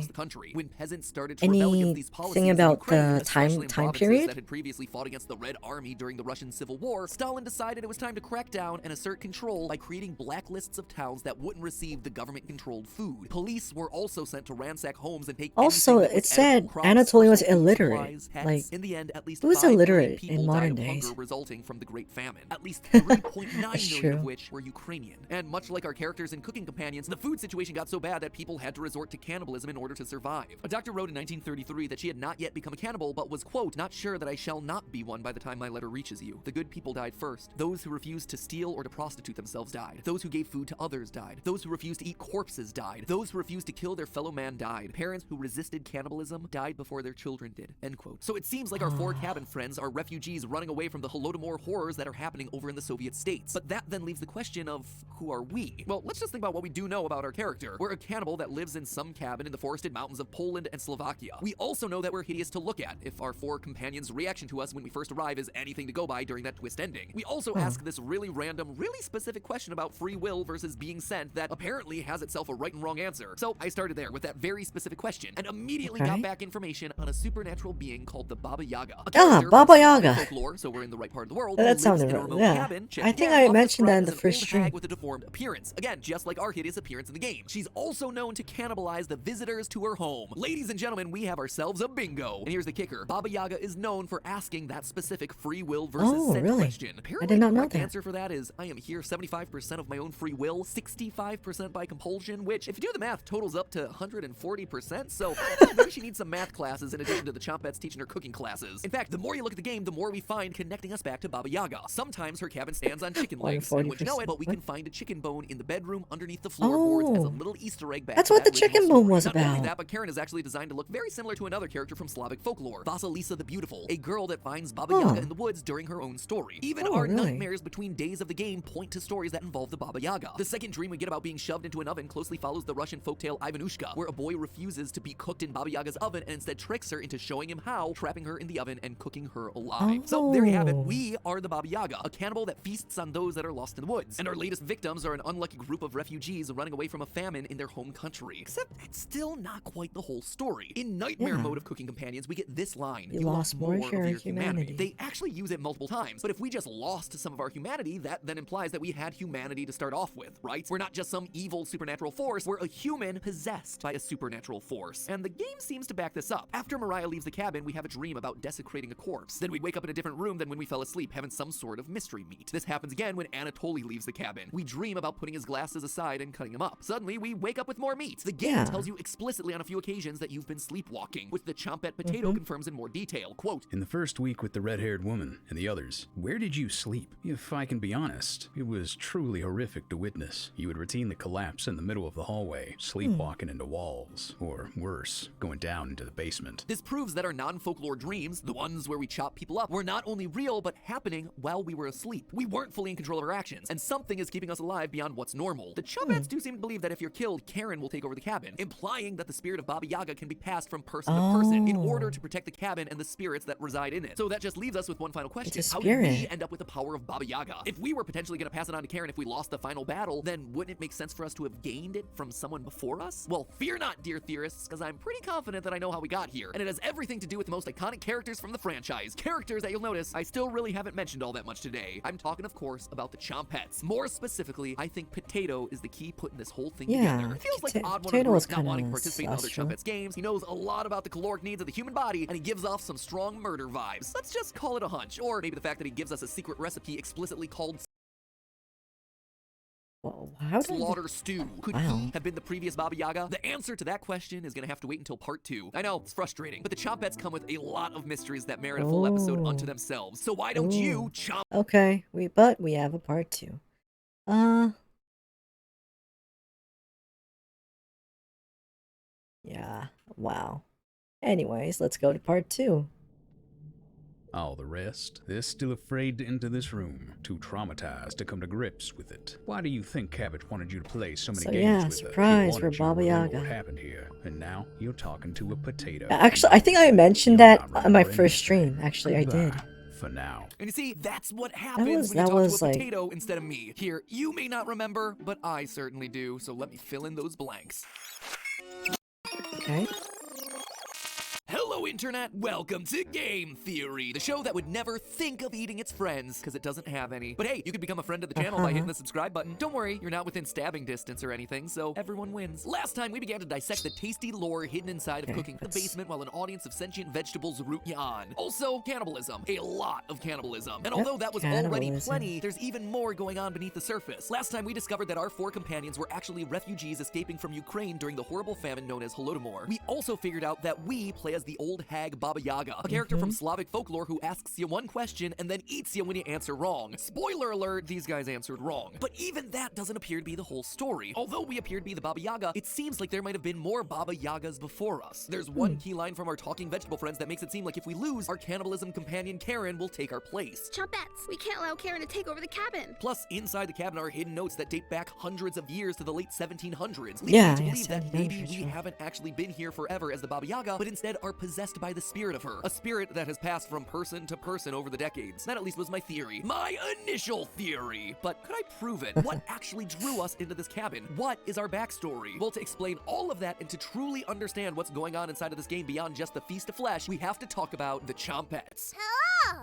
about the time period. That had previously fought against the Red Army during the Russian Civil War, Stalin decided it was time to crack down and assert control by creating blacklists of towns that wouldn't receive the government-controlled food. Police were also sent to ransack homes and take also, it said Anatoly was illiterate. Like, in the end, at least who was 5 million illiterate people in modern died of days? hunger resulting from the Great Famine. At least 3.9 million of true. which were Ukrainian. And much like our characters in Cooking Companions, the food situation got so bad that people had to resort to cannibalism in order to survive. A doctor wrote in 1933 that she had not yet become a cannibal, but was, quote, not sure that I shall not be one by the time my letter reaches you. The good people died first. Those who refused to steal or to prostitute themselves died. Those who gave food to others died. Those who refused to eat corpses died. Those who refused to kill their fellow man died. Parents who resisted cannibalism died before their children did, end quote. So it seems like our 4 cabin friends are refugees running away from the Holodomor horrors that are happening over in the Soviet states. But that then leaves the question of, who are we? Well, let's just think about what we do know about our character. We're a cannibal that lives in some cabin in the forested mountains of Poland and Slovakia. We also know that we're hideous to look at, if our 4 companions' reaction to us when we first arrive is anything to go by during that twist ending. We also ask this really random, really specific question about free will versus being sent that apparently has itself a right and wrong answer. So I started there with that very specific question and immediately got back information on a supernatural being called the Baba Yaga. Baba Yaga. Folklore, so we're in the right part of the world. That sounded right. Yeah. I think I mentioned that in the first stream. With a deformed appearance. Again, just like our hideous appearance in the game. She's also known to cannibalize the visitors to her home. Ladies and gentlemen, we have ourselves a bingo. And here's the kicker. Baba Yaga is known for asking that specific free will versus scent question. Apparently, I did not know the correct that. answer for that is I am here 75% of my own free will, 65% by compulsion, which, if you do the math, totals up to 140%. So maybe she needs some math classes in addition to the Chompettes teaching her cooking classes. In fact, the more you look at the game, the more we find connecting us back to Baba Yaga. Sometimes her cabin stands on chicken legs, and would you know it, but we can find a chicken bone in the bedroom underneath the floorboards as a little Easter egg back. That's to what that the chicken original bone was story. Not only about. that, but Karen is actually designed to look very similar to another character from Slavic folklore, Vasilisa the Beautiful, a girl that finds Baba Yaga in the woods during her own story. Even our nightmares between days of the game point to stories that involve the Baba Yaga. The second dream we get about being shoved into an oven closely follows the Russian folktale Ivanushka, where a boy refuses to be cooked in Baba Yaga's oven and instead tricks her into showing him how, trapping her in the oven and cooking her alive. So there you have it. We are the Baba Yaga, a cannibal that feasts on those that are lost in the woods. And our latest victims are an unlucky group of refugees running away from a famine in their home country. Except it's still not quite the whole story. In Nightmare mode of Cooking Companions, we get this line. You lost more of your humanity. They actually use it multiple times, but if we just lost some of our humanity, that then implies that we had humanity to start off with, right? We're not just some evil supernatural force, we're a human possessed by a supernatural force. And the game seems to back this up. After Mariah leaves the cabin, we have a dream about desecrating a corpse. Then we wake up in a different room than when we fell asleep, having some sort of mystery meat. This happens again when Anatoly leaves the cabin. We dream about putting his glasses aside and cutting them up. Suddenly, we wake up with more our meat. The game tells you explicitly on a few occasions that you've been sleepwalking, which the Chompette Potato confirms in more detail. Quote, "In the first week with the red-haired woman and the others, where did you sleep? If I can be honest, it was truly horrific to witness. You would routinely collapse in the middle of the hallway, sleepwalking into walls, or worse, going down into the basement." This proves that our non-folklore dreams, the ones where we chop people up, were not only real, but happening while we were asleep. We weren't fully in control of our actions, and something is keeping us alive beyond what's normal. The Chompettes do seem to believe that if you're killed, Karen will take over the cabin, implying that the spirit of Baba Yaga can be passed from person to person in order to protect the cabin and the spirits that reside in it. So that just leaves us with one final question. How did we end up with the power of Baba Yaga? If we were potentially going to pass it on to Karen if we lost the final battle, then wouldn't it make sense for us to have gained it from someone before us? Well, fear not, dear theorists, because I'm pretty confident that I know how we got here, and it has everything to do with the most iconic characters from the franchise. Characters that you'll notice I still really haven't mentioned all that much today. I'm talking, of course, about the Chompettes. More specifically, I think Potato is the key putting this whole thing together. It feels like the odd one of the group not wanting to participate in other Chompettes games. He knows a lot about the caloric needs of the human body, and he gives off some strong murder vibes. Let's just call it a hunch, or maybe the fact that he gives us a secret recipe explicitly called Slaughter Stew. Could he have been the previous Baba Yaga? The answer to that question is going to have to wait until part 2. I know, it's frustrating, but the Chompettes come with a lot of mysteries that merit a full episode unto themselves. So why don't you chomp? Okay, but we have a part 2. Yeah, wow. Anyways, let's go to part 2. All the rest, they're still afraid to enter this room, too traumatized to come to grips with it. Why do you think Cabbage wanted you to play so many games with her? Surprise for He wanted you to Baba remember Yaga. what happened here, and now you're talking to a potato. Actually, I think I mentioned that on my first stream. Actually, I did. For now. And you see, that's what happens when you talk to a potato instead of me. Here, you may not remember, but I certainly do, so let me fill in those blanks. Okay. Hello, Internet! Welcome to Game Theory, the show that would never think of eating its friends, because it doesn't have any. But hey, you could become a friend of the channel by hitting the subscribe button. Don't worry, you're not within stabbing distance or anything, so everyone wins. Last time, we began to dissect the tasty lore hidden inside of cooking the basement while an audience of sentient vegetables root you on. Also, cannibalism. A lot of cannibalism. And although that was already plenty, there's even more going on beneath the surface. Last time, we discovered that our 4 companions were actually refugees escaping from Ukraine during the horrible famine known as Holodomor. We also figured out that we play as the old hag Baba Yaga, a character from Slavic folklore who asks you one question and then eats you when you answer wrong. Spoiler alert, these guys answered wrong. But even that doesn't appear to be the whole story. Although we appear to be the Baba Yaga, it seems like there might have been more Baba Yagas before us. There's one key line from our talking vegetable friends that makes it seem like if we lose, our cannibalism companion Karen will take our place. Chompettes, we can't allow Karen to take over the cabin. Plus, inside the cabin are hidden notes that date back hundreds of years to the late 1700s. Yeah, to believe that maybe we haven't actually been here forever as the Baba Yaga, but instead are possessed by the spirit of her. A spirit that has passed from person to person over the decades. That at least was my theory. My initial theory. But could I prove it? What actually drew us into this cabin? What is our backstory? Well, to explain all of that and to truly understand what's going on inside of this game beyond just the feast of flesh, we have to talk about the Chompettes.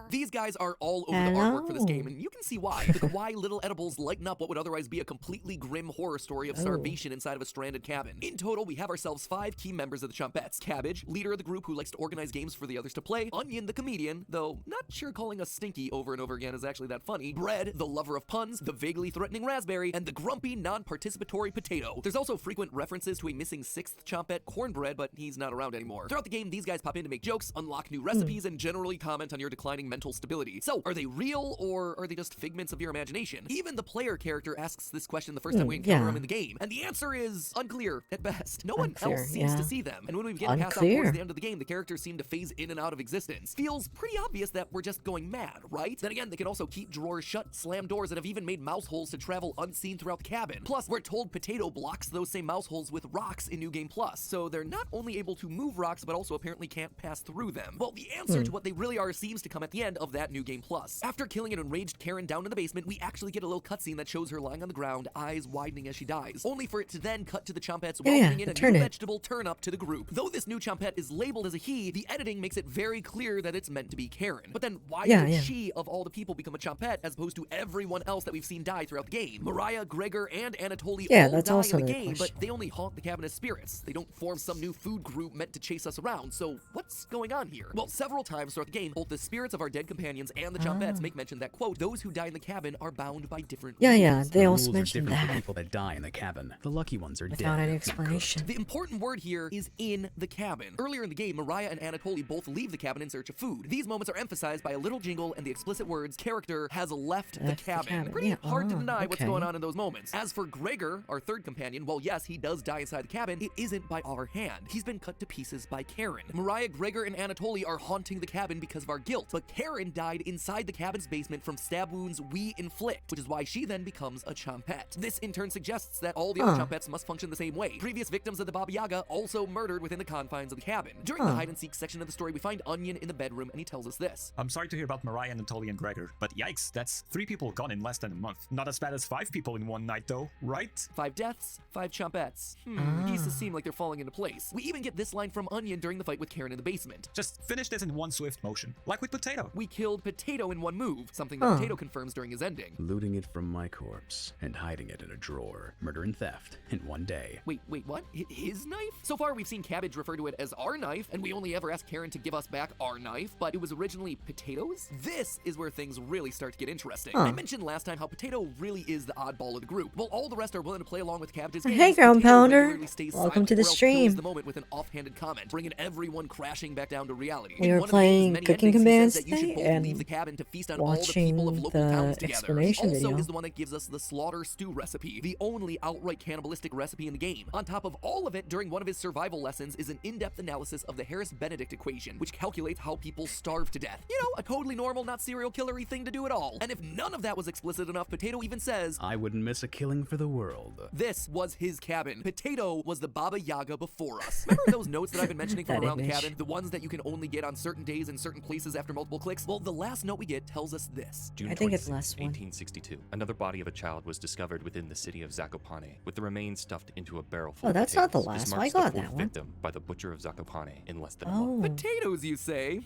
These guys are all over the artwork for this game, and you can see why. The kawaii little edibles lighten up what would otherwise be a completely grim horror story of starvation inside of a stranded cabin. In total, we have ourselves 5 key members of the Chompettes. Cabbage, leader of the group who likes to organize games for the others to play. Onion, the comedian, though not sure calling us Stinky over and over again is actually that funny. Bread, the lover of puns. The vaguely threatening Raspberry. And the grumpy, non-participatory Potato. There's also frequent references to a missing 6th Chompette, Cornbread, but he's not around anymore. Throughout the game, these guys pop in to make jokes, unlock new recipes, and generally comment on your declining mental stability. So, are they real, or are they just figments of your imagination? Even the player character asks this question the first time we encounter them in the game, and the answer is unclear at best. No one else seems to see them, and when we begin to pass out towards the end of the game, the characters seem to phase in and out of existence. Feels pretty obvious that we're just going mad, right? Then again, they can also keep drawers shut, slam doors, and have even made mouse holes to travel unseen throughout the cabin. Plus, we're told Potato blocks those same mouse holes with rocks in New Game Plus, so they're not only able to move rocks, but also apparently can't pass through them. Well, the answer to what they really are seems to come at the end of that New Game Plus. After killing an enraged Karen down in the basement, we actually get a little cutscene that shows her lying on the ground, eyes widening as she dies, only for it to then cut to the Chompettes welcoming in a new vegetable turn-up to the group. Though this new Chompette is labeled as a he, the editing makes it very clear that it's meant to be Karen. But then why did she, of all the people, become a Chompette as opposed to everyone else that we've seen die throughout the game? Mariah, Gregor, and Anatoly all die in the game, but they only haunt the cabin as spirits. They don't form some new food group meant to chase us around, so what's going on here? Well, several times throughout the game, both the spirit spirits of our dead companions and the Chompettes make mention that, quote, those who die in the cabin are bound by different Yeah, rules. they The also rules are mentioned different for that. people that die in the cabin. The lucky ones are Without dead. any not explanation. cooked. The important word here is in the cabin. Earlier in the game, Mariah and Anatoly both leave the cabin in search of food. These moments are emphasized by a little jingle and the explicit words, character has left the cabin. Pretty yeah. hard to deny what's Okay. going on in those moments. As for Gregor, our third companion, well, yes, he does die inside the cabin, it isn't by our hand. He's been cut to pieces by Karen. Mariah, Gregor, and Anatoly are haunting the cabin because of our guilt, but Karen died inside the cabin's basement from stab wounds we inflict, which is why she then becomes a Chompette. This in turn suggests that all the other Chompettes must function the same way. Previous victims of the Baba Yaga also murdered within the confines of the cabin. During the hide and seek section of the story, we find Onion in the bedroom and he tells us this. I'm sorry to hear about Mariah, Anatoly, and Gregor, but yikes, that's 3 people gone in less than a month. Not as bad as 5 people in one night though, right? 5 deaths, 5 Chompettes. Pieces seem like they're falling into place. We even get this line from Onion during the fight with Karen in the basement. Just finish this in one swift motion, like with Potato. We killed Potato in one move, something that Potato confirms during his ending. Looting it from my corpse and hiding it in a drawer. Murder and theft in one day. Wait, what? His knife? So far, we've seen Cabbage refer to it as our knife, and we only ever asked Karen to give us back our knife, but it was originally Potato's? This is where things really start to get interesting. I mentioned last time how Potato really is the oddball of the group. While all the rest are willing to play along with Cabbage's games, Hey, Ground Potato Pounder. regularly stays Welcome silent to the or else stream. kills the moment with an offhanded comment, bringing everyone crashing back down to reality. We In were one of the game's playing many Cooking endings, he Commands says that you should today both and leave the cabin to feast on all the watching people of local the towns together. He explanation also video. is the one that gives us the slaughter stew recipe, the only outright cannibalistic recipe in the game. On top of all of it, during one of his survival lessons is an in-depth analysis of the Harris-Benedict equation, which calculates how people starve to death. You know, a totally normal, not serial killery thing to do at all. And if none of that was explicit enough, Potato even says, I wouldn't miss a killing for the world. this was his cabin. Potato was the Baba Yaga before us. Remember those notes that I've been mentioning from That around the image. cabin? The ones that you can only get on certain days in certain places after multiple clicks? Well, the last note we get tells us this. June I think it's 26, last one. 1862. Another body of a child was discovered within the city of Zakopane, with the remains stuffed into a barrel full Oh, of that's not the potatoes. This last one. marks I got the that fourth one. victim by the butcher of Zakopane in less than a month. Oh. Potatoes, you say?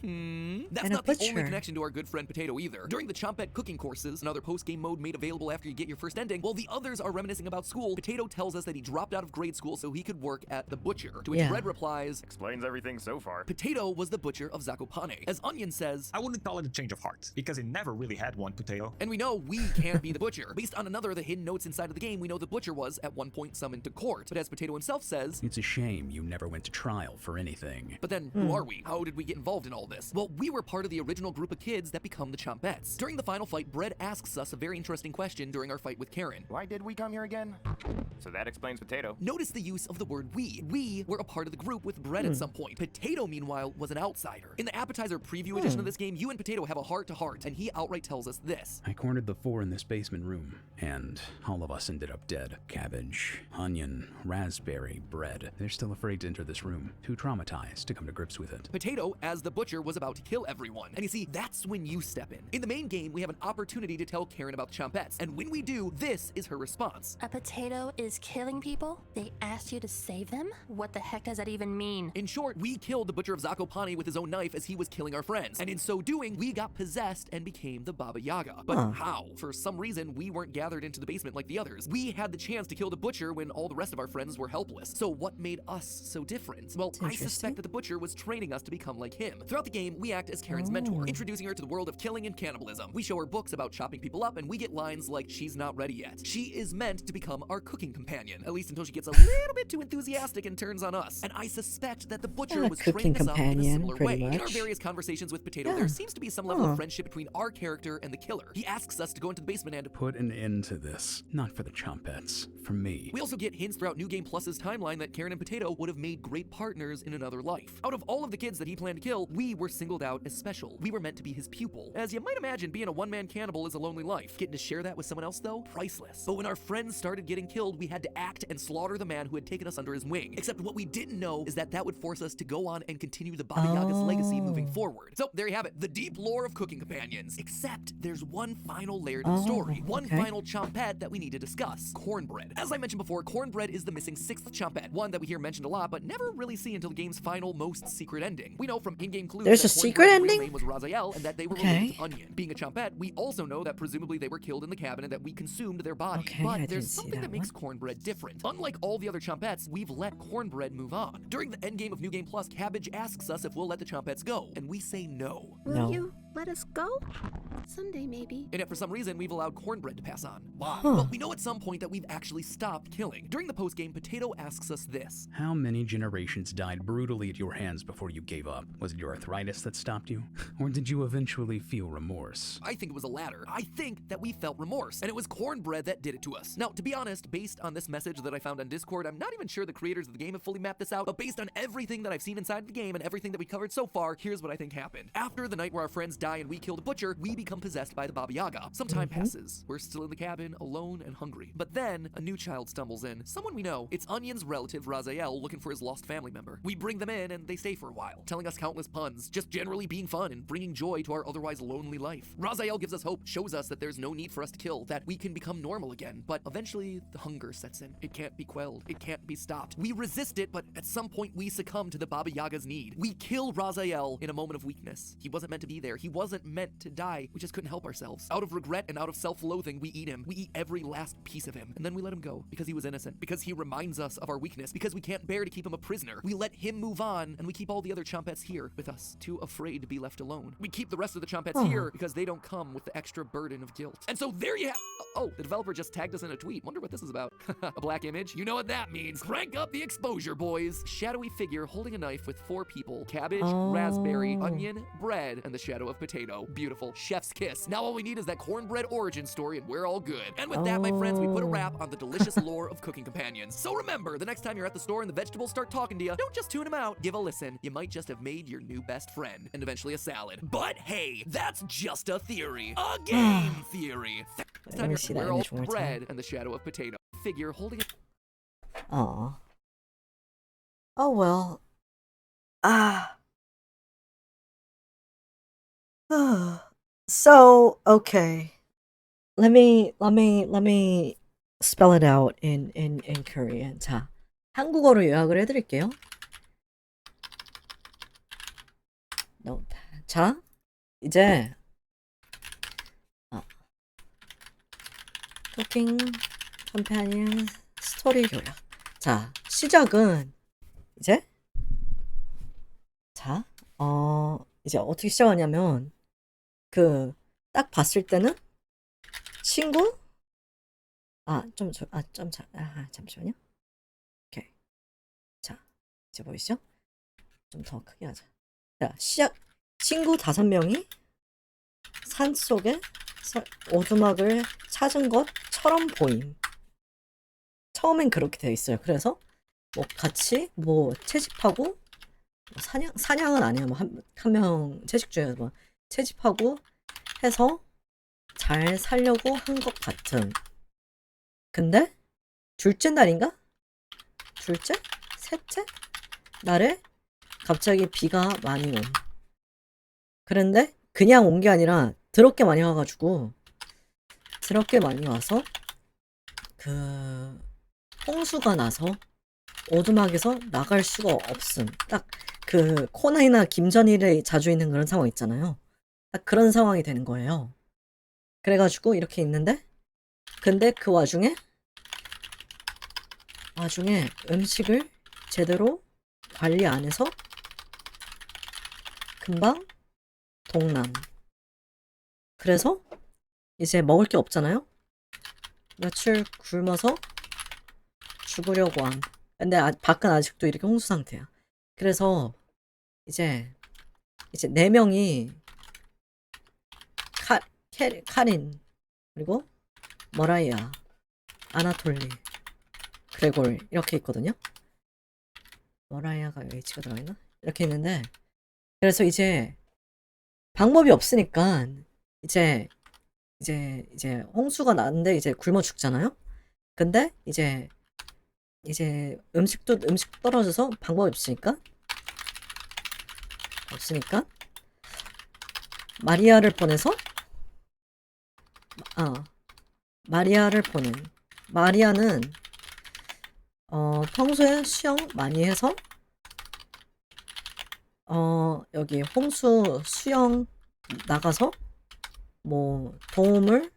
That's And a not the only butcher. connection to our good friend Potato either. During the Chompette cooking courses, another post-game mode made available after you get your first ending, while the others are reminiscing about school, Potato tells us that he dropped out of grade school so he could work at the butcher. To which Yeah. Red replies, explains everything so far. Potato was the butcher of Zakopane. As Onion says, I wouldn't call it a change of heart, because it never really had one, Potato. and we know we can't be the butcher. Based on another of the hidden notes inside of the game, we know the butcher was at one point summoned to court. But as Potato himself says, It's a shame you never went to trial for anything. but then who are we? How did we get involved in all this? Well, we were part of the original group of kids that become the Chompettes. During the final fight, Bread asks us a very interesting question during our fight with Karen. Why did we come here again? So that explains Potato. Notice the use of the word we. We were a part of the group with Bread at some point. Potato, meanwhile, was an outsider. In the appetizer preview edition of this game, you and Potato have a heart-to-heart, and he outright tells us this. I cornered the 4 in this basement room, and all of us ended up dead. Cabbage, onion, raspberry, bread. They're still afraid to enter this room, too traumatized to come to grips with it. Potato, as the butcher, was about to kill everyone. And you see, that's when you step in. In the main game, we have an opportunity to tell Karen about the Chompettes, and when we do, this is her response. A potato is killing people? They asked you to save them? What the heck does that even mean? In short, we killed the butcher of Zakopane with his own knife as he was killing our friends. And in so doing, we got possessed and became the Baba Yaga. But how? For some reason, we weren't gathered into the basement like the others. We had the chance to kill the butcher when all the rest of our friends were helpless. So what made us so different? Well, I suspect that the butcher was training us to become like him. Throughout the game, we act as Karen's mentor, introducing her to the world of killing and cannibalism. We show her books about chopping people up, and we get lines like, she's not ready yet. She is meant to become our cooking companion, at least until she gets a little bit too enthusiastic and turns on us. And I suspect that the butcher was cooking training us up in a companion, similar pretty way. In our much. various conversations with Potato, there seems to be some level of friendship between our character and the killer. He asks us to go into the basement and Put an end to this. Not for the Chompettes. For me. we also get hints throughout New Game Plus's timeline that Karen and Potato would have made great partners in another life. Out of all of the kids that he planned to kill, we were singled out as special. We were meant to be his pupil. As you might imagine, being a one-man cannibal is a lonely life. Getting to share that with someone else, though, priceless. But when our friends started getting killed, we had to act and slaughter the man who had taken us under his wing. Except what we didn't know is that that would force us to go on and continue the Baba Yaga's legacy moving forward. So there you have it, the deep lore of cooking companions. Except there's one final layer to the story. One final Chompette that we need to discuss. Cornbread. As I mentioned before, Cornbread is the missing 6th Chompette. One that we hear mentioned a lot, but never really see until the game's final, most secret ending. We know from in-game clues There's that a secret Cornbread's real ending? name was Raziel, and that they were related to Onion. Being a Chompette, we also know that presumably they were killed in the cabin and that we consumed their body. Okay, I but didn't there's see something that makes Cornbread different. Unlike all the other Chompettes, we've let Cornbread move on. During the endgame of New Game Plus, Cabbage asks us if we'll let the Chompettes go, and we say no. Will you let us go? Someday, maybe. And yet for some reason, we've allowed cornbread to pass on. Why? Huh. Well, we know at some point that we've actually stopped killing. During the post-game, Potato asks us this. How many generations died brutally at your hands before you gave up? Was it your arthritis that stopped you? Or did you eventually feel remorse? I think it was the latter. I think that we felt remorse, and it was cornbread that did it to us. Now, to be honest, based on this message that I found on Discord, I'm not even sure the creators of the game have fully mapped this out, but based on everything that I've seen inside the game and everything that we covered so far, here's what I think happened. After the night where our friends die and we kill the butcher, we become possessed by the Baba Yaga. Some time passes. We're still in the cabin, alone and hungry. But then, a new child stumbles in. Someone we know. It's Onion's relative, Raziel, looking for his lost family member. We bring them in, and they stay for a while, telling us countless puns, just generally being fun and bringing joy to our otherwise lonely life. Raziel gives us hope, shows us that there's no need for us to kill, that we can become normal again. But eventually, the hunger sets in. It can't be quelled. It can't be stopped. We resist it, but at some point, we succumb to the Baba Yaga's need. We kill Raziel in a moment of weakness. He wasn't meant to be there. He wasn't meant to die. We just couldn't help ourselves. Out of regret and out of self-loathing, we eat him. We eat every last piece of him. And then we let him go because he was innocent, because he reminds us of our weakness, because we can't bear to keep him a prisoner. We let him move on, and we keep all the other Chompettes here with us, too afraid to be left alone. We keep the rest of the Chompettes here because they don't come with the extra burden of guilt. And so there you have— oh, the developer just tagged us in a tweet. Wonder what this is about. A black image? You know what that means. Crank up the exposure, boys. Shadowy figure holding a knife with 4 people. Cabbage, raspberry, onion, bread, and the shadow of potato. Beautiful. Chef's kiss. Now all we need is that cornbread origin story and we're all good. And with that, my friends, we put a wrap on the delicious lore of cooking companions. So remember, the next time you're at the store and the vegetables start talking to you, don't just tune them out. Give a listen. You might just have made your new best friend and eventually a salad. But hey, that's just a theory. A game theory. Next time see you're that image one more bread and the shadow of potato. Figure holding it. Aw. Oh well. So, okay. Let me spell it out in Korean. 자, 한국어로 요약을 해드릴게요. 자, 이제 쿠킹 컴패니언 스토리 요약. 자, 시작은 이제 이제 어떻게 시작하냐면 딱 봤을 때는 친구 잠시만요. 오케이. 자, 이제 보이시죠? 좀 더 크게 하자. 자, 시작. 친구 5명이 산속에 오두막을 찾은 것처럼 보임. 처음엔 그렇게 되어 있어요. 그래서 뭐 같이 뭐 채집하고 사냥은 아니에요. 뭐 한 명 채식 중에 뭐 채집하고 해서 잘 살려고 한 것 같은. 근데 둘째 날인가? 둘째? 셋째? 날에 갑자기 비가 많이 옴. 그런데 그냥 온 게 아니라 더럽게 많이 와가지고 더럽게 많이 와서 홍수가 나서 오두막에서 나갈 수가 없음. 딱 코나이나 김전일에 자주 있는 그런 상황 있잖아요. 딱 그런 상황이 되는 거예요. 그래가지고 이렇게 있는데, 근데 그 와중에 음식을 제대로 관리 안 해서 금방 동남. 그래서 이제 먹을 게 없잖아요. 며칠 굶어서 죽으려고 함. 근데 밖은 아직도 이렇게 홍수 상태야. 그래서 이제 4명이 카린, 그리고 머라이아, 아나톨리, 그레골 이렇게 있거든요. 머라이아가 H가 들어있나? 이렇게 있는데, 그래서 이제 방법이 없으니까 이제 홍수가 났는데 이제 굶어 죽잖아요. 근데 이제 음식 떨어져서 방법이 없으니까 마리아를 보내서 마리아를 보낸. 마리아는 평소에 수영 많이 해서 여기 홍수 수영 나가서 뭐 도움을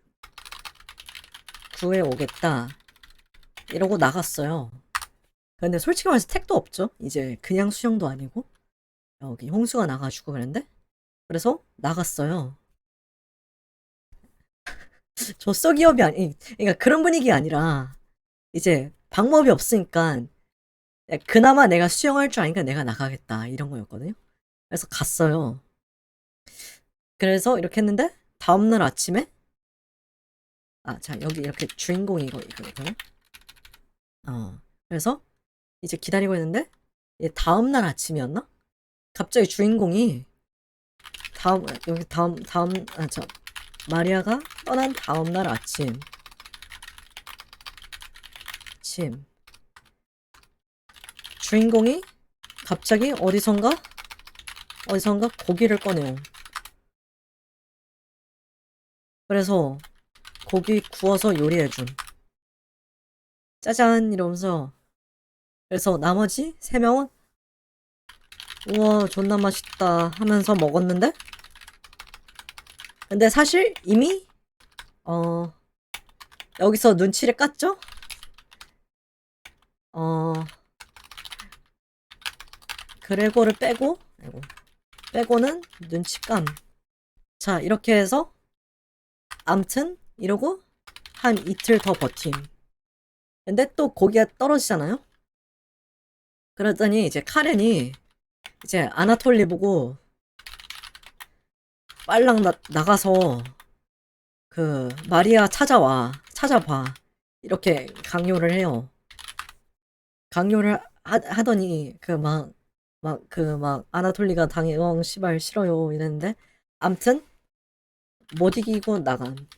구해 오겠다 이러고 나갔어요. 근데 솔직히 말해서 택도 없죠. 이제 그냥 수영도 아니고 여기 홍수가 나가지고. 그런데 그래서 나갔어요. 조서 기업이 아니, 그러니까 그런 분위기 아니라 이제 방법이 없으니까 그나마 내가 수영할 줄 아니까 내가 나가겠다 이런 거였거든요. 그래서 갔어요. 그래서 이렇게 했는데 다음날 아침에 자 여기 이렇게 주인공이 이거거든요. 그래서 이제 기다리고 있는데 다음날 아침이었나? 갑자기 주인공이 마리아가 떠난 다음날 아침 주인공이 갑자기 어디선가 고기를 꺼내요. 그래서 고기 구워서 요리해준. 짜잔 이러면서. 그래서 나머지 3명은 우와 존나 맛있다 하면서 먹었는데, 근데 사실 이미 여기서 눈치를 깠죠? 그레고를 빼고는 눈치감. 자 이렇게 해서 암튼 이러고 한 이틀 더 버팀. 근데 또 고기가 떨어지잖아요. 그러더니 이제 카렌이 이제 아나톨리 보고 빨랑 나가서 그 마리아 찾아봐 이렇게 강요를 해요. 강요를 하더니 막 아나톨리가 당형 시발 싫어요 이랬는데 암튼 못 이기고 나간.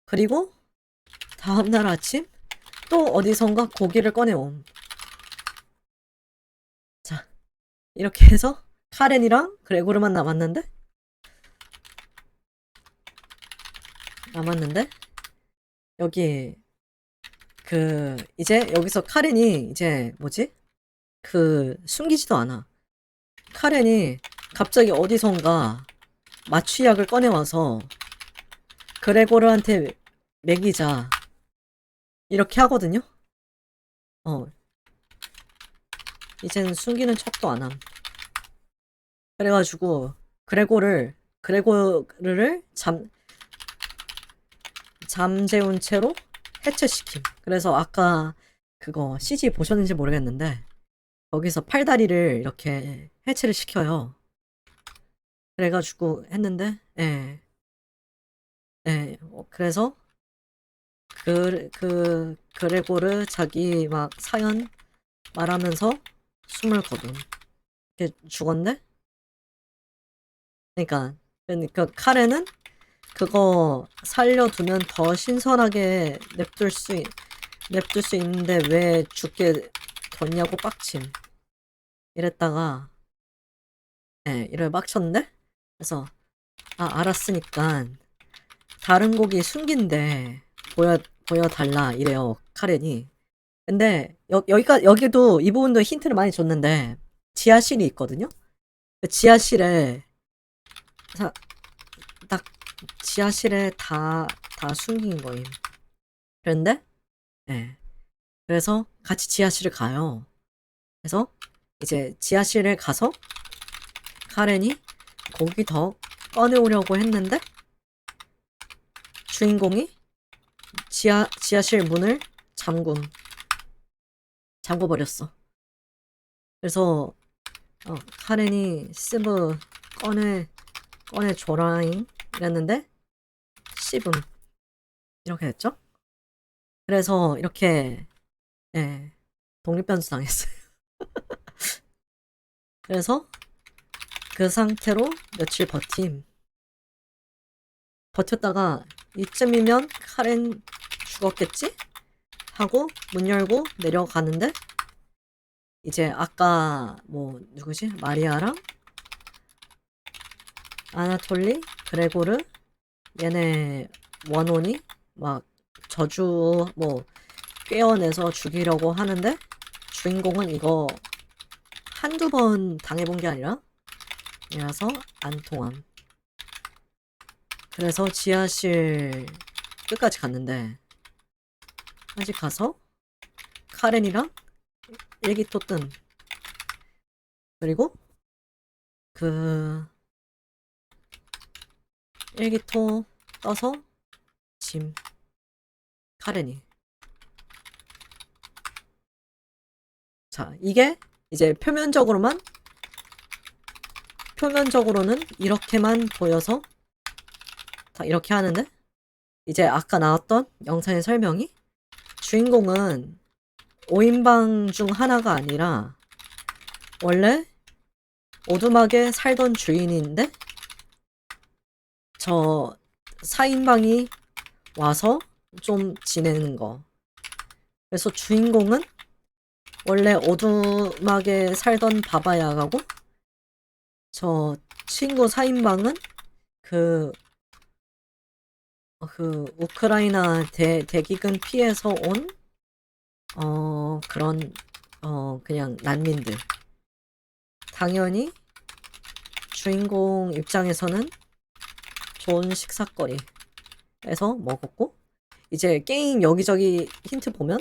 그리고 다음날 아침 또 어디선가 고기를 꺼내옴. 자 이렇게 해서 카렌이랑 그레고르만 남았는데 여기 이제 여기서 카렌이 이제 숨기지도 않아. 카렌이 갑자기 어디선가 마취약을 꺼내와서 그레고르한테 먹이자 이렇게 하거든요. 이제는 숨기는 척도 안 함. 그래가지고 그레고르를 잠재운 채로 해체시킴. 그래서 아까 그거 CG 보셨는지 모르겠는데 거기서 팔다리를 이렇게 해체를 시켜요. 그래가지고 했는데 그래서 그레고르 자기 막 사연 말하면서 숨을 거둔. 이렇게 죽었네? 그러니까 카렌은 그거 살려두면 더 신선하게 냅둘 수 있는데 왜 죽게 뒀냐고 빡침. 이랬다가 이를 빡쳤는데? 그래서 알았으니까 다른 고기 숨긴데 보여달라 이래요 카렌이. 근데 여기도 이 부분도 힌트를 많이 줬는데 지하실이 있거든요. 그 지하실에 딱 지하실에 다 숨긴 거임. 그런데 그래서 같이 지하실을 가요. 그래서 이제 지하실에 가서 카렌이 고기 더 꺼내오려고 했는데 주인공이 지하실 문을 잠궈버렸어. 그래서 카렌이 스브 꺼내줘라잉 이랬는데 씹음 이렇게 됐죠. 그래서 이렇게 독립변수 당했어요. 그래서 그 상태로 며칠 버텼다가 이쯤이면 카렌 죽었겠지? 하고 문 열고 내려가는데 이제 아까 누구지? 마리아랑 아나톨리, 그레고르 얘네 원혼이 막 저주 꿰어내서 죽이려고 하는데 주인공은 이거 한두 번 당해본 게 아니라 이라서 안 통함. 그래서 지하실 끝까지 갔는데 아직 가서 카렌이랑 일기토 뜸. 그리고 그 일기토 떠서 짐 카렌이. 자, 이게 이제 표면적으로는 이렇게만 보여서 다 이렇게 하는데, 이제 아까 나왔던 영상의 설명이 주인공은 5인방 중 하나가 아니라 원래 오두막에 살던 주인인데 저 4인방이 와서 좀 지내는 거. 그래서 주인공은 원래 오두막에 살던 바바야가고, 저 친구 4인방은 그 우크라이나 대기근 피해서 온 그런 그냥 난민들. 당연히 주인공 입장에서는 좋은 식사거리 해서 먹었고, 이제 게임 여기저기 힌트 보면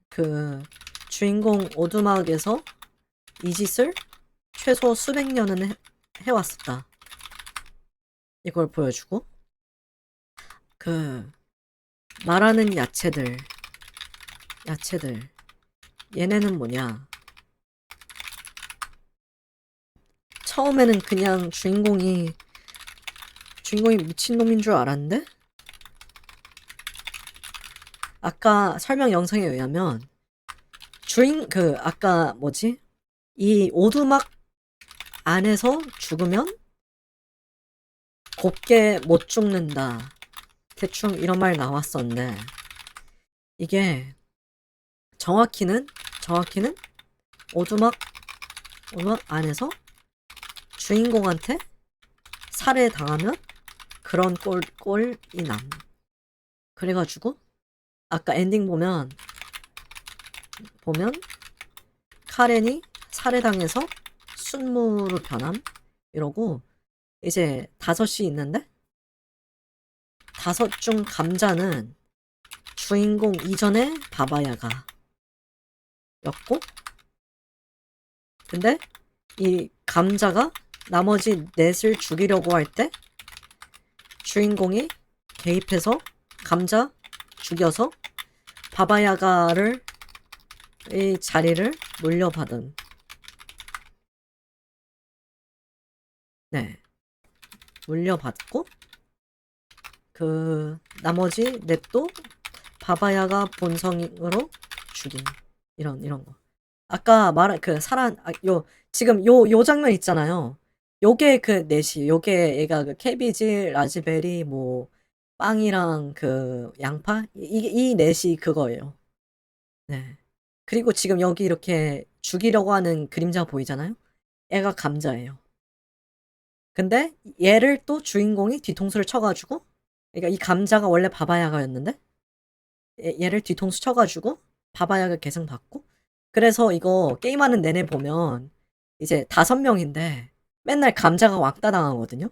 그 주인공 오두막에서 이 짓을 최소 수백 년은 해왔었다. 이걸 보여주고, 그 말하는 야채들 얘네는 뭐냐, 처음에는 그냥 주인공이 미친놈인 줄 알았는데, 아까 설명 영상에 의하면 아까 뭐지? 이 오두막 안에서 죽으면 곱게 못 죽는다. 대충 이런 말 나왔었는데, 이게 정확히는 오두막 안에서 주인공한테 살해당하면 그런 꼴이 남. 그래가지고 아까 엔딩 보면 카렌이 살해당해서 순무로 변함 이러고, 이제 5이 있는데 5 중 감자는 주인공 이전에 바바야가 였고, 근데 이 감자가 나머지 넷을 죽이려고 할 때 주인공이 개입해서 감자 죽여서 바바야가를 이 자리를 물려받은. 네, 물려받고, 그 나머지 넷도 바바야가 본성으로 죽인 이런 거. 아까 말한 그 지금 요 장면 있잖아요. 요게 그 넷이, 요게 얘가 그 캐비지, 라즈베리, 뭐 빵이랑 그 양파, 이 넷이 그거예요. 네. 그리고 지금 여기 이렇게 죽이려고 하는 그림자 보이잖아요. 애가 감자예요. 근데 얘를 또 주인공이 뒤통수를 쳐가지고, 그러니까 이 감자가 원래 바바야가였는데 얘를 뒤통수 쳐가지고 바바야가 계승 받고, 그래서 이거 게임하는 내내 보면 이제 5명인데 맨날 감자가 왕따 당하거든요.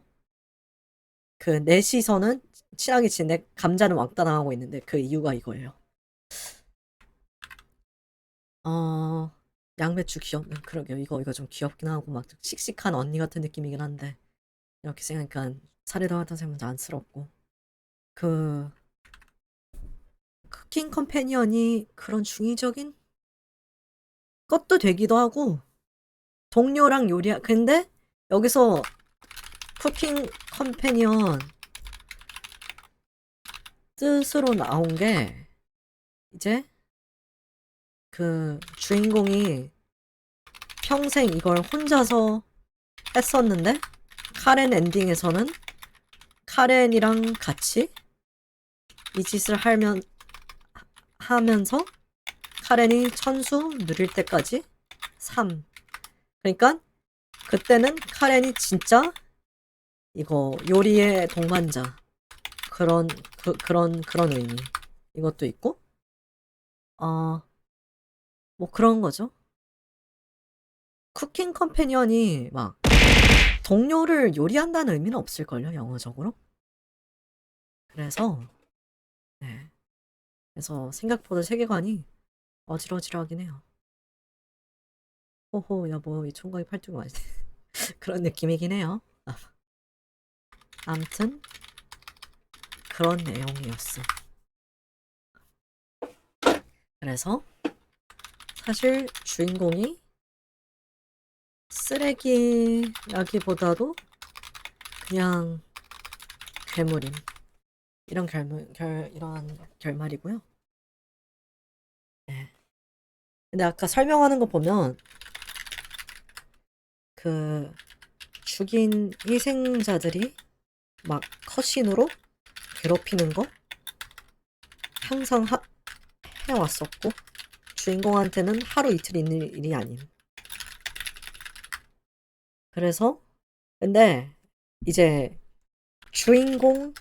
그 넷이서는 친하게 지내, 감자는 왕따 당하고 있는데 그 이유가 이거예요. 양배추 귀엽네. 그러게요. 이거 좀 귀엽긴 하고 막 씩씩한 언니 같은 느낌이긴 한데, 이렇게 생각하니까 살해당했다는 생각은 안쓰럽고, 그 쿠킹 컴패니언이 그런 중의적인 것도 되기도 하고, 동료랑 근데 여기서 쿠킹 컴패니언 뜻으로 나온 게, 이제 그 주인공이 평생 이걸 혼자서 했었는데 카렌 엔딩에서는 카렌이랑 같이 이 짓을 하면서 카렌이 천수 누릴 때까지 3. 그러니까 그때는 카렌이 진짜 이거 요리의 동반자, 그런 의미. 이것도 있고, 뭐 그런 거죠. 쿠킹 컴패니언이 막 동료를 요리한다는 의미는 없을걸요, 영어적으로. 그래서 네, 그래서 생각보다 세계관이 어지러지러하긴 해요. 호호 여보 이 총각이 팔뚝이 많이 그런 느낌이긴 해요. 아무튼 그런 내용이었어. 그래서 사실 주인공이 쓰레기라기보다도 그냥 괴물임. 이런 이러한 결말이고요. 네. 근데 아까 설명하는 거 보면 그 죽인 희생자들이 막 컷신으로 괴롭히는 거 항상 해왔었고 주인공한테는 하루 이틀 있는 일이 아님. 그래서 근데 이제 주인공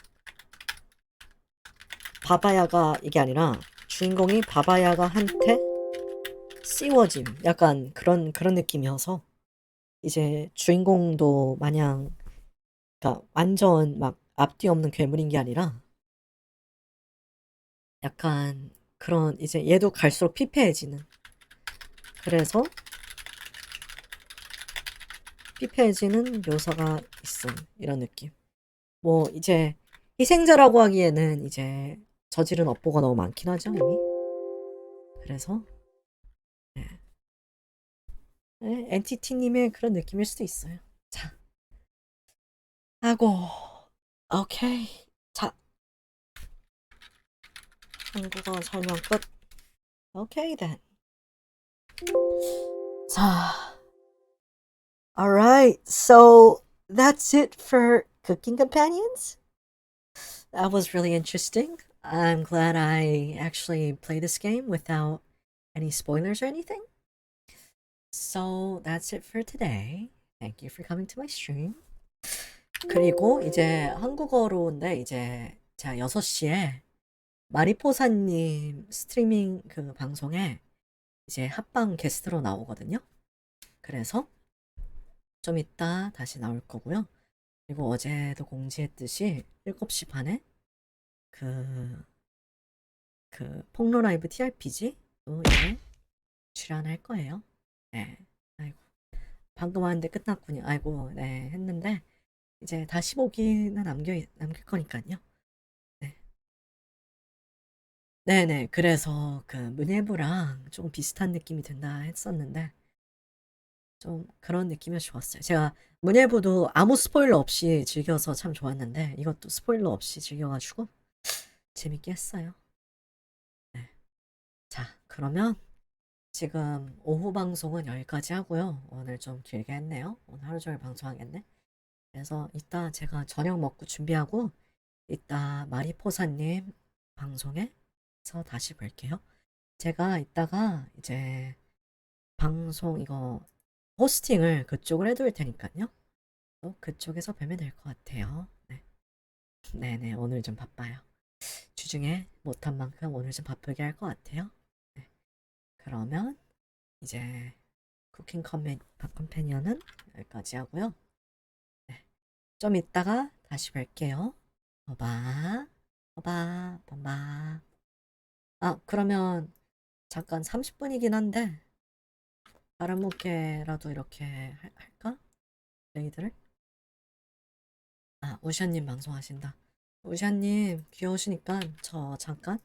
바바야가 이게 아니라 주인공이 바바야가한테 씌워짐 약간 그런 느낌이어서 이제 주인공도 마냥 그러니까 완전 막 앞뒤 없는 괴물인 게 아니라 약간 그런 이제 얘도 갈수록 피폐해지는 그래서 피폐해지는 묘사가 있음 이런 느낌. 뭐 이제 희생자라고 하기에는 이제 저지른 업보가 너무 많긴 하죠 이미. 그래서 네. 네, 엔티티님의 그런 느낌일 수도 있어요. 자 하고 오케이 자 한국어 설명 끝. 오케이 then. 자 alright so that's it for Cooking Companions. That was really interesting. I'm glad I actually played this game without any spoilers or anything. So that's it for today. Thank you for coming to my stream. 그리고 이제 한국어로인데 이제 제가 6시에 마리포사님 스트리밍 그 방송에 이제 합방 게스트로 나오거든요. 그래서 좀 이따 다시 나올 거고요. 그리고 어제도 공지했듯이 7시 반에 그 폭로 라이브 TRPG도 이제 출연할 거예요. 네. 아이고. 방금 왔는데 끝났군요. 아이고, 네. 했는데 이제 다시 보기는 남길 거니까요. 네. 네네. 그래서 그 문예부랑 좀 비슷한 느낌이 든다 했었는데 좀 그런 느낌이 좋았어요. 제가 문예부도 아무 스포일러 없이 즐겨서 참 좋았는데 이것도 스포일러 없이 즐겨가지고 재밌게 했어요. 네. 자, 그러면 지금 오후 방송은 여기까지 하고요. 오늘 좀 길게 했네요. 오늘 하루 종일 방송하겠네. 그래서 이따 제가 저녁 먹고 준비하고 이따 마리포사님 방송에서 다시 뵐게요. 제가 이따가 이제 방송 이거 호스팅을 그쪽을 해둘 테니까요. 또 그쪽에서 뵈면 될 것 같아요. 네. 네네 오늘 좀 바빠요. 주중에 못한 만큼 오늘 좀 바쁘게 할 것 같아요. 네. 그러면 이제 쿠킹 컴패니언은 여기까지 하고요. 네. 좀 이따가 다시 뵐게요. 봐봐. 아 그러면 잠깐 30분이긴 한데 다른 목회라도 이렇게 할까? 레이드를? 아 우샤님 방송하신다. 우샤님 귀여우시니까 저 잠깐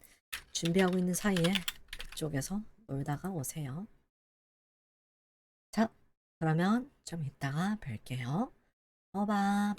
준비하고 있는 사이에 그쪽에서 놀다가 오세요. 자 그러면 좀 이따가 뵐게요. 봐봐.